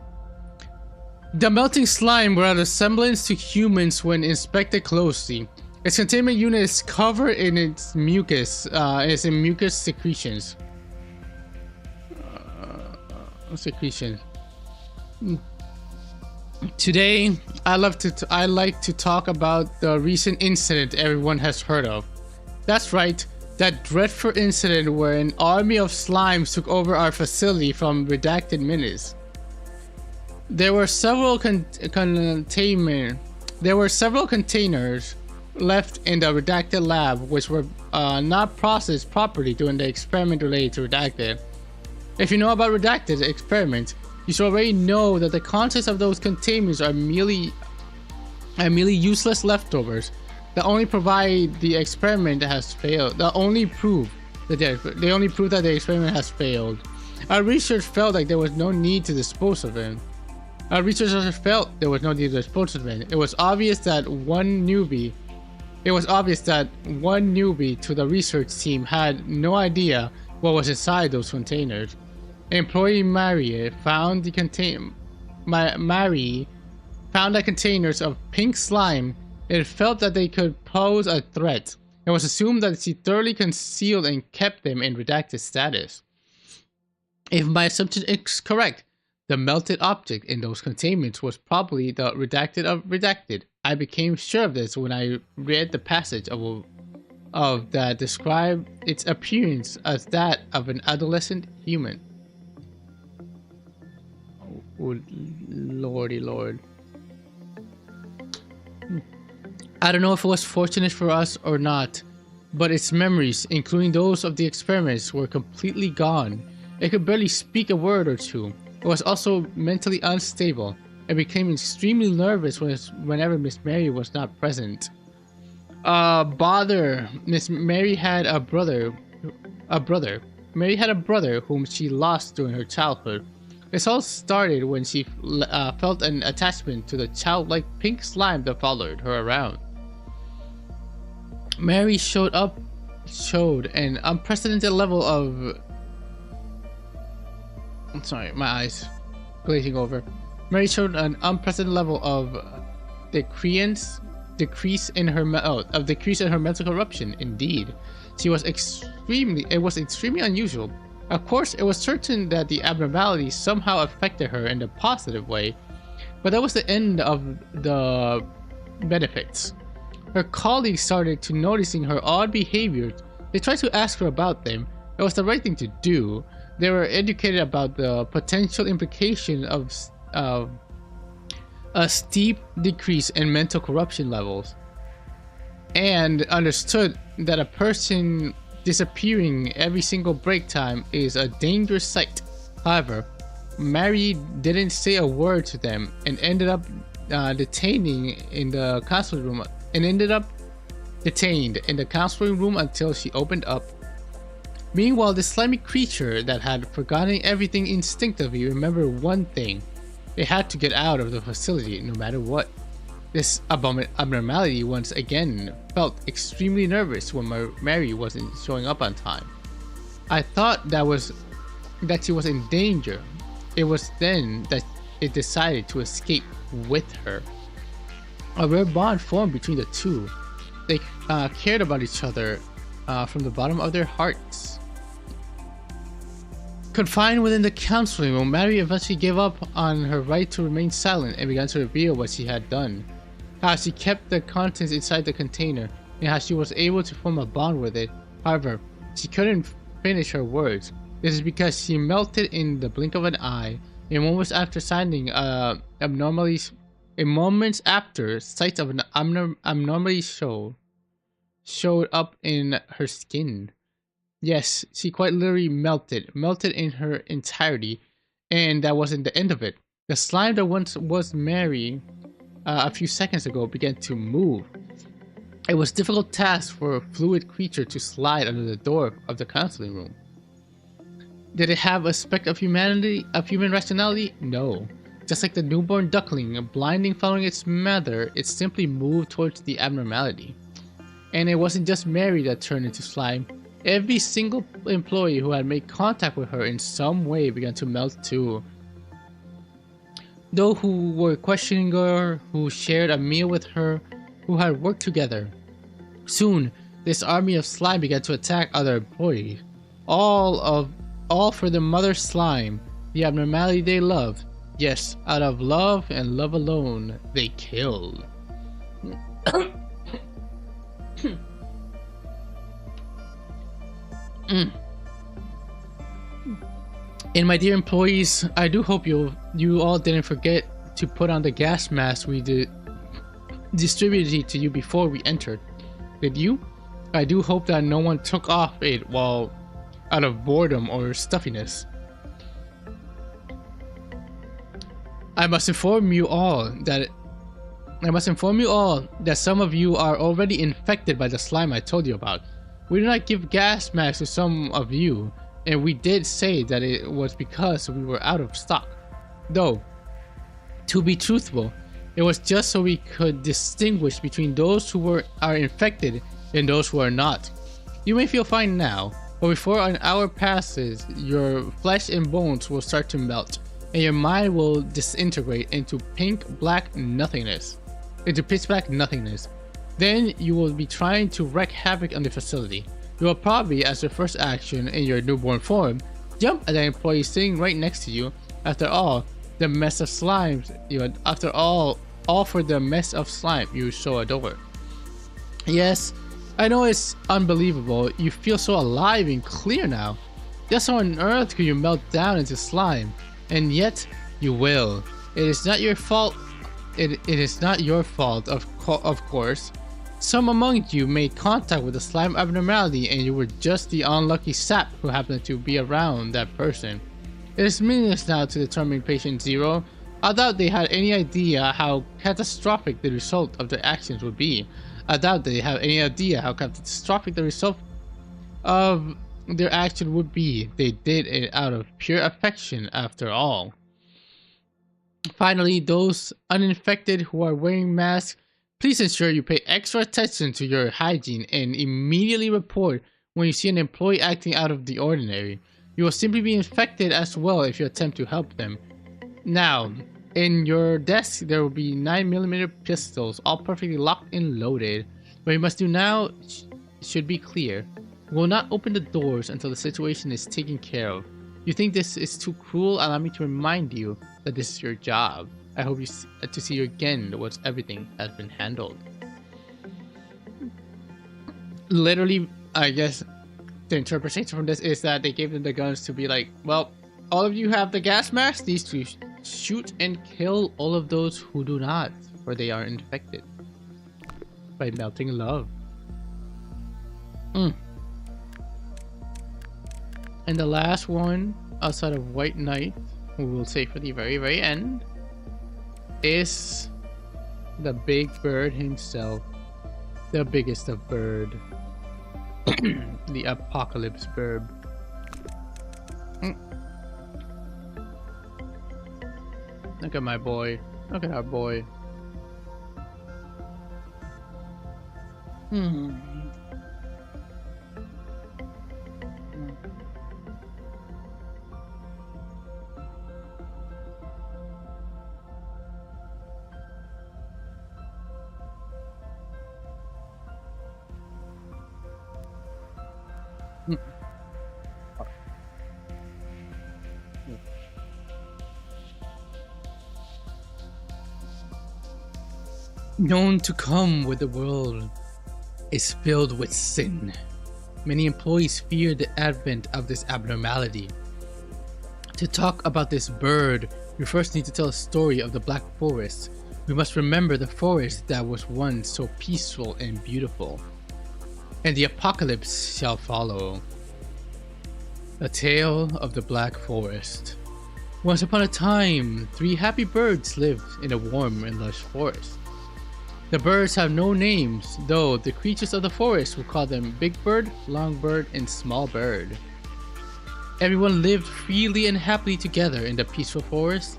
A: The melting slime were a semblance to humans when inspected closely. Its containment unit is covered in its mucus, mucus secretions. Today, I like to talk about the recent incident everyone has heard of. That's right, that dreadful incident where an army of slimes took over our facility from redacted minutes. There were several containers left in the redacted lab which were not processed properly during the experiment related to redacted. If you know about redacted experiments, you should already know that the contents of those containers are merely useless leftovers that only provide the experiment has failed. They only prove that the experiment has failed. Our research felt like there was no need to dispose of him. Our researchers felt there was no need to dispose of him. It was obvious that one newbie to the research team had no idea what was inside those containers. Employee Mary found the containers of pink slime. It felt that they could pose a threat. It was assumed that she thoroughly concealed and kept them in redacted status. If my assumption is correct, the melted object in those containments was probably the redacted of redacted. I became sure of this when I read the passage that described its appearance as that of an adolescent human. Oh, lordy lord. I don't know if it was fortunate for us or not, but its memories, including those of the experiments, were completely gone. It could barely speak a word or two. It was also mentally unstable. It became extremely nervous whenever Miss Mary was not present. Bother. Miss Mary had a brother. Mary had a brother whom she lost during her childhood. This all started when she felt an attachment to the childlike pink slime that followed her around. Mary showed an unprecedented level of... I'm sorry, my eyes glazing over. Mary showed an unprecedented level of decrease in her mental corruption. Indeed, it was extremely unusual. Of course, it was certain that the abnormalities somehow affected her in a positive way, but that was the end of the benefits. Her colleagues started to noticing her odd behaviors. They tried to ask her about them. It was the right thing to do. They were educated about the potential implication of a steep decrease in mental corruption levels, and understood that a person disappearing every single break time is a dangerous sight. However, Mary didn't say a word to them and ended up detained in the counseling room until she opened up. Meanwhile, the slimy creature that had forgotten everything instinctively remembered one thing. It had to get out of the facility no matter what. This abnormality once again felt extremely nervous when Mary wasn't showing up on time. I thought that she was in danger. It was then that it decided to escape with her. A rare bond formed between the two. They cared about each other from the bottom of their hearts. Confined within the counseling room, Mary eventually gave up on her right to remain silent and began to reveal what she had done. How she kept the contents inside the container, and how she was able to form a bond with it. However, she couldn't finish her words. This is because she melted in the blink of an eye, and moments after signs of an abnormality showed up in her skin. Yes, she quite literally melted in her entirety, and that wasn't the end of it. The slime that once was Mary a few seconds ago began to move. It was a difficult task for a fluid creature to slide under the door of the counseling room. Did it have a speck of human rationality? No. Just like the newborn duckling, blinding following its mother, it simply moved towards the abnormality. And it wasn't just Mary that turned into slime. Every single employee who had made contact with her in some way began to melt too. Those who were questioning her, who shared a meal with her, who had worked together. Soon, this army of slime began to attack other employees. All for the mother slime, the abnormality they loved. Yes, out of love and love alone, they killed. And my dear employees, I do hope you all didn't forget to put on the gas mask we distributed to you before we entered. Did you? I do hope that no one took off it while out of boredom or stuffiness. I must inform you all that some of you are already infected by the slime I told you about. We do not give gas masks to some of you. And we did say that it was because we were out of stock. Though, to be truthful, it was just so we could distinguish between those who are infected and those who are not. You may feel fine now, but before an hour passes, your flesh and bones will start to melt, and your mind will disintegrate into pitch black nothingness. Then you will be trying to wreak havoc on the facility. You will probably, as your first action in your newborn form, jump at an employee sitting right next to you. After all, the mess of slimes, all for the mess of slime you so adore. Yes, I know it's unbelievable. You feel so alive and clear now. Just how on earth could you melt down into slime? And yet, you will. It is not your fault. It is not your fault, of course. Some among you made contact with the slime abnormality and you were just the unlucky sap who happened to be around that person. It is meaningless now to determine patient 0. I doubt they had any idea how catastrophic the result of their actions would be. I doubt they have any idea how catastrophic the result of their action would be. They did it out of pure affection after all. Finally, those uninfected who are wearing masks, please ensure you pay extra attention to your hygiene and immediately report when you see an employee acting out of the ordinary. You will simply be infected as well if you attempt to help them. Now, in your desk there will be 9mm pistols, all perfectly locked and loaded. What you must do now should be clear. We will not open the doors until the situation is taken care of. You think this is too cruel? Allow me to remind you that this is your job. I hope to see you again once everything has been handled. Literally, I guess the interpretation from this is that they gave them the guns to be like, well, all of you have the gas mask, these two shoot and kill all of those who do not, for they are infected by melting love. And the last one, outside of White Knight, who we'll say for the very end, is the big bird himself, the biggest of bird, the apocalypse bird. Look at my boy. Look at our boy. Known to come with the world is filled with sin. Many employees fear the advent of this abnormality. To talk about this bird, we first need to tell a story of the Black Forest. We must remember the forest that was once so peaceful and beautiful. And the apocalypse shall follow. A tale of the Black Forest. Once upon a time, 3 happy birds lived in a warm and lush forest. The birds have no names, though the creatures of the forest will call them Big Bird, Long Bird, and Small Bird. Everyone lived freely and happily together in the peaceful forest.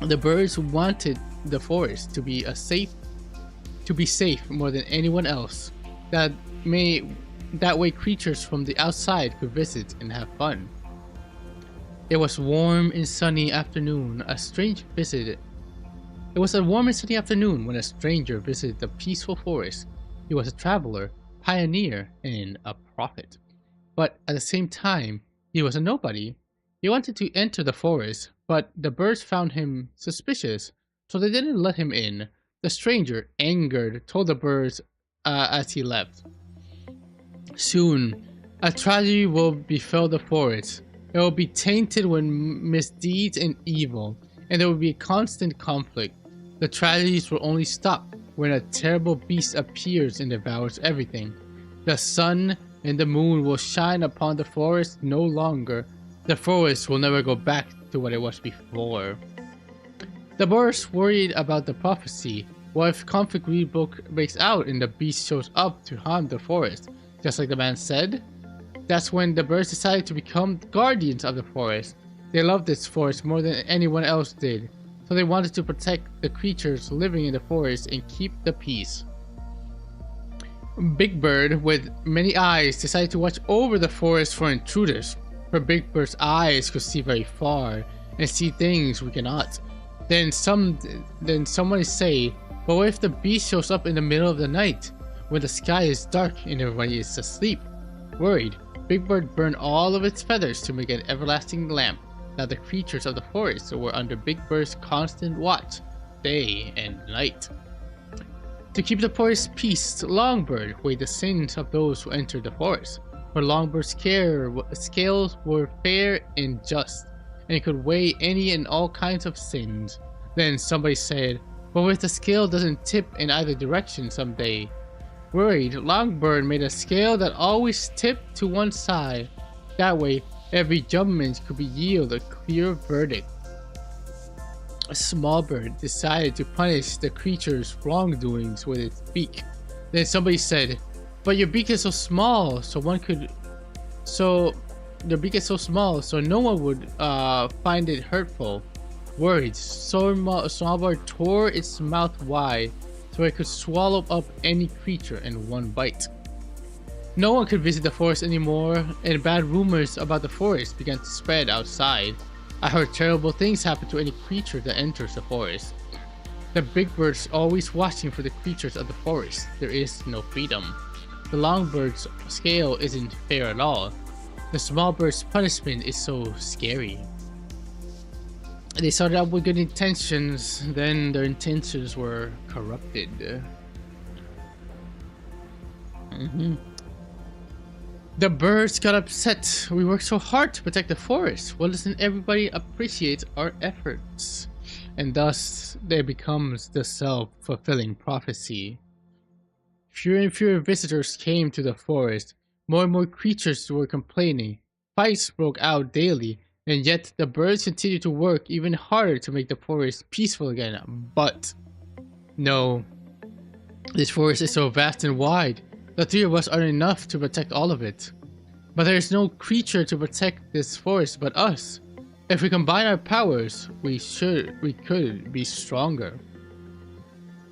A: The birds wanted the forest to be safe more than anyone else. That way creatures from the outside could visit and have fun. It was a warm and sunny afternoon when a stranger visited the peaceful forest. He was a traveler, pioneer, and a prophet. But at the same time, he was a nobody. He wanted to enter the forest, but the birds found him suspicious, so they didn't let him in. The stranger, angered, told the birds as he left. Soon, a tragedy will befall the forest. It will be tainted with misdeeds and evil, and there will be a constant conflict. The tragedies will only stop when a terrible beast appears and devours everything. The sun and the moon will shine upon the forest no longer. The forest will never go back to what it was before. The birds worried about the prophecy. What if conflict breaks out and the beast shows up to harm the forest, just like the man said? That's when the birds decided to become guardians of the forest. They loved this forest more than anyone else did, so they wanted to protect the creatures living in the forest and keep the peace. Big Bird, with many eyes, decided to watch over the forest for intruders. For Big Bird's eyes could see very far and see things we cannot. Then someone say, but what if the beast shows up in the middle of the night, when the sky is dark and everybody is asleep? Worried, Big Bird burned all of its feathers to make an everlasting lamp. Now the creatures of the forest were under Big Bird's constant watch, day and night. To keep the forest peace, Longbird weighed the sins of those who entered the forest. For Longbird's scales were fair and just, and it could weigh any and all kinds of sins. Then somebody said, but if the scale doesn't tip in either direction someday? Worried, Longbird made a scale that always tipped to one side. That way, every judgment could yield a clear verdict. A small bird decided to punish the creature's wrongdoings with its beak. Then somebody said, but your beak is so small, so no one would find it hurtful. Worried, small bird tore its mouth wide so it could swallow up any creature in one bite. No one could visit the forest anymore, and bad rumors about the forest began to spread outside. I heard terrible things happen to any creature that enters the forest. The big bird's always watching for the creatures of the forest. There is no freedom. The long bird's scale isn't fair at all. The small bird's punishment is so scary. They started out with good intentions, then their intentions were corrupted. The birds got upset. We worked so hard to protect the forest. Why doesn't everybody appreciate our efforts? And thus, there becomes the self-fulfilling prophecy. Fewer and fewer visitors came to the forest. More and more creatures were complaining. Fights broke out daily, and yet the birds continued to work even harder to make the forest peaceful again. But no, this forest is so vast and wide. The three of us aren't enough to protect all of it. But there is no creature to protect this forest but us. If we combine our powers, we could be stronger.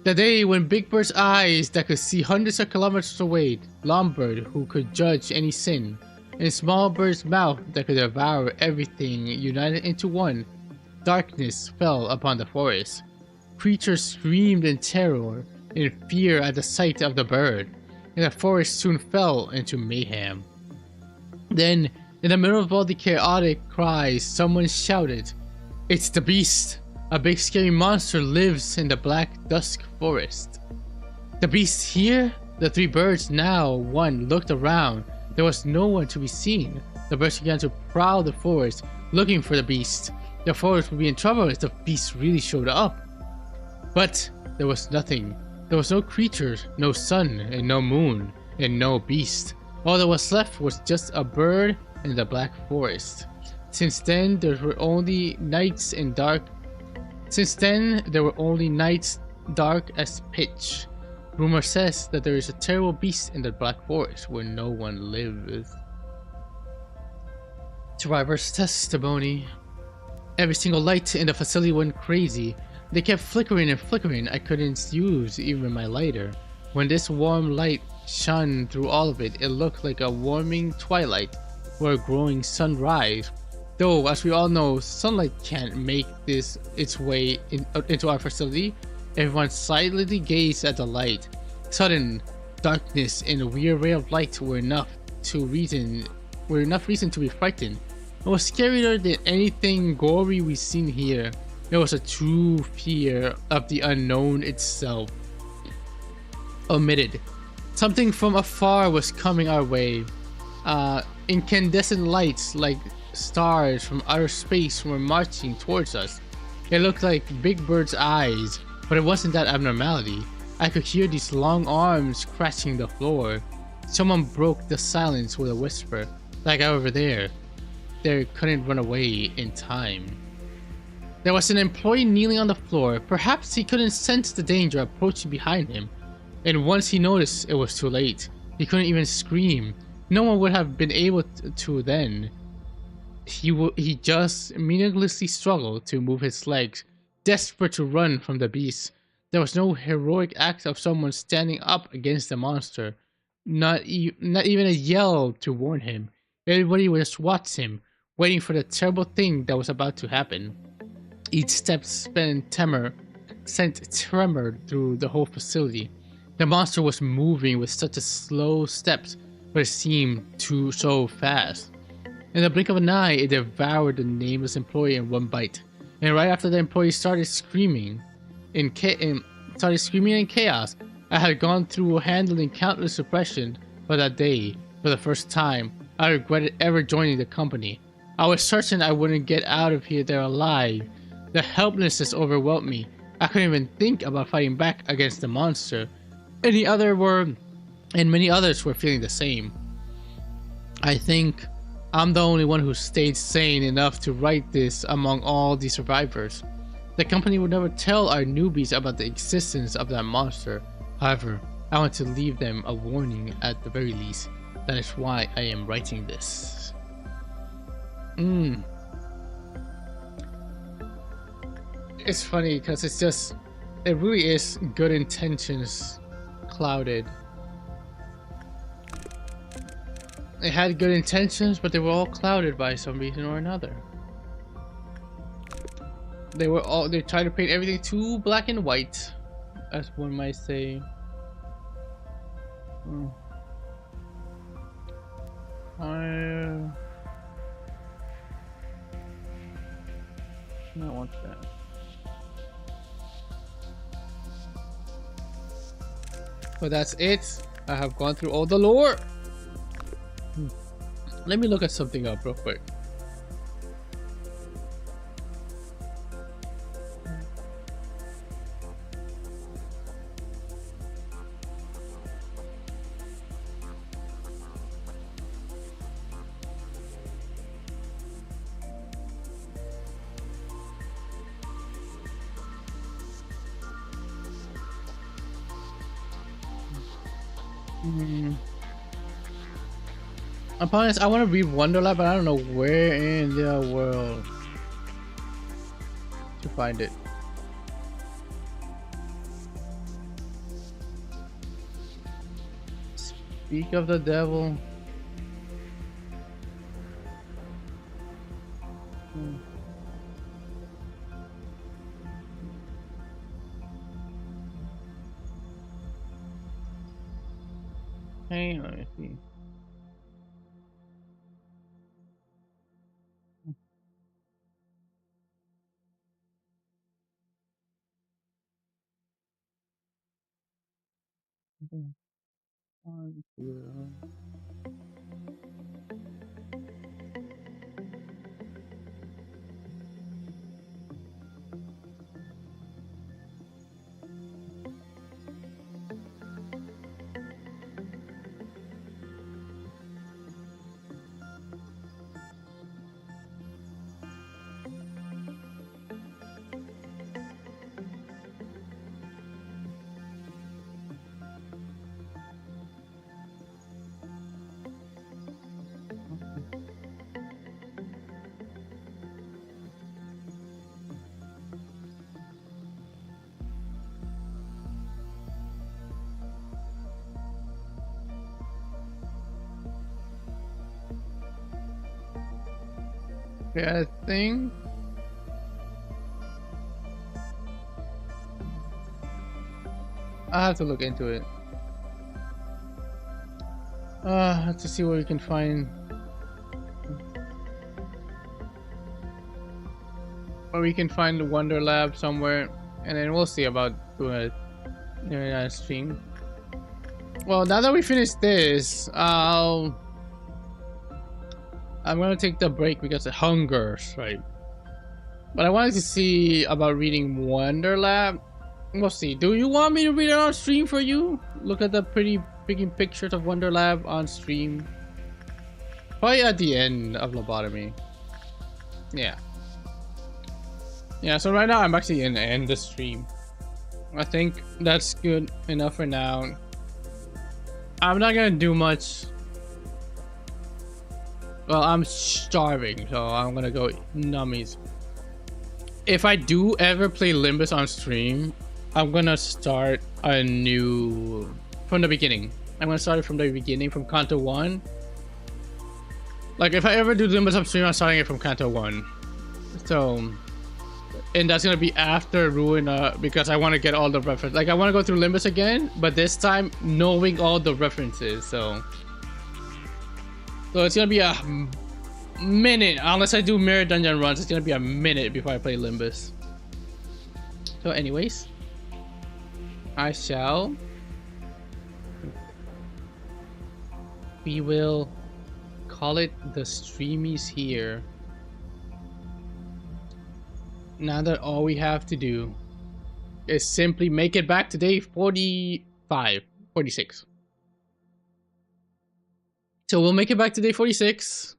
A: The day when Big Bird's eyes that could see hundreds of kilometers away, Longbird who could judge any sin, and Small Bird's mouth that could devour everything united into one, darkness fell upon the forest. Creatures screamed in terror and fear at the sight of the bird, and the forest soon fell into mayhem. Then, in the middle of all the chaotic cries, someone shouted, "It's the beast! A big scary monster lives in the black dusk forest." The beast here? The three birds now, one, looked around. There was no one to be seen. The birds began to prowl the forest, looking for the beast. The forest would be in trouble if the beast really showed up. But there was nothing. There was no creature, no sun, and no moon, and no beast. All that was left was just a bird in the black forest. Since then, there were only nights dark as pitch. Rumor says that there is a terrible beast in the black forest where no one lives. Survivor's testimony. Every single light in the facility went crazy. They kept flickering and flickering. I couldn't use even my lighter. When this warm light shone through all of it, it looked like a warming twilight or a growing sunrise. Though, as we all know, sunlight can't make its way into our facility. Everyone silently gazed at the light. Sudden darkness and a weird ray of light were enough reason to be frightened. It was scarier than anything gory we've seen here. It was a true fear of the unknown itself. Omitted. Something from afar was coming our way. Incandescent lights like stars from outer space were marching towards us. It looked like Big Bird's eyes, but it wasn't that abnormality. I could hear these long arms crashing the floor. Someone broke the silence with a whisper. That guy over there. They couldn't run away in time. There was an employee kneeling on the floor. Perhaps he couldn't sense the danger approaching behind him. And once he noticed, it was too late. He couldn't even scream. No one would have been able to then. He just meaninglessly struggled to move his legs, desperate to run from the beast. There was no heroic act of someone standing up against the monster. Not even a yell to warn him. Everybody just watched him, waiting for the terrible thing that was about to happen. Each step sent tremor through the whole facility. The monster was moving with such a slow steps, but it seemed to so fast. In the blink of an eye, it devoured the nameless employee in one bite. And right after the employee started screaming in chaos, I had gone through handling countless suppression, but that day, for the first time, I regretted ever joining the company. I was certain I wouldn't get out of here there alive. The helplessness overwhelmed me. I couldn't even think about fighting back against the monster. Many others were feeling the same. I think I'm the only one who stayed sane enough to write this among all the survivors. The company would never tell our newbies about the existence of that monster. However, I want to leave them a warning at the very least. That is why I am writing this. It's funny because it really is good intentions clouded. It had good intentions, but they were all clouded by some reason or another. They tried to paint everything too black and white, as one might say. I don't want that. But that's it. I have gone through all the lore. Let me look at something up real quick. I'm honest, I want to read Wonderland, but I don't know where in the world to find it. Speak of the devil. Hang on, let me see. Okay, I think I have to look into it. To see what we can find. Or we can find the Wonder Lab somewhere, and then we'll see about doing a stream. Well, now that we finished this, I'm gonna take the break because it hungers, right? But I wanted to see about reading Wonder Lab. We'll see. Do you want me to read it on stream for you? Look at the pretty freaking pictures of Wonder Lab on stream. Probably at the end of Lobotomy. Yeah. Yeah, so right now I'm actually gonna end the stream. I think that's good enough for now. I'm not gonna do much Well, I'm starving, so I'm gonna go nummies. If I do ever play Limbus on stream, I'm gonna start a new from the beginning. I'm gonna start it from the beginning, from Kanto 1. Like, if I ever do Limbus on stream, I'm starting it from Kanto 1. So, and that's gonna be after Ruin, because I want to get all the references. Like, I want to go through Limbus again, but this time knowing all the references. So it's gonna be a minute, unless I do mirror dungeon runs. It's gonna be a minute before I play Limbus. So anyways, we will call it the streamies here. Now that all we have to do is simply make it back to day 45, 46. So we'll make it back to day 46.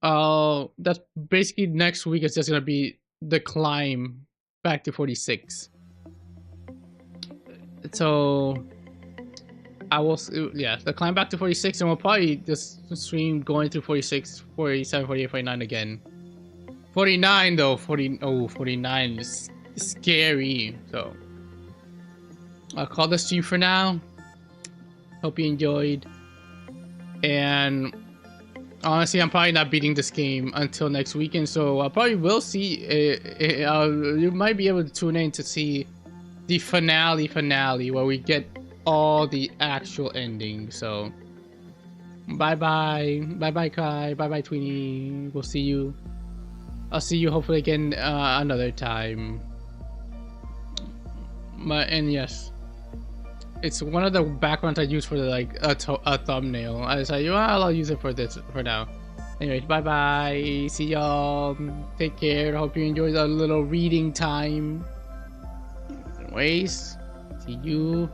A: That's basically next week is just gonna be the climb back to 46. So I will, yeah, the climb back to 46, and we'll probably just stream going through 46, 47, 48, 49 again. 49 though, 49 is scary. So I'll call the stream for now. Hope you enjoyed. And honestly, I'm probably not beating this game until next weekend, so I probably will see. You might be able to tune in to see the finale where we get all the actual endings. So bye bye Kai, bye bye Tweenie. We'll see you. I'll see you hopefully again another time. And yes, it's one of the backgrounds I use for like a thumbnail. I decided, well, I'll use it for this for now. Anyways, bye bye. See y'all. Take care. Hope you enjoyed the little reading time. Anyways, see you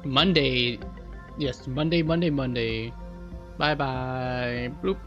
A: Monday. Yes, Monday. Bye bye. Bloop.